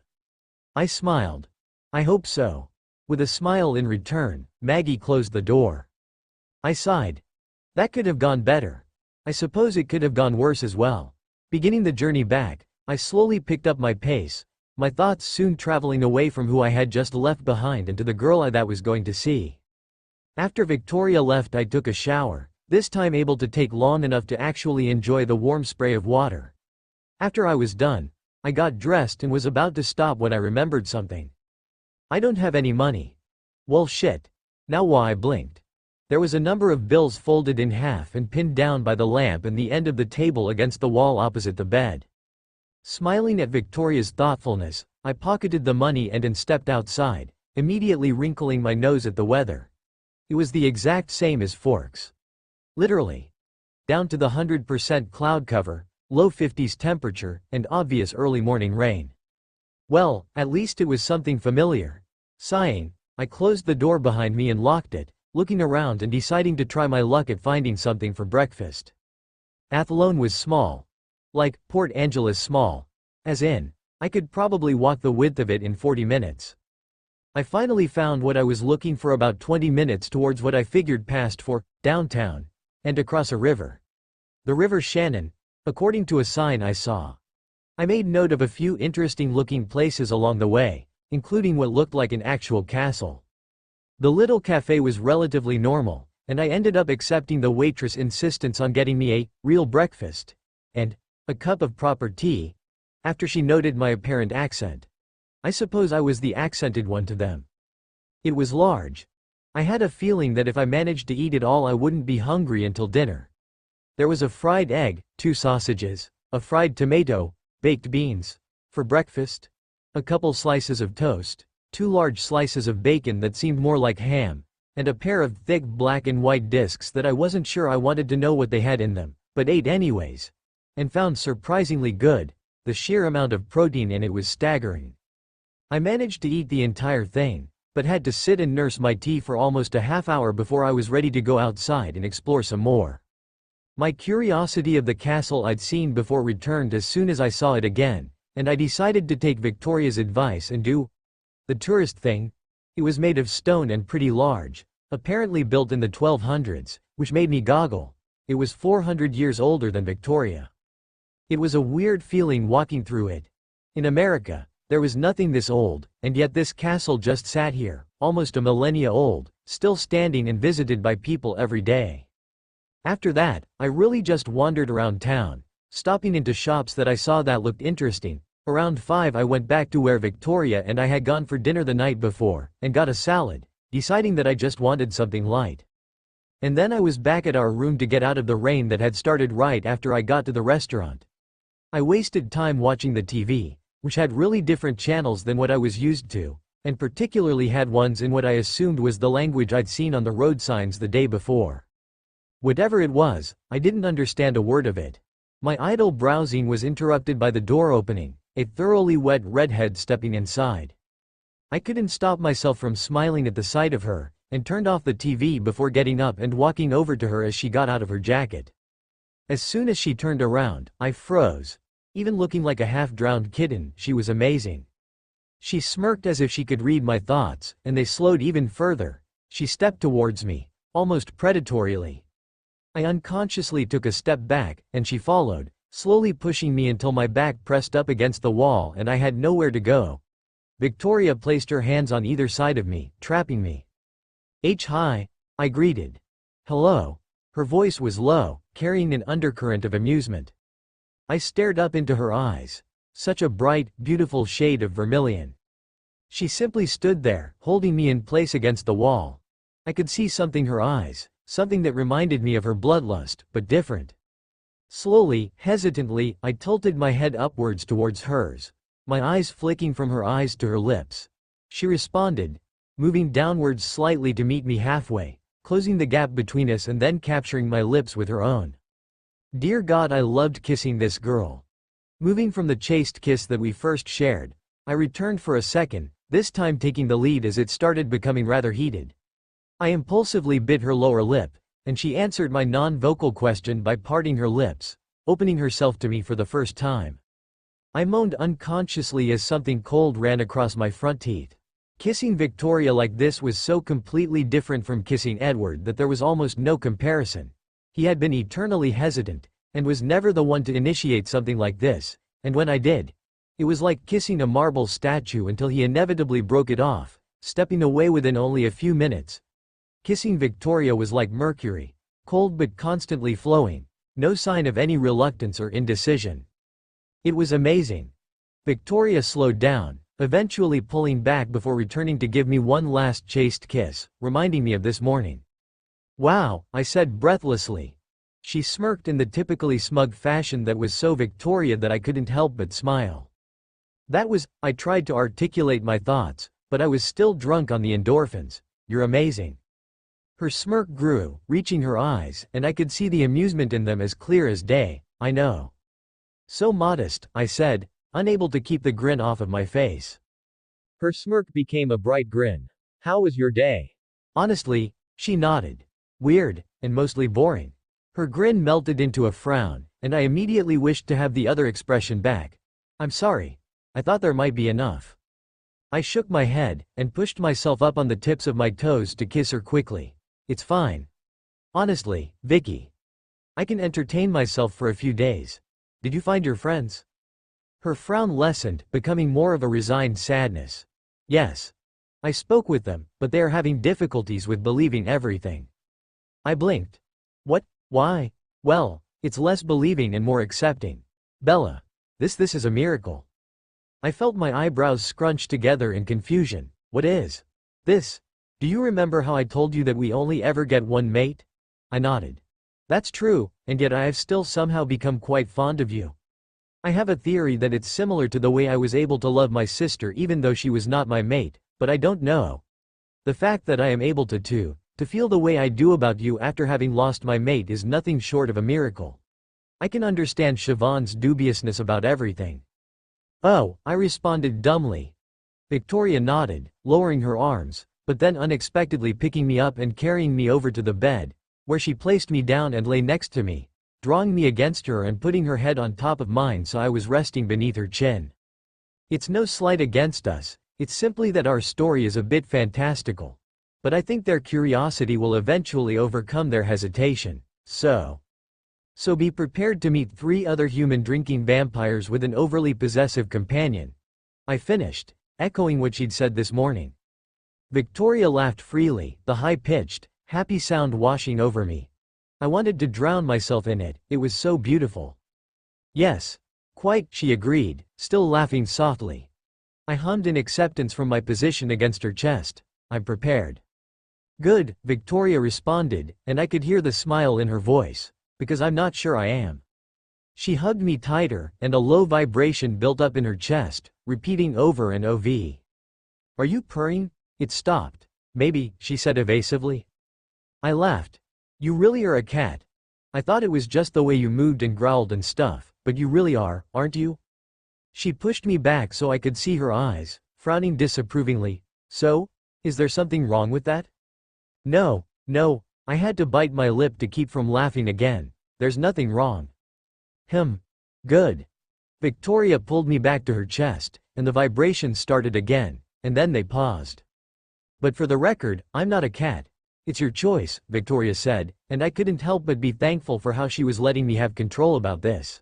I smiled. I hope so. With a smile in return, Maggie closed the door. I sighed. That could have gone better. I suppose it could have gone worse as well. Beginning the journey back, I slowly picked up my pace, my thoughts soon traveling away from who I had just left behind and to the girl I was going to see. After Victoria left, I took a shower, this time able to take long enough to actually enjoy the warm spray of water. After I was done, I got dressed and was about to stop when I remembered something. I don't have any money. Well, shit. Now why? I blinked. There was a number of bills folded in half and pinned down by the lamp and the end of the table against the wall opposite the bed. Smiling at Victoria's thoughtfulness, I pocketed the money and stepped outside, immediately wrinkling my nose at the weather. It was the exact same as Forks. Literally. Down to the 100% cloud cover, low 50s temperature, and obvious early morning rain. Well, at least it was something familiar. Sighing, I closed the door behind me and locked it, looking around and deciding to try my luck at finding something for breakfast. Athlone was small. Like, Port Angeles small. As in, I could probably walk the width of it in 40 minutes. I finally found what I was looking for about 20 minutes towards what I figured passed for downtown, and across a river. The River Shannon, according to a sign I saw. I made note of a few interesting looking places along the way, including what looked like an actual castle. The little cafe was relatively normal, and I ended up accepting the waitress' insistence on getting me a real breakfast and a cup of proper tea, after she noted my apparent accent. I suppose I was the accented one to them. It was large. I had a feeling that if I managed to eat it all I wouldn't be hungry until dinner. There was a fried egg, 2 sausages, a fried tomato, baked beans. For breakfast, a couple slices of toast, 2 large slices of bacon that seemed more like ham, and a pair of thick black and white discs that I wasn't sure I wanted to know what they had in them, but ate anyways. And found surprisingly good. The sheer amount of protein in it was staggering. I managed to eat the entire thing, but had to sit and nurse my tea for almost a half hour before I was ready to go outside and explore some more. My curiosity of the castle I'd seen before returned as soon as I saw it again, and I decided to take Victoria's advice and do the tourist thing. It was made of stone and pretty large, apparently built in the 1200s, which made me goggle. It was 400 years older than Victoria. It was a weird feeling walking through it. In America, there was nothing this old, and yet this castle just sat here, almost a millennia old, still standing and visited by people every day. After that, I really just wandered around town, stopping into shops that I saw that looked interesting. Around 5 I went back to where Victoria and I had gone for dinner the night before, and got a salad, deciding that I just wanted something light. And then I was back at our room to get out of the rain that had started right after I got to the restaurant. I wasted time watching the TV, which had really different channels than what I was used to, and particularly had ones in what I assumed was the language I'd seen on the road signs the day before. Whatever it was, I didn't understand a word of it. My idle browsing was interrupted by the door opening, a thoroughly wet redhead stepping inside. I couldn't stop myself from smiling at the sight of her, and turned off the TV before getting up and walking over to her as she got out of her jacket. As soon as she turned around, I froze. Even looking like a half-drowned kitten, she was amazing. She smirked as if she could read my thoughts, and they slowed even further. She stepped towards me, almost predatorily. I unconsciously took a step back, and she followed, slowly pushing me until my back pressed up against the wall and I had nowhere to go. Victoria placed her hands on either side of me, trapping me. Hi, I greeted. Hello. Her voice was low, carrying an undercurrent of amusement. I stared up into her eyes. Such a bright, beautiful shade of vermilion. She simply stood there, holding me in place against the wall. I could see something in her eyes, something that reminded me of her bloodlust, but different. Slowly, hesitantly, I tilted my head upwards towards hers, my eyes flicking from her eyes to her lips. She responded, moving downwards slightly to meet me halfway, closing the gap between us and then capturing my lips with her own. Dear God, I loved kissing this girl. Moving from the chaste kiss that we first shared, I returned for a second, this time taking the lead as it started becoming rather heated. I impulsively bit her lower lip, and she answered my non-vocal question by parting her lips, opening herself to me for the first time. I moaned unconsciously as something cold ran across my front teeth. Kissing Victoria like this was so completely different from kissing Edward that there was almost no comparison. He had been eternally hesitant, and was never the one to initiate something like this, and when I did, it was like kissing a marble statue until he inevitably broke it off, stepping away within only a few minutes. Kissing Victoria was like mercury, cold but constantly flowing, no sign of any reluctance or indecision. It was amazing. Victoria slowed down, eventually pulling back before returning to give me one last chaste kiss, reminding me of this morning. Wow, I said breathlessly. She smirked in the typically smug fashion that was so Victoria that I couldn't help but smile. I tried to articulate my thoughts, but I was still drunk on the endorphins. You're amazing. Her smirk grew, reaching her eyes, and I could see the amusement in them as clear as day. I know. So modest, I said, unable to keep the grin off of my face. Her smirk became a bright grin. How was your day? Honestly, she nodded. Weird, and mostly boring. Her grin melted into a frown, and I immediately wished to have the other expression back. I'm sorry. I thought there might be enough. I shook my head, and pushed myself up on the tips of my toes to kiss her quickly. It's fine. Honestly, Vicky. I can entertain myself for a few days. Did you find your friends? Her frown lessened, becoming more of a resigned sadness. Yes. I spoke with them, but they are having difficulties with believing everything. I blinked. What? Why? Well, it's less believing and more accepting. Bella. This is a miracle. I felt my eyebrows scrunch together in confusion. What is this? Do you remember how I told you that we only ever get one mate? I nodded. That's true, and yet I have still somehow become quite fond of you. I have a theory that it's similar to the way I was able to love my sister even though she was not my mate, but I don't know. The fact that I am able to feel the way I do about you after having lost my mate is nothing short of a miracle. I can understand Siobhan's dubiousness about everything. Oh, I responded dumbly. Victoria nodded, lowering her arms, but then unexpectedly picking me up and carrying me over to the bed, where she placed me down and lay next to me, drawing me against her and putting her head on top of mine so I was resting beneath her chin. It's no slight against us, it's simply that our story is a bit fantastical. But I think their curiosity will eventually overcome their hesitation. So be prepared to meet 3 other human drinking vampires with an overly possessive companion. I finished, echoing what she'd said this morning. Victoria laughed freely, the high-pitched, happy sound washing over me. I wanted to drown myself in it, it was so beautiful. Yes. Quite, she agreed, still laughing softly. I hummed in acceptance from my position against her chest. I'm prepared. Good, Victoria responded, and I could hear the smile in her voice. Because I'm not sure I am. She hugged me tighter, and a low vibration built up in her chest, repeating over and over. Are you purring? It stopped. Maybe, she said evasively. I laughed. You really are a cat. I thought it was just the way you moved and growled and stuff, but you really are, aren't you? She pushed me back so I could see her eyes, frowning disapprovingly. So? Is there something wrong with that? No, I had to bite my lip to keep from laughing again. There's nothing wrong. Good. Victoria pulled me back to her chest, and the vibrations started again, and then they paused. But for the record, I'm not a cat. It's your choice, Victoria said, and I couldn't help but be thankful for how she was letting me have control about this.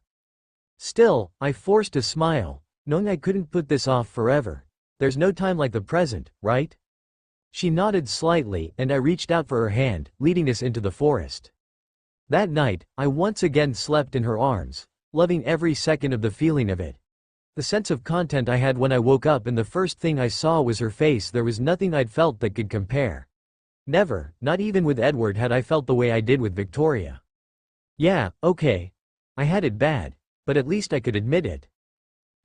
Still, I forced a smile, knowing I couldn't put this off forever. There's no time like the present, right? She nodded slightly, and I reached out for her hand, leading us into the forest. That night, I once again slept in her arms, loving every second of the feeling of it. The sense of content I had when I woke up and the first thing I saw was her face. There was nothing I'd felt that could compare. Never, not even with Edward, had I felt the way I did with Victoria. Yeah, okay. I had it bad, but at least I could admit it.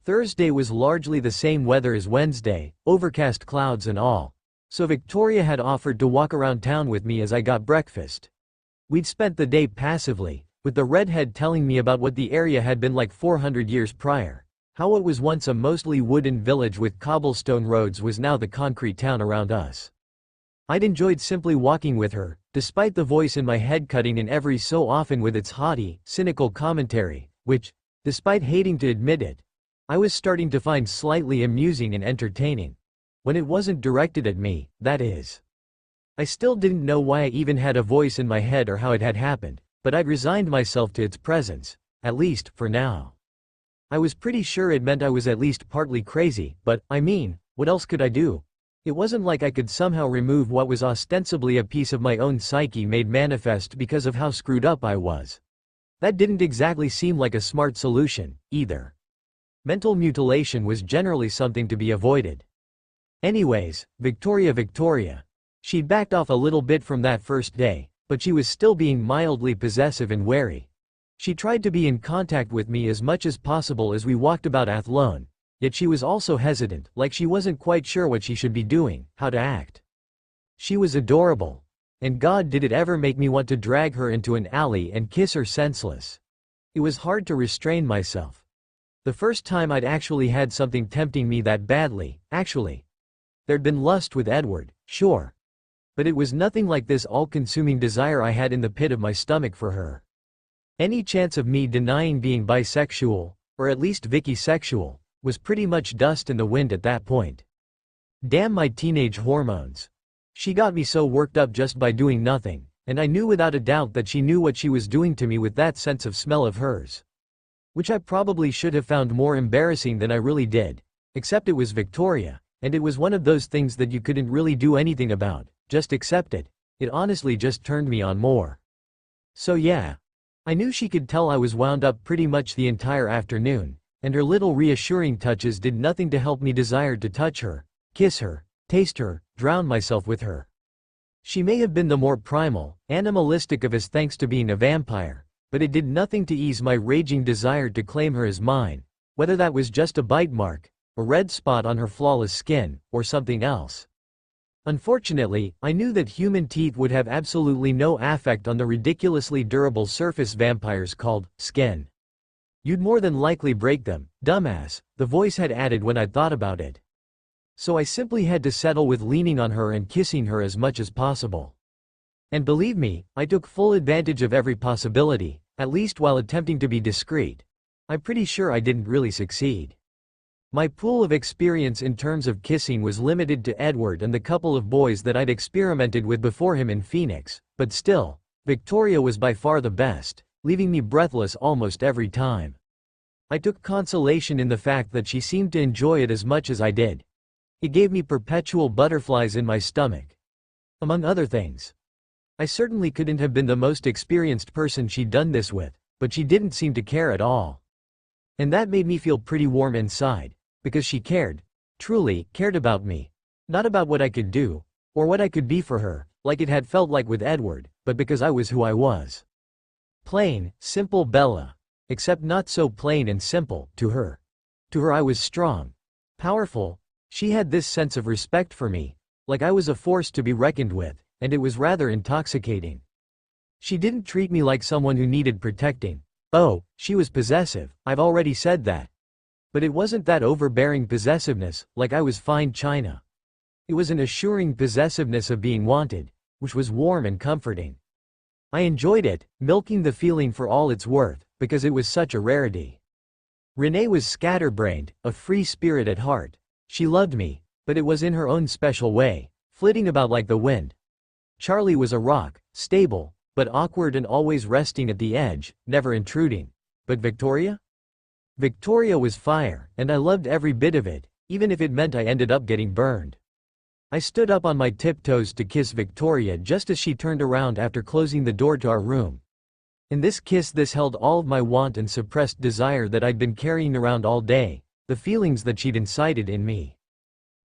Thursday was largely the same weather as Wednesday, overcast clouds and all. So Victoria had offered to walk around town with me as I got breakfast. We'd spent the day passively, with the redhead telling me about what the area had been like 400 years prior. How what was once a mostly wooden village with cobblestone roads was now the concrete town around us. I'd enjoyed simply walking with her, despite the voice in my head cutting in every so often with its haughty, cynical commentary, which, despite hating to admit it, I was starting to find slightly amusing and entertaining. When it wasn't directed at me, that is. I still didn't know why I even had a voice in my head or how it had happened, but I'd resigned myself to its presence, at least, for now. I was pretty sure it meant I was at least partly crazy, but, I mean, what else could I do? It wasn't like I could somehow remove what was ostensibly a piece of my own psyche made manifest because of how screwed up I was. That didn't exactly seem like a smart solution, either. Mental mutilation was generally something to be avoided. Anyways, Victoria. She'd backed off a little bit from that first day, but she was still being mildly possessive and wary. She tried to be in contact with me as much as possible as we walked about Athlone, yet she was also hesitant, like she wasn't quite sure what she should be doing, how to act. She was adorable. And God, did it ever make me want to drag her into an alley and kiss her senseless. It was hard to restrain myself. The first time I'd actually had something tempting me that badly, actually. There'd been lust with Edward, sure. But it was nothing like this all-consuming desire I had in the pit of my stomach for her. Any chance of me denying being bisexual, or at least Vicky-sexual, was pretty much dust in the wind at that point. Damn my teenage hormones. She got me so worked up just by doing nothing, and I knew without a doubt that she knew what she was doing to me with that sense of smell of hers. Which I probably should have found more embarrassing than I really did, except it was Victoria. And it was one of those things that you couldn't really do anything about, just accept it. It honestly just turned me on more. So yeah. I knew she could tell I was wound up pretty much the entire afternoon, and her little reassuring touches did nothing to help me desire to touch her, kiss her, taste her, drown myself with her. She may have been the more primal, animalistic of us thanks to being a vampire, but it did nothing to ease my raging desire to claim her as mine, whether that was just a bite mark, a red spot on her flawless skin, or something else. Unfortunately, I knew that human teeth would have absolutely no affect on the ridiculously durable surface vampires called skin. You'd more than likely break them, dumbass, the voice had added when I'd thought about it. So I simply had to settle with leaning on her and kissing her as much as possible. And believe me, I took full advantage of every possibility, at least while attempting to be discreet. I'm pretty sure I didn't really succeed. My pool of experience in terms of kissing was limited to Edward and the couple of boys that I'd experimented with before him in Phoenix, but still, Victoria was by far the best, leaving me breathless almost every time. I took consolation in the fact that she seemed to enjoy it as much as I did. It gave me perpetual butterflies in my stomach. Among other things. I certainly couldn't have been the most experienced person she'd done this with, but she didn't seem to care at all. And that made me feel pretty warm inside, because she cared, truly cared about me. Not about what I could do, or what I could be for her, like it had felt like with Edward, but because I was who I was. Plain, simple Bella. Except not so plain and simple, to her. To her I was strong. Powerful. She had this sense of respect for me, like I was a force to be reckoned with, and it was rather intoxicating. She didn't treat me like someone who needed protecting. Oh, she was possessive, I've already said that. But it wasn't that overbearing possessiveness, like I was fine china. It was an assuring possessiveness of being wanted, which was warm and comforting. I enjoyed it, milking the feeling for all it's worth, because it was such a rarity. Renee was scatterbrained, a free spirit at heart. She loved me, but it was in her own special way, flitting about like the wind. Charlie was a rock, stable, but awkward and always resting at the edge, never intruding. But Victoria? Victoria was fire, and I loved every bit of it, even if it meant I ended up getting burned. I stood up on my tiptoes to kiss Victoria just as she turned around after closing the door to our room. In this kiss held all of my want and suppressed desire that I'd been carrying around all day, the feelings that she'd incited in me.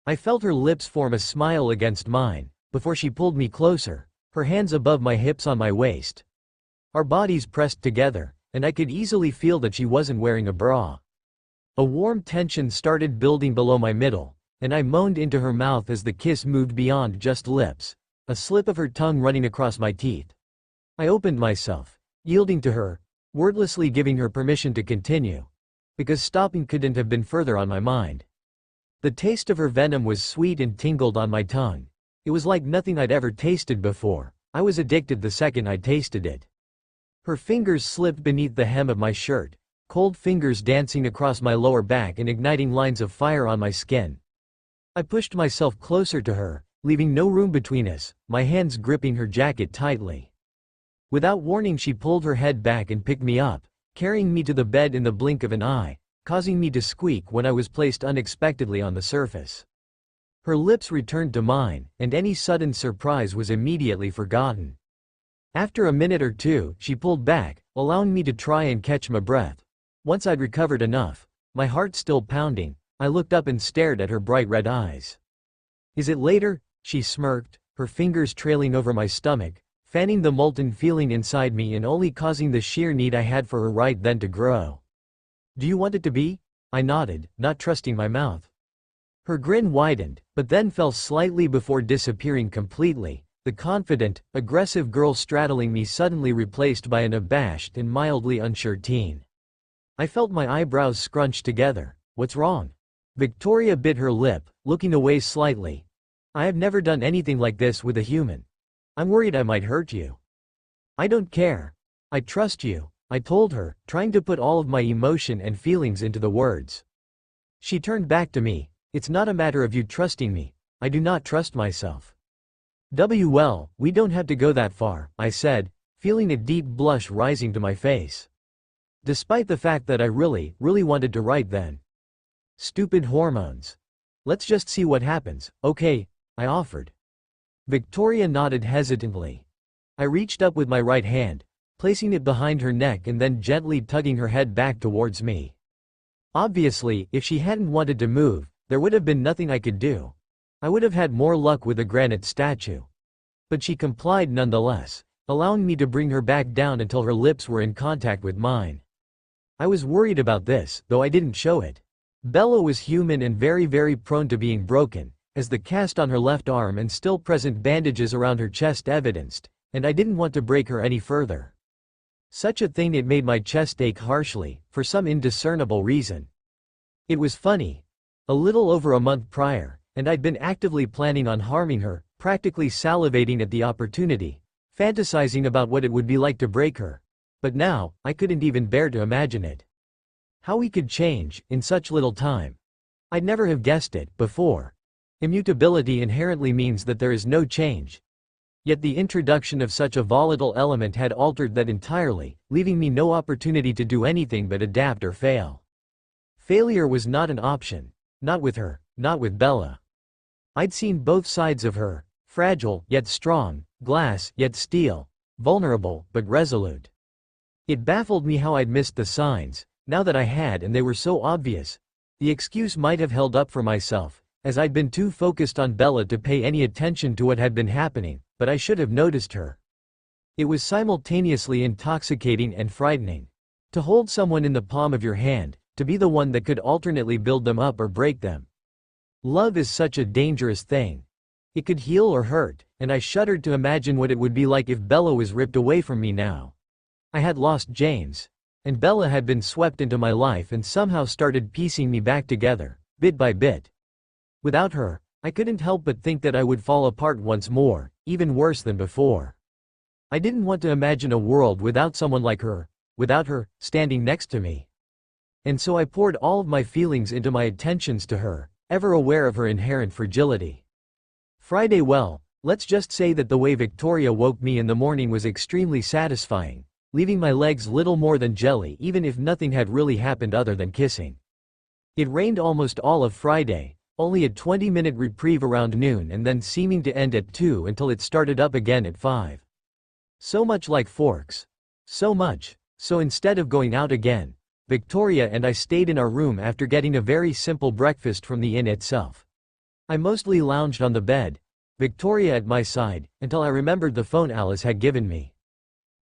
I felt her lips form a smile against mine, before she pulled me closer, her hands above my hips on my waist. Our bodies pressed together, and I could easily feel that she wasn't wearing a bra. A warm tension started building below my middle, and I moaned into her mouth as the kiss moved beyond just lips, a slip of her tongue running across my teeth. I opened myself, yielding to her, wordlessly giving her permission to continue, because stopping couldn't have been further on my mind. The taste of her venom was sweet and tingled on my tongue. It was like nothing I'd ever tasted before. I was addicted the second I tasted it. Her fingers slipped beneath the hem of my shirt, cold fingers dancing across my lower back and igniting lines of fire on my skin. I pushed myself closer to her, leaving no room between us, my hands gripping her jacket tightly. Without warning, she pulled her head back and picked me up, carrying me to the bed in the blink of an eye, causing me to squeak when I was placed unexpectedly on the surface. Her lips returned to mine, and any sudden surprise was immediately forgotten. After a minute or two, she pulled back, allowing me to try and catch my breath. Once I'd recovered enough, my heart still pounding, I looked up and stared at her bright red eyes. "Is it later?" she smirked, her fingers trailing over my stomach, fanning the molten feeling inside me and only causing the sheer need I had for her right then to grow. "Do you want it to be?" I nodded, not trusting my mouth. Her grin widened, but then fell slightly before disappearing completely, the confident, aggressive girl straddling me suddenly replaced by an abashed and mildly unsure teen. I felt my eyebrows scrunch together. "What's wrong?" Victoria bit her lip, looking away slightly. "I have never done anything like this with a human. I'm worried I might hurt you." "I don't care. I trust you," I told her, trying to put all of my emotion and feelings into the words. She turned back to me. "It's not a matter of you trusting me. I do not trust myself." "Well, we don't have to go that far," I said, feeling a deep blush rising to my face. Despite the fact that I really wanted to right then. Stupid hormones. "Let's just see what happens, okay?" I offered. Victoria nodded hesitantly. I reached up with my right hand, placing it behind her neck and then gently tugging her head back towards me. Obviously, if she hadn't wanted to move, there would have been nothing I could do. I would have had more luck with a granite statue. But she complied nonetheless, allowing me to bring her back down until her lips were in contact with mine. I was worried about this, though I didn't show it. Bella was human and very prone to being broken, as the cast on her left arm and still present bandages around her chest evidenced, and I didn't want to break her any further. Such a thing, it made my chest ache harshly, for some indiscernible reason. It was funny. A little over a month prior, and I'd been actively planning on harming her, practically salivating at the opportunity, fantasizing about what it would be like to break her. But now, I couldn't even bear to imagine it. How we could change, in such little time. I'd never have guessed it before. Immutability inherently means that there is no change. Yet the introduction of such a volatile element had altered that entirely, leaving me no opportunity to do anything but adapt or fail. Failure was not an option. Not with her, not with Bella. I'd seen both sides of her, fragile yet strong, glass yet steel, vulnerable but resolute. It baffled me how I'd missed the signs, now that I had, and they were so obvious. The excuse might have held up for myself, as I'd been too focused on Bella to pay any attention to what had been happening, but I should have noticed her. It was simultaneously intoxicating and frightening. To hold someone in the palm of your hand, to be the one that could alternately build them up or break them. Love is such a dangerous thing. It could heal or hurt, and I shuddered to imagine what it would be like if Bella was ripped away from me now. I had lost James, and Bella had been swept into my life and somehow started piecing me back together, bit by bit. Without her, I couldn't help but think that I would fall apart once more, even worse than before. I didn't want to imagine a world without someone like her, without her, standing next to me. And so I poured all of my feelings into my attentions to her, ever aware of her inherent fragility. Friday, well, let's just say that the way Victoria woke me in the morning was extremely satisfying, leaving my legs little more than jelly even if nothing had really happened other than kissing. It rained almost all of Friday, only a 20-minute reprieve around noon and then seeming to end at 2 until it started up again at 5. So much like Forks. So much, so instead of going out again, Victoria and I stayed in our room after getting a very simple breakfast from the inn itself. I mostly lounged on the bed, Victoria at my side, until I remembered the phone Alice had given me.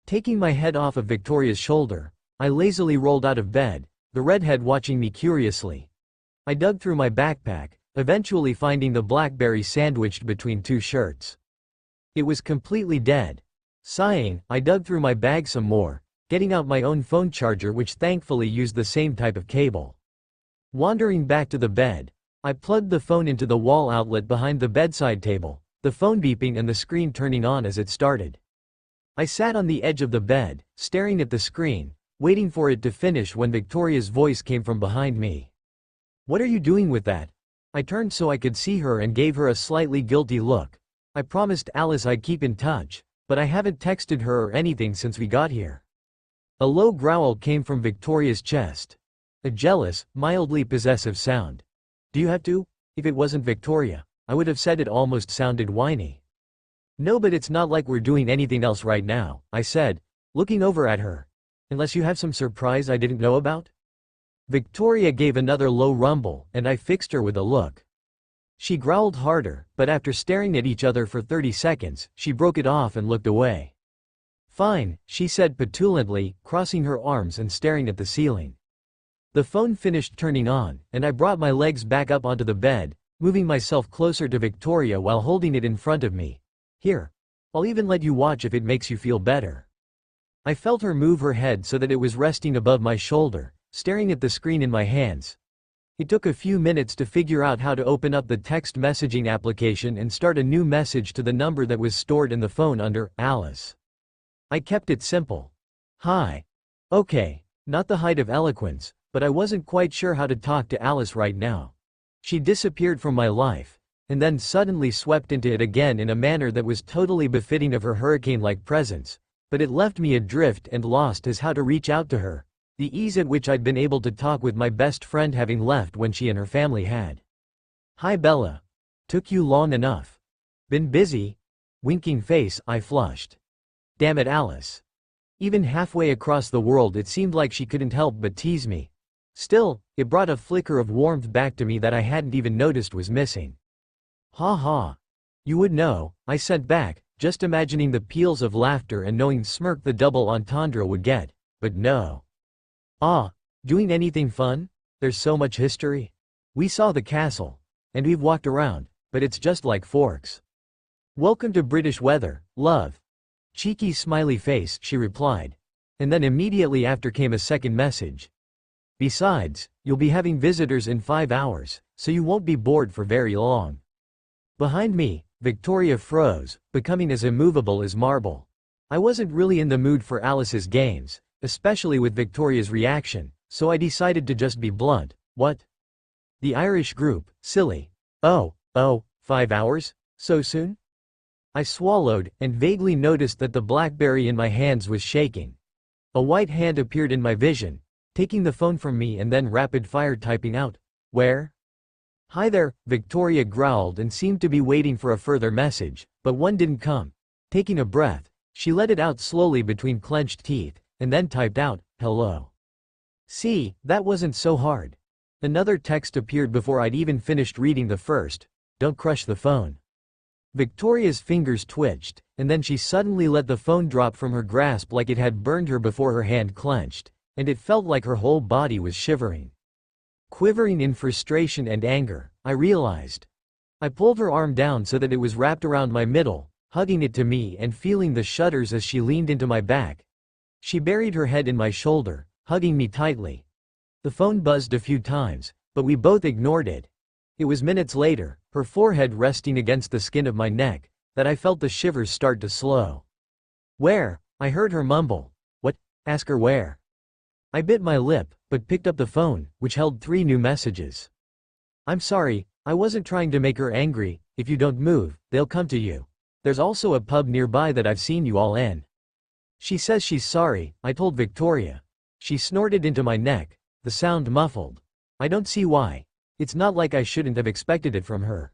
Taking my head off of Victoria's shoulder, I lazily rolled out of bed, the redhead watching me curiously. I dug through my backpack, eventually finding the BlackBerry sandwiched between two shirts. It was completely dead. Sighing, I dug through my bag some more, getting out my own phone charger which thankfully used the same type of cable. Wandering back to the bed, I plugged the phone into the wall outlet behind the bedside table, the phone beeping and the screen turning on as it started. I sat on the edge of the bed, staring at the screen, waiting for it to finish when Victoria's voice came from behind me. "What are you doing with that?" I turned so I could see her and gave her a slightly guilty look. I promised Alice I'd keep in touch, but I haven't texted her or anything since we got here. A low growl came from Victoria's chest. A jealous, mildly possessive sound. "Do you have to?" If it wasn't Victoria, I would have said it almost sounded whiny. "No, but it's not like we're doing anything else right now," I said, looking over at her. "Unless you have some surprise I didn't know about?" Victoria gave another low rumble, and I fixed her with a look. She growled harder, but after staring at each other for 30 seconds, she broke it off and looked away. "Fine," she said petulantly, crossing her arms and staring at the ceiling. The phone finished turning on, and I brought my legs back up onto the bed, moving myself closer to Victoria while holding it in front of me. "Here. I'll even let you watch if it makes you feel better." I felt her move her head so that it was resting above my shoulder, staring at the screen in my hands. It took a few minutes to figure out how to open up the text messaging application and start a new message to the number that was stored in the phone under Alice. I kept it simple. "Hi." Okay, not the height of eloquence, but I wasn't quite sure how to talk to Alice right now. She disappeared from my life, and then suddenly swept into it again in a manner that was totally befitting of her hurricane-like presence, but it left me adrift and lost as how to reach out to her, the ease at which I'd been able to talk with my best friend having left when she and her family had. "Hi Bella. Took you long enough. Been busy?" Winking face, I flushed. Damn it, Alice. Even halfway across the world it seemed like she couldn't help but tease me. Still, it brought a flicker of warmth back to me that I hadn't even noticed was missing. "Ha ha. You would know," I sent back, just imagining the peals of laughter and knowing smirk the double entendre would get, but no. "Ah, doing anything fun? There's so much history. We saw the castle. And we've walked around, but it's just like Forks. Welcome to British weather, love." Cheeky smiley face, she replied. And then immediately after came a second message. "Besides, you'll be having visitors in 5 hours, so you won't be bored for very long." Behind me, Victoria froze, becoming as immovable as marble. I wasn't really in the mood for Alice's games, especially with Victoria's reaction, so I decided to just be blunt. "What?" The Irish group, silly. Oh, 5 hours? So soon? I swallowed, and vaguely noticed that the BlackBerry in my hands was shaking. A white hand appeared in my vision, taking the phone from me and then rapid-fire typing out, "Where?" "Hi there," Victoria growled and seemed to be waiting for a further message, but one didn't come. Taking a breath, she let it out slowly between clenched teeth, and then typed out, "Hello." See, that wasn't so hard. Another text appeared before I'd even finished reading the first, "Don't crush the phone." Victoria's fingers twitched, and then she suddenly let the phone drop from her grasp like it had burned her before her hand clenched, and it felt like her whole body was shivering. Quivering in frustration and anger, I realized. I pulled her arm down so that it was wrapped around my middle, hugging it to me and feeling the shudders as she leaned into my back. She buried her head in my shoulder, hugging me tightly. The phone buzzed a few times, but we both ignored it. It was minutes later, her forehead resting against the skin of my neck, that I felt the shivers start to slow. "Where?" I heard her mumble. "What? Ask her where." I bit my lip, but picked up the phone, which held 3 new messages. "I'm sorry, I wasn't trying to make her angry. If you don't move, they'll come to you. There's also a pub nearby that I've seen you all in." She says she's sorry, I told Victoria. She snorted into my neck, the sound muffled. I don't see why. It's not like I shouldn't have expected it from her.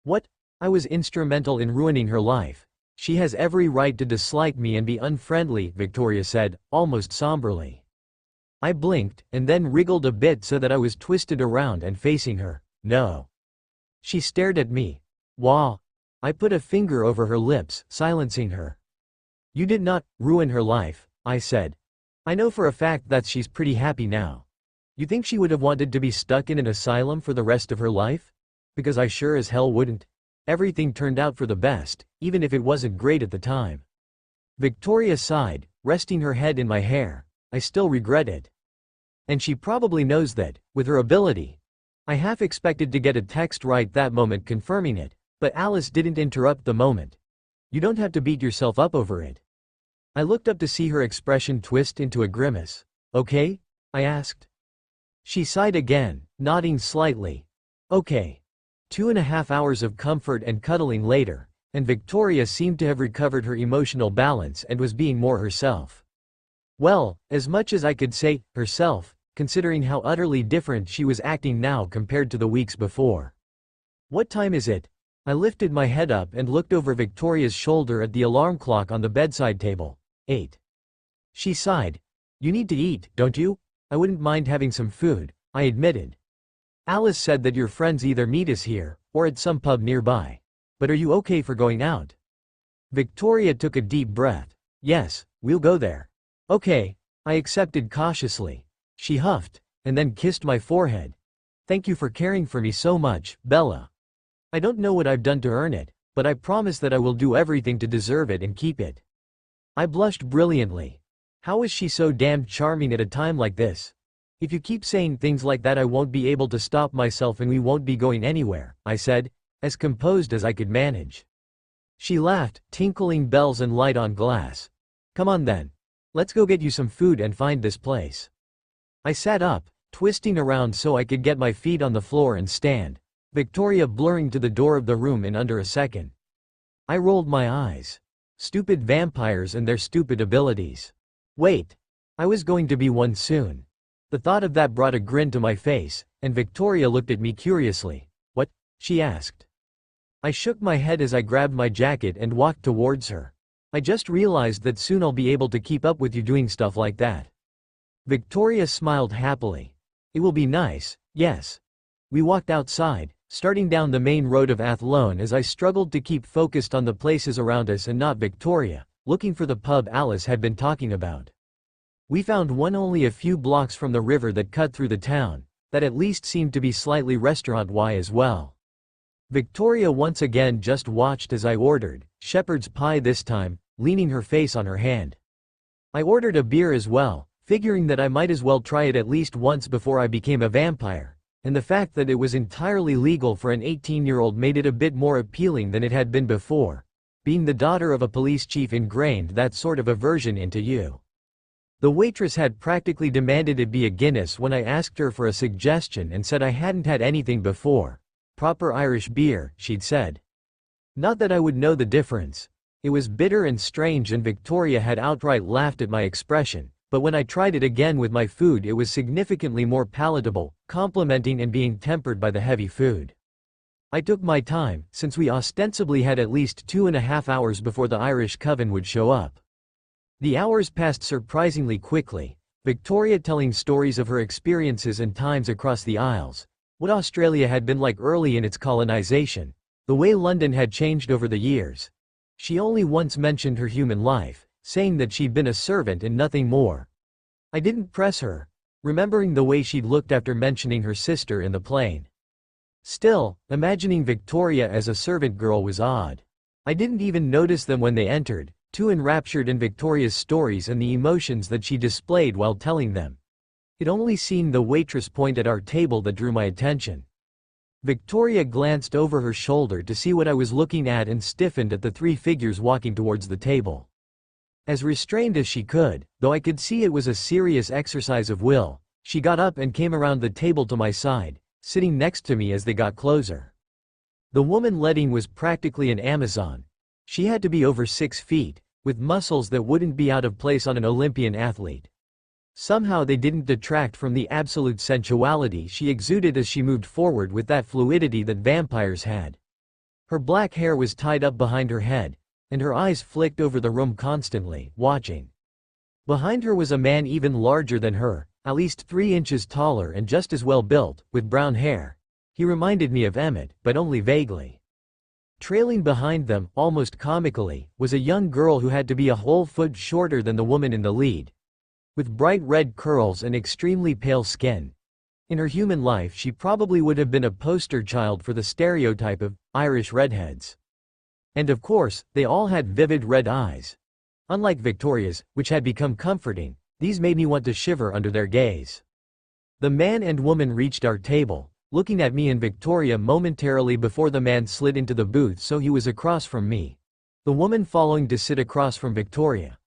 What? I was instrumental in ruining her life. She has every right to dislike me and be unfriendly, Victoria said, almost somberly. I blinked, and then wriggled a bit so that I was twisted around and facing her. "No." She stared at me. "Wah." I put a finger over her lips, silencing her. "You did not ruin her life," I said. "I know for a fact that she's pretty happy now. You think she would have wanted to be stuck in an asylum for the rest of her life? Because I sure as hell wouldn't. Everything turned out for the best, even if it wasn't great at the time." Victoria sighed, resting her head in my hair. "I still regret it. And she probably knows that, with her ability." I half expected to get a text right that moment confirming it, but Alice didn't interrupt the moment. "You don't have to beat yourself up over it." I looked up to see her expression twist into a grimace. "Okay?" I asked. She sighed again, nodding slightly. "Okay." 2.5 hours of comfort and cuddling later, and Victoria seemed to have recovered her emotional balance and was being more herself. Well, as much as I could say, herself, considering how utterly different she was acting now compared to the weeks before. "What time is it?" I lifted my head up and looked over Victoria's shoulder at the alarm clock on the bedside table. 8. She sighed. "You need to eat, don't you?" "I wouldn't mind having some food," I admitted. "Alice said that your friends either meet us here, or at some pub nearby. But are you okay for going out?" Victoria took a deep breath. "Yes, we'll go there." "Okay," I accepted cautiously. She huffed, and then kissed my forehead. "Thank you for caring for me so much, Bella. I don't know what I've done to earn it, but I promise that I will do everything to deserve it and keep it." I blushed brilliantly. How is she so damned charming at a time like this? "If you keep saying things like that I won't be able to stop myself and we won't be going anywhere," I said, as composed as I could manage. She laughed, tinkling bells and light on glass. "Come on then. Let's go get you some food and find this place." I sat up, twisting around so I could get my feet on the floor and stand, Victoria blurring to the door of the room in under a second. I rolled my eyes. Stupid vampires and their stupid abilities. Wait. I was going to be one soon. The thought of that brought a grin to my face, and Victoria looked at me curiously. "What?" she asked. I shook my head as I grabbed my jacket and walked towards her. "I just realized that soon I'll be able to keep up with you doing stuff like that." Victoria smiled happily. "It will be nice, yes." We walked outside, starting down the main road of Athlone as I struggled to keep focused on the places around us and not Victoria, looking for the pub Alice had been talking about. We found one only a few blocks from the river that cut through the town, that at least seemed to be slightly restaurant-y as well. Victoria once again just watched as I ordered, shepherd's pie this time, leaning her face on her hand. I ordered a beer as well, figuring that I might as well try it at least once before I became a vampire, and the fact that it was entirely legal for an 18-year-old made it a bit more appealing than it had been before. Being the daughter of a police chief ingrained that sort of aversion into you. The waitress had practically demanded it be a Guinness when I asked her for a suggestion and said I hadn't had anything before. Proper Irish beer, she'd said. Not that I would know the difference. It was bitter and strange, and Victoria had outright laughed at my expression, but when I tried it again with my food it was significantly more palatable, complimenting and being tempered by the heavy food. I took my time, since we ostensibly had at least 2.5 hours before the Irish coven would show up. The hours passed surprisingly quickly, Victoria telling stories of her experiences and times across the Isles, what Australia had been like early in its colonization, the way London had changed over the years. She only once mentioned her human life, saying that she'd been a servant and nothing more. I didn't press her, remembering the way she'd looked after mentioning her sister in the plane. Still, imagining Victoria as a servant girl was odd. I didn't even notice them when they entered, too enraptured in Victoria's stories and the emotions that she displayed while telling them. It only seemed the waitress point at our table that drew my attention. Victoria glanced over her shoulder to see what I was looking at and stiffened at the 3 figures walking towards the table. As restrained as she could, though I could see it was a serious exercise of will, she got up and came around the table to my side, sitting next to me as they got closer. The woman leading was practically an Amazon. She had to be over 6 feet, with muscles that wouldn't be out of place on an Olympian athlete. Somehow they didn't detract from the absolute sensuality she exuded as she moved forward with that fluidity that vampires had. Her black hair was tied up behind her head, and her eyes flicked over the room constantly, watching. Behind her was a man even larger than her, at least 3 inches taller and just as well built, with brown hair. He reminded me of Emmett, but only vaguely. Trailing behind them, almost comically, was a young girl who had to be a whole foot shorter than the woman in the lead, with bright red curls and extremely pale skin. In her human life she probably would have been a poster child for the stereotype of Irish redheads. And of course, they all had vivid red eyes. Unlike Victoria's, which had become comforting, these made me want to shiver under their gaze. The man and woman reached our table, looking at me and Victoria momentarily before the man slid into the booth so he was across from me, the woman following to sit across from Victoria.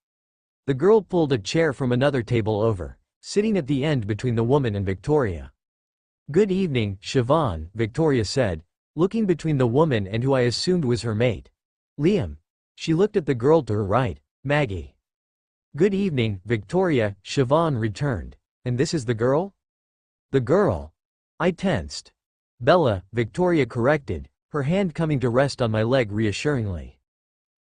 The girl pulled a chair from another table over, sitting at the end between the woman and Victoria. "Good evening, Siobhan," Victoria said, looking between the woman and who I assumed was her mate. "Liam." She looked at the girl to her right, Maggie. "Good evening, Victoria," Siobhan returned. "And this is the girl?" "The girl." I tensed. "Bella," Victoria corrected, her hand coming to rest on my leg reassuringly.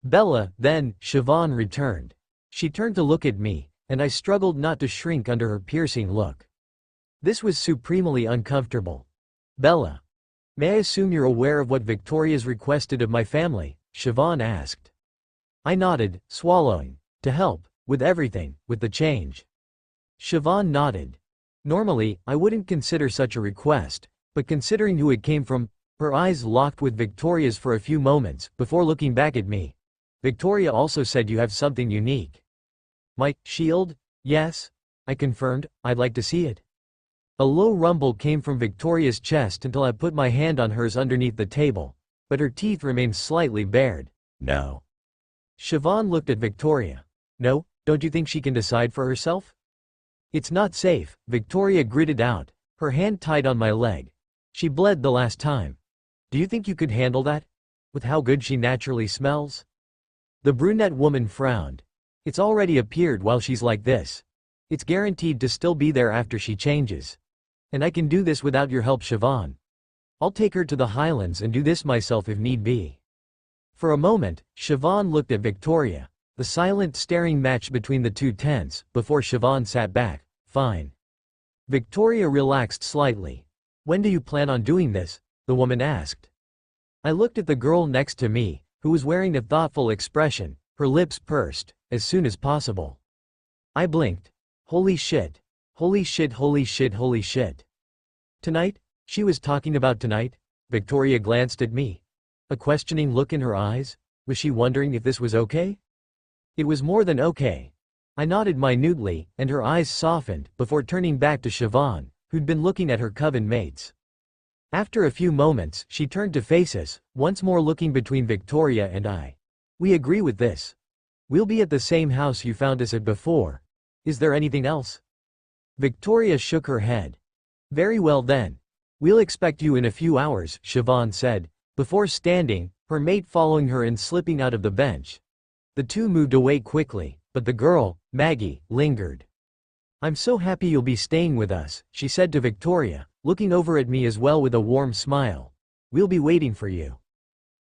"Bella, then," Siobhan returned. She turned to look at me, and I struggled not to shrink under her piercing look. This was supremely uncomfortable. "Bella. May I assume you're aware of what Victoria's requested of my family?" Siobhan asked. I nodded, swallowing. "To help, with everything, with the change." Siobhan nodded. Normally, I wouldn't consider such a request, but considering who it came from, her eyes locked with Victoria's for a few moments, before looking back at me. "Victoria also said you have something unique." "My shield?" "Yes," I confirmed, "I'd like to see it." A low rumble came from Victoria's chest until I put my hand on hers underneath the table, but her teeth remained slightly bared. "No." Siobhan looked at Victoria. "No, don't you think she can decide for herself?" "It's not safe," Victoria gritted out, her hand tied on my leg. "She bled the last time. Do you think you could handle that? With how good she naturally smells?" The brunette woman frowned. "It's already appeared while she's like this. It's guaranteed to still be there after she changes. And I can do this without your help, Siobhan. I'll take her to the Highlands and do this myself if need be." For a moment, Siobhan looked at Victoria, the silent staring match between the two tense, before Siobhan sat back. "Fine." Victoria relaxed slightly. "When do you plan on doing this?" the woman asked. I looked at the girl next to me, who was wearing a thoughtful expression, her lips pursed. "As soon as possible." I blinked. Holy shit. Holy shit, holy shit, holy shit. "Tonight?" She was talking about tonight? Victoria glanced at me. A questioning look in her eyes? Was she wondering if this was okay? It was more than okay. I nodded minutely, and her eyes softened, before turning back to Siobhan, who'd been looking at her coven mates. After a few moments, she turned to face us, once more looking between Victoria and I. "We agree with this. We'll be at the same house you found us at before. Is there anything else? Victoria shook her head. Very well then. We'll expect you in a few hours, Siobhan said, before standing, her mate following her and slipping out of the bench. The two moved away quickly, but the girl, Maggie, lingered. I'm so happy you'll be staying with us, she said to Victoria, looking over at me as well with a warm smile. We'll be waiting for you.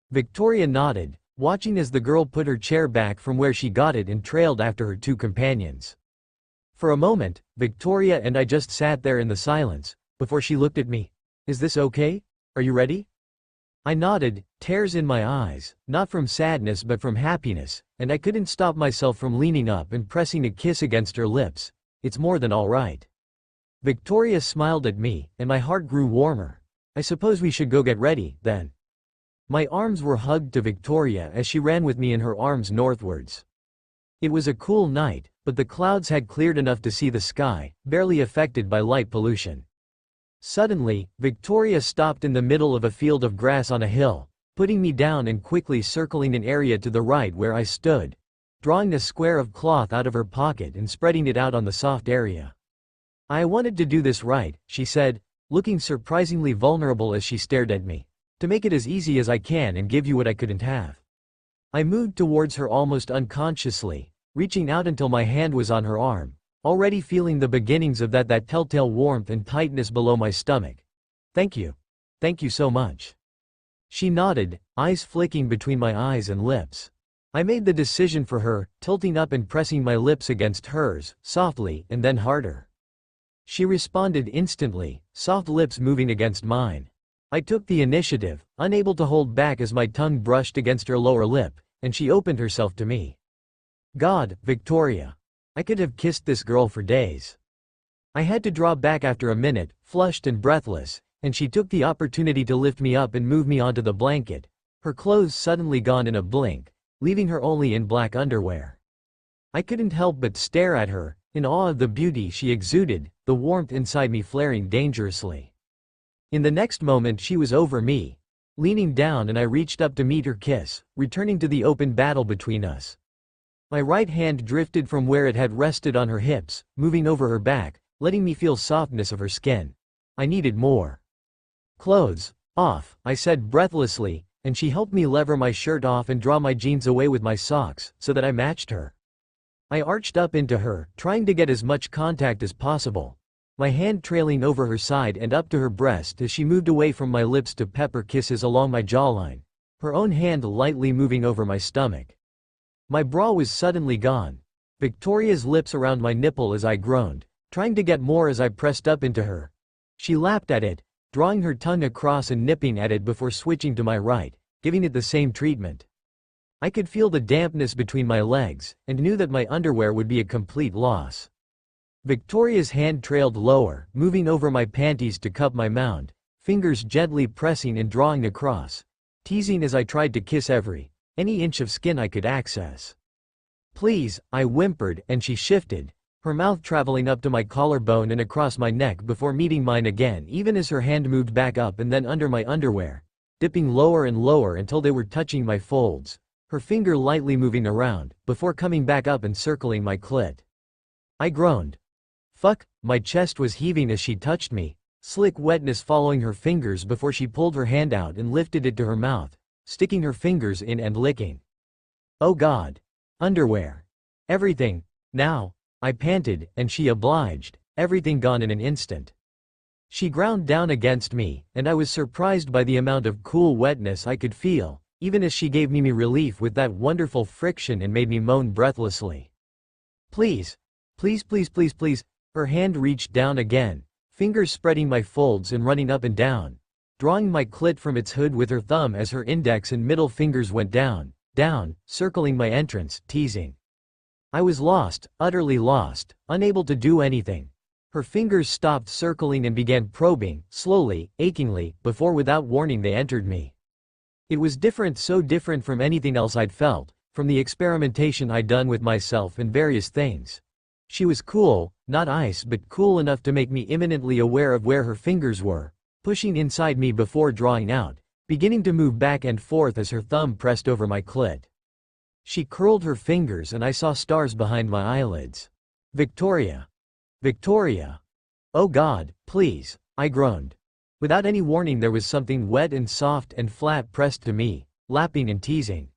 Victoria nodded, watching as the girl put her chair back from where she got it and trailed after her two companions. For a moment, Victoria and I just sat there in the silence, before she looked at me. Is this okay? Are you ready? I nodded, tears in my eyes, not from sadness but from happiness, and I couldn't stop myself from leaning up and pressing a kiss against her lips. It's more than all right. Victoria smiled at me, and my heart grew warmer. I suppose we should go get ready, then. My arms were hugged to Victoria as she ran with me in her arms northwards. It was a cool night, but the clouds had cleared enough to see the sky, barely affected by light pollution. Suddenly, Victoria stopped in the middle of a field of grass on a hill, putting me down and quickly circling an area to the right where I stood, drawing a square of cloth out of her pocket and spreading it out on the soft area. I wanted to do this right, she said, looking surprisingly vulnerable as she stared at me, to make it as easy as I can and give you what I couldn't have. I moved towards her almost unconsciously, reaching out until my hand was on her arm, already feeling the beginnings of that telltale warmth and tightness below my stomach. Thank you. Thank you so much. She nodded, eyes flicking between my eyes and lips. I made the decision for her, tilting up and pressing my lips against hers, softly and then harder. She responded instantly, soft lips moving against mine. I took the initiative, unable to hold back as my tongue brushed against her lower lip, and she opened herself to me. God, Victoria. I could have kissed this girl for days. I had to draw back after a minute, flushed and breathless, and she took the opportunity to lift me up and move me onto the blanket, her clothes suddenly gone in a blink, leaving her only in black underwear. I couldn't help but stare at her, in awe of the beauty she exuded, the warmth inside me flaring dangerously. In the next moment she was over me, leaning down, and I reached up to meet her kiss, returning to the open battle between us. My right hand drifted from where it had rested on her hips, moving over her back, letting me feel softness of her skin. I needed more. Clothes off, I said breathlessly, and she helped me lever my shirt off and draw my jeans away with my socks, so that I matched her. I arched up into her, trying to get as much contact as possible, my hand trailing over her side and up to her breast as she moved away from my lips to pepper kisses along my jawline, her own hand lightly moving over my stomach. My bra was suddenly gone. Victoria's lips around my nipple as I groaned, trying to get more as I pressed up into her. She lapped at it, drawing her tongue across and nipping at it before switching to my right, giving it the same treatment. I could feel the dampness between my legs, and knew that my underwear would be a complete loss. Victoria's hand trailed lower, moving over my panties to cup my mound, fingers gently pressing and drawing across, teasing as I tried to kiss any inch of skin I could access. Please, I whimpered, and she shifted, her mouth traveling up to my collarbone and across my neck before meeting mine again, even as her hand moved back up and then under my underwear, dipping lower and lower until they were touching my folds, her finger lightly moving around, before coming back up and circling my clit. I groaned. Fuck, my chest was heaving as she touched me, slick wetness following her fingers before she pulled her hand out and lifted it to her mouth, sticking her fingers in and licking. Oh God. Underwear. Everything. Now. I panted, and she obliged, everything gone in an instant. She ground down against me, and I was surprised by the amount of cool wetness I could feel, even as she gave me relief with that wonderful friction and made me moan breathlessly. Please. Please, please, please, please. Her hand reached down again, fingers spreading my folds and running up and down, drawing my clit from its hood with her thumb as her index and middle fingers went down, circling my entrance, teasing. I was lost, utterly lost, unable to do anything. Her fingers stopped circling and began probing, slowly, achingly, before without warning they entered me. It was different, so different from anything else I'd felt, from the experimentation I'd done with myself and various things. She was cool, not ice but cool enough to make me imminently aware of where her fingers were, pushing inside me before drawing out, beginning to move back and forth as her thumb pressed over my clit. She curled her fingers and I saw stars behind my eyelids. Victoria. Victoria. Oh God, please, I groaned. Without any warning there was something wet and soft and flat pressed to me, lapping and teasing.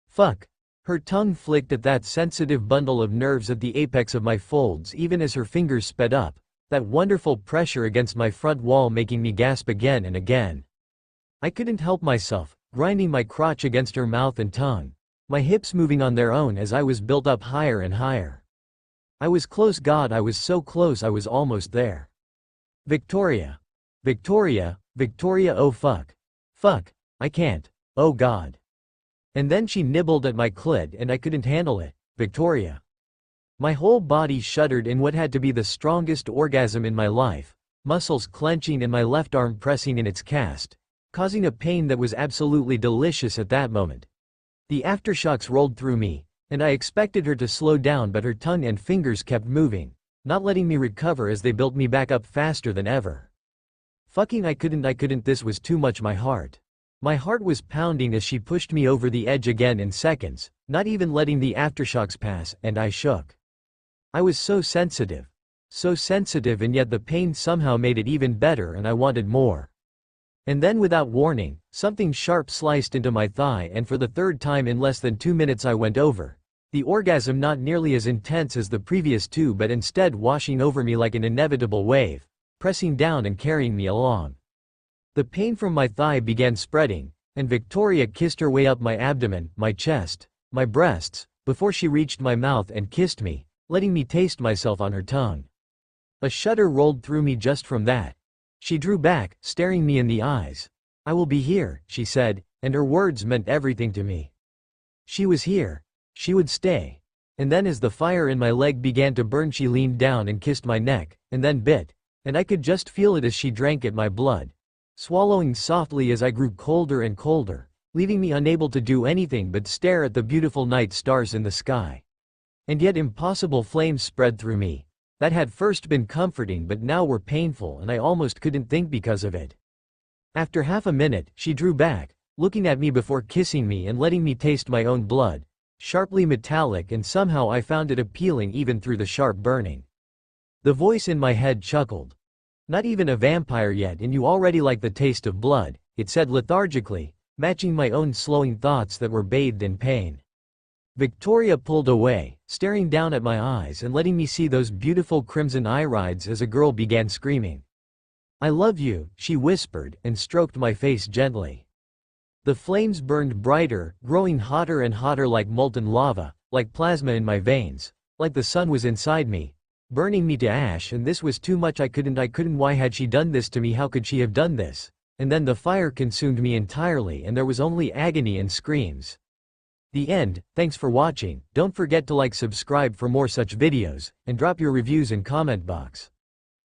Fuck. Her tongue flicked at that sensitive bundle of nerves at the apex of my folds even as her fingers sped up, that wonderful pressure against my front wall making me gasp again and again. I couldn't help myself, grinding my crotch against her mouth and tongue, my hips moving on their own as I was built up higher and higher. I was close, God, I was so close, I was almost there. Victoria. Victoria, Victoria, oh fuck. Fuck, I can't, oh God. And then she nibbled at my clit and I couldn't handle it, Victoria. My whole body shuddered in what had to be the strongest orgasm in my life, muscles clenching and my left arm pressing in its cast, causing a pain that was absolutely delicious at that moment. The aftershocks rolled through me, and I expected her to slow down but her tongue and fingers kept moving, not letting me recover as they built me back up faster than ever. Fucking I couldn't, this was too much. My heart was pounding as she pushed me over the edge again in seconds, not even letting the aftershocks pass, and I shook. I was so sensitive, and yet the pain somehow made it even better and I wanted more. And then without warning, something sharp sliced into my thigh and for the third time in less than 2 minutes I went over. The orgasm not nearly as intense as the previous two but instead washing over me like an inevitable wave, pressing down and carrying me along. The pain from my thigh began spreading, and Victoria kissed her way up my abdomen, my chest, my breasts, before she reached my mouth and kissed me, letting me taste myself on her tongue. A shudder rolled through me just from that. She drew back, staring me in the eyes. I will be here, she said, and her words meant everything to me. She was here. She would stay. And then as the fire in my leg began to burn she leaned down and kissed my neck, and then bit, and I could just feel it as she drank at my blood, swallowing softly as I grew colder and colder, leaving me unable to do anything but stare at the beautiful night stars in the sky. And yet impossible flames spread through me, that had first been comforting but now were painful and I almost couldn't think because of it. After half a minute, she drew back, looking at me before kissing me and letting me taste my own blood, sharply metallic and somehow I found it appealing even through the sharp burning. The voice in my head chuckled. Not even a vampire yet and you already like the taste of blood, it said lethargically, matching my own slowing thoughts that were bathed in pain. Victoria pulled away, staring down at my eyes and letting me see those beautiful crimson irides as a girl began screaming. I love you, she whispered and stroked my face gently. The flames burned brighter, growing hotter and hotter like molten lava, like plasma in my veins, like the sun was inside me, burning me to ash, and this was too much. I couldn't. Why had she done this to me? How could she have done this? And then the fire consumed me entirely and there was only agony and screams. The end. Thanks for watching. Don't forget to like, subscribe for more such videos, and drop your reviews in comment box.